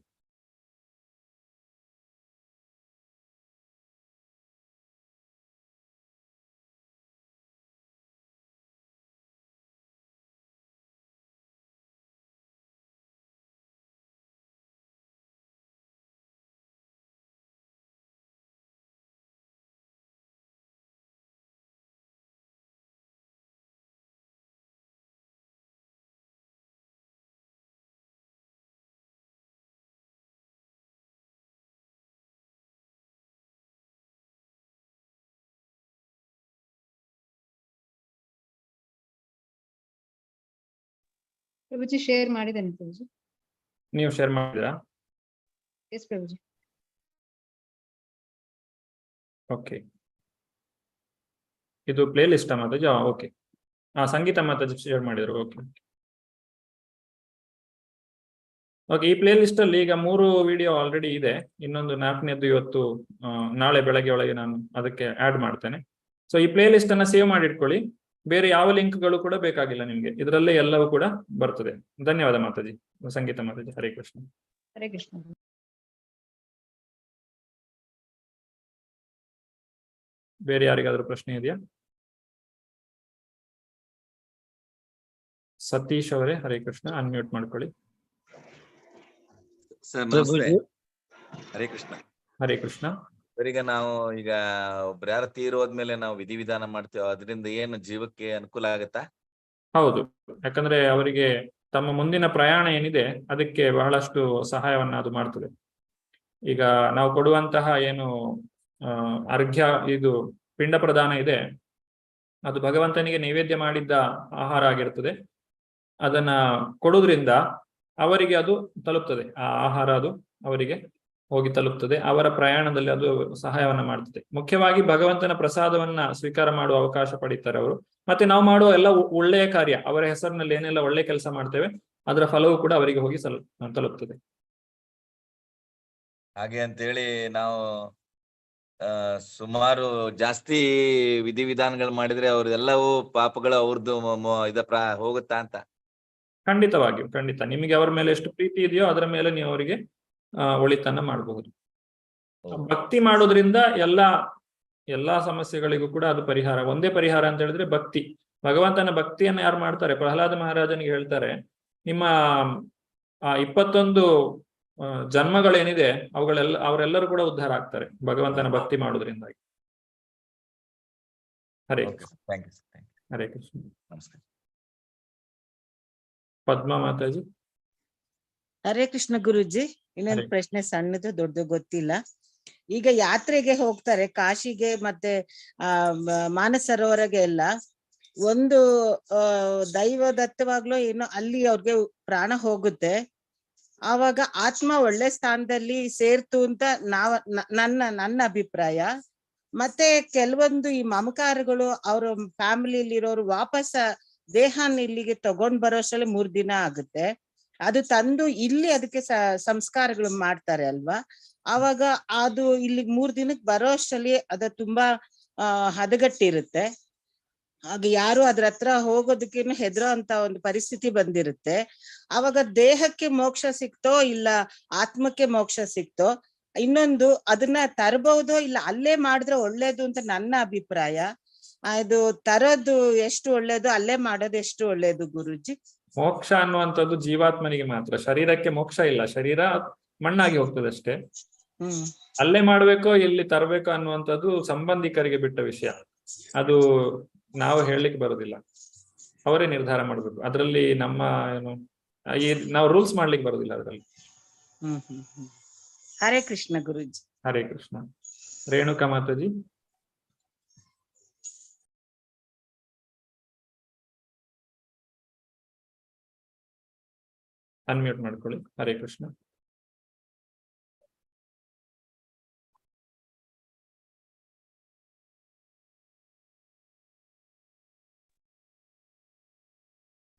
ಪ್ರಭುಜಿ ಶೇರ್ ಮಾಡಿದ್ದೇನೆ ಪ್ರಭುಜಿ. ನೀವು ಶೇರ್ ಮಾಡಿದ್ರಾ? ಎಸ್ ಪ್ರಭುಜಿ. ಓಕೆ, ಇದು ಪ್ಲೇ ಲಿಸ್ಟ್ ಮಾತಾಜಿ? ಓಕೆ, ಸಂಗೀತ ಮಾತಾಜಿ ಶೇರ್ ಮಾಡಿದ್ರು. ಓಕೆ ಓಕೆ, ಈ ಪ್ಲೇ ಲಿಸ್ಟ್ ಅಲ್ಲಿ ಈಗ 3 ವಿಡಿಯೋ ಆಲ್ರೆಡಿ ಇದೆ. ಇನ್ನೊಂದು 4ನೇದು ಇವತ್ತು ನಾಳೆ ಬೆಳಗ್ಗೆ ಒಳಗೆ ನಾನು ಅದಕ್ಕೆ ಆಡ್ ಮಾಡ್ತೇನೆ. ಸೊ ಈ ಪ್ಲೇ ಲಿಸ್ಟ್ ಅನ್ನ ಸೇವ್ ಮಾಡಿ ಇಟ್ಕೊಳ್ಳಿ. ಬೇರೆ ಯಾವ ಲಿಂಕ್ಗಳು ಕೂಡ ಬೇಕಾಗಿಲ್ಲ ನಿಮ್ಗೆ, ಇದರಲ್ಲೇ ಎಲ್ಲವೂ ಕೂಡ ಬರ್ತದೆ. ಧನ್ಯವಾದ ಮಾತಾಜಿ. ಸಂಗೀತ ಮಾತಾಜಿ. ಹರೇ ಕೃಷ್ಣ. ಹರೇ ಕೃಷ್ಣ. ಬೇರೆ ಯಾರಿಗಾದ್ರೂ ಪ್ರಶ್ನೆ ಇದೆಯಾ? ಸತೀಶ್ ಅವರೇ, ಹರೇ ಕೃಷ್ಣ. ಅನ್ಮ್ಯೂಟ್ ಮಾಡ್ಕೊಳ್ಳಿ. ಸರ್ ನಮಸ್ತೆ. ಹರೇ ಕೃಷ್ಣ. ಹರೇ ಕೃಷ್ಣ. ಈಗ ನಾವು ಈಗ ಒಬ್ರು ಯಾರು ತೀರೋದ್ಮೇಲೆ ನಾವು ವಿಧಿವಿಧಾನ ಮಾಡ್ತೇವೆ, ಅದರಿಂದ ಏನು ಜೀವಕ್ಕೆ ಅನುಕೂಲ ಆಗತ್ತಾ? ಹೌದು, ಯಾಕಂದ್ರೆ ಅವರಿಗೆ ತಮ್ಮ ಮುಂದಿನ ಪ್ರಯಾಣ ಏನಿದೆ ಅದಕ್ಕೆ ಬಹಳಷ್ಟು ಸಹಾಯವನ್ನ ಅದು ಮಾಡ್ತದೆ. ಈಗ ನಾವು ಕೊಡುವಂತಹ ಏನು ಅರ್ಘ್ಯ, ಇದು ಪಿಂಡ ಪ್ರದಾನ ಇದೆ, ಅದು ಭಗವಂತನಿಗೆ ನೈವೇದ್ಯ ಮಾಡಿದ್ದ ಆಹಾರ ಆಗಿರ್ತದೆ. ಅದನ್ನ ಕೊಡುವುದರಿಂದ ಅವರಿಗೆ ಅದು ತಲುಪ್ತದೆ, ಆ ಆಹಾರ ಅದು ಅವರಿಗೆ ಹೋಗಿ ತಲುಪ್ತದೆ. ಅವರ ಪ್ರಯಾಣದಲ್ಲಿ ಅದು ಸಹಾಯವನ್ನ ಮಾಡ್ತದೆ. ಮುಖ್ಯವಾಗಿ ಭಗವಂತನ ಪ್ರಸಾದವನ್ನ ಸ್ವೀಕಾರ ಮಾಡುವ ಅವಕಾಶ ಪಡೀತಾರೆ ಅವರು. ಮತ್ತೆ ನಾವು ಮಾಡುವ ಎಲ್ಲ ಒಳ್ಳೆಯ ಕಾರ್ಯ, ಅವರ ಹೆಸರಿನಲ್ಲಿ ಏನೆಲ್ಲ ಒಳ್ಳೆ ಕೆಲಸ ಮಾಡ್ತೇವೆ ಅದರ ಫಲವು ಕೂಡ ಅವರಿಗೆ ಹೋಗಿ ತಲುಪ್ತದೆ. ಹಾಗೆ ಅಂತೇಳಿ ನಾವು ಸುಮಾರು ಜಾಸ್ತಿ ವಿಧಿವಿಧಾನಗಳು ಮಾಡಿದ್ರೆ ಅವ್ರದೆಲ್ಲವೂ ಪಾಪಗಳು ಅವ್ರದ್ದು ಹೋಗುತ್ತಾ ಅಂತ? ಖಂಡಿತವಾಗಿಯೂ, ಖಂಡಿತ. ನಿಮಗೆ ಅವರ ಮೇಲೆ ಎಷ್ಟು ಪ್ರೀತಿ ಇದೆಯೋ ಅದರ ಮೇಲೆ ನೀವು ಅವರಿಗೆ ಒಳಿತನ್ನ ಮಾಡಬಹುದು. ಭಕ್ತಿ ಮಾಡೋದ್ರಿಂದ ಎಲ್ಲಾ ಸಮಸ್ಯೆಗಳಿಗೂ ಕೂಡ ಅದು ಪರಿಹಾರ. ಒಂದೇ ಪರಿಹಾರ ಅಂತ ಹೇಳಿದ್ರೆ ಭಕ್ತಿ. ಭಗವಂತನ ಭಕ್ತಿಯನ್ನ ಯಾರು ಮಾಡ್ತಾರೆ, ಪ್ರಹ್ಲಾದ ಮಹಾರಾಜನಿಗೆ ಹೇಳ್ತಾರೆ, ನಿಮ್ಮ 21 ಜನ್ಮಗಳೇನಿದೆ ಅವರೆಲ್ಲರೂ ಕೂಡ ಉದ್ಧಾರ ಆಗ್ತಾರೆ ಭಗವಂತನ ಭಕ್ತಿ ಮಾಡೋದ್ರಿಂದಾಗಿ. ಹರೇ ಕೃಷ್ಣ. ಹರೇ ಕೃಷ್ಣ. ನಮಸ್ಕಾರ. ಪದ್ಮಾ ಮಾತಾಜಿ. ಹರೇ ಕೃಷ್ಣ ಗುರುಜಿ. ಇನ್ನೊಂದು ಪ್ರಶ್ನೆ, ಸಣ್ಣದು ದೊಡ್ಡದು ಗೊತ್ತಿಲ್ಲ. ಈಗ ಯಾತ್ರೆಗೆ ಹೋಗ್ತಾರೆ ಕಾಶಿಗೆ ಮತ್ತೆ ಮಾನಸ ಸರೋವರಗೆ ಎಲ್ಲ, ಒಂದು ದೈವದತ್ತವಾಗ್ಲೋ ಏನೋ ಅಲ್ಲಿ ಅವ್ರಿಗೆ ಪ್ರಾಣ ಹೋಗುತ್ತೆ. ಆವಾಗ ಆತ್ಮ ಒಳ್ಳೆ ಸ್ಥಾನದಲ್ಲಿ ಸೇರ್ತು ಅಂತ ನನ್ನ ಅಭಿಪ್ರಾಯ. ಮತ್ತೆ ಕೆಲವೊಂದು ಈ ಮಮಕಾರಗಳು ಅವ್ರ ಫ್ಯಾಮಿಲಿಯಲ್ಲಿ ಇರೋರು ವಾಪಸ್ ದೇಹನ ಇಲ್ಲಿಗೆ ತಗೊಂಡ್ ಬರೋಷ್ಟರಲ್ಲಿ 3 ದಿನ ಆಗುತ್ತೆ. ಅದು ತಂದು ಇಲ್ಲಿ ಅದಕ್ಕೆ ಸಂಸ್ಕಾರಗಳು ಮಾಡ್ತಾರೆ ಅಲ್ವಾ. ಆವಾಗ ಅದು ಇಲ್ಲಿ 3 ದಿನಕ್ಕೆ ಬರೋ ಅಷ್ಟರಲ್ಲಿ ಅದು ತುಂಬಾ ಹದಗಟ್ಟಿರುತ್ತೆ. ಆಗ ಯಾರು ಅದ್ರ ಹತ್ರ ಹೋಗೋದಕ್ಕೇನು ಹೆದರೋ ಅಂತ ಒಂದು ಪರಿಸ್ಥಿತಿ ಬಂದಿರುತ್ತೆ. ಅವಾಗ ದೇಹಕ್ಕೆ ಮೋಕ್ಷ ಸಿಕ್ತೋ ಇಲ್ಲ ಆತ್ಮಕ್ಕೆ ಮೋಕ್ಷ ಸಿಕ್ತೋ, ಇನ್ನೊಂದು ಅದನ್ನ ತರಬಹುದೋ ಇಲ್ಲ ಅಲ್ಲೇ ಮಾಡಿದ್ರೆ ಒಳ್ಳೇದು ಅಂತ ನನ್ನ ಅಭಿಪ್ರಾಯ. ಅದು ತರೋದು ಎಷ್ಟು ಒಳ್ಳೇದು, ಅಲ್ಲೇ ಮಾಡೋದು ಎಷ್ಟು ಒಳ್ಳೇದು ಗುರುಜಿ? ಮೋಕ್ಷ ಅನ್ನುವಂಥದ್ದು ಜೀವಾತ್ಮನಿಗೆ ಮಾತ್ರ, ಶರೀರಕ್ಕೆ ಮೋಕ್ಷ ಇಲ್ಲ. ಶರೀರ ಮಣ್ಣಾಗಿ ಹೋಗ್ತದೆ ಅಷ್ಟೇ. ಅಲ್ಲೇ ಮಾಡ್ಬೇಕೋ ಇಲ್ಲಿ ತರಬೇಕೋ ಅನ್ನುವಂಥದ್ದು ಸಂಬಂಧಿಕರಿಗೆ ಬಿಟ್ಟ ವಿಷಯ. ಅದು ನಾವು ಹೇಳಲಿಕ್ಕೆ ಬರೋದಿಲ್ಲ, ಅವರೇ ನಿರ್ಧಾರ ಮಾಡ್ಬೇಕು. ಅದರಲ್ಲಿ ನಮ್ಮ ನಾವು ರೂಲ್ಸ್ ಮಾಡ್ಲಿಕ್ಕೆ ಬರೋದಿಲ್ಲ ಅದರಲ್ಲಿ. ಹರೇ ಕೃಷ್ಣ ಗುರುಜಿ. ಹರೇ ಕೃಷ್ಣ. ರೇಣುಕಾ ಮಾತಾಜಿ. ಅನ್ಮ್ಯೂಟ್ ಮಾಡ್ಕೊಳ್ಳಿ. ಹರೇ ಕೃಷ್ಣ.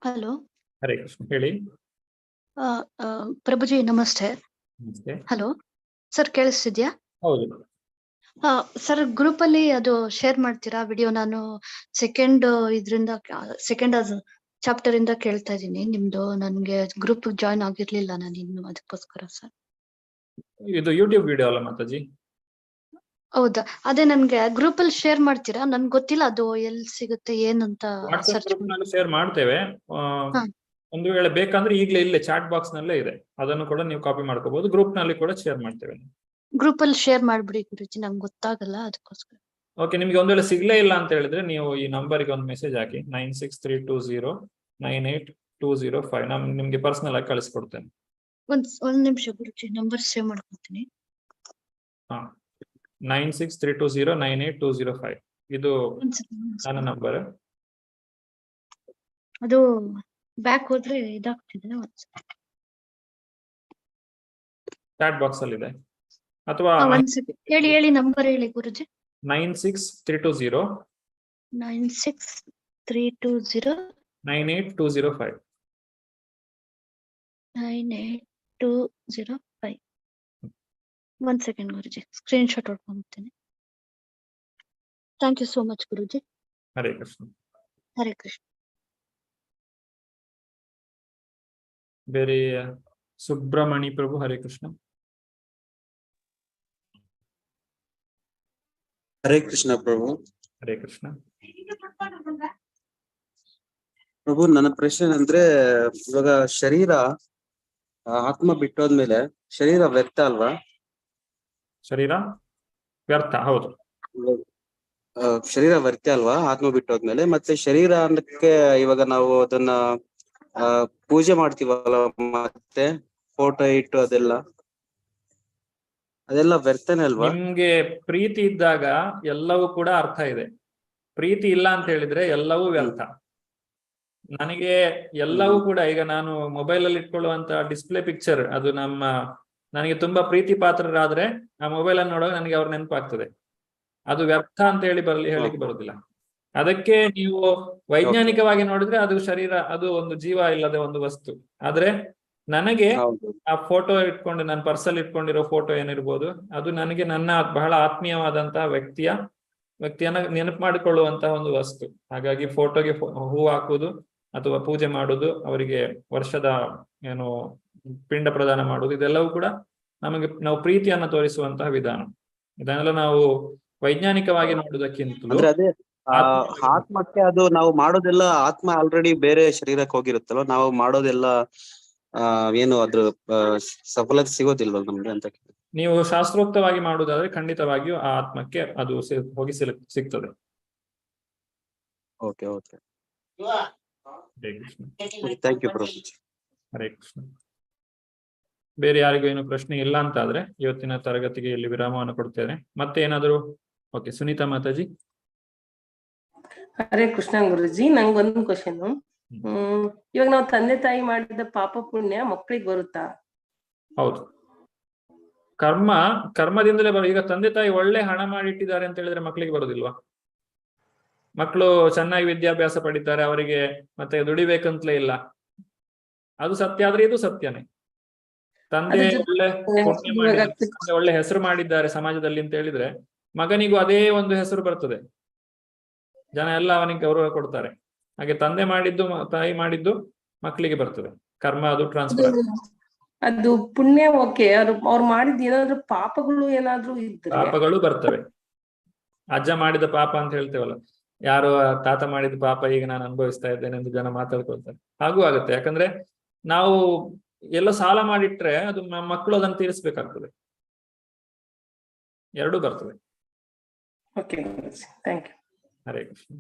ಹಲೋ. ಹರೇ ಕೃಷ್ಣ, ಹೇಳಿ. ಪ್ರಭುಜಿ ನಮಸ್ತೆ. ನಮಸ್ತೆ. ಹಲೋ ಸರ್, ಕೇಳಿಸ್ತಿದ್ಯಾ? ಹೌದು ಸರ್, ಗ್ರೂಪ್ ಅಲ್ಲಿ ಅದು ಶೇರ್ ಮಾಡ್ತೀರಾ ವಿಡಿಯೋ? ನಾನು ಸೆಕೆಂಡ್ ಚಾಪ್ಟರ್ ಇಂದ ಕೇಳ್ತಾ ಇದ್ದೀನಿ ನಿಮ್ದು. ನನ್ಗೆ ಗ್ರೂಪ್ ಜಾಯ್ನ್ ಆಗಿರ್ಲಿಲ್ಲ ನಾನು ಇನ್ನು, ಅದಕ್ಕೋಸ್ಕರ ಸರ್. ಇದು ಯೂಟ್ಯೂಬ್ ವಿಡಿಯೋ ಅಲ್ಲ ಮಾತಾಜಿ? ಹೌದಾ, ಅದೇ ನನ್ಗೆ ಗ್ರೂಪ್ ಅಲ್ಲಿ ಶೇರ್ ಮಾಡ್ತೀರಾ? ನನ್ಗೆ ಗೊತ್ತಿಲ್ಲ ಅದು ಎಲ್ಲಿ ಸಿಗುತ್ತೆ ಏನಂತ ವಾಟ್ಸ್ಆಪ್ ಸರ್ಚ್ ಗ್ರೂಪ್ ನಲ್ಲಿ ಶೇರ್ ಮಾಡ್ತೇವೆ. ಹಾ. ಒಂದು ವೇಳೆ ಬೇಕಂದ್ರೆ ಈಗಲೇ ಇಲ್ಲೇ ಚಾಟ್ ಬಾಕ್ಸ್ ನಲ್ಲೇ ಇದೆ, ಅದನ್ನು ಕೂಡ ನೀವು ಕಾಪಿ ಮಾಡ್ಕೋಬಹುದು. ಗ್ರೂಪ್ ನಲ್ಲಿ ಕೂಡ ಶೇರ್ ಮಾಡ್ತೇವೆ. ಗ್ರೂಪ್ ಅಲ್ಲಿ ಶೇರ್ ಮಾಡ್ಬಿಡಿ ಗುರುಜಿ, ನಂಗೆ ಗೊತ್ತಾಗಲ್ಲ ಅದಕ್ಕೋಸ್ಕರ. ಓಕೆ, ನಿಮ್ಗೆ ಒಂದ್ ವೇಳೆ ಸಿಗ್ಲೇ ಇಲ್ಲ ಅಂತ ಹೇಳಿದ್ರೆ ನೀವು ಈ ನಂಬರ್ಗೆ ಒಂದು ಮೆಸೇಜ್ ಹಾಕಿ 9632098205. ನಾನು ನಿಮ್ಗೆ ಪರ್ಸನಲ್ ಆಗಿ ಕಳಿಸ್ಕೊಡ್ತೇನೆ. ಒಂದ್ ನಿಮಿಷ ಗುರುಜಿ, ನಂಬರ್ ಸೇವ್ ಮಾಡ್ಕೊತೀನಿ. ಹಾ, 9632098205 ಇದು ನನ್ನ ನಂಬರ್. ಅದು ಬ್ಯಾಕ್ ಹೋದ್ರೆ ಇದಾಗ್ತಿದೆ. ಚಾಟ್ ಬಾಕ್ಸ್ ಅಲ್ಲಿ ಇದೆ. ಅಥವಾ ಒಂದ್ ಸೆಕೆಂಡ್ ಹೇಳಿ ನಂಬರ್ ಹೇಳಿ ಗುರುಜಿ. 96320 96320 98205. 98205. ಒಂದ್ ಸೆಕೆಂಡ್ ಗುರುಜಿ, ಸ್ಕ್ರೀನ್ ಶಾಟ್ ಹೊಡ್ಕೊಂಡ್ಬಿಡ್ತೀನಿ. Thank you so much Guruji. Hare Krishna. Hare Krishna. ಬೇರೆ ಸುಬ್ರಹ್ಮಣಿ ಪ್ರಭು, ಹರೇ ಕೃಷ್ಣ. ಹರೇ ಕೃಷ್ಣ ಪ್ರಭು. ಹರೇ ಕೃಷ್ಣ ಪ್ರಭು, ನನ್ನ ಪ್ರಶ್ನೆ ಅಂದ್ರೆ, ಇವಾಗ ಶರೀರ ಆತ್ಮ ಬಿಟ್ಟೋದ್ಮೇಲೆ ಶರೀರ ವ್ಯರ್ಥ ಅಲ್ವಾ? ಶರೀರ ವ್ಯರ್ಥ, ಹೌದು. ಶರೀರ ವ್ಯರ್ಥ ಅಲ್ವಾ ಆತ್ಮ ಬಿಟ್ಟೋದ್ಮೇಲೆ? ಮತ್ತೆ ಶರೀರ ಅನ್ನಕ್ಕೆ ಇವಾಗ ನಾವು ಅದನ್ನ ಪೂಜೆ ಮಾಡ್ತೀವಲ್ಲ, ಮತ್ತೆ ಫೋಟೋ ಇಟ್ಟು ಅದೆಲ್ಲ ವ್ಯರ್ಥನೇ ಅಲ್ವಾ? ನಿಮ್ಗೆ ಪ್ರೀತಿ ಇದ್ದಾಗ ಎಲ್ಲವೂ ಕೂಡ ಅರ್ಥ ಇದೆ. ಪ್ರೀತಿ ಇಲ್ಲ ಅಂತ ಹೇಳಿದ್ರೆ ಎಲ್ಲವೂ ವ್ಯರ್ಥ. ನನಗೆ ಎಲ್ಲವೂ ಕೂಡ, ಈಗ ನಾನು ಮೊಬೈಲ್ ಅಲ್ಲಿ ಇಟ್ಕೊಳ್ಳುವಂತ ಡಿಸ್ಪ್ಲೇ ಪಿಕ್ಚರ್, ಅದು ನನಗೆ ತುಂಬಾ ಪ್ರೀತಿ ಪಾತ್ರರಾದ್ರೆ ಆ ಮೊಬೈಲ್ ಅನ್ನು ನೋಡುವಾಗ ನನಗೆ ಅವ್ರ ನೆನಪಾಗ್ತದೆ. ಅದು ವ್ಯರ್ಥ ಅಂತ ಹೇಳಿಕ್ಕೆ ಬರುದಿಲ್ಲ. ಅದಕ್ಕೆ ನೀವು ವೈಜ್ಞಾನಿಕವಾಗಿ ನೋಡಿದ್ರೆ ಅದು ಶರೀರ, ಅದು ಒಂದು ಜೀವ ಇಲ್ಲದೆ ಒಂದು ವಸ್ತು. ಆದ್ರೆ ನನಗೆ ಆ ಫೋಟೋ ಇಟ್ಕೊಂಡು, ನನ್ನ ಪರ್ಸಲ್ಲಿ ಇಟ್ಕೊಂಡಿರೋ ಫೋಟೋ ಏನಿರ್ಬೋದು, ಅದು ನನಗೆ ನನ್ನ ಬಹಳ ಆತ್ಮೀಯವಾದಂತಹ ವ್ಯಕ್ತಿಯನ್ನ ನೆನಪು ಮಾಡಿಕೊಳ್ಳುವಂತಹ ಒಂದು ವಸ್ತು. ಹಾಗಾಗಿ ಫೋಟೋಗೆ ಹೂ ಹಾಕುವುದು ಅಥವಾ ಪೂಜೆ ಮಾಡುವುದು, ಅವರಿಗೆ ವರ್ಷದ ಪಿಂಡ ಪ್ರದಾನ ಮಾಡುವುದು, ಇದೆಲ್ಲವೂ ಕೂಡ ನಾವು ಪ್ರೀತಿಯನ್ನ ತೋರಿಸುವಂತಹ ವಿಧಾನ. ಇದನ್ನೆಲ್ಲ ನಾವು ವೈಜ್ಞಾನಿಕವಾಗಿ ನೋಡುವುದಕ್ಕಿಂತಲೂ ಆತ್ಮಕ್ಕೆ ಅದು ನಾವು ಮಾಡೋದೆಲ್ಲ, ಆತ್ಮ ಆಲ್ರೆಡಿ ಬೇರೆ ಶರೀರಕ್ಕೆ ಹೋಗಿರುತ್ತಲ್ಲ, ನಾವು ಮಾಡೋದೆಲ್ಲ ಏನು ಅದ್ರ ಸಫಲತೆ ಸಿಗೋದಿಲ್ವಲ್ಲ ನಮ್ಗೆ ಅಂತ. ನೀವು ಶಾಸ್ತ್ರೋಕ್ತವಾಗಿ ಮಾಡುವುದಾದ್ರೆ ಖಂಡಿತವಾಗಿಯೂ ಆ ಆತ್ಮಕ್ಕೆ ಅದು ಹೋಗಿ ಸಿಗ್ತದೆ. Okay okay, Hare Krishna. Thank you Prabhu. Hare Krishna. ಬೇರೆ ಯಾರಿಗೂ ಏನು ಪ್ರಶ್ನೆ ಇಲ್ಲ ಅಂತ ಆದ್ರೆ ಇವತ್ತಿನ ತರಗತಿಗೆ ಇಲ್ಲಿ ವಿರಾಮವನ್ನು ಕೊಡ್ತೇನೆ. ಮತ್ತೆ ಏನಾದ್ರು? ಓಕೆ, ಸುನೀತಾ ಮಾತಾಜಿ. ಹರೇ ಕೃಷ್ಣ ಗುರುಜಿ, ನಂಗೊಂದು ಕ್ವಶನ್. ಇವಾಗ ನಾವು ತಂದೆ ತಾಯಿ ಮಾಡಿದ ಪಾಪ ಪುಣ್ಯ ಮಕ್ಕಳಿಗೆ ಬರುತ್ತಾ? ಹೌದು, ಕರ್ಮದಿಂದಲೇ ಈಗ ತಂದೆ ತಾಯಿ ಒಳ್ಳೆ ಹಣ ಮಾಡಿಟ್ಟಿದ್ದಾರೆ ಅಂತ ಹೇಳಿದ್ರೆ ಮಕ್ಕಳಿಗೆ ಬರುದಿಲ್ವಾ? ಮಕ್ಕಳು ಚೆನ್ನಾಗಿ ವಿದ್ಯಾಭ್ಯಾಸ ಪಡಿತಾರೆ, ಅವರಿಗೆ ಮತ್ತೆ ದುಡಿಬೇಕಂತಲೇ ಇಲ್ಲ. ಅದು ಸತ್ಯ ಆದ್ರೆ ಇದು ಸತ್ಯನೇ. ತಂದೆ ಒಳ್ಳೆ ಹೆಸರು ಮಾಡಿದ್ದಾರೆ ಸಮಾಜದಲ್ಲಿ ಅಂತ ಹೇಳಿದ್ರೆ ಮಗನಿಗೂ ಅದೇ ಒಂದು ಹೆಸರು ಬರ್ತದೆ, ಜನ ಎಲ್ಲ ಅವನಿಗೆ ಗೌರವ ಕೊಡ್ತಾರೆ. ಹಾಗೆ ತಂದೆ ಮಾಡಿದ್ದು ತಾಯಿ ಮಾಡಿದ್ದು ಮಕ್ಕಳಿಗೆ ಬರ್ತದೆ. ಕರ್ಮ ಅದು ಟ್ರಾನ್ಸ್ಫರ್. ಅದು ಪುಣ್ಯ ಓಕೆ, ಅವ್ರು ಮಾಡಿದ ಏನಾದ್ರು ಪಾಪಗಳು ಏನಾದ್ರು ಇದ್ರೆ ಪಾಪಗಳು ಬರ್ತವೆ. ಅಜ್ಜ ಮಾಡಿದ ಪಾಪ ಅಂತ ಹೇಳ್ತೇವಲ್ಲ, ಯಾರೋ ತಾತ ಮಾಡಿದ ಪಾಪ ಈಗ ನಾನು ಅನುಭವಿಸ್ತಾ ಇದ್ದೇನೆ ಎಂದು ಜನ ಮಾತಾಡ್ಕೊಳ್ತಾರೆ. ಹಾಗೂ ಆಗುತ್ತೆ, ಯಾಕಂದ್ರೆ ನಾವು ಎಲ್ಲ ಸಾಲ ಮಾಡಿಟ್ರೆ ಅದು ಮಕ್ಕಳು ಅದನ್ನು ತೀರಿಸ್ಬೇಕಾಗ್ತದೆ. ಎರಡೂ ಬರ್ತದೆ. ಹರೇ ಕೃಷ್ಣ.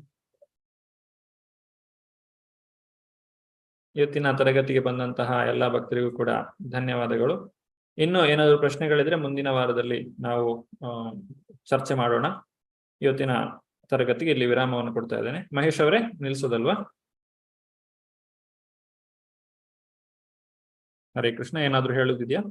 ಇವತ್ತಿನ ತರಗತಿಗೆ ಬಂದಂತಹ ಎಲ್ಲಾ ಭಕ್ತರಿಗೂ ಕೂಡ ಧನ್ಯವಾದಗಳು. ಇನ್ನು ಏನಾದರೂ ಪ್ರಶ್ನೆಗಳಿದ್ರೆ ಮುಂದಿನ ವಾರದಲ್ಲಿ ನಾವು ಚರ್ಚೆ ಮಾಡೋಣ. ಇವತ್ತಿನ ತರಗತಿಗೆ ಇಲ್ಲಿ ವಿರಾಮವನ್ನು ಕೊಡ್ತಾ ಇದ್ದೇನೆ. ಮಹೇಶ್ ಅವರೇ, ನಿಲ್ಸೋದಲ್ವಾ? ಹರೇ ಕೃಷ್ಣ. ಏನಾದ್ರು ಹೇಳುದಿದ್ಯಾ?